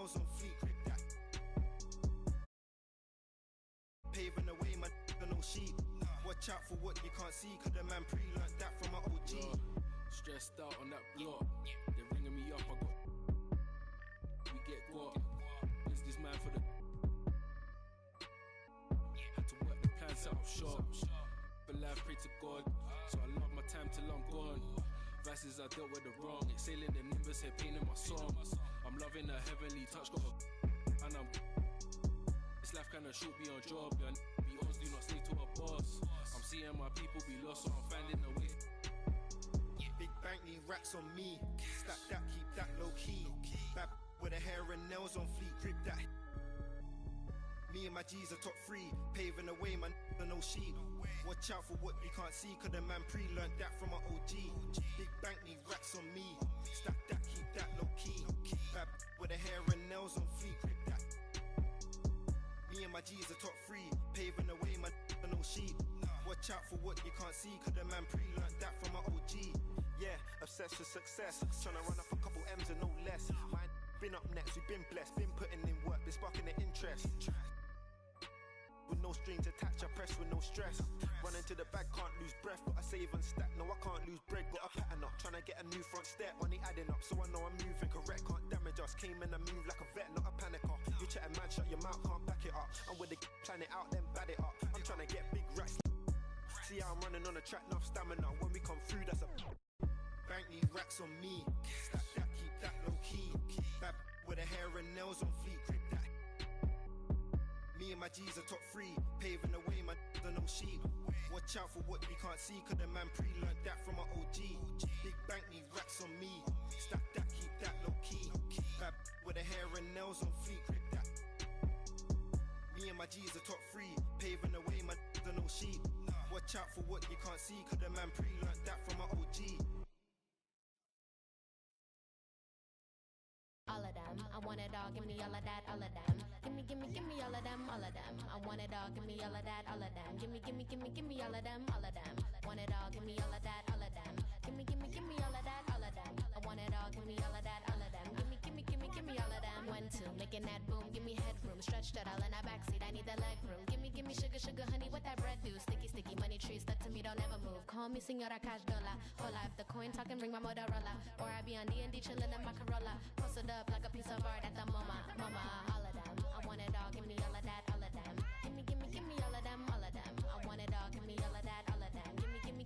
nails on fleek, grip that. Paving the way, man, no sheep. Watch out for what you can't see, cause the man pre-learned that from an OG. Stressed out on that block. They're ringing me up, we get got. This man for the had to work the plan, set up shop. But life, pray to God. So I love my time till I'm gone. Vices I dealt with the wrong. Exhaling the nimbus, head pain in my song. I'm loving a heavenly touch, got a and I'm this life kinda short, be on job. Yeah, be honest, do not stay to a boss. I'm seeing my people be lost, so I'm finding a way. Big bank need racks on me. Stack that, keep that low key. Bad with the hair and nails on fleek, grip that. Me and my G's are top 3, paving the way, man, no sheep. Watch out for what you can't see, cause the man pre-learned that from an OG. Big bank need racks on me. Stack that, keep that low key. Bad with the hair and nails on fleek, grip that. Me and my G's are top 3, paving the way, man, no sheep. Watch out for what you can't see, cause the man pre-learned that from an OG. Yeah, obsessed with success, trying to run up a couple M's and no less. Mine been up next, we've been blessed, been putting in work, been sparking the interest. With no strings attached, I press with no stress. Run into the bag, can't lose breath, but I save and stack. No, I can't lose bread, got a pattern up. Trying to get a new front step, money adding up, so I know I'm moving correct. Can't damage us, came in and move like a vet, not a panicker. You chatting man, shut your mouth, can't back it up. I'm with the plan it out, then bad it up. I'm trying to get big racks. See how I'm running on the track, enough stamina. When we come through, that's a bank need racks on me. Stack that, keep that low key. Bad with the hair and nails on fleek, grip that. Me and my G's are top 3, paving the way, man, no sheep. Watch out for what you can't see, cause the man pre-learned that from an OG. Big bank need racks on me. Stack that, keep that low key. Bad with the hair and nails on fleek, grip that. Me and my G's are top 3, paving the way, man, no sheep. Watch out for what you can't see, cause the man pre-learned that from an OG. All of them, I want it all, give me all of that, all of them. Give me all of them, all of them. I want it all, give me all of that, all of them. Give me all of them, all of them. Want it all, give me all of that, all of them. Give me all of that, all of them. I want it all, give me all of that, all of them. Give me all of them. 1, 2, making that boom, give me headroom. Stretched out all in that backseat, I need the leg room. Give me sugar, honey, what that bread do? Sticky, money tree stuck to me, don't ever move. Call me Senora Cash Dollar. Hola, if the coin talking, bring my Motorola. Or I be on D&D chillin' in my Corolla. Posted up like a piece of art at the mama, all of them. I want it all, give me all of that, all of them. Give me all of them, all of them. I want it all, give me all of that, all of them. Give me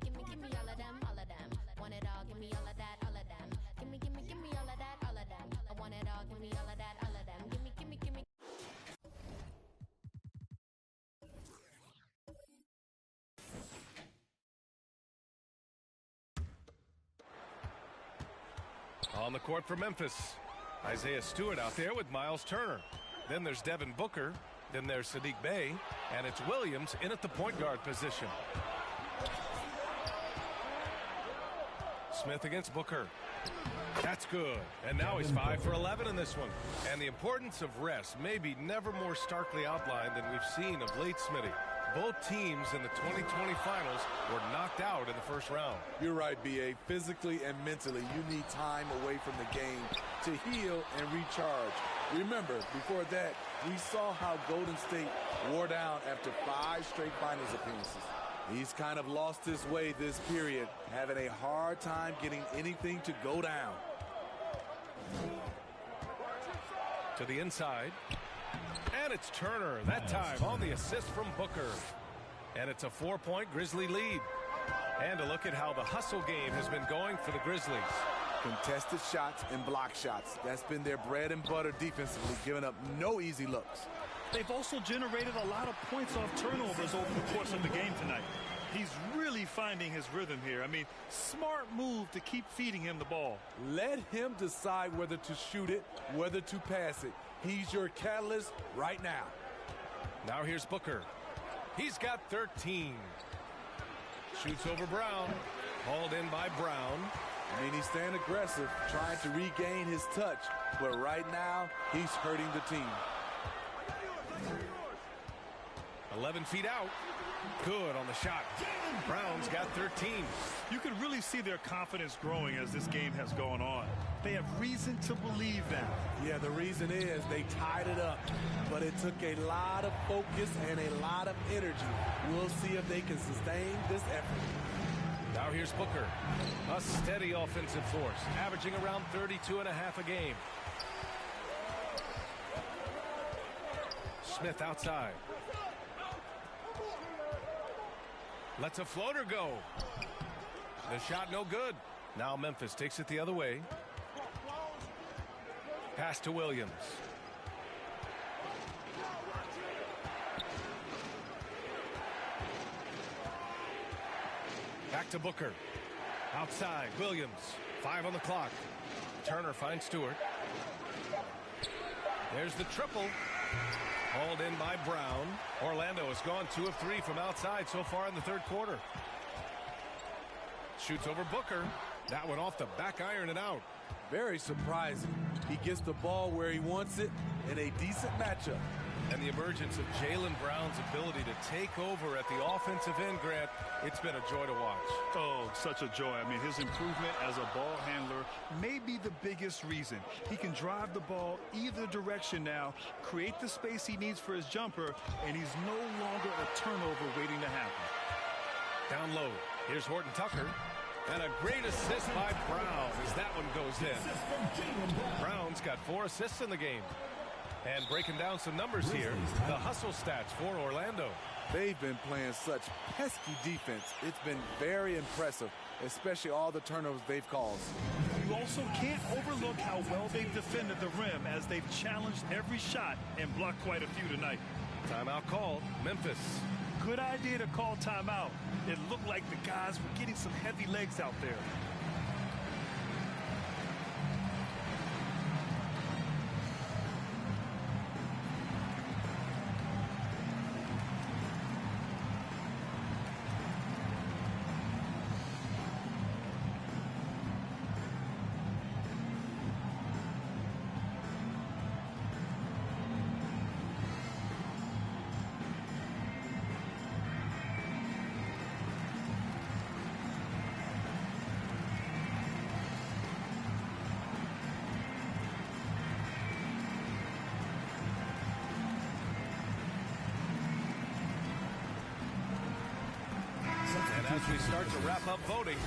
all of them, all of them. Want it all, give me all of that, all of them. Give me all of that, all of them. I want it all, give me all of that, all of them. Give me. On the court for Memphis, Isaiah Stewart out there with Miles Turner. Then there's Devin Booker. Then there's Sadiq Bey. And it's Williams in at the point guard position. Smith against Booker. That's good. And now he's 5 for 11 in this one. And the importance of rest may be never more starkly outlined than we've seen of late, Smitty. Both teams in the 2020 finals were knocked out in the first round. You're right, B.A. Physically and mentally, you need time away from the game to heal and recharge. Remember, before that, we saw how Golden State wore down after 5 straight finals appearances. He's kind of lost his way this period, having a hard time getting anything to go down. To the inside. And it's Turner, that time on the assist from Booker. And it's a 4-point Grizzly lead. And a look at how the hustle game has been going for the Grizzlies. Contested shots and block shots. That's been their bread and butter defensively, giving up no easy looks. They've also generated a lot of points off turnovers over the course of the game tonight. He's really finding his rhythm here. I mean, smart move to keep feeding him the ball. Let him decide whether to shoot it, whether to pass it. He's your catalyst right now. Now here's Booker. He's got 13. Shoots over Brown. Hauled in by Brown. I mean, he's staying aggressive, trying to regain his touch. But right now, he's hurting the team. 11 feet out. Good on the shot. Brown's got 13. You can really see their confidence growing as this game has gone on. They have reason to believe that. Yeah, the reason is they tied it up, but it took a lot of focus and a lot of energy. We'll see if they can sustain this effort. Now here's Booker, a steady offensive force, averaging around 32.5 a game. Smith outside. Lets a floater go. The shot no good. Now Memphis takes it the other way. Pass to Williams. Back to Booker. Outside, Williams. 5 on the clock. Turner finds Stewart. There's the triple. Hauled in by Brown. Orlando has gone 2 of 3 from outside so far in the third quarter. Shoots over Booker. That one off the back iron and out. Very surprising. He gets the ball where he wants it in a decent matchup. And the emergence of Jaylen Brown's ability to take over at the offensive end, Grant, it's been a joy to watch. Oh, such a joy. I mean, his improvement as a ball handler may be the biggest reason. He can drive the ball either direction now, create the space he needs for his jumper, and he's no longer a turnover waiting to happen. Down low. Here's Horton Tucker. And a great assist by Brown as that one goes in. Brown's got 4 assists in the game. And breaking down some numbers here, the hustle stats for Orlando. They've been playing such pesky defense. It's been very impressive, especially all the turnovers they've caused. You also can't overlook how well they've defended the rim as they've challenged every shot and blocked quite a few tonight. Timeout called. Memphis. Good idea to call timeout. It looked like the guys were getting some heavy legs out there. As we start to wrap up voting,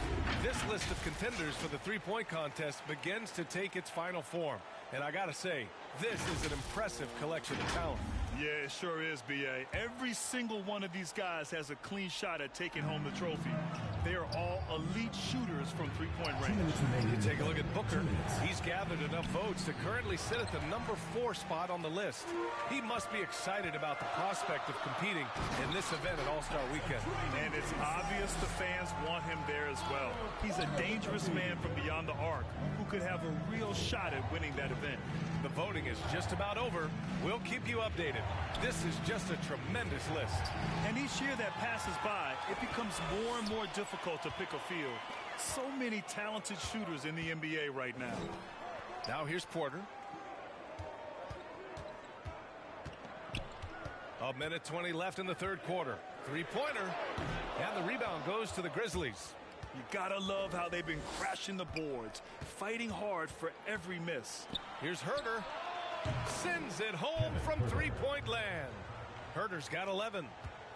this list of contenders for the three-point contest begins to take its final form. And I gotta say, this is an impressive collection of talent. Yeah, it sure is, B.A. Every single one of these guys has a clean shot at taking home the trophy. They are all elite shooters from three-point range. You take a look at Booker. He's gathered enough votes to currently sit at the number 4 spot on the list. He must be excited about the prospect of competing in this event at All-Star Weekend. And it's obvious the fans want him there as well. He's a dangerous man from beyond the arc who could have a real shot at winning that event. The voting is just about over. We'll keep you updated. This is just a tremendous list. And each year that passes by, it becomes more and more difficult to pick a field. So many talented shooters in the NBA right now. Now here's Porter. A minute 20 left in the third quarter. Three-pointer. And the rebound goes to the Grizzlies. You gotta love how they've been crashing the boards, fighting hard for every miss. Here's Herter. Sends it home from three-point land. Herter's got 11.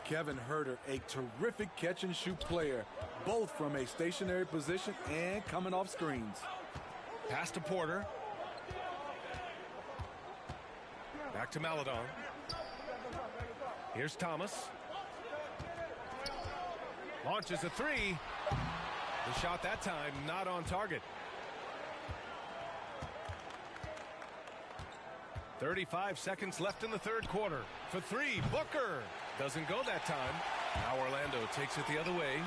Kevin Herter, a terrific catch-and-shoot player, both from a stationary position and coming off screens. Pass to Porter. Back to Maledon. Here's Thomas. Launches a three. The shot that time not on target. 35 seconds left in the third quarter. For three, Booker. Doesn't go that time. Now Orlando takes it the other way.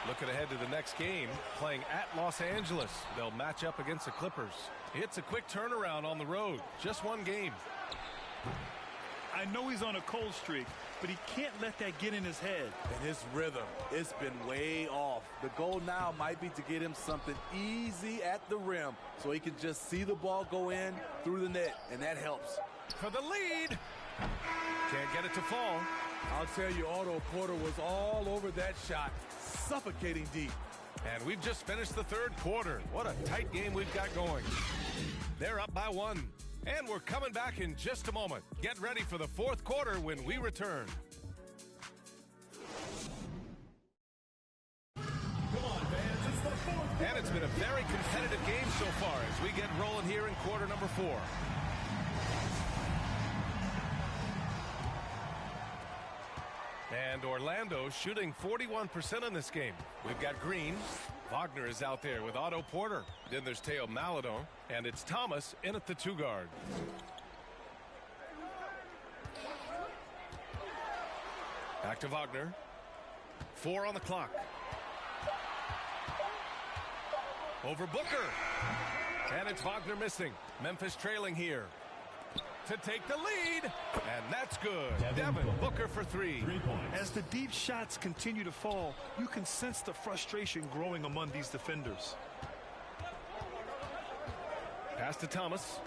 Looking ahead to the next game, playing at Los Angeles. They'll match up against the Clippers. It's a quick turnaround on the road. Just one game. I know he's on a cold streak, but he can't let that get in his head. And his rhythm, it's been way off. The goal now might be to get him something easy at the rim so he can just see the ball go in through the net, and that helps. For the lead. Can't get it to fall. I'll tell you, Otto Porter was all over that shot, suffocating deep. And we've just finished the third quarter. What a tight game we've got going. They're up by 1. And we're coming back in just a moment. Get ready for the fourth quarter when we return. And it's been a very competitive game so far as we get rolling here in quarter number 4. And Orlando shooting 41% in this game. We've got Green. Wagner is out there with Otto Porter. Then there's Teo Maledon. And it's Thomas in at the 2 guard. Back to Wagner. 4 on the clock. Over Booker. And it's Wagner missing. Memphis trailing here to take the lead. And that's good. Devin Booker for 3. As the deep shots continue to fall, you can sense the frustration growing among these defenders. Pass to Thomas.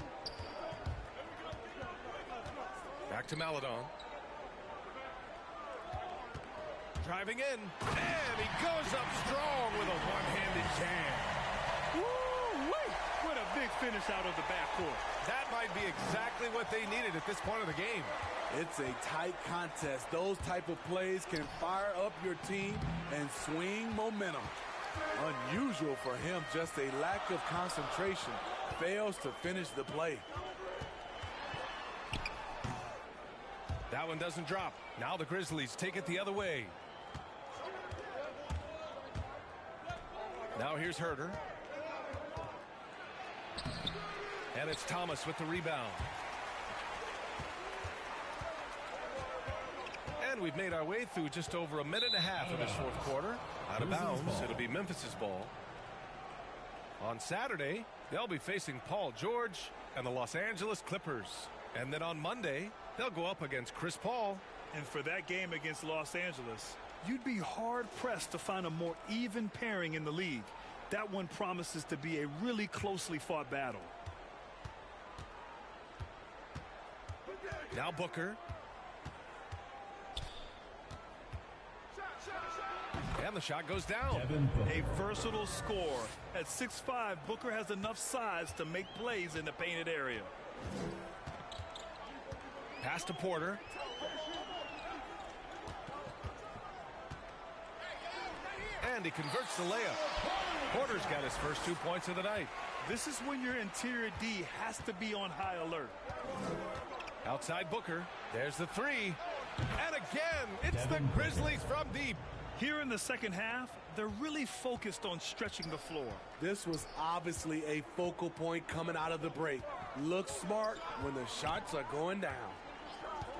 Back to Maledon. Driving in. And he goes up strong with a one-handed jam. Woo-wee! What a big finish out of the backcourt. That might be exactly what they needed at this point of the game. It's a tight contest. Those type of plays can fire up your team and swing momentum. Unusual for him, just a lack of concentration. Fails to finish the play. That one doesn't drop. Now the Grizzlies take it the other way. Now here's Herter. And it's Thomas with the rebound. And we've made our way through just over a minute and a half of this fourth quarter. Out of bounds, it'll be Memphis's ball. On Saturday, they'll be facing Paul George and the Los Angeles Clippers. And then on Monday, they'll go up against Chris Paul. And for that game against Los Angeles, you'd be hard-pressed to find a more even pairing in the league. That one promises to be a really closely fought battle. Now Booker. And the shot goes down. A versatile scorer. At 6'5", Booker has enough size to make plays in the painted area. Pass to Porter. And he converts the layup. Porter's got his first 2 points of the night. This is when your interior D has to be on high alert. Outside Booker. There's the 3. And again, it's the Grizzlies from deep. Here in the second half, they're really focused on stretching the floor. This was obviously a focal point coming out of the break. Look smart when the shots are going down.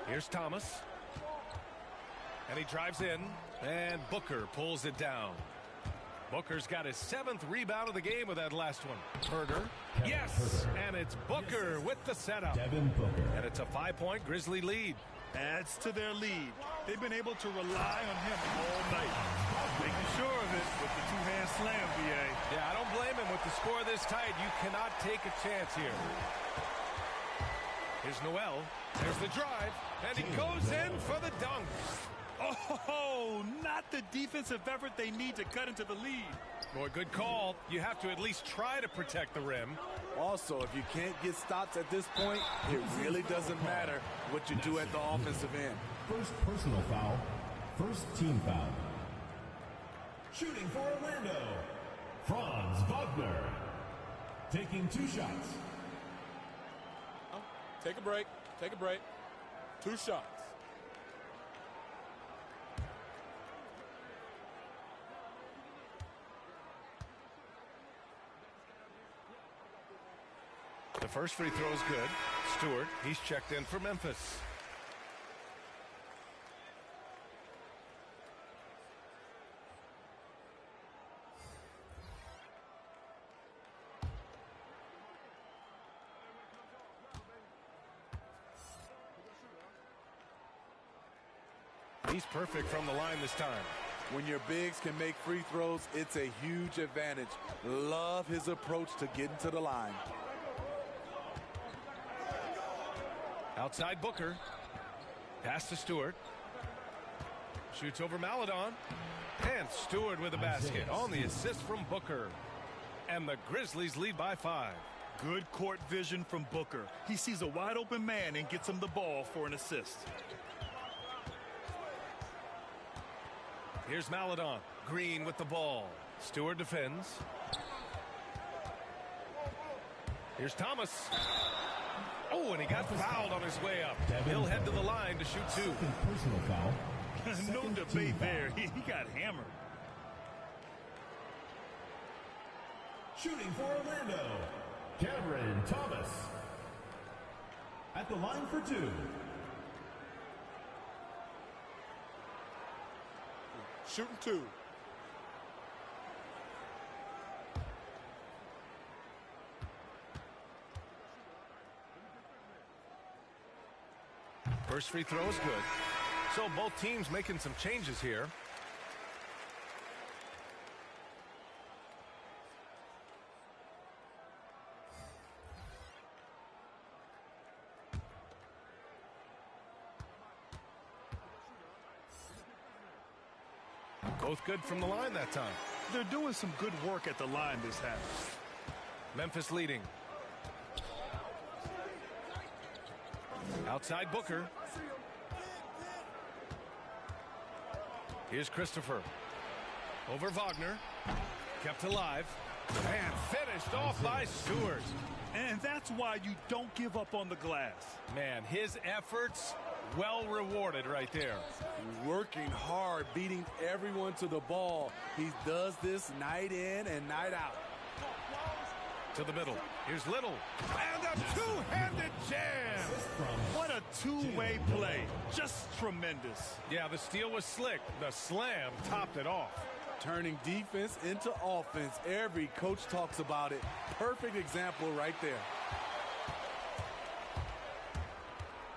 Here's Thomas. And he drives in. And Booker pulls it down. Booker's got his 7th rebound of the game with that last one. Herter. Yes! And it's Booker with the setup. And it's a 5-point Grizzly lead. Adds to their lead. They've been able to rely on him all night. Making sure of it with the two-hand slam, BA. Yeah, I don't blame him with the score this tight. You cannot take a chance here. Here's Noel. There's the drive. And he goes in for the dunk. Oh, not the defensive effort they need to cut into the lead. Boy, good call. You have to at least try to protect the rim. Also, if you can't get stops at this point, it really doesn't matter what you do at the offensive end. First personal foul. First team foul. Shooting for Orlando, Franz Wagner. Taking 2 shots. Take a break. Take a break. 2 shots. The first free throw is good. Stewart, he's checked in for Memphis. He's perfect from the line this time. When your bigs can make free throws, it's a huge advantage. Love his approach to getting to the line. Outside Booker. Pass to Stewart. Shoots over Maledon. And Stewart with a basket on the assist from Booker. And the Grizzlies lead by 5. Good court vision from Booker. He sees a wide open man and gets him the ball for an assist. Here's Maladon. Green with the ball. Stewart defends. Here's Thomas. Oh, and he got fouled on his way up. He'll head to the line to shoot 2. Personal foul. No debate there. He got hammered. Shooting for Orlando, Cameron Thomas. At the line for 2. Shooting 2. First free throw is good. So both teams making some changes here. Both good from the line that time. They're doing some good work at the line this half. Memphis leading. Outside Booker. Here's Christopher. Over Wagner. Kept alive. And finished off by Stewart. And that's why you don't give up on the glass. Man, his efforts well rewarded right there. Working hard, beating everyone to the ball. He does this night in and night out. To the middle. Here's Little. And a two-handed jam. What a two-way play. Just tremendous. Yeah, the steal was slick. The slam topped it off. Turning defense into offense. Every coach talks about it. Perfect example right there.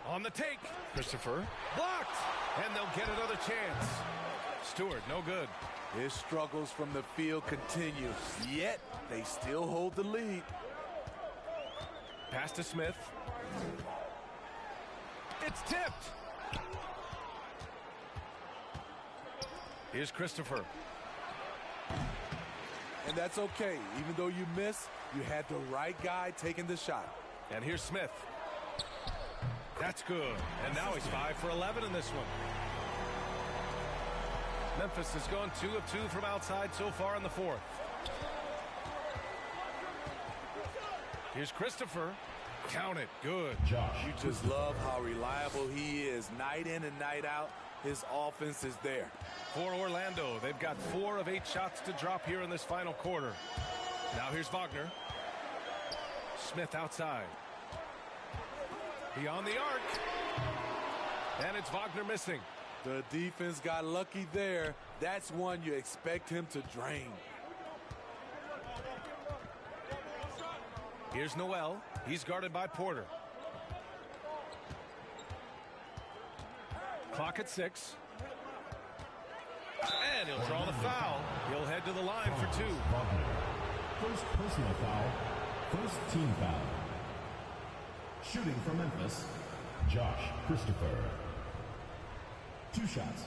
On the take. Christopher. Blocked. And they'll get another chance. Stewart, no good. His struggles from the field continue, yet they still hold the lead. Pass to Smith. It's tipped. Here's Christopher. And that's okay. Even though you miss, you had the right guy taking the shot. And here's Smith. That's good. And now he's 5 for 11 in this one. Memphis has gone 2 of 2 from outside so far in the 4th. Here's Christopher. Count it. Good. Josh. You just love how reliable he is. Night in and night out, his offense is there. For Orlando, they've got 4 of 8 shots to drop here in this final quarter. Now here's Wagner. Smith outside. Beyond the arc. And it's Wagner missing. The defense got lucky there. That's one you expect him to drain. Here's Noel. He's guarded by Porter. Clock at 6. And he'll draw the foul. He'll head to the line for 2. First personal foul. First team foul. Shooting for Memphis, Josh Christopher. 2 shots.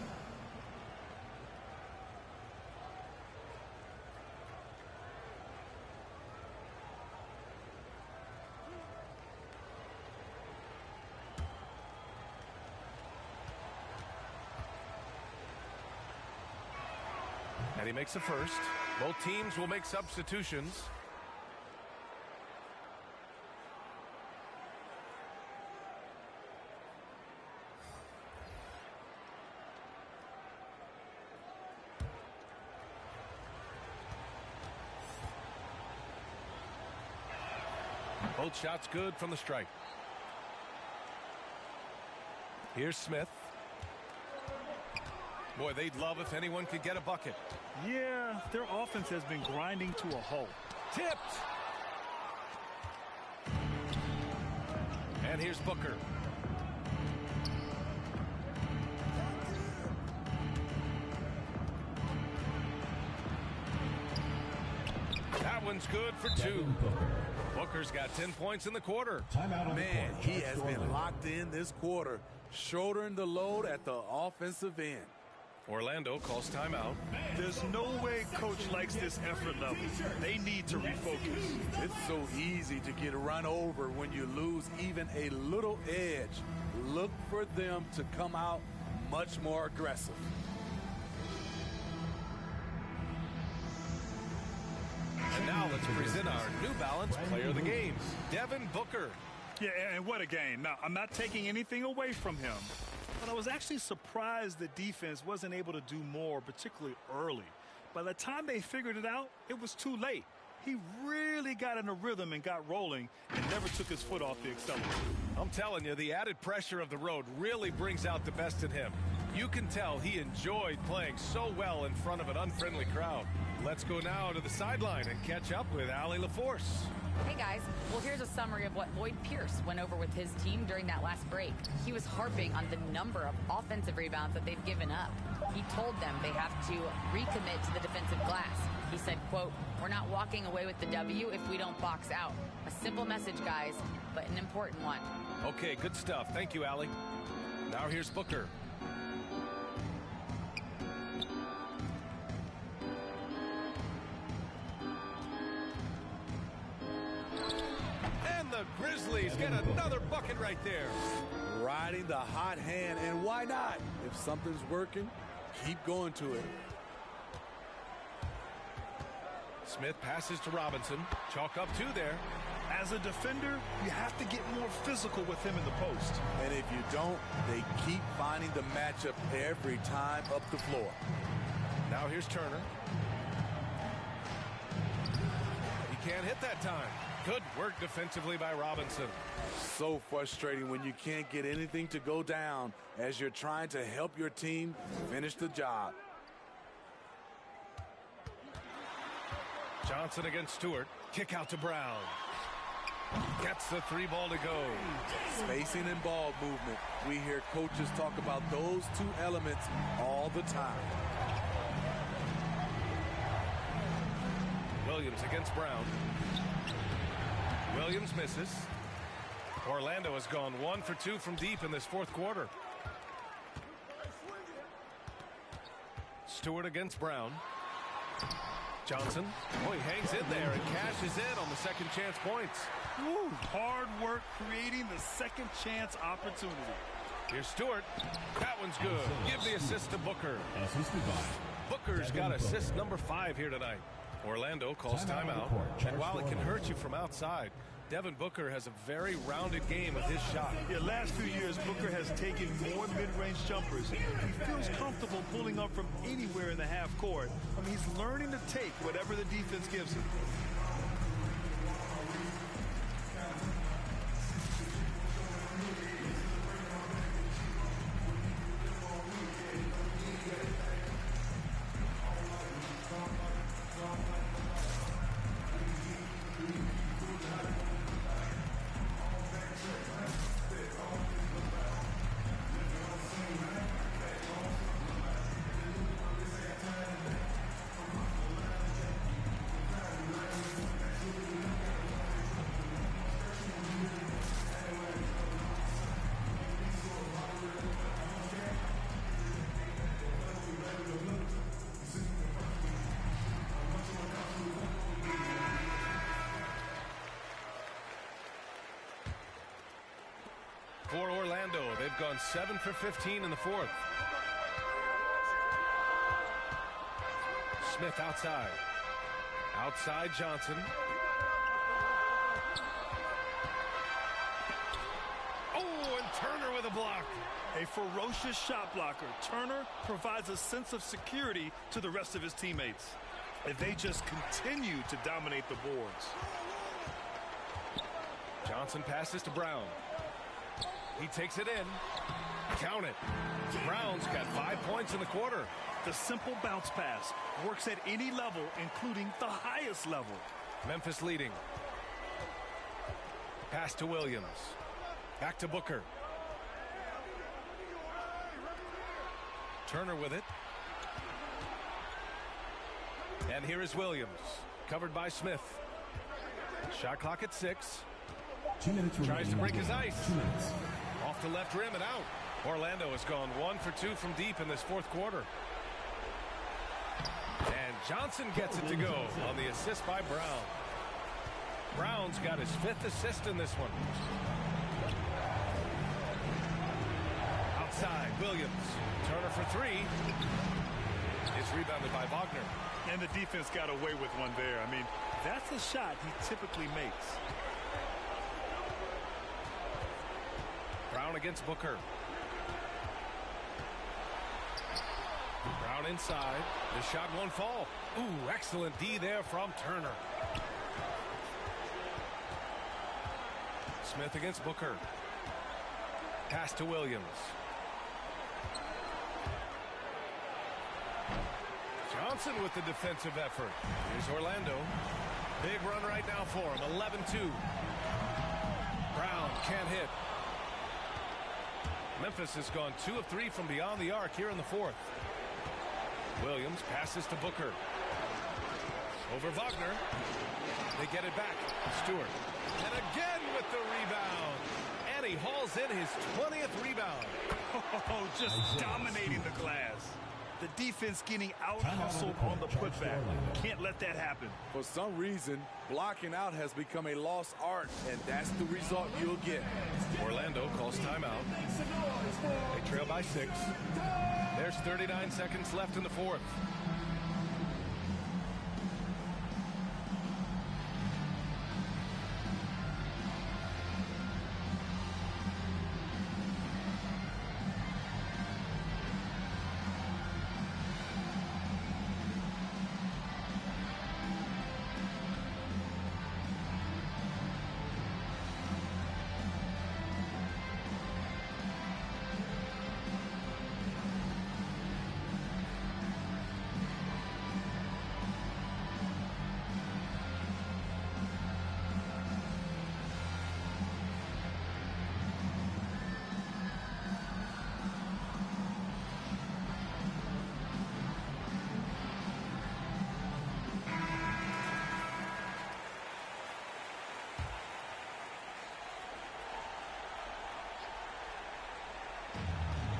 And he makes a first. Both teams will make substitutions. Both shots good from the strike. Here's Smith. Boy, they'd love if anyone could get a bucket. Yeah, their offense has been grinding to a halt. Tipped. And here's Booker. That one's good for 2. Booker's got 10 points in the quarter. Man, he has been locked in this quarter, shouldering the load at the offensive end. Orlando calls timeout. There's no way coach likes this effort level. They need to refocus. It's so easy to get run over when you lose even a little edge. Look for them to come out much more aggressive. And now let's present our New Balance Player of the Game, Devin Booker. Yeah, and what a game. Now, I'm not taking anything away from him, but I was actually surprised the defense wasn't able to do more, particularly early. By the time they figured it out, it was too late. He really got in a rhythm and got rolling and never took his foot off the accelerator. I'm telling you, the added pressure of the road really brings out the best in him. You can tell he enjoyed playing so well in front of an unfriendly crowd. Let's go now to the sideline and catch up with Allie LaForce. Hey guys, well here's a summary of what Lloyd Pierce went over with his team during that last break. He was harping on the number of offensive rebounds that they've given up. He told them they have to recommit to the defensive glass. He said, quote, "We're not walking away with the W if we don't box out." A simple message, guys, but an important one. Okay, good stuff. Thank you, Allie. Now here's Booker. And the Grizzlies get another bucket right there. Riding the hot hand, and why not? If something's working, keep going to it. Smith passes to Robinson. Chalk up two there. As a defender, you have to get more physical with him in the post. And if you don't, they keep finding the matchup every time up the floor. Now here's Turner. He can't hit that time. Good work defensively by Robinson. So frustrating when you can't get anything to go down as you're trying to help your team finish the job. Johnson against Stewart. Kick out to Brown. Gets the three ball to go. Spacing and ball movement. We hear coaches talk about those two elements all the time. Williams against Brown. Williams misses. Orlando has gone 1 for 2 from deep in this fourth quarter. Stewart against Brown. Johnson, he hangs in there and cashes in on the second chance points. Woo, hard work creating the second chance opportunity. Here's Stewart. That one's good. Give the assist to Booker. Booker's got assist number 5 here tonight. Orlando calls timeout. And while it can hurt you from outside, Devin Booker has a very rounded game with his shot. Yeah, last few years, Booker has taken more mid-range jumpers. He feels comfortable pulling up from anywhere in the half court. I mean, he's learning to take whatever the defense gives him. For Orlando, they've gone 7 for 15 in the fourth. Smith outside. Outside Johnson. Oh, and Turner with a block. A ferocious shot blocker. Turner provides a sense of security to the rest of his teammates. And they just continue to dominate the boards. Johnson passes to Brown. He takes it in. Count it. Brown's got 5 points in the quarter. The simple bounce pass works at any level, including the highest level. Memphis leading. Pass to Williams. Back to Booker. Turner with it. And here is Williams. Covered by Smith. Shot clock at 6. 2 minutes remaining. Tries to break his ice. 2 minutes. Off the left rim and out. Orlando has gone 1 for 2 from deep in this fourth quarter. Johnson gets it to go on the assist by Brown. Brown's got his 5th assist in this one. Outside, Williams. Turner for 3. It's rebounded by Wagner. And the defense got away with one there. I mean, that's a shot he typically makes. Brown against Booker. Brown inside. The shot won't fall. Ooh, excellent D there from Turner. Smith against Booker. Pass to Williams. Johnson with the defensive effort. Here's Orlando. Big run right now for him. 11-2. Brown can't hit. Memphis has gone 2 of 3 from beyond the arc here in the 4th. Williams passes to Booker. Over Wagner. They get it back. Stewart. And again with the rebound. And he hauls in his 20th rebound. Oh, just dominating the glass. The defense getting out-hustled on the putback. Can't let that happen. For some reason, blocking out has become a lost art, and that's the result you'll get. Orlando calls timeout. They trail by 6. There's 39 seconds left in the 4th.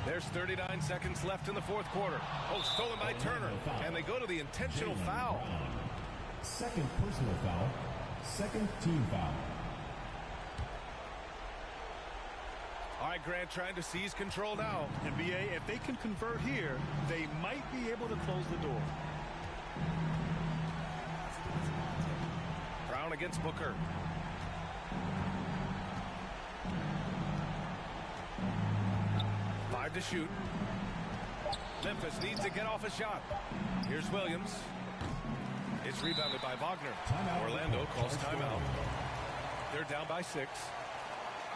There's 39 seconds left in the 4th quarter. Oh, stolen by Turner. And they go to the intentional foul. Second personal foul. Second team foul. All right, Grant trying to seize control now. NBA, if they can convert here, they might be able to close the door. Brown against Booker. To shoot. Memphis needs to get off a shot. Here's Williams. It's rebounded by Wagner. Orlando calls timeout. They're down by 6.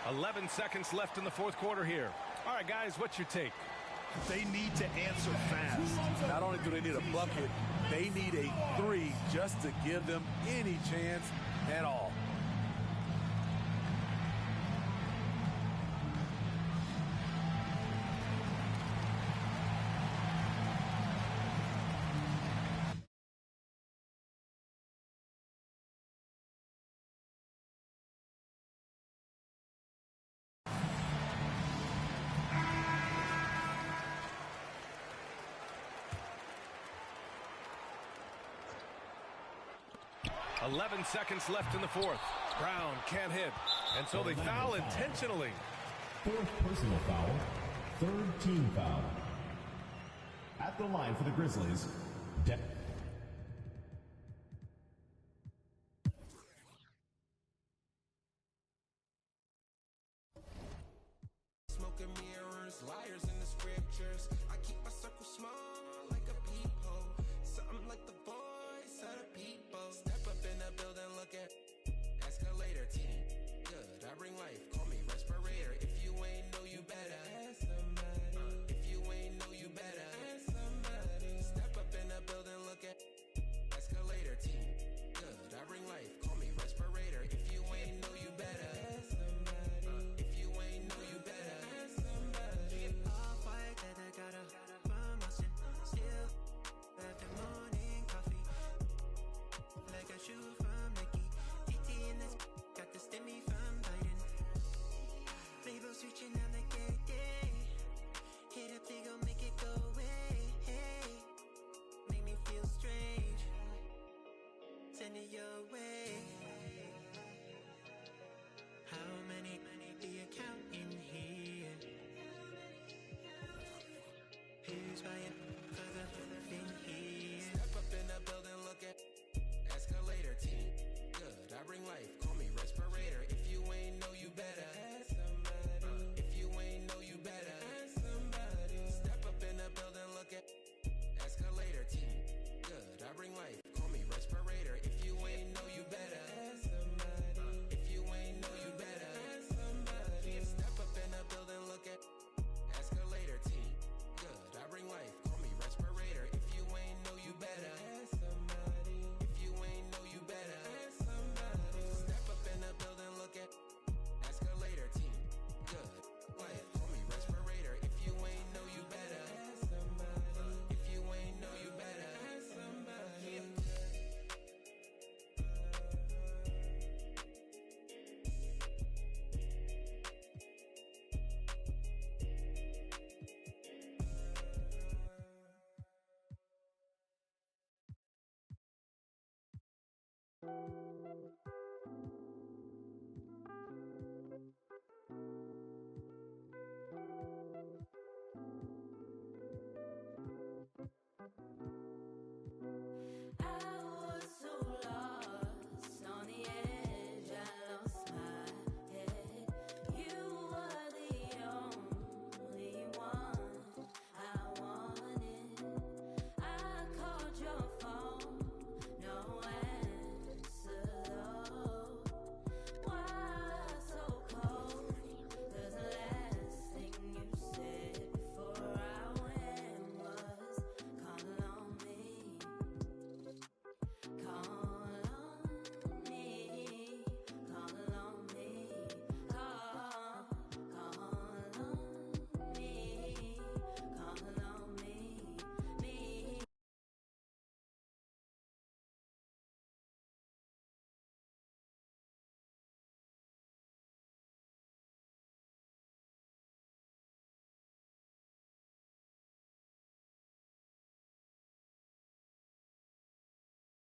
11 seconds left in the 4th quarter here. All right, guys, what's your take? They need to answer fast. Not only do they need a bucket, they need a 3 just to give them any chance at all. .11 seconds left in the 4th. Brown can't hit. And so they foul intentionally. 4th personal foul. 3rd team foul. At the line for the Grizzlies,